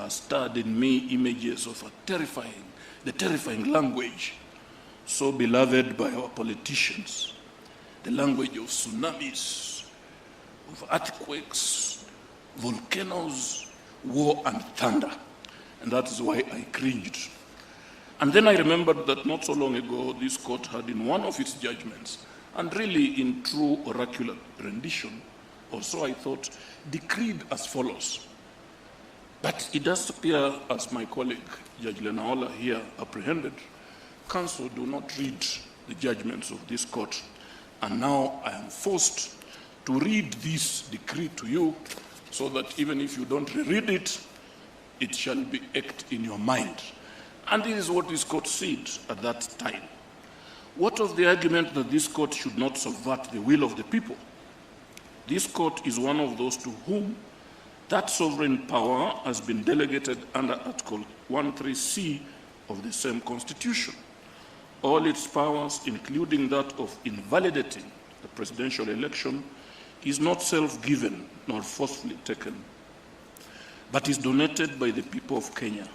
stirred in me images of the terrifying language so beloved by our politicians, the language of tsunamis, of earthquakes, volcanoes, war, and thunder. And that is why I cringed. And then I remembered that not so long ago, this court had in one of its judgments, and really in true oracular rendition, or so I thought, decreed as follows. But it does appear, as my colleague Judge Lenaola here apprehended, counsel do not read the judgments of this court. And now I am forced to read this decree to you so that even if you don't reread it, it shall be etched in your mind. And this is what this court said at that time. What of the argument that this court should not subvert the will of the people? This court is one of those to whom that sovereign power has been delegated under Article 13C of the same Constitution. All its powers, including that of invalidating the presidential election, is not self-given nor forcefully taken, but is donated by the people of Kenya.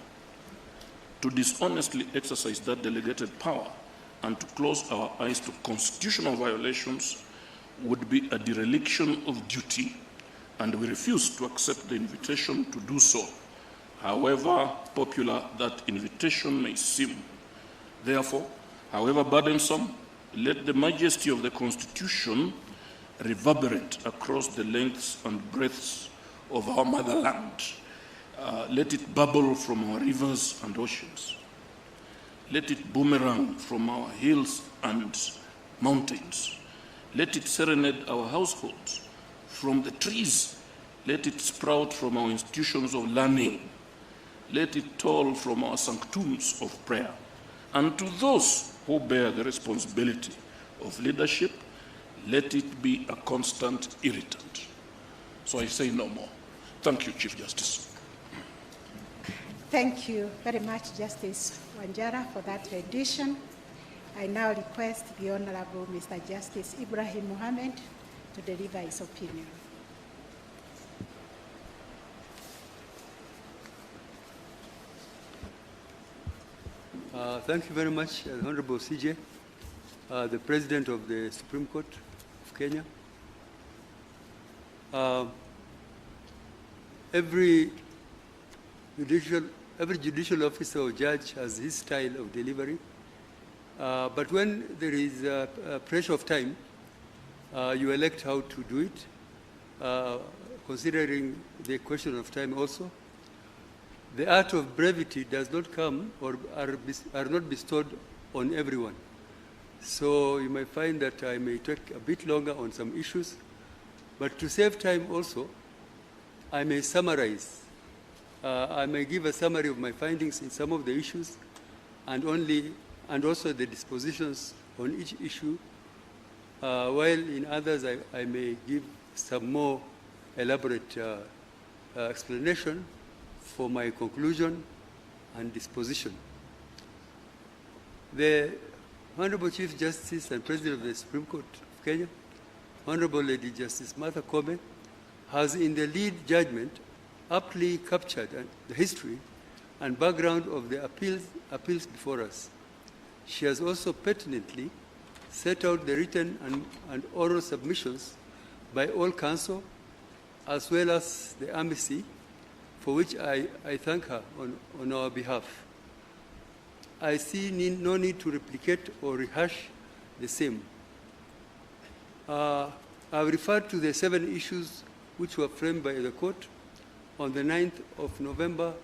To dishonestly exercise that delegated power and to close our eyes to constitutional violations would be a dereliction of duty, and we refuse to accept the invitation to do so, however popular that invitation may seem. Therefore, however burdensome, let the majesty of the Constitution reverberate across the lengths and breadths of our motherland. Let it bubble from our rivers and oceans. Let it boomerang from our hills and mountains. Let it serenade our households from the trees. Let it sprout from our institutions of learning. Let it toll from our sanctums of prayer. And to those who bear the responsibility of leadership, let it be a constant irritant. So I say no more. Thank you, Chief Justice. Thank you very much, Justice Wanjara, for that rendition. I now request the Honorable Mr. Justice Ibrahim Mohammed to deliver his opinion. Thank you very much, Honorable CJ, the President of the Supreme Court of Kenya. Every judicial officer or judge has his style of delivery. But when there is a pressure of time, you elect how to do it, considering the question of time also. The art of brevity does not come or are not bestowed on everyone. So you may find that I may take a bit longer on some issues, but to save time also, I may summarize. I may give a summary of my findings in some of the issues and also the dispositions on each issue, while in others I may give some more elaborate explanation for my conclusion and disposition. The Honorable Chief Justice and President of the Supreme Court of Kenya, Honorable Lady Justice Martha Koome, has in the lead judgment aptly captured the history and background of the appeals before us. She has also pertinently set out the written and oral submissions by all counsel, as well as the amici, for which I thank her on our behalf. I see no need to replicate or rehash the same. I've referred to the 7 issues which were framed by the court on the 9th of November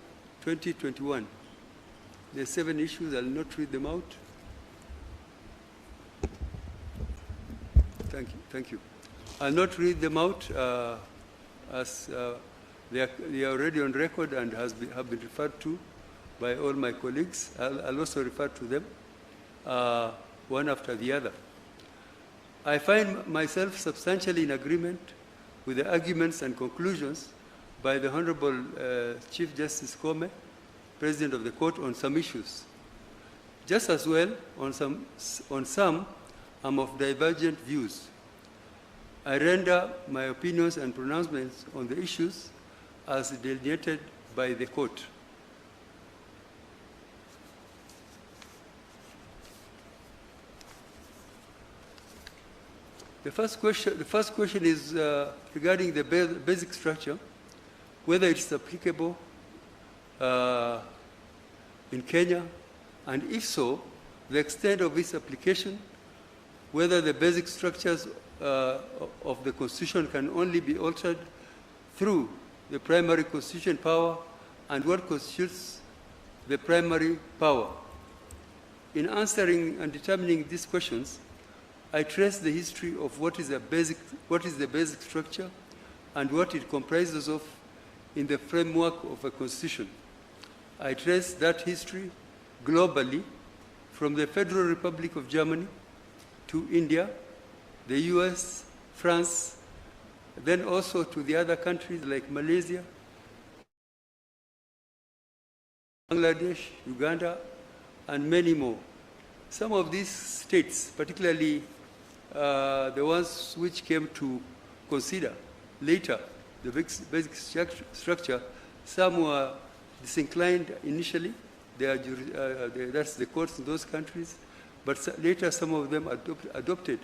2021. The 7 issues, I'll not read them out. Thank you. I'll not read them out as they are already on record and have been referred to by all my colleagues. I'll also refer to them one after the other. I find myself substantially in agreement with the arguments and conclusions by the Honorable Chief Justice Koome, President of the Court, on some issues. Just as well, on some I'm of divergent views. I render my opinions and pronouncements on the issues as delineated by the court. The first question is regarding the basic structure, whether it's applicable in Kenya, and if so, the extent of its application, whether the basic structures of the Constitution can only be altered through the primary constitution power, and what constitutes the primary power. In answering and determining these questions, I trace the history of what is the basic structure and what it comprises of in the framework of a constitution. I trace that history globally from the Federal Republic of Germany to India, the US, France, then also to the other countries like Malaysia, Bangladesh, Uganda, and many more. Some of these states, particularly the ones which came to consider later the basic structure, some were disinclined initially. That's the courts in those countries. But later some of them adopted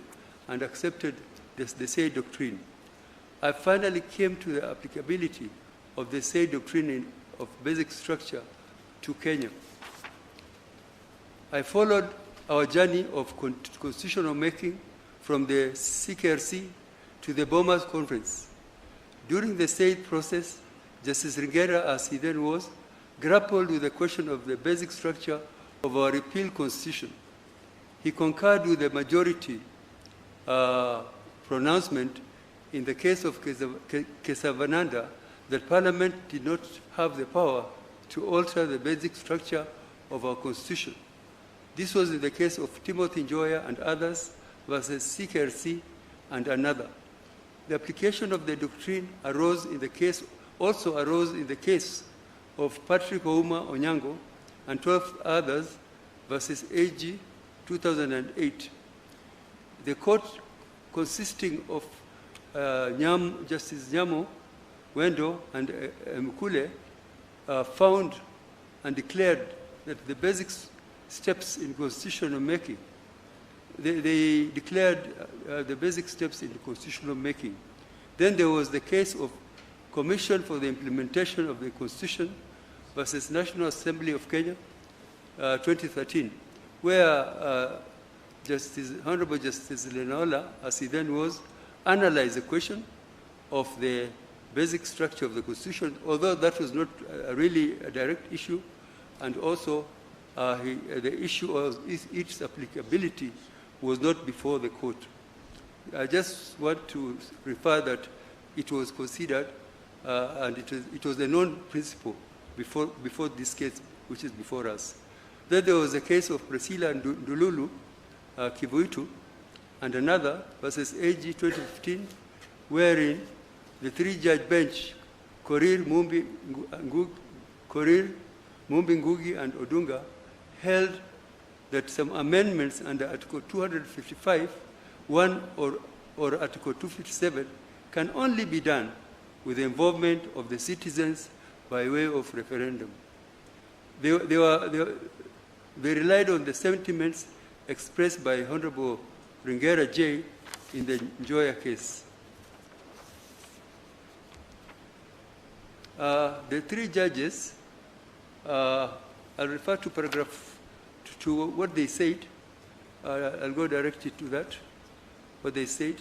and accepted the Say doctrine. I finally came to the applicability of the Say doctrine of basic structure to Kenya. I followed our journey of constitutional making from the CKRC to the Bomas Conference. During the Say process, Justice Ringera, as he then was, grappled with the question of the basic structure of our repeal constitution. He concurred with the majority pronouncement in the case of Kesavananda that Parliament did not have the power to alter the basic structure of our Constitution. This was in the case of Timothy Njoya and others versus CKRC and another. The application of the doctrine also arose in the case of Patrick Ouma Onyango and 12 others versus AG 2008, the court consisting of Justice Nyamo, Wendo, and Mkule found and declared that the basic steps in constitutional making, they declared the basic steps in the constitutional making. Then there was the case of Commission for the Implementation of the Constitution versus National Assembly of Kenya, 2013, where Honorable Justice Lenaola, as he then was, analyzed the question of the basic structure of the Constitution, although that was not really a direct issue, and also the issue of its applicability was not before the court. I just want to refer that it was considered and it was a known principle before this case, which is before us. Then there was a case of Priscilla Ndululu Kivuitu and another versus AG 2015, wherein the three-judge bench, Korir, Mumbi, Ngugi, and Odunga, held that some amendments under Article 255, 1 or Article 257 can only be done with the involvement of the citizens by way of referendum. They relied on the sentiments expressed by Honorable Ringera J. in the Njoya case. The three judges, I'll refer to paragraph to what they said. I'll go directly to that, what they said.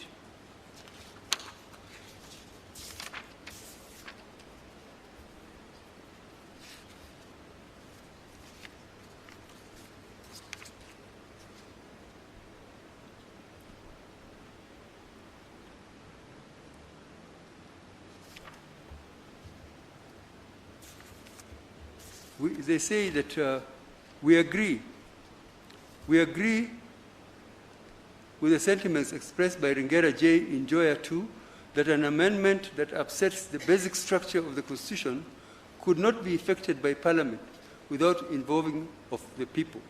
They say that we agree with the sentiments expressed by Ringera J. in Joya 2 that an amendment that upsets the basic structure of the Constitution could not be effected by Parliament without involving of the people.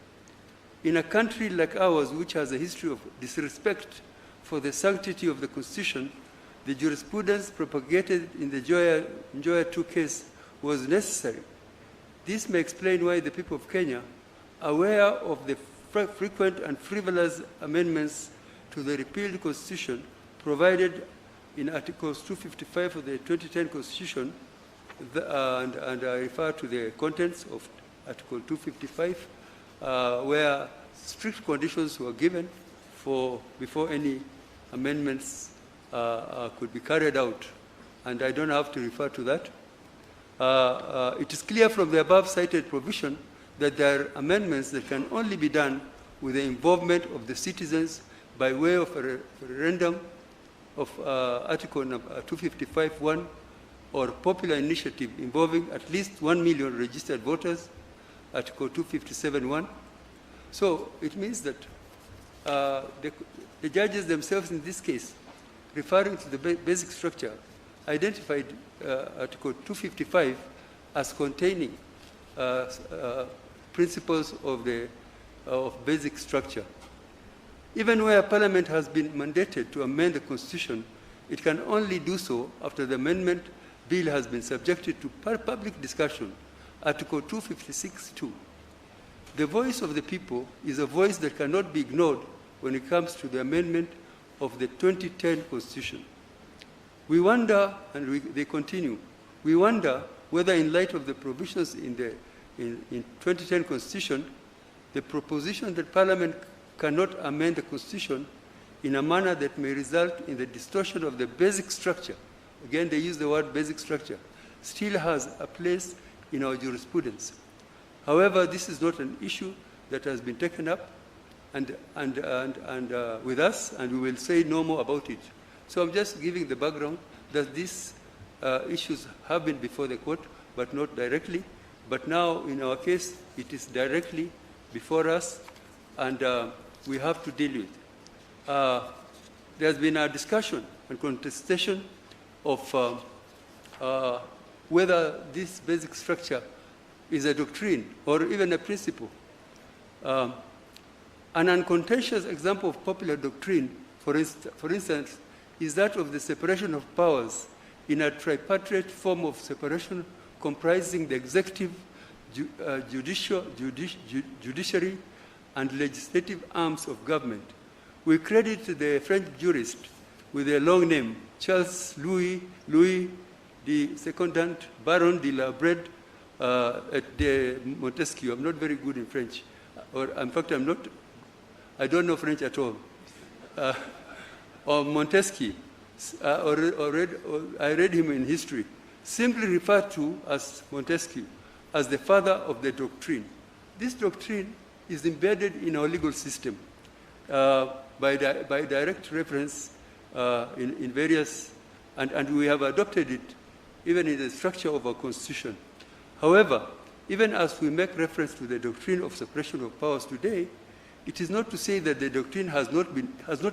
In a country like ours, which has a history of disrespect for the sanctity of the Constitution, the jurisprudence propagated in the Joya 2 case was necessary. This may explain why the people of Kenya, aware of the frequent and frivolous amendments to the repealed Constitution provided in Articles 255 of the 2010 Constitution, and I refer to the contents of Article 255, where strict conditions were given before any amendments could be carried out. And I don't have to refer to that. It is clear from the above cited provision that there are amendments that can only be done with the involvement of the citizens by way of a referendum of Article 255(1) or popular initiative involving at least 1 million registered voters, Article 257(1). So it means that the judges themselves in this case, referring to the basic structure, identified Article 255 as containing principles of basic structure. Even where Parliament has been mandated to amend the Constitution, it can only do so after the amendment bill has been subjected to public discussion, Article 256(2). The voice of the people is a voice that cannot be ignored when it comes to the amendment of the 2010 Constitution. We wonder, and they continue, we wonder whether in light of the provisions in 2010 Constitution, the proposition that Parliament cannot amend the Constitution in a manner that may result in the distortion of the basic structure, again they use the word basic structure, still has a place in our jurisprudence. However, this is not an issue that has been taken up with us, and we will say no more about it. So I'm just giving the background that these issues have been before the court, but not directly. But now, in our case, it is directly before us, and we have to deal with it. There's been a discussion and contestation of whether this basic structure is a doctrine or even a principle. An uncontentious example of popular doctrine, for instance, is that of the separation of powers in a tripartite form of separation comprising the executive, judiciary, and legislative arms of government. We credit the French jurist with a long name, Charles Louis de Secondant, Baron de la Brede de Montesquieu. I'm not very good in French, or in fact, I don't know French at all. Or Montesquieu, I read him in history, simply referred to as Montesquieu, as the father of the doctrine. This doctrine is embedded in our legal system by direct reference in various, and we have adopted it even in the structure of our Constitution. However, even as we make reference to the doctrine of separation of powers today, it is not to say that the doctrine has not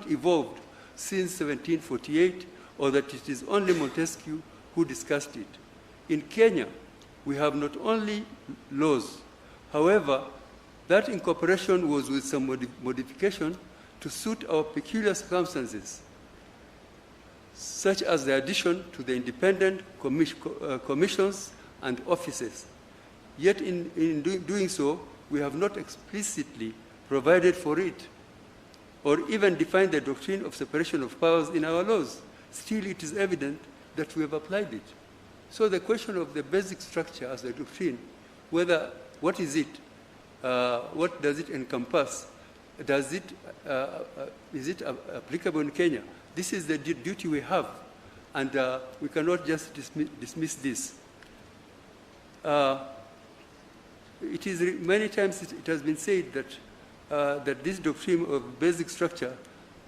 evolved since 1748, or that it is only Montesquieu who discussed it. In Kenya, we have not only laws, however, that incorporation was with some modification to suit our peculiar circumstances, such as the addition to the independent commissions and offices. Yet in doing so, we have not explicitly provided for it, or even defined the doctrine of separation of powers in our laws. Still, it is evident that we have applied it. So the question of the basic structure as a doctrine, what is it? What does it encompass? Is it applicable in Kenya? This is the duty we have, and we cannot just dismiss this. It is many times it has been said that this doctrine of basic structure,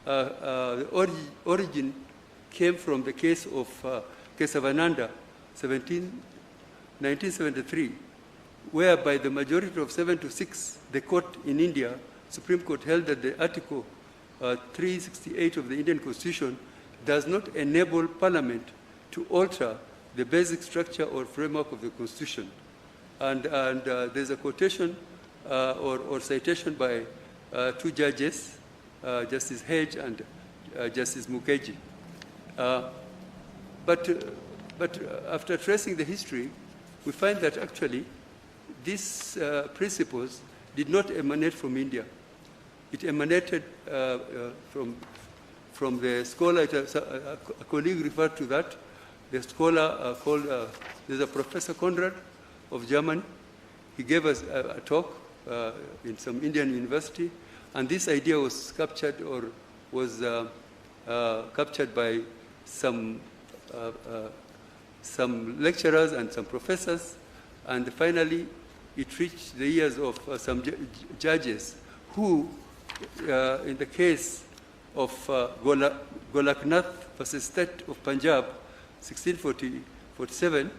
the origin came from the case of Kesavananda, 1973, whereby the majority of 7-6, the court in India, Supreme Court, held that the Article 368 of the Indian Constitution does not enable Parliament to alter the basic structure or framework of the Constitution. And there's a quotation or citation by two judges, Justice Hedge and Justice Mukherjee. But after tracing the history, we find that actually these principles did not emanate from India. It emanated from the scholar, a colleague referred to that, the scholar called, there's a Professor Conrad of Germany. He gave us a talk in some Indian university, and this idea was captured or was captured by some lecturers and some professors, and finally it reached the ears of some judges who, in the case of Golaknath versus State of Punjab, 1647,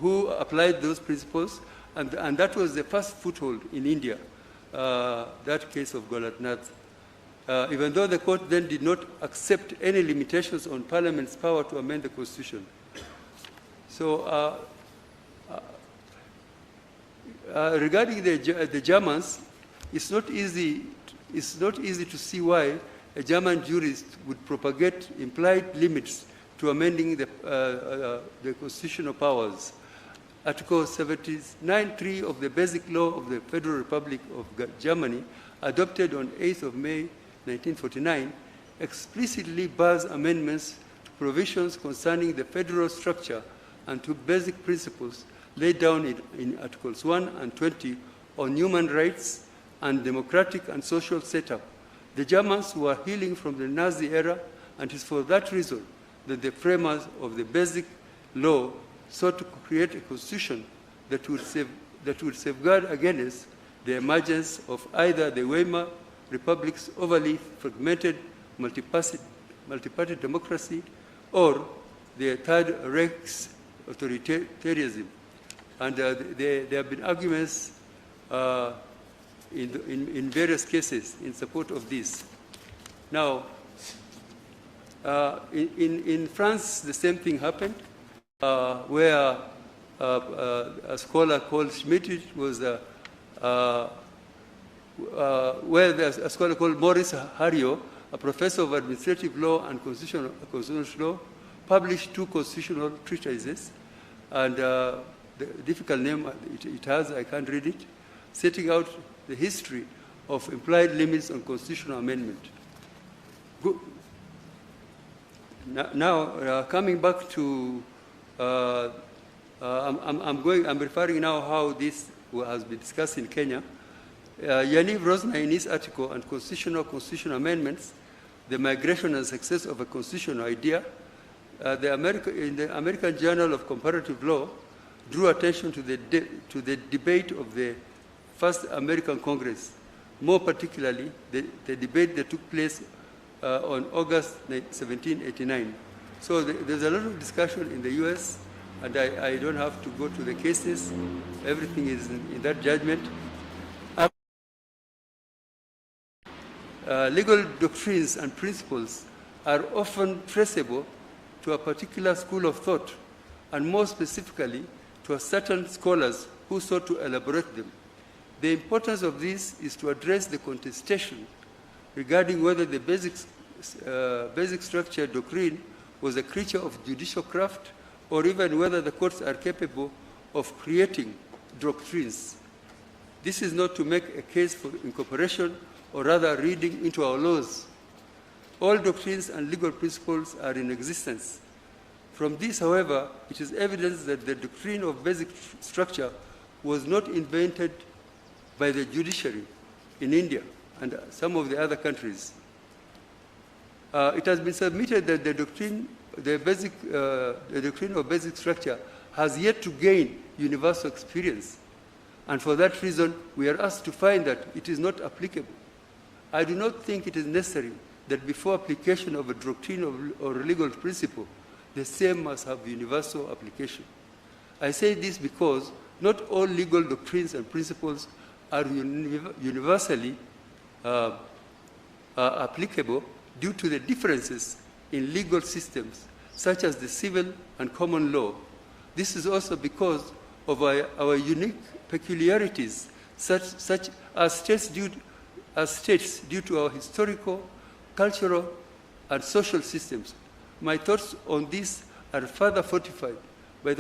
who applied those principles, and that was the first foothold in India, that case of Golaknath. Even though the court then did not accept any limitations on Parliament's power to amend the Constitution. So regarding the Germans, it's not easy to see why a German jurist would propagate implied limits to amending the constitutional powers. Article 79.3 of the Basic Law of the Federal Republic of Germany, adopted on 8th of May 1949, explicitly bars amendments to provisions concerning the federal structure and to basic principles laid down in Articles 1 and 20 on human rights and democratic and social setup. The Germans were healing from the Nazi era, and it is for that reason that the framers of the Basic Law sought to create a constitution that would safeguard against the emergence of either the Weimar Republic's overly fragmented multi-party democracy or the Third Reich's authoritarianism. And there have been arguments in various cases in support of this. Now, in France, the same thing happened, where a scholar called Schmidt was where there's a scholar called Maurice Hario, a professor of administrative law and constitutional law, published 2 constitutional treatises, and the difficult name it has, I can't read it, setting out the history of implied limits on constitutional amendment. Now, coming back to, I'm referring now how this has been discussed in Kenya. Yaniv Rosner, in his article on constitutional amendments, the migration and success of a constitutional idea, in the American Journal of Comparative Law, drew attention to the debate of the first American Congress, more particularly the debate that took place on August 1789. So there's a lot of discussion in the US, and I don't have to go to the cases. Everything is in that judgment. Legal doctrines and principles are often traceable to a particular school of thought, and more specifically to a certain scholars who sought to elaborate them. The importance of this is to address the contestation regarding whether the basic structure doctrine was a creature of judicial craft, or even whether the courts are capable of creating doctrines. This is not to make a case for incorporation, or rather reading into our laws. All doctrines and legal principles are in existence. From this, however, it is evidence that the doctrine of basic structure was not invented by the judiciary in India and some of the other countries. It has been submitted that the doctrine of basic structure has yet to gain universal experience. And for that reason, we are asked to find that it is not applicable. I do not think it is necessary that before application of a doctrine or legal principle, the same must have universal application. I say this because not all legal doctrines and principles are universally applicable due to the differences in legal systems, such as the civil and common law. This is also because of our unique peculiarities, such as states due to our historical, cultural, and social systems. My thoughts on this are further fortified by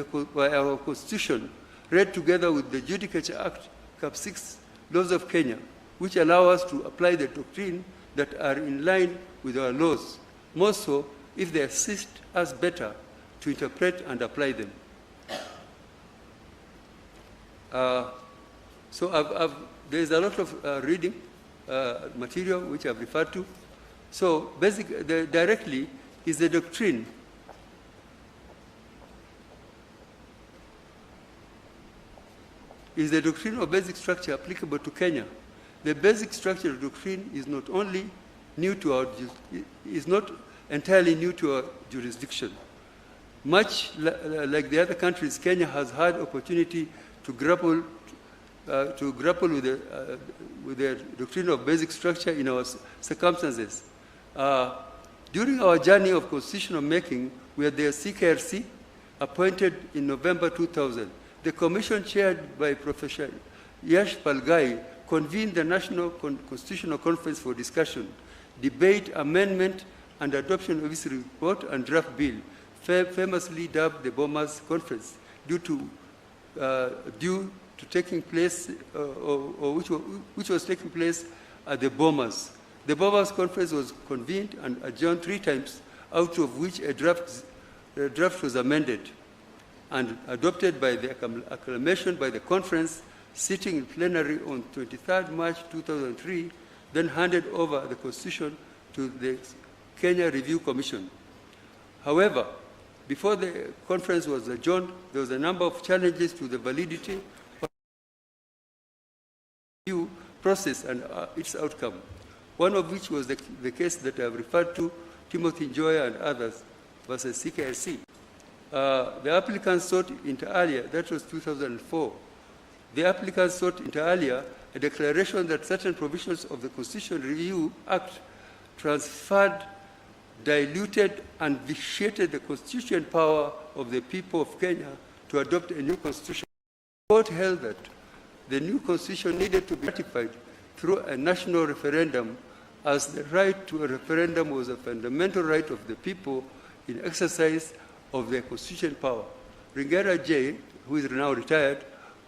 our Constitution, read together with the Judicature Act, Cap 6, laws of Kenya, which allow us to apply the doctrine that are in line with our laws, more so if they assist us better to interpret and apply them. So there's a lot of reading material which I've referred to. So directly is the doctrine. Is the doctrine of basic structure applicable to Kenya? The basic structure doctrine is not only new to is not entirely new to our jurisdiction. Much like the other countries, Kenya has had opportunity to grapple with the doctrine of basic structure in our circumstances. During our journey of constitutional making, we had the CKRC appointed in November 2000. The commission chaired by Professor Yash Palgai convened the National Constitutional Conference for discussion, debate, amendment, and adoption of its report and draft bill, famously dubbed the Bomas Conference, due to taking place, which was taking place at the Bomas. The Bomas Conference was convened and adjourned 3 times, out of which a draft was amended and adopted by the acclamation by the conference, sitting in plenary on 23rd March 2003, then handed over the Constitution to the Kenya Review Commission. However, before the conference was adjourned, there was a number of challenges to the validity of the review process and its outcome, one of which was the case that I have referred to, Timothy Njoya and others, versus CKRC. The applicants sought inter alia, that was 2004. The applicants sought inter alia a declaration that certain provisions of the Constitutional Review Act transferred, diluted, and vitiated the constitutional power of the people of Kenya to adopt a new constitution. The court held that the new constitution needed to be ratified through a national referendum, as the right to a referendum was a fundamental right of the people in exercise of their constitutional power. Ringera J., who is now retired,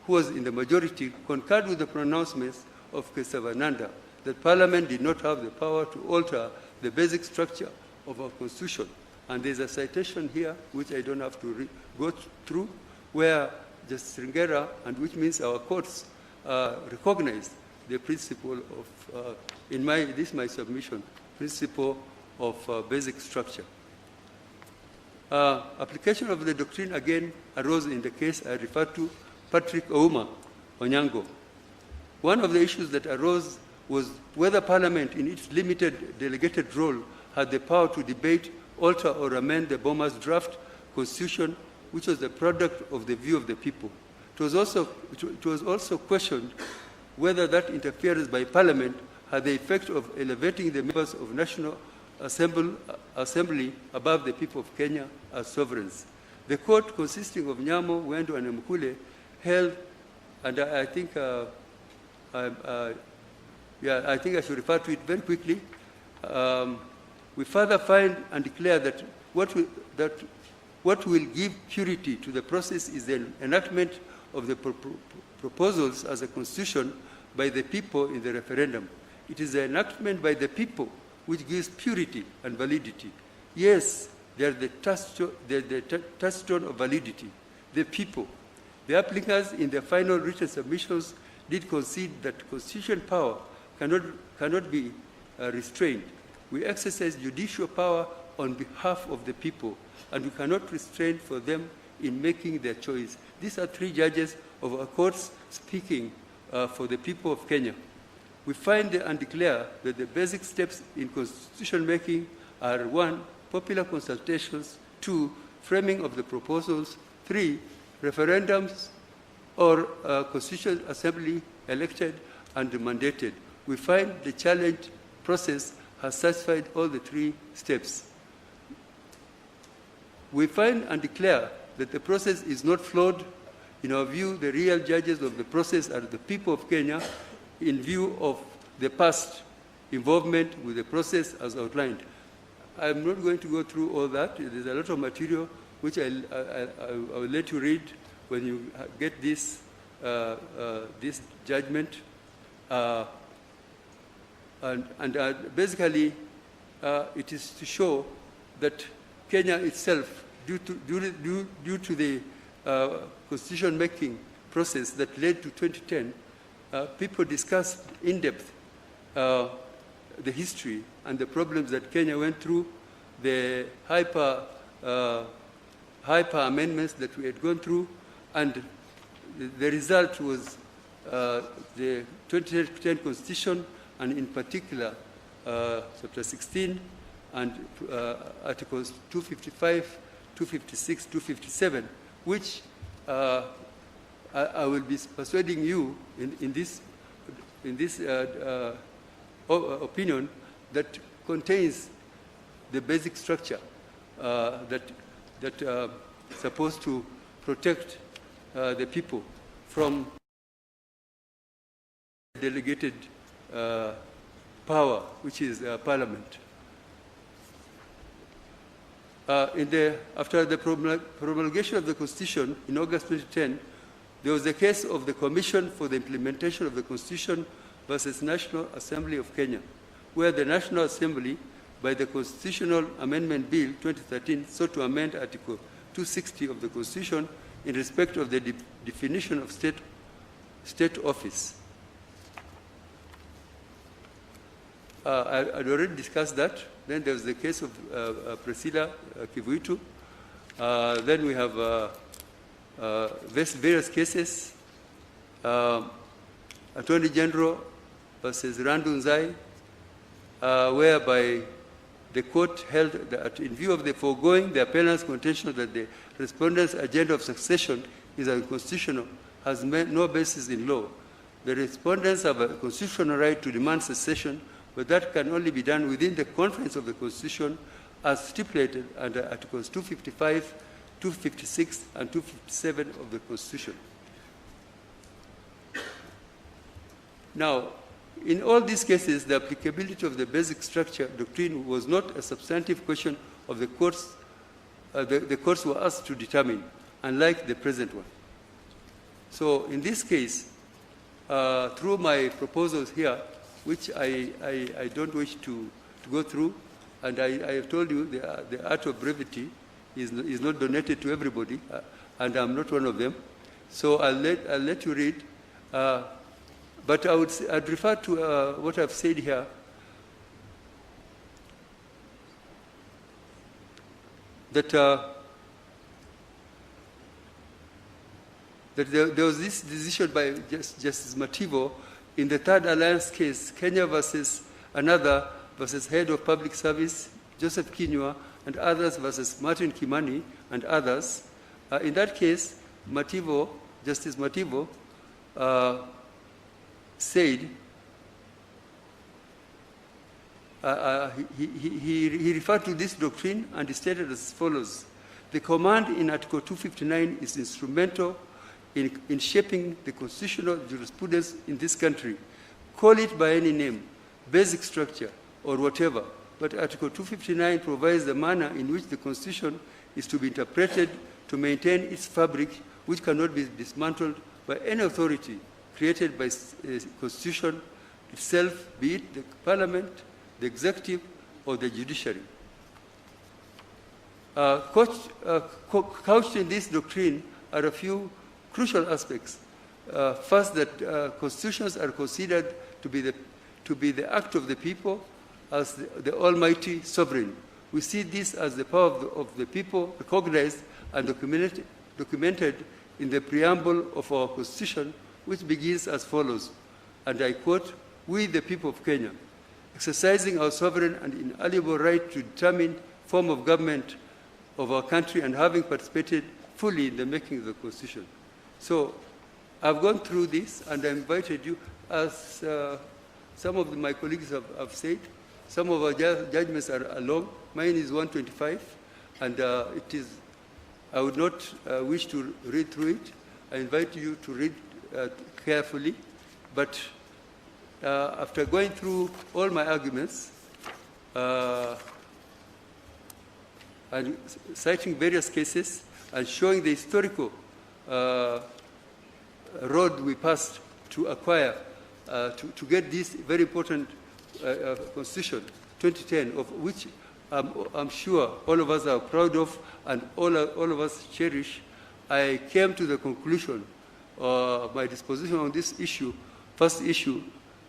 who was in the majority, concurred with the pronouncements of Kesavananda that Parliament did not have the power to alter the basic structure of our constitution. And there's a citation here, which I don't have to go through, where Justice Ringera, and which means our courts, recognize the principle of, this is my submission, principle of basic structure. Application of the doctrine again arose in the case I referred to, Patrick Ouma Onyango. One of the issues that arose was whether Parliament, in its limited delegated role, had the power to debate, alter, or amend the Boma's draft constitution, which was the product of the view of the people. It was also questioned whether that interference by Parliament had the effect of elevating the members of National Assembly above the people of Kenya as sovereigns. The court, consisting of Nyamo, Wendo, and Mkule, held, and I think I should refer to it very quickly. We further find and declare that what will give purity to the process is the enactment of the proposals as a constitution by the people in the referendum. It is the enactment by the people which gives purity and validity. Yes, they are the touchstone of validity, the people. The applicants in their final written submissions did concede that constitutional power cannot be restrained. We exercise judicial power on behalf of the people, and we cannot restrain for them in making their choice. These are three judges of our courts speaking for the people of Kenya. We find and declare that the basic steps in constitution making are 1, popular consultations, 2, framing of the proposals, 3, referendums or constitutional assembly elected and mandated. We find the challenge process has satisfied all the 3 steps. We find and declare that the process is not flawed. In our view, the real judges of the process are the people of Kenya, in view of the past involvement with the process as outlined. I'm not going to go through all that. There's a lot of material which I will let you read when you get this judgment. Basically, it is to show that Kenya itself, due to the constitution-making process that led to 2010, people discussed in depth the history and the problems that Kenya went through, the hyper amendments that we had gone through, and the result was the 2010 Constitution, and in particular, Chapter 16 and Articles 255, 256, 257, which I will be persuading you in this opinion that contains the basic structure that supposed to protect the people from delegated power, which is Parliament. After the promulgation of the Constitution in August 2010, there was the case of the Commission for the Implementation of the Constitution versus National Assembly of Kenya, where the National Assembly, by the Constitutional Amendment Bill 2013, sought to amend Article 260 of the Constitution in respect of the definition of state office. I'd already discussed that. Then there was the case of Priscilla Kivuitu. Then we have various cases. Attorney General versus Randu Nzai, whereby the court held that in view of the foregoing, the appellant's contention that the respondent's agenda of succession is unconstitutional has no basis in law. The respondents have a constitutional right to demand succession, but that can only be done within the confines of the Constitution as stipulated under Articles 255, 256, and 257 of the Constitution. Now, in all these cases, the applicability of the basic structure doctrine was not a substantive question of the courts. The courts were asked to determine, unlike the present one. So in this case, through my proposals here, which I don't wish to go through, and I have told you the art of brevity is not donated to everybody, and I'm not one of them. So I'll let you read. But I'd refer to what I've said here. That there was this decision by Justice Mativo in the Third Alliance case, Kenya versus another versus Head of Public Service, Joseph Kinyua, and others versus Martin Kimani and others. In that case, Justice Mativo said, he referred to this doctrine and he stated as follows: the command in Article 259 is instrumental in shaping the constitutional jurisprudence in this country. Call it by any name, basic structure, or whatever, but Article 259 provides the manner in which the Constitution is to be interpreted to maintain its fabric, which cannot be dismantled by any authority created by the Constitution itself, be it the Parliament, the Executive, or the Judiciary. Couched in this doctrine are a few crucial aspects. First, that constitutions are considered to be the act of the people as the almighty sovereign. We see this as the power of the people recognized and documented in the preamble of our Constitution, which begins as follows, and I quote, "We, the people of Kenya, exercising our sovereign and inalienable right to determine form of government of our country and having participated fully in the making of the Constitution." So I've gone through this and I invited you, as some of my colleagues have said, some of our judgments are long. Mine is 125, and I would not wish to read through it. I invite you to read carefully, but after going through all my arguments and citing various cases and showing the historical road we passed to acquire, to get this very important Constitution 2010, of which I'm sure all of us are proud of and all of us cherish, I came to the conclusion, my disposition on this issue, first issue,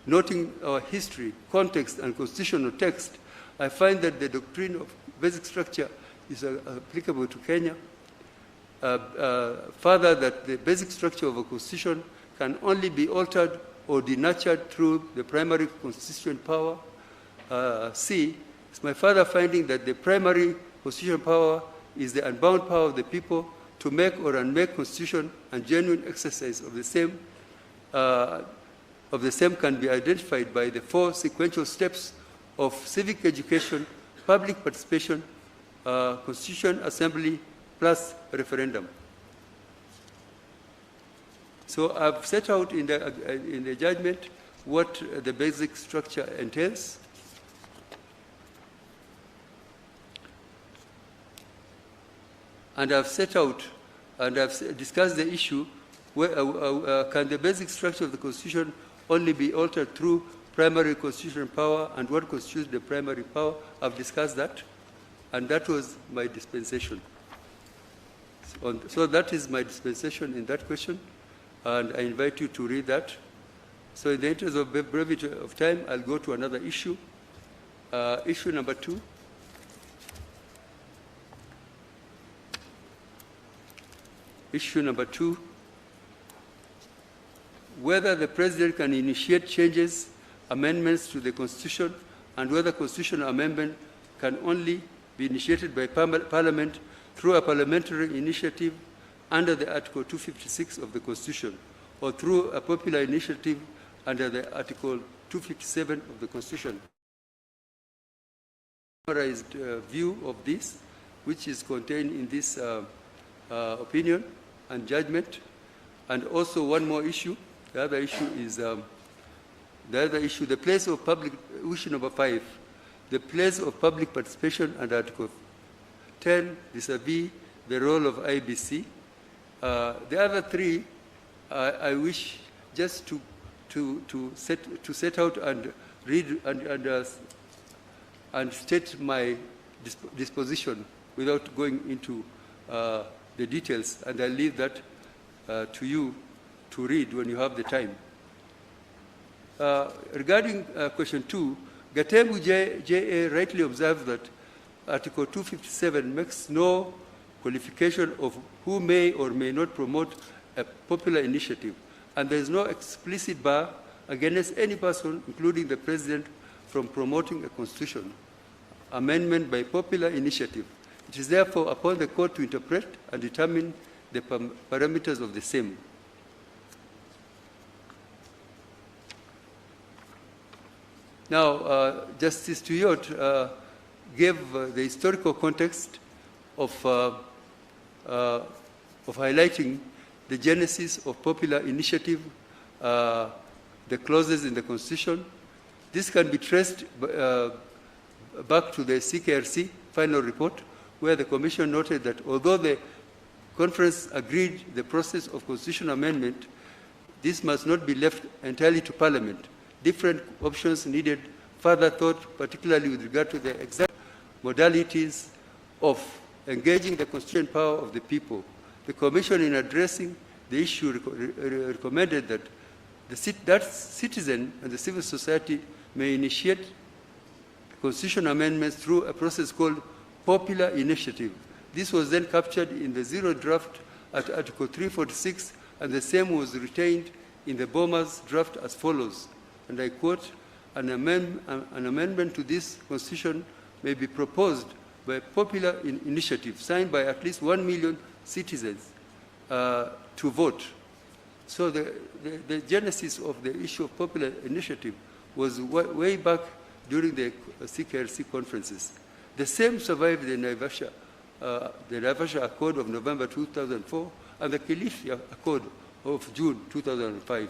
noting our history, context, and constitutional text, I find that the doctrine of basic structure is applicable to Kenya. Further, that the basic structure of a constitution can only be altered or denatured through the primary constituent power. C, it's my further finding that the primary constitutional power is the unbound power of the people to make or unmake constitution, and genuine exercise of the same can be identified by the 4 sequential steps of civic education, public participation, constitution assembly, plus referendum. So I've set out in the judgment what the basic structure entails. And I've set out and I've discussed the issue, where, can the basic structure of the Constitution only be altered through primary constitutional power, and what constitutes the primary power? I've discussed that, and that was my dispensation. So that is my dispensation in that question, and I invite you to read that. So in the interest of brevity of time, I'll go to another issue. Issue number 2. Issue number 2, whether the President can initiate changes, amendments to the Constitution, and whether constitutional amendment can only be initiated by Parliament through a parliamentary initiative under the Article 256 of the Constitution, or through a popular initiative under the Article 257 of the Constitution. Summarized view of this, which is contained in this opinion and judgment, and also one more issue. The other issue is The other issue, the place of public, issue number 5, the place of public participation under Article 10 vis-a-vis the role of IBC. The other 3, I wish just to set out and read and state my disposition without going into the details, and I'll leave that to you to read when you have the time. Regarding question 2, Gatembu JA rightly observes that Article 257 makes no qualification of who may or may not promote a popular initiative, and there is no explicit bar against any person, including the President, from promoting a constitution amendment by popular initiative. It is therefore upon the court to interpret and determine the parameters of the same. Now, Justice Tuyot gave the historical context of highlighting the genesis of popular initiative, the clauses in the Constitution. This can be traced back to the CKRC final report, where the Commission noted that although the conference agreed the process of constitutional amendment, this must not be left entirely to Parliament. Different options needed further thought, particularly with regard to the exact modalities of engaging the constitutional power of the people. The Commission, in addressing the issue, recommended that that citizen and the civil society may initiate constitutional amendments through a process called popular initiative. This was then captured in the zero draft at Article 346, and the same was retained in the Boma's draft as follows, and I quote, an amendment to this constitution may be proposed by popular initiative signed by at least 1 million citizens to vote. So the genesis of the issue of popular initiative was way back during the CKRC conferences. The same survived the Naivasha Accord of November 2004 and the Kilifi Accord of June 2005.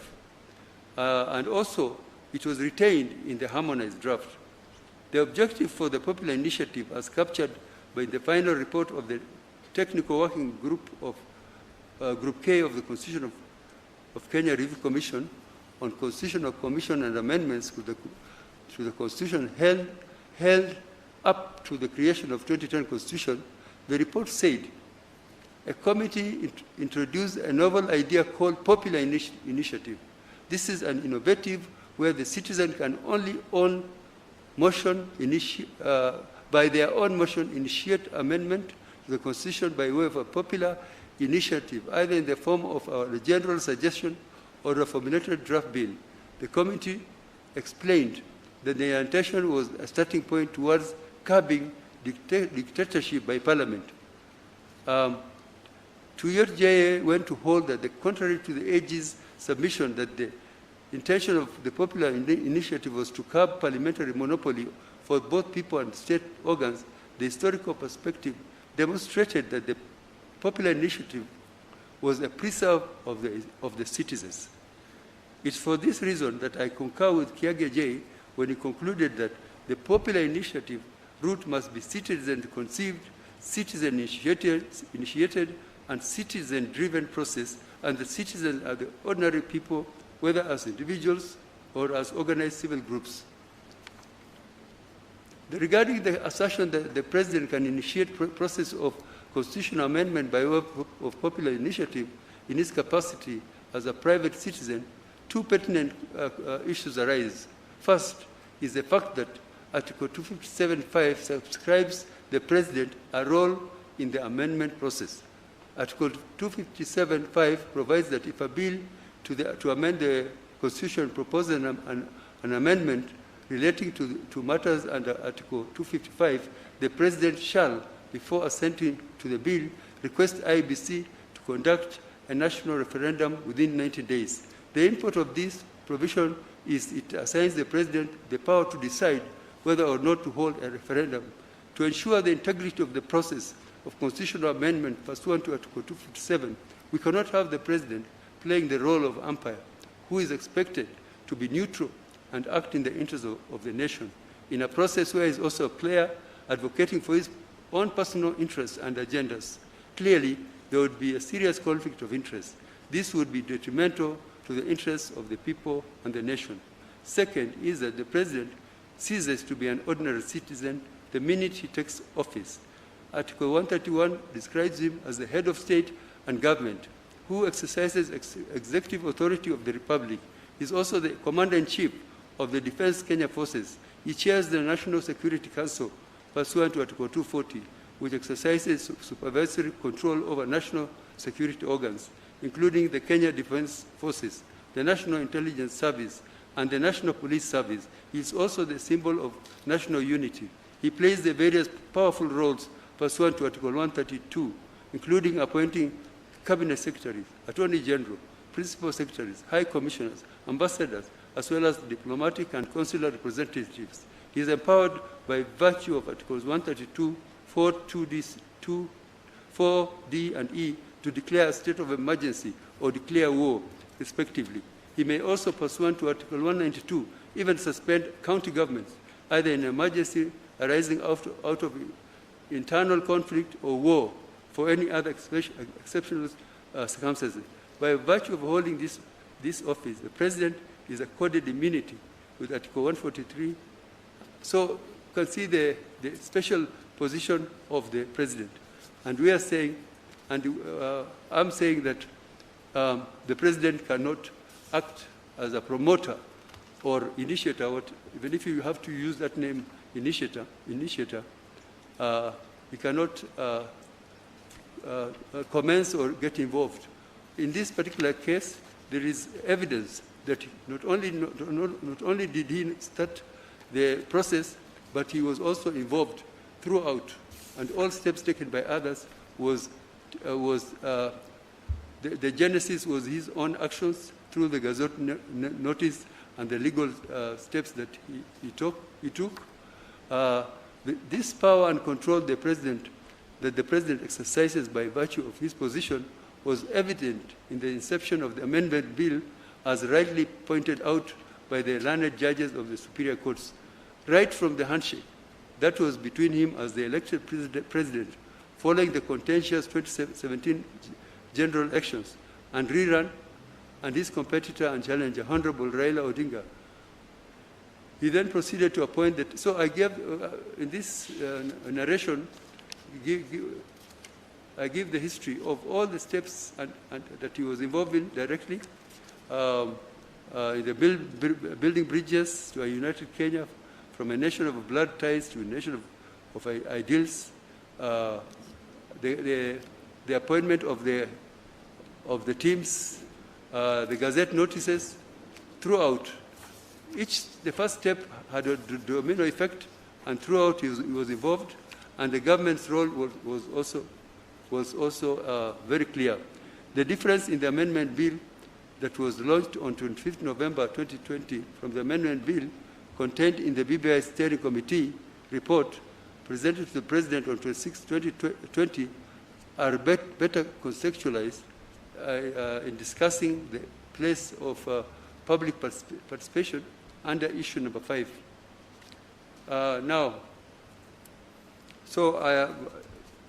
And also, it was retained in the harmonized draft. The objective for the popular initiative, as captured by the final report of the Technical Working Group of Group K of the Constitution of Kenya Review Commission on Constitutional Commission and Amendments to the Constitution held up to the creation of 2010 Constitution, the report said, a committee introduced a novel idea called popular initiative. This is an innovative where the citizen can only own motion by their own motion initiate amendment to the Constitution by way of a popular initiative, either in the form of a general suggestion or a formulated draft bill. The committee explained that their intention was a starting point towards curbing dictatorship by Parliament. Tuyot JA went to hold that, contrary to the AG's submission that the intention of the popular initiative was to curb parliamentary monopoly for both people and state organs, the historical perspective demonstrated that the popular initiative was a preserve of the citizens. It's for this reason that I concur with Kiage J when he concluded that the popular initiative route must be citizen-conceived, citizen-initiated, and citizen-driven process, and the citizens are the ordinary people, whether as individuals or as organized civil groups. Regarding the assertion that the President can initiate process of constitutional amendment by way of popular initiative in his capacity as a private citizen, two pertinent issues arise. First is the fact that Article 257.5 subscribes the President a role in the amendment process. Article 257.5 provides that if a bill to amend the Constitution proposes an amendment relating to matters under Article 255, the President shall, before assenting to the bill, request IBC to conduct a national referendum within 90 days. The import of this provision is it assigns the President the power to decide whether or not to hold a referendum. To ensure the integrity of the process of constitutional amendment pursuant to Article 257, we cannot have the President playing the role of umpire, who is expected to be neutral and act in the interest of the nation, in a process where he is also a player advocating for his own personal interests and agendas. Clearly, there would be a serious conflict of interest. This would be detrimental to the interests of the people and the nation. Second is that the President ceases to be an ordinary citizen the minute he takes office. Article 131 describes him as the head of state and government, who exercises executive authority of the Republic. He is also the Commander-in-Chief of the Defense Kenya Forces. He chairs the National Security Council pursuant to Article 240, which exercises supervisory control over national security organs, including the Kenya Defense Forces, the National Intelligence Service, and the National Police Service. He is also the symbol of national unity. He plays the various powerful roles pursuant to Article 132, including appointing cabinet secretaries, attorney general, principal secretaries, high commissioners, ambassadors, as well as diplomatic and consular representatives. He is empowered by virtue of Articles 132, 4D and E to declare a state of emergency or declare war, respectively. He may also, pursuant to Article 192, even suspend county governments, either in emergency arising out of internal conflict or war, for any other exceptional circumstances. By virtue of holding this office, the President is accorded immunity with Article 143. So you can see the special position of the President. And we are saying, and I'm saying that the President cannot act as a promoter or initiator, even if you have to use that name, initiator, he cannot commence or get involved. In this particular case, there is evidence that not only did he start the process, but he was also involved throughout, and all steps taken by others the genesis was his own actions through the Gazette notice and the legal steps that he took. This power and control that the President exercises by virtue of his position was evident in the inception of the amendment bill, as rightly pointed out by the learned judges of the superior courts. Right from the handshake that was between him as the elected president following the contentious 2017 general elections and rerun, and his competitor and challenger, Honorable Raila Odinga. He then proceeded to appoint that. So I gave, in this narration, I give the history of all the steps that he was involved in directly, in the building bridges to a united Kenya, from a nation of blood ties to a nation of ideals, the appointment of the teams, the Gazette notices throughout. The first step had a domino effect, and throughout he was involved, and the government's role was also very clear. The difference in the amendment bill that was launched on 25th November 2020 from the amendment bill contained in the BBI Steering Committee report presented to the President on 26th 2020 are better contextualized in discussing the place of public participation under issue number 5.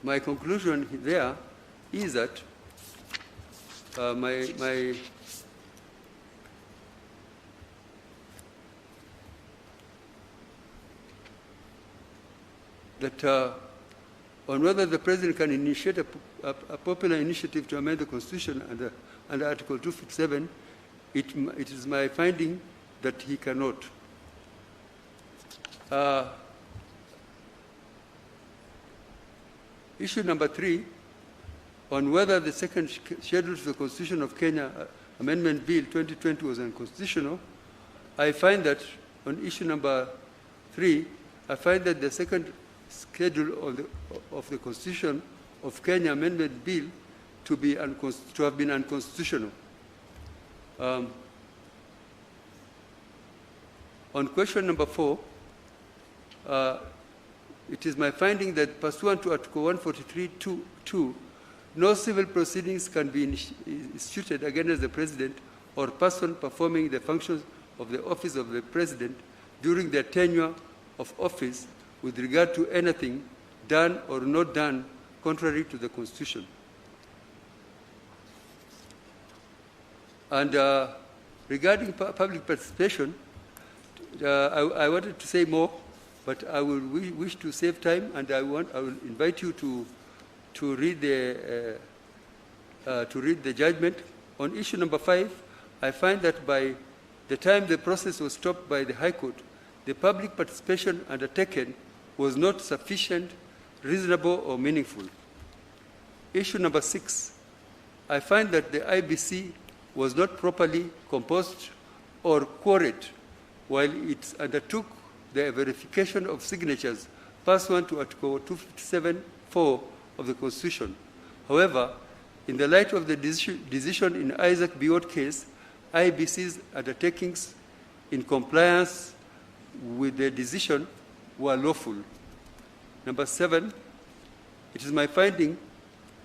My conclusion there is that on whether the President can initiate a popular initiative to amend the Constitution under Article 257, it is my finding that he cannot. Issue number 3, on whether the second schedule to the Constitution of Kenya, Amendment Bill 2020, was unconstitutional, I find that on issue number 3, I find that the second schedule of the Constitution of Kenya Amendment Bill to have been unconstitutional. On question number 4, it is my finding that pursuant to Article 143(2), no civil proceedings can be instituted against the President or person performing the functions of the office of the President during their tenure of office with regard to anything done or not done contrary to the Constitution. And regarding public participation, I wanted to say more, but I will wish to save time, and I will invite you to read the judgment. On issue number 5, I find that by the time the process was stopped by the High Court, the public participation undertaken was not sufficient, reasonable, or meaningful. Issue number 6, I find that the IBC was not properly composed or quoried while it undertook the verification of signatures pursuant to Article 257(4) of the Constitution. However, in the light of the decision in Isaac Biot case, IBC's undertakings in compliance with the decision were lawful. Number 7, it is my finding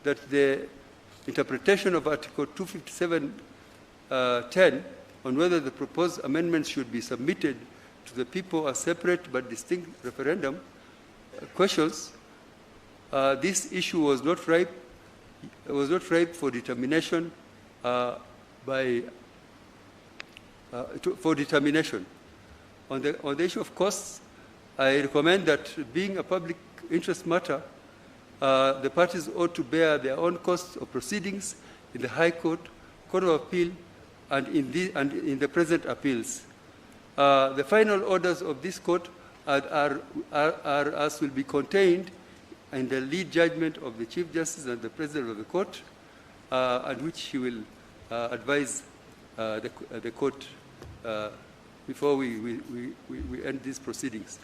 that the interpretation of Article 257(10) on whether the proposed amendments should be submitted to the people as separate but distinct referendum questions, this issue was not ripe for determination for determination. On the issue of costs, I recommend that, being a public interest matter, the parties ought to bear their own costs of proceedings in the High Court, Court of Appeal, and in the present appeals. The final orders of this court are as will be contained in the lead judgment of the Chief Justice and the President of the Court, and which he will advise the court before we end these proceedings.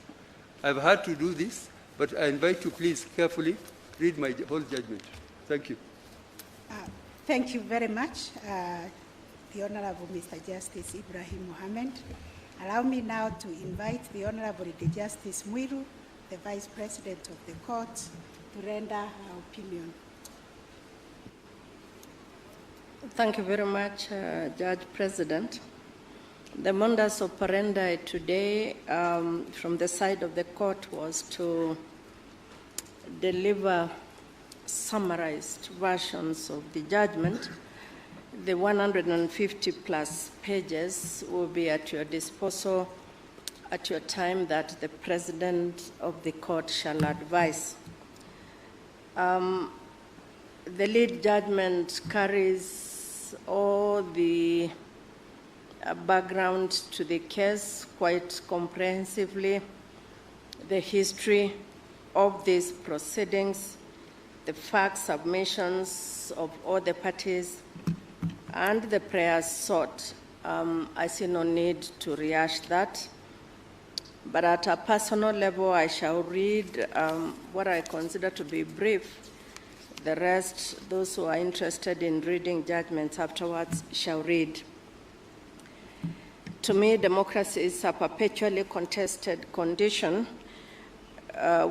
I've had to do this, but I invite you, please, carefully read my whole judgment. Thank you. Thank you very much, the Honorable Mr. Justice Ibrahim Mohammed. Allow me now to invite the Honorable Justice Mwiru, the Vice President of the Court, to render her opinion. Thank you very much, Judge President. The modus operandi today from the side of the court was to deliver summarized versions of the judgment. The 150 plus pages will be at your disposal at your time that the President of the Court shall advise. The lead judgment carries all the background to the case quite comprehensively, the history of these proceedings, the fact submissions of all the parties, and the prayers sought. I see no need to rehash that. But at a personal level, I shall read what I consider to be brief. The rest, those who are interested in reading judgments afterwards, shall read. To me, democracy is a perpetually contested condition.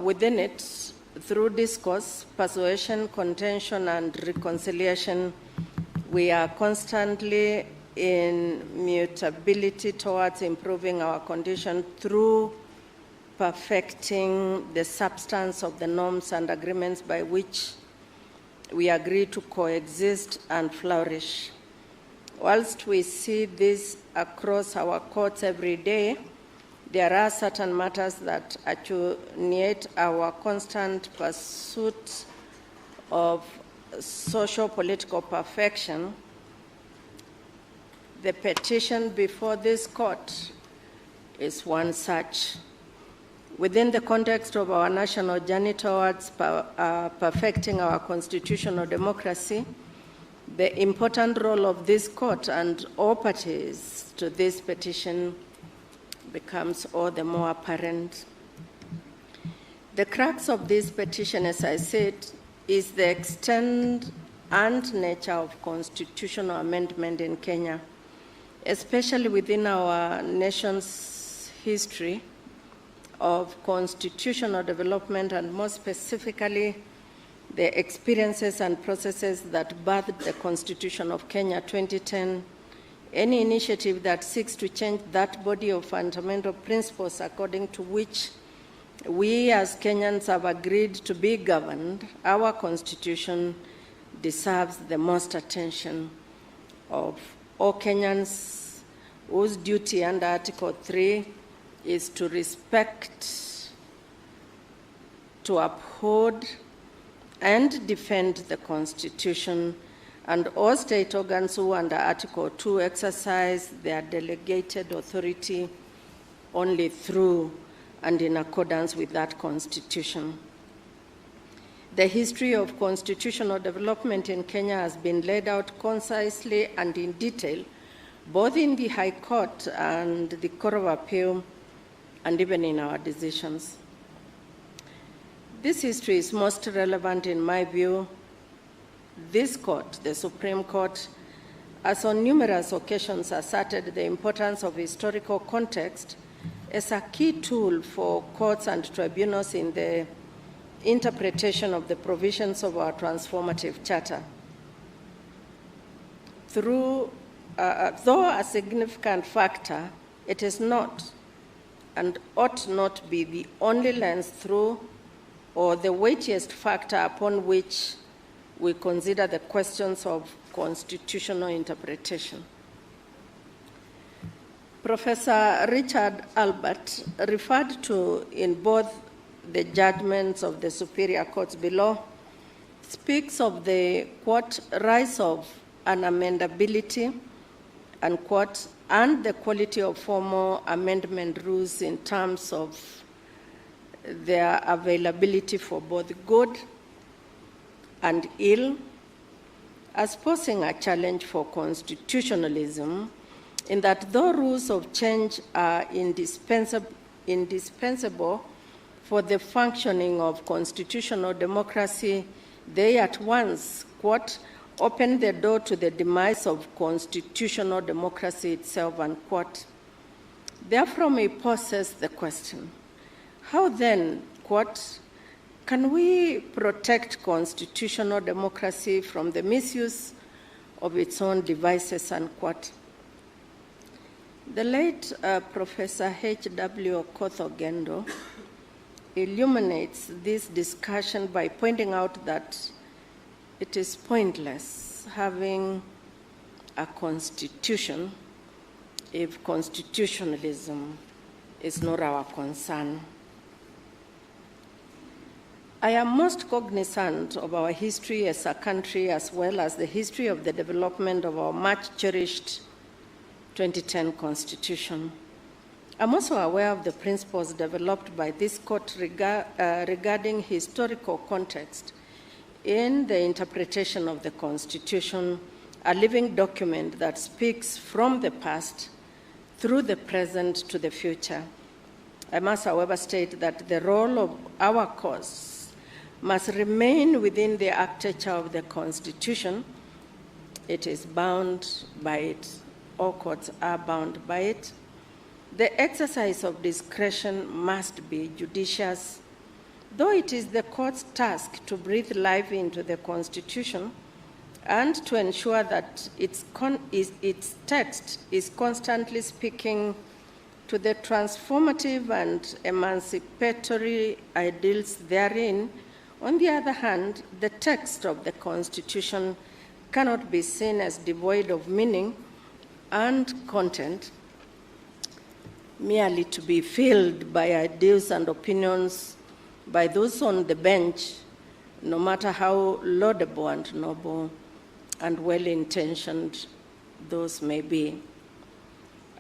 Within it, through discourse, persuasion, contention, and reconciliation, we are constantly in mutability towards improving our condition through perfecting the substance of the norms and agreements by which we agree to coexist and flourish. Whilst we see this across our courts every day, there are certain matters that attenuate our constant pursuit of socio-political perfection. The petition before this court is one such. Within the context of our national journey towards perfecting our constitutional democracy, the important role of this court and all parties to this petition becomes all the more apparent. The crux of this petition, as I said, is the extent and nature of constitutional amendment in Kenya, especially within our nation's history of constitutional development, and more specifically, the experiences and processes that birthed the Constitution of Kenya 2010 any initiative that seeks to change that body of fundamental principles according to which we as Kenyans have agreed to be governed, our Constitution deserves the most attention of all Kenyans, whose duty under Article 3 is to respect, to uphold, and defend the Constitution, and all state organs who under Article 2 exercise their delegated authority only through and in accordance with that Constitution. The history of constitutional development in Kenya has been laid out concisely and in detail, both in the High Court and the Court of Appeal, and even in our decisions. This history is most relevant, in my view. This court, the Supreme Court, has on numerous occasions asserted the importance of historical context as a key tool for courts and tribunals in the interpretation of the provisions of our transformative charter. Though a significant factor, it is not and ought not be the only lens through or the weightiest factor upon which we consider the questions of constitutional interpretation. Professor Richard Albert referred to in both the judgments of the superior courts below, speaks of the, quote, rise of unamendability, unquote, and the quality of formal amendment rules in terms of their availability for both good and ill, as posing a challenge for constitutionalism, in that though rules of change are indispensable for the functioning of constitutional democracy, they at once, quote, open the door to the demise of constitutional democracy itself, unquote. Therefrom, he poses the question, how then, quote, can we protect constitutional democracy from the misuse of its own devices, unquote? The late Professor H.W. Okoth-Ogendo illuminates this discussion by pointing out that it is pointless having a constitution if constitutionalism is not our concern. I am most cognizant of our history as a country, as well as the history of the development of our much cherished 2010 Constitution. I'm also aware of the principles developed by this court regarding historical context in the interpretation of the Constitution, a living document that speaks from the past through the present to the future. I must, however, state that the role of our courts must remain within the architecture of the Constitution. It is bound by it. All courts are bound by it. The exercise of discretion must be judicious, though it is the court's task to breathe life into the Constitution and to ensure that its text is constantly speaking to the transformative and emancipatory ideals therein. On the other hand, the text of the Constitution cannot be seen as devoid of meaning and content, merely to be filled by ideas and opinions by those on the bench, no matter how laudable and noble and well-intentioned those may be.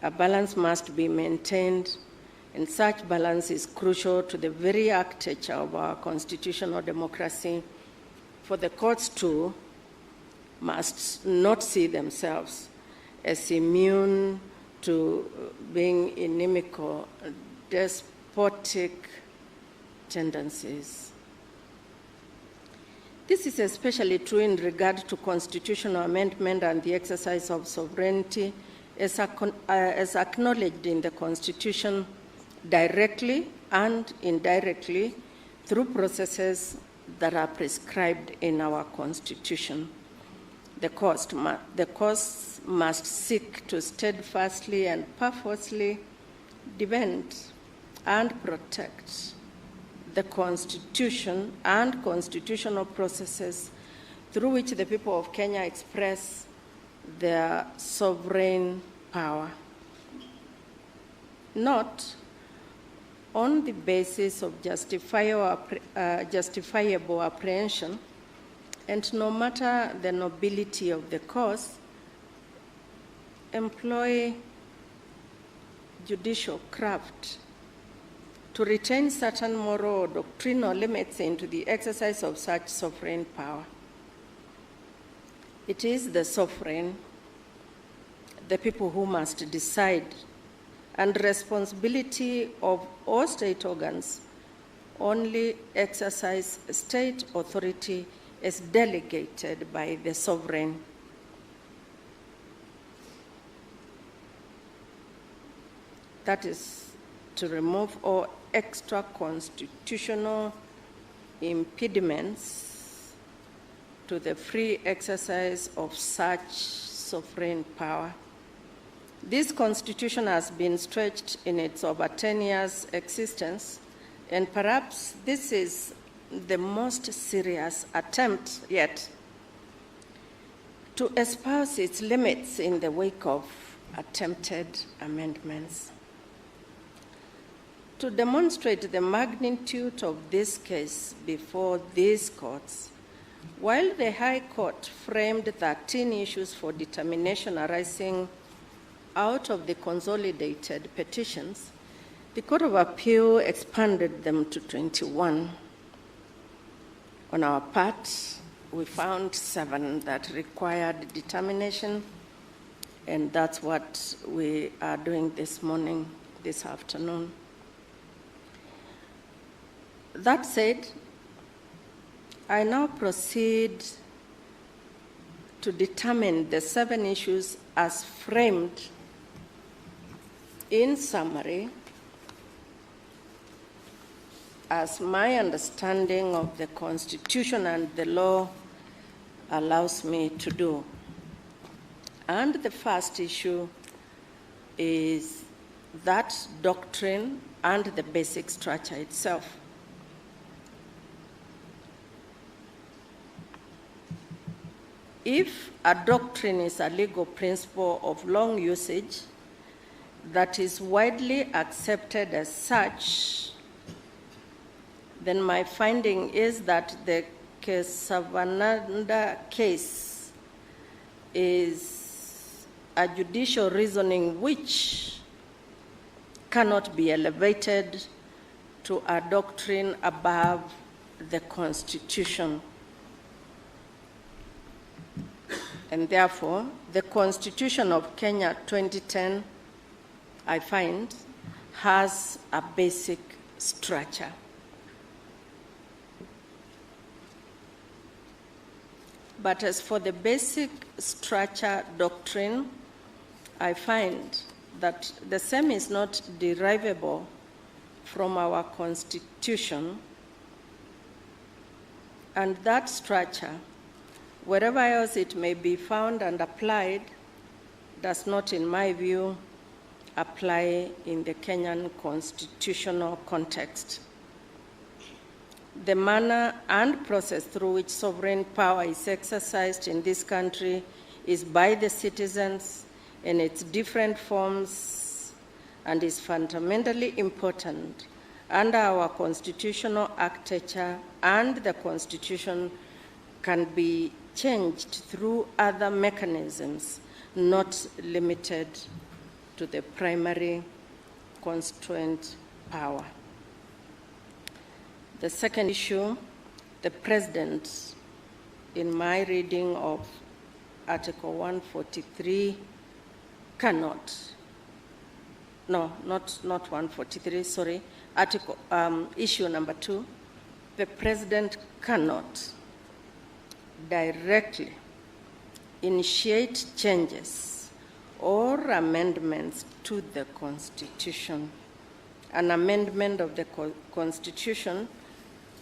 A balance must be maintained, and such balance is crucial to the very architecture of our constitutional democracy, for the courts too must not see themselves as immune to being inimical, despotic tendencies. This is especially true in regard to constitutional amendment and the exercise of sovereignty as acknowledged in the Constitution directly and indirectly through processes that are prescribed in our Constitution. The courts must seek to steadfastly and purposely defend and protect the Constitution and constitutional processes through which the people of Kenya express their sovereign power, not on the basis of justifiable apprehension, and no matter the nobility of the cause, employ judicial craft to retain certain moral or doctrinal limits into the exercise of such sovereign power. It is the sovereign, the people who must decide, and responsibility of all state organs only exercise state authority as delegated by the sovereign. That is to remove all extra constitutional impediments to the free exercise of such sovereign power. This constitution has been stretched in its over 10 years existence, and perhaps this is the most serious attempt yet to espouse its limits in the wake of attempted amendments. To demonstrate the magnitude of this case before these courts, while the High Court framed 13 issues for determination arising out of the consolidated petitions, the Court of Appeal expanded them to 21. On our part, we found 7 that required determination, and that's what we are doing this afternoon. That said, I now proceed to determine the 7 issues as framed in summary as my understanding of the Constitution and the law allows me to do. And the first issue is that doctrine and the basic structure itself. If a doctrine is a legal principle of long usage that is widely accepted as such, then my finding is that the Kesavananda case is a judicial reasoning which cannot be elevated to a doctrine above the Constitution. And therefore, the Constitution of Kenya 2010, I find, has a basic structure. But as for the basic structure doctrine, I find that the same is not derivable from our Constitution, and that structure, wherever else it may be found and applied, does not, in my view, apply in the Kenyan constitutional context. The manner and process through which sovereign power is exercised in this country is by the citizens in its different forms and is fundamentally important under our constitutional architecture, and the Constitution can be changed through other mechanisms, not limited to the primary constituent power. The second issue, the President, in my reading of Article 143, cannot, no, not 143, sorry, issue number 2, the President cannot directly initiate changes or amendments to the Constitution. An amendment of the Constitution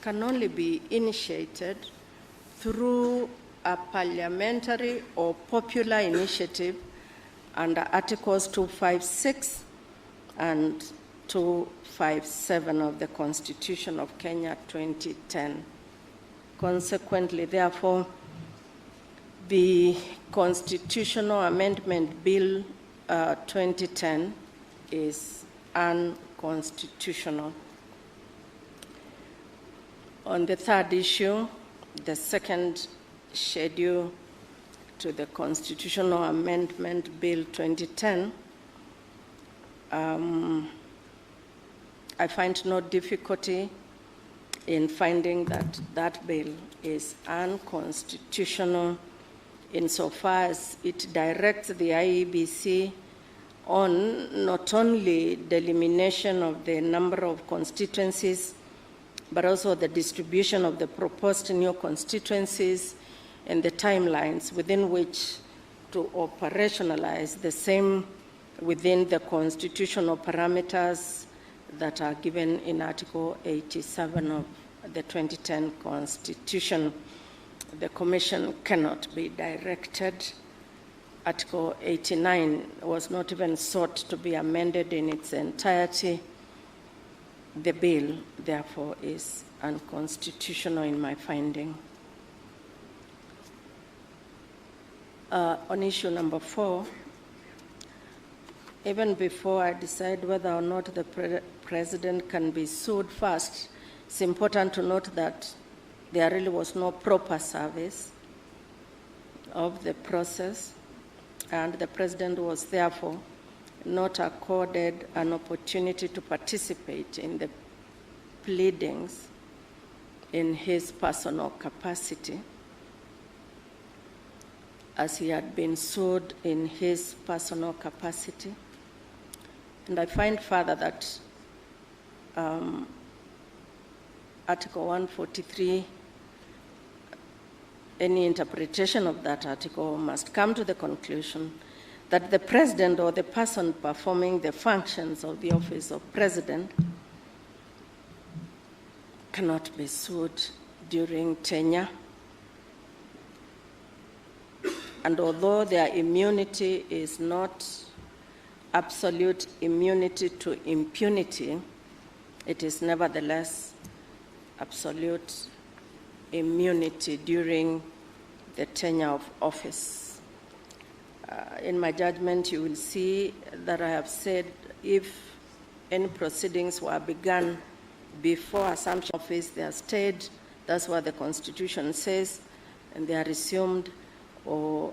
can only be initiated through a parliamentary or popular initiative under Articles 256 and 257 of the Constitution of Kenya 2010. Consequently, therefore, the Constitutional Amendment Bill 2010 is unconstitutional. On the third issue, the second schedule to the Constitutional Amendment Bill 2010, I find no difficulty in finding that that bill is unconstitutional insofar as it directs the IEBC on not only the elimination of the number of constituencies, but also the distribution of the proposed new constituencies and the timelines within which to operationalize the same within the constitutional parameters that are given in Article 87 of the 2010 Constitution. The Commission cannot be directed. Article 89 was not even sought to be amended in its entirety. The bill, therefore, is unconstitutional in my finding. On issue number 4, even before I decide whether or not the President can be sued first, it's important to note that there really was no proper service of the process, and the President was therefore not accorded an opportunity to participate in the pleadings in his personal capacity, as he had been sued in his personal capacity. And I find further that Article 143, any interpretation of that article must come to the conclusion that the President or the person performing the functions of the office of President cannot be sued during tenure. And although their immunity is not absolute immunity to impunity, it is nevertheless absolute immunity during the tenure of office. In my judgment, you will see that I have said if any proceedings were begun before assumption of office, they are stayed. That's what the Constitution says, and they are resumed or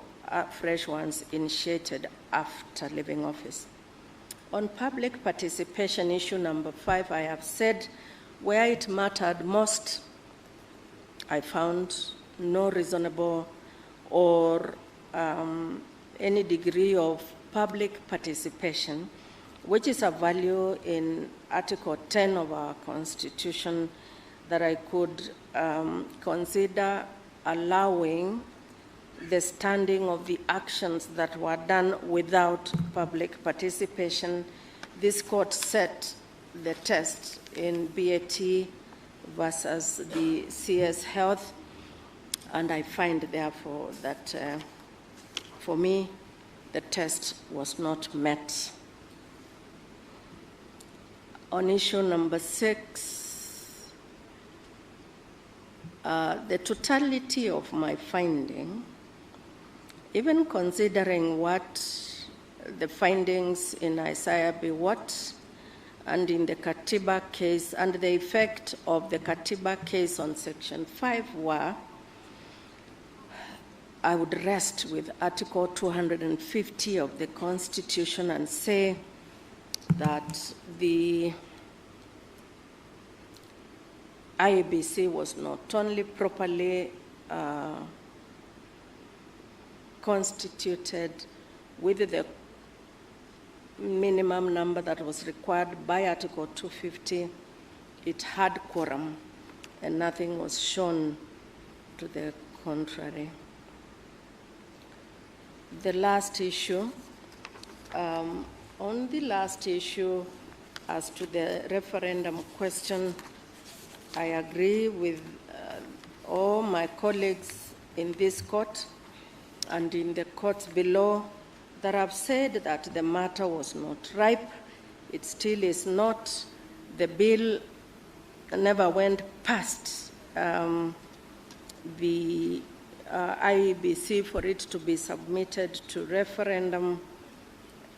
fresh ones initiated after leaving office. On public participation, issue number 5, I have said where it mattered most, I found no reasonable or any degree of public participation, which is a value in Article 10 of our Constitution that I could consider allowing the standing of the actions that were done without public participation. This court set the test in BAT versus the CS Health, and I find, therefore, that for me, the test was not met. On issue number 6, the totality of my finding, even considering what the findings in Isaiah B. Watt and in the Katiba case and the effect of the Katiba case on Section 5 were, I would rest with Article 250 of the Constitution and say that the IEBC was not only properly constituted with the minimum number that was required by Article 250, it had quorum, and nothing was shown to the contrary. The last issue, on the last issue, as to the referendum question, I agree with all my colleagues in this court and in the courts below that have said that the matter was not ripe. It still is not. The bill never went past the IEBC for it to be submitted to referendum.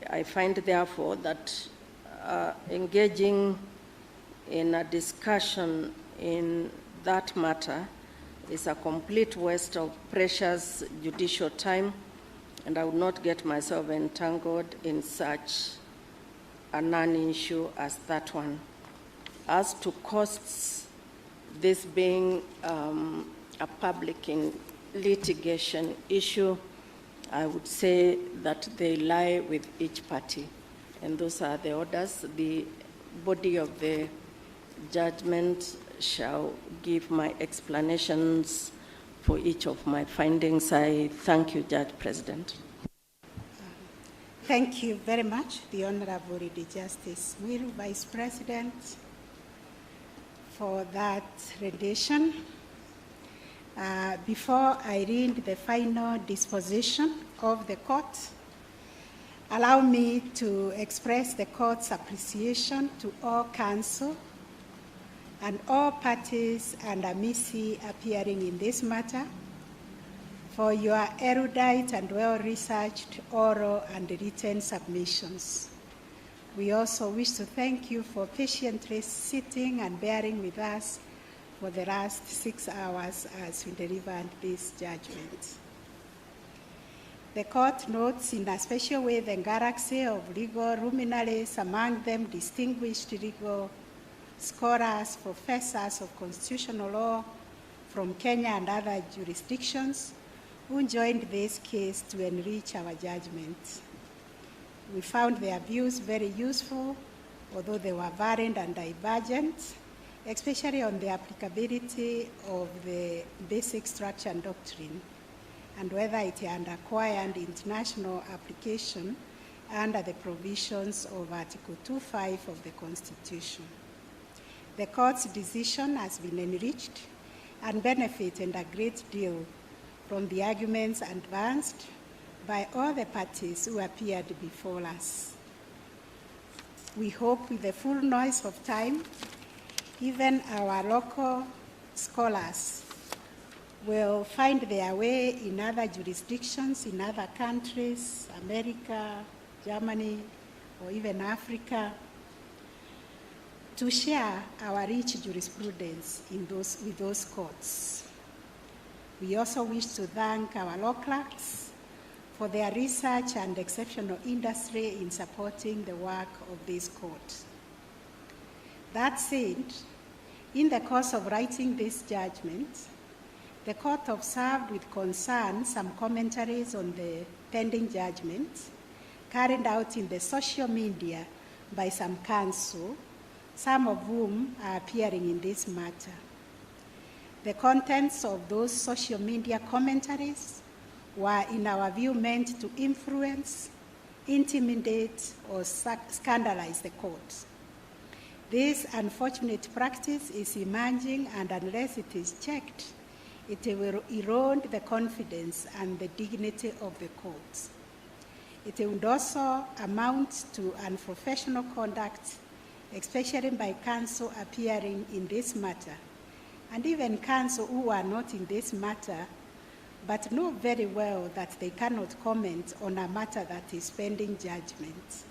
I find, therefore, that engaging in a discussion in that matter is a complete waste of precious judicial time, and I would not get myself entangled in such a non-issue as that one. As to costs, this being a public litigation issue, I would say that they lie with each party, and those are the orders. The body of the judgment shall give my explanations for each of my findings. I thank you, Judge President. Thank you very much, the Honorable Lady Justice Mwilu, Vice President, for that rendition. Before I read the final disposition of the court, allow me to express the court's appreciation to all counsel and all parties and amici appearing in this matter for your erudite and well-researched oral and written submissions. We also wish to thank you for patiently sitting and bearing with us for the last 6 hours as we delivered this judgment. The court notes in a special way the galaxy of legal luminaries, among them distinguished legal scholars, professors of constitutional law from Kenya and other jurisdictions who joined this case to enrich our judgment. We found their views very useful, although they were varied and divergent, especially on the applicability of the basic structure and doctrine and whether it had acquired international application under the provisions of Article 2.5 of the Constitution. The court's decision has been enriched and benefited a great deal from the arguments advanced by all the parties who appeared before us. We hope with the full noise of time, even our local scholars will find their way in other jurisdictions, in other countries, America, Germany, or even Africa, to share our rich jurisprudence with those courts. We also wish to thank our law clerks for their research and exceptional industry in supporting the work of this court. That said, in the course of writing this judgment, the court observed with concern some commentaries on the pending judgment carried out in the social media by some counsel, some of whom are appearing in this matter. The contents of those social media commentaries were, in our view, meant to influence, intimidate, or scandalize the court. This unfortunate practice is emerging, and unless it is checked, it will erode the confidence and the dignity of the courts. It would also amount to unprofessional conduct, especially by counsel appearing in this matter, and even counsel who are not in this matter, but know very well that they cannot comment on a matter that is pending judgment.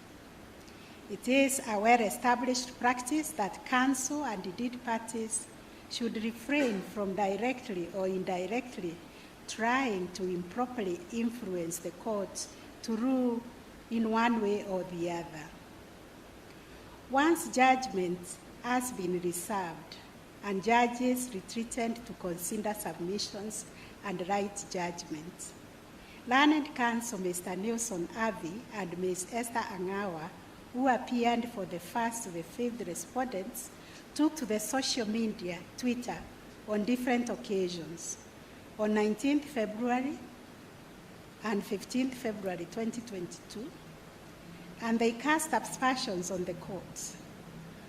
It is a well-established practice that counsel and indeed parties should refrain from directly or indirectly trying to improperly influence the court to rule in one way or the other. Once judgment has been reserved and judges retreated to consider submissions and write judgment, learned counsel Mr. Nelson Avi and Ms. Esther Angawa, who appeared for the first to the fifth respondents, took to the social media, Twitter, on different occasions. On 19th February and 15th February 2022, and they cast aspersions on the courts.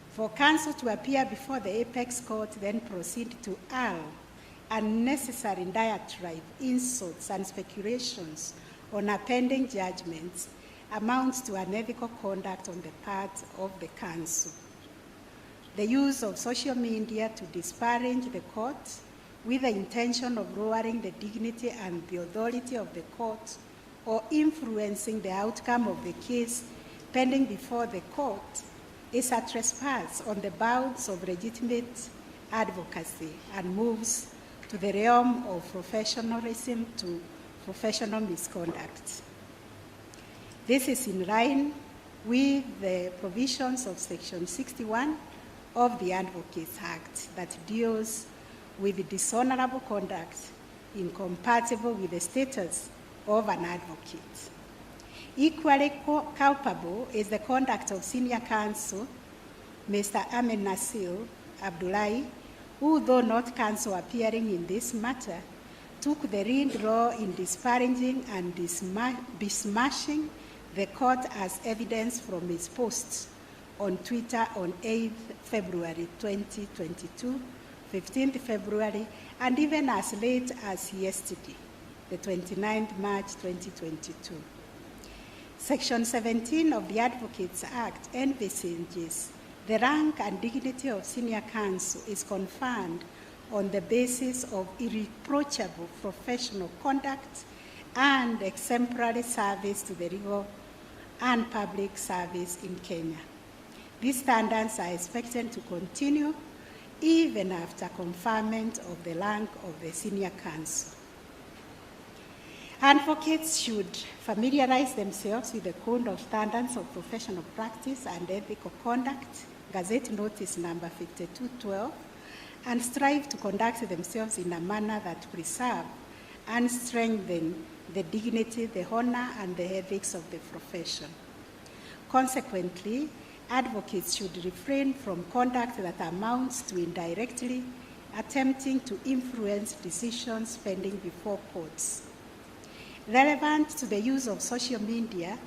For counsel to appear before the apex court, then proceed to unnecessary diatribe, insults, and speculations on a pending judgment amounts to unethical conduct on the part of the counsel. The use of social media to disparage the court with the intention of lowering the dignity and the authority of the court or influencing the outcome of the case pending before the court is a trespass on the bounds of legitimate advocacy and moves to the realm of professionalism to professional misconduct. This is in line with the provisions of Section 61 of the Advocates Act that deals with dishonorable conduct incompatible with the status of an advocate. Equally culpable is the conduct of senior counsel, Mr. Ahmed Nasir Abdullahi, who, though not counsel appearing in this matter, took the lead role in disparaging and besmashing the court as evidence from his posts on Twitter on 8th February 2022, 15th February, and even as late as yesterday, the 29th March 2022. Section 17 of the Advocates Act envisages the rank and dignity of senior counsel is conferred on the basis of irreproachable professional conduct and exemplary service to the legal and public service in Kenya. These standards are expected to continue even after conferment of the rank of the senior counsel. Advocates should familiarize themselves with the Code of Standards of Professional Practice and Ethical Conduct, Gazette Notice number 5212, and strive to conduct themselves in a manner that preserve and strengthen the dignity, the honor, and the ethics of the profession. Consequently, advocates should refrain from conduct that amounts to indirectly attempting to influence decisions pending before courts. Relevant to the use of social media,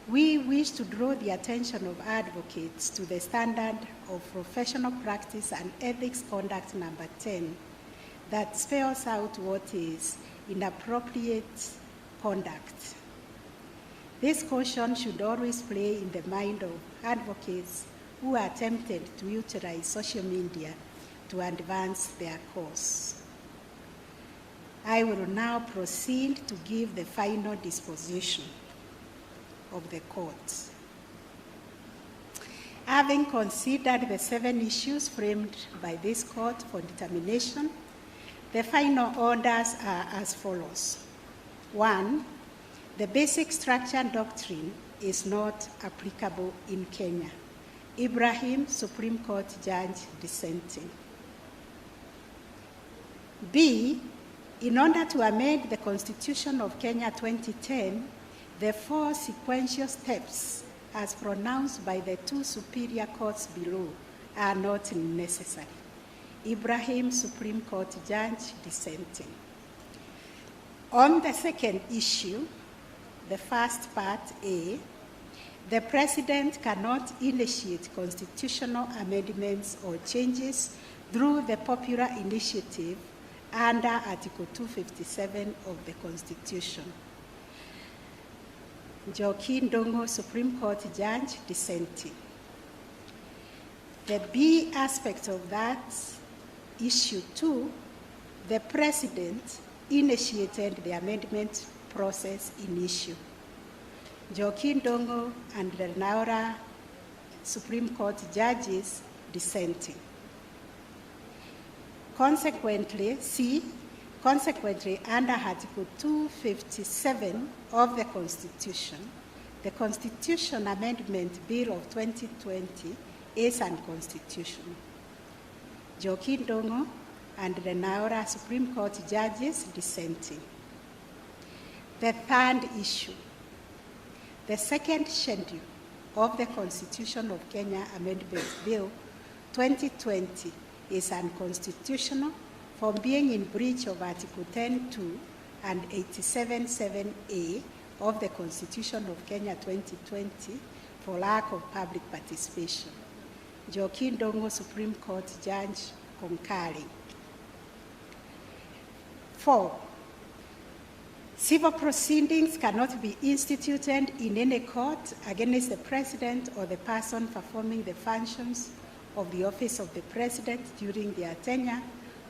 we wish to draw the attention of advocates to the standard of professional practice and ethics conduct number 10 that spells out what is inappropriate conduct. This caution should always play in the mind of advocates who are tempted to utilize social media to advance their cause. I will now proceed to give the final disposition of the court. Having considered the 7 issues framed by this court for determination, the final orders are as follows. 1, the basic structure doctrine is not applicable in Kenya. Ibrahim, Supreme Court Judge, dissenting. B, in order to amend the Constitution of Kenya 2010, the 4 sequential steps as pronounced by the 2 superior courts below are not necessary. Ibrahim, Supreme Court Judge, dissenting. On the second issue, the first part A, the President cannot initiate constitutional amendments or changes through the popular initiative under Article 257 of the Constitution. Joaquin Dongo, Supreme Court Judge, dissenting. The B aspect of that, issue 2, the President initiated the amendment process in issue. Joaquin Dongo and the Naura Supreme Court judges dissenting. Consequently, under Article 257 of the Constitution Amendment Bill of 2020 is unconstitutional. Joaquin Dongo and the Naura Supreme Court judges dissenting. The third issue, the second schedule of the Constitution of Kenya Amendment Bill 2020 is unconstitutional for being in breach of Article 10.2 and 87.7a of the Constitution of Kenya 2020 for lack of public participation. Joaquin Dongo, Supreme Court Judge, concurring. 4, Civil proceedings cannot be instituted in any court against the President or the person performing the functions of the office of the President during their tenure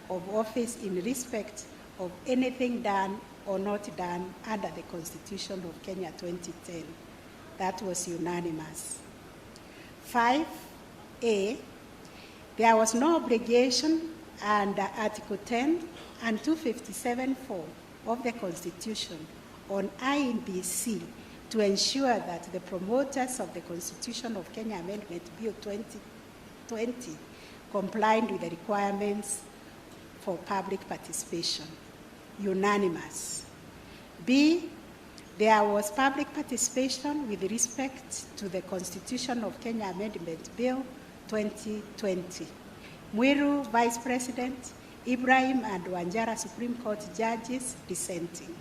of office in respect of anything done or not done under the Constitution of Kenya 2010. That was unanimous. 5A, there was no obligation under Article 10 and 257(4) of the Constitution on IEBC to ensure that the promoters of the Constitution of Kenya Amendment Bill 2020 complied with the requirements for public participation. Unanimous. B, there was public participation with respect to the Constitution of Kenya Amendment Bill 2020. Mwiru, Vice President, Ibrahim and Wanjara Supreme Court judges dissenting.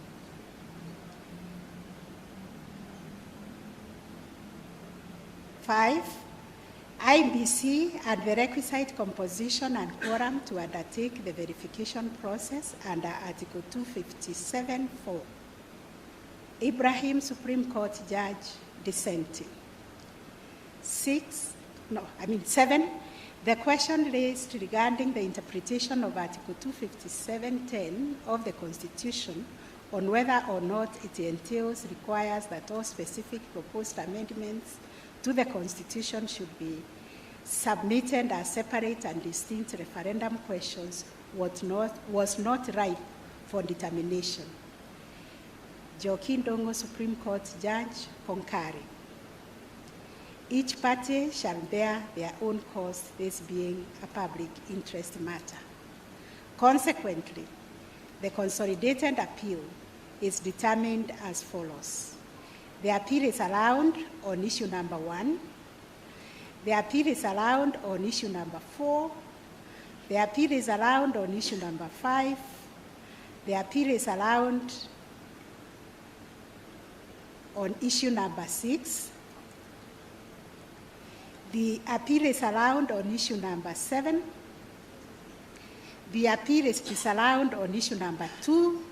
Five, IBC had the requisite composition and quorum to undertake the verification process under Article 257(4). Ibrahim, Supreme Court judge, dissenting. 7, the question raised regarding the interpretation of Article 257(10) of the Constitution on whether or not it requires that all specific proposed amendments to the Constitution should be submitted as separate and distinct referendum questions was not ripe for determination. Joaquin Dongo, Supreme Court judge, concurring. Each party shall bear their own cost, this being a public interest matter. Consequently, the consolidated appeal is determined as follows. The appeal is allowed on issue number 1. The appeal is allowed on issue number 4. The appeal is allowed on issue number 5. The appeal is allowed on issue number 6. The appeal is allowed on issue number 7. The appeal is disallowed on issue number 2.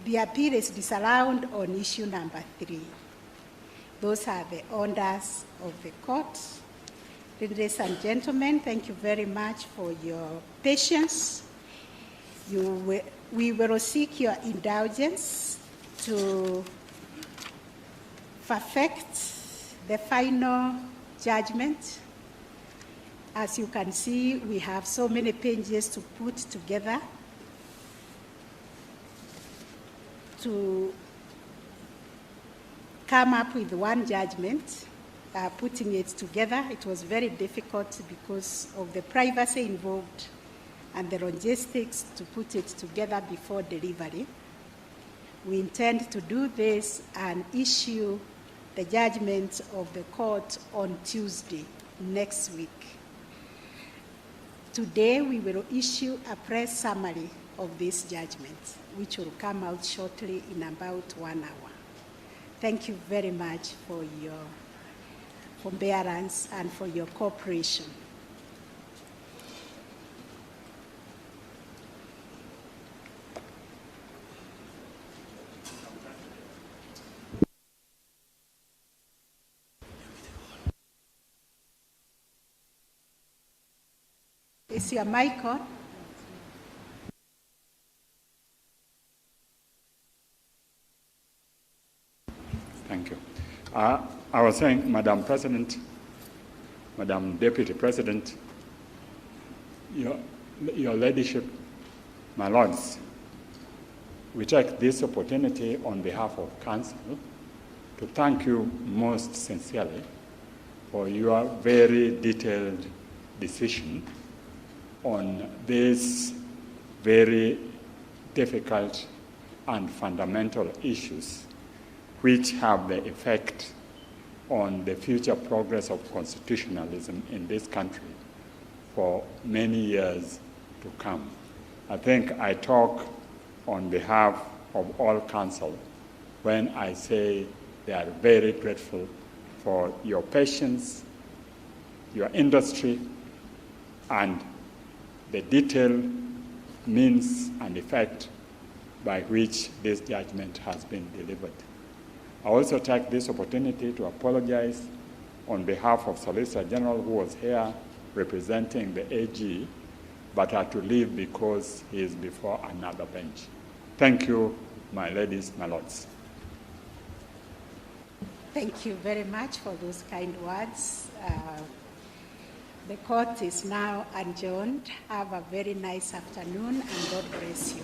The appeal is disallowed on issue number 3. Those are the orders of the court. Ladies and gentlemen, thank you very much for your patience. We will seek your indulgence to perfect the final judgment. As you can see, we have so many pages to put together to come up with one judgment. Putting it together, it was very difficult because of the privacy involved and the logistics to put it together before delivery. We intend to do this and issue the judgment of the court on Tuesday next week. Today, we will issue a press summary of this judgment, which will come out shortly in about 1 hour. Thank you very much for your forbearance and for your cooperation. Is your mic on? Thank you. I was saying, Madam President, Madam Deputy President, your Ladyship, my Lords, we take this opportunity on behalf of Council to thank you most sincerely for your very detailed decision on these very difficult and fundamental issues which have the effect on the future progress of constitutionalism in this country for many years to come. I think I talk on behalf of all council when I say they are very grateful for your patience, your industry, and the detailed means and effect by which this judgment has been delivered. I also take this opportunity to apologize on behalf of Solicitor General, who was here representing the AG, but had to leave because he is before another bench. Thank you, my ladies, my lords. Thank you very much for those kind words. The court is now adjourned. Have a very nice afternoon, and God bless you.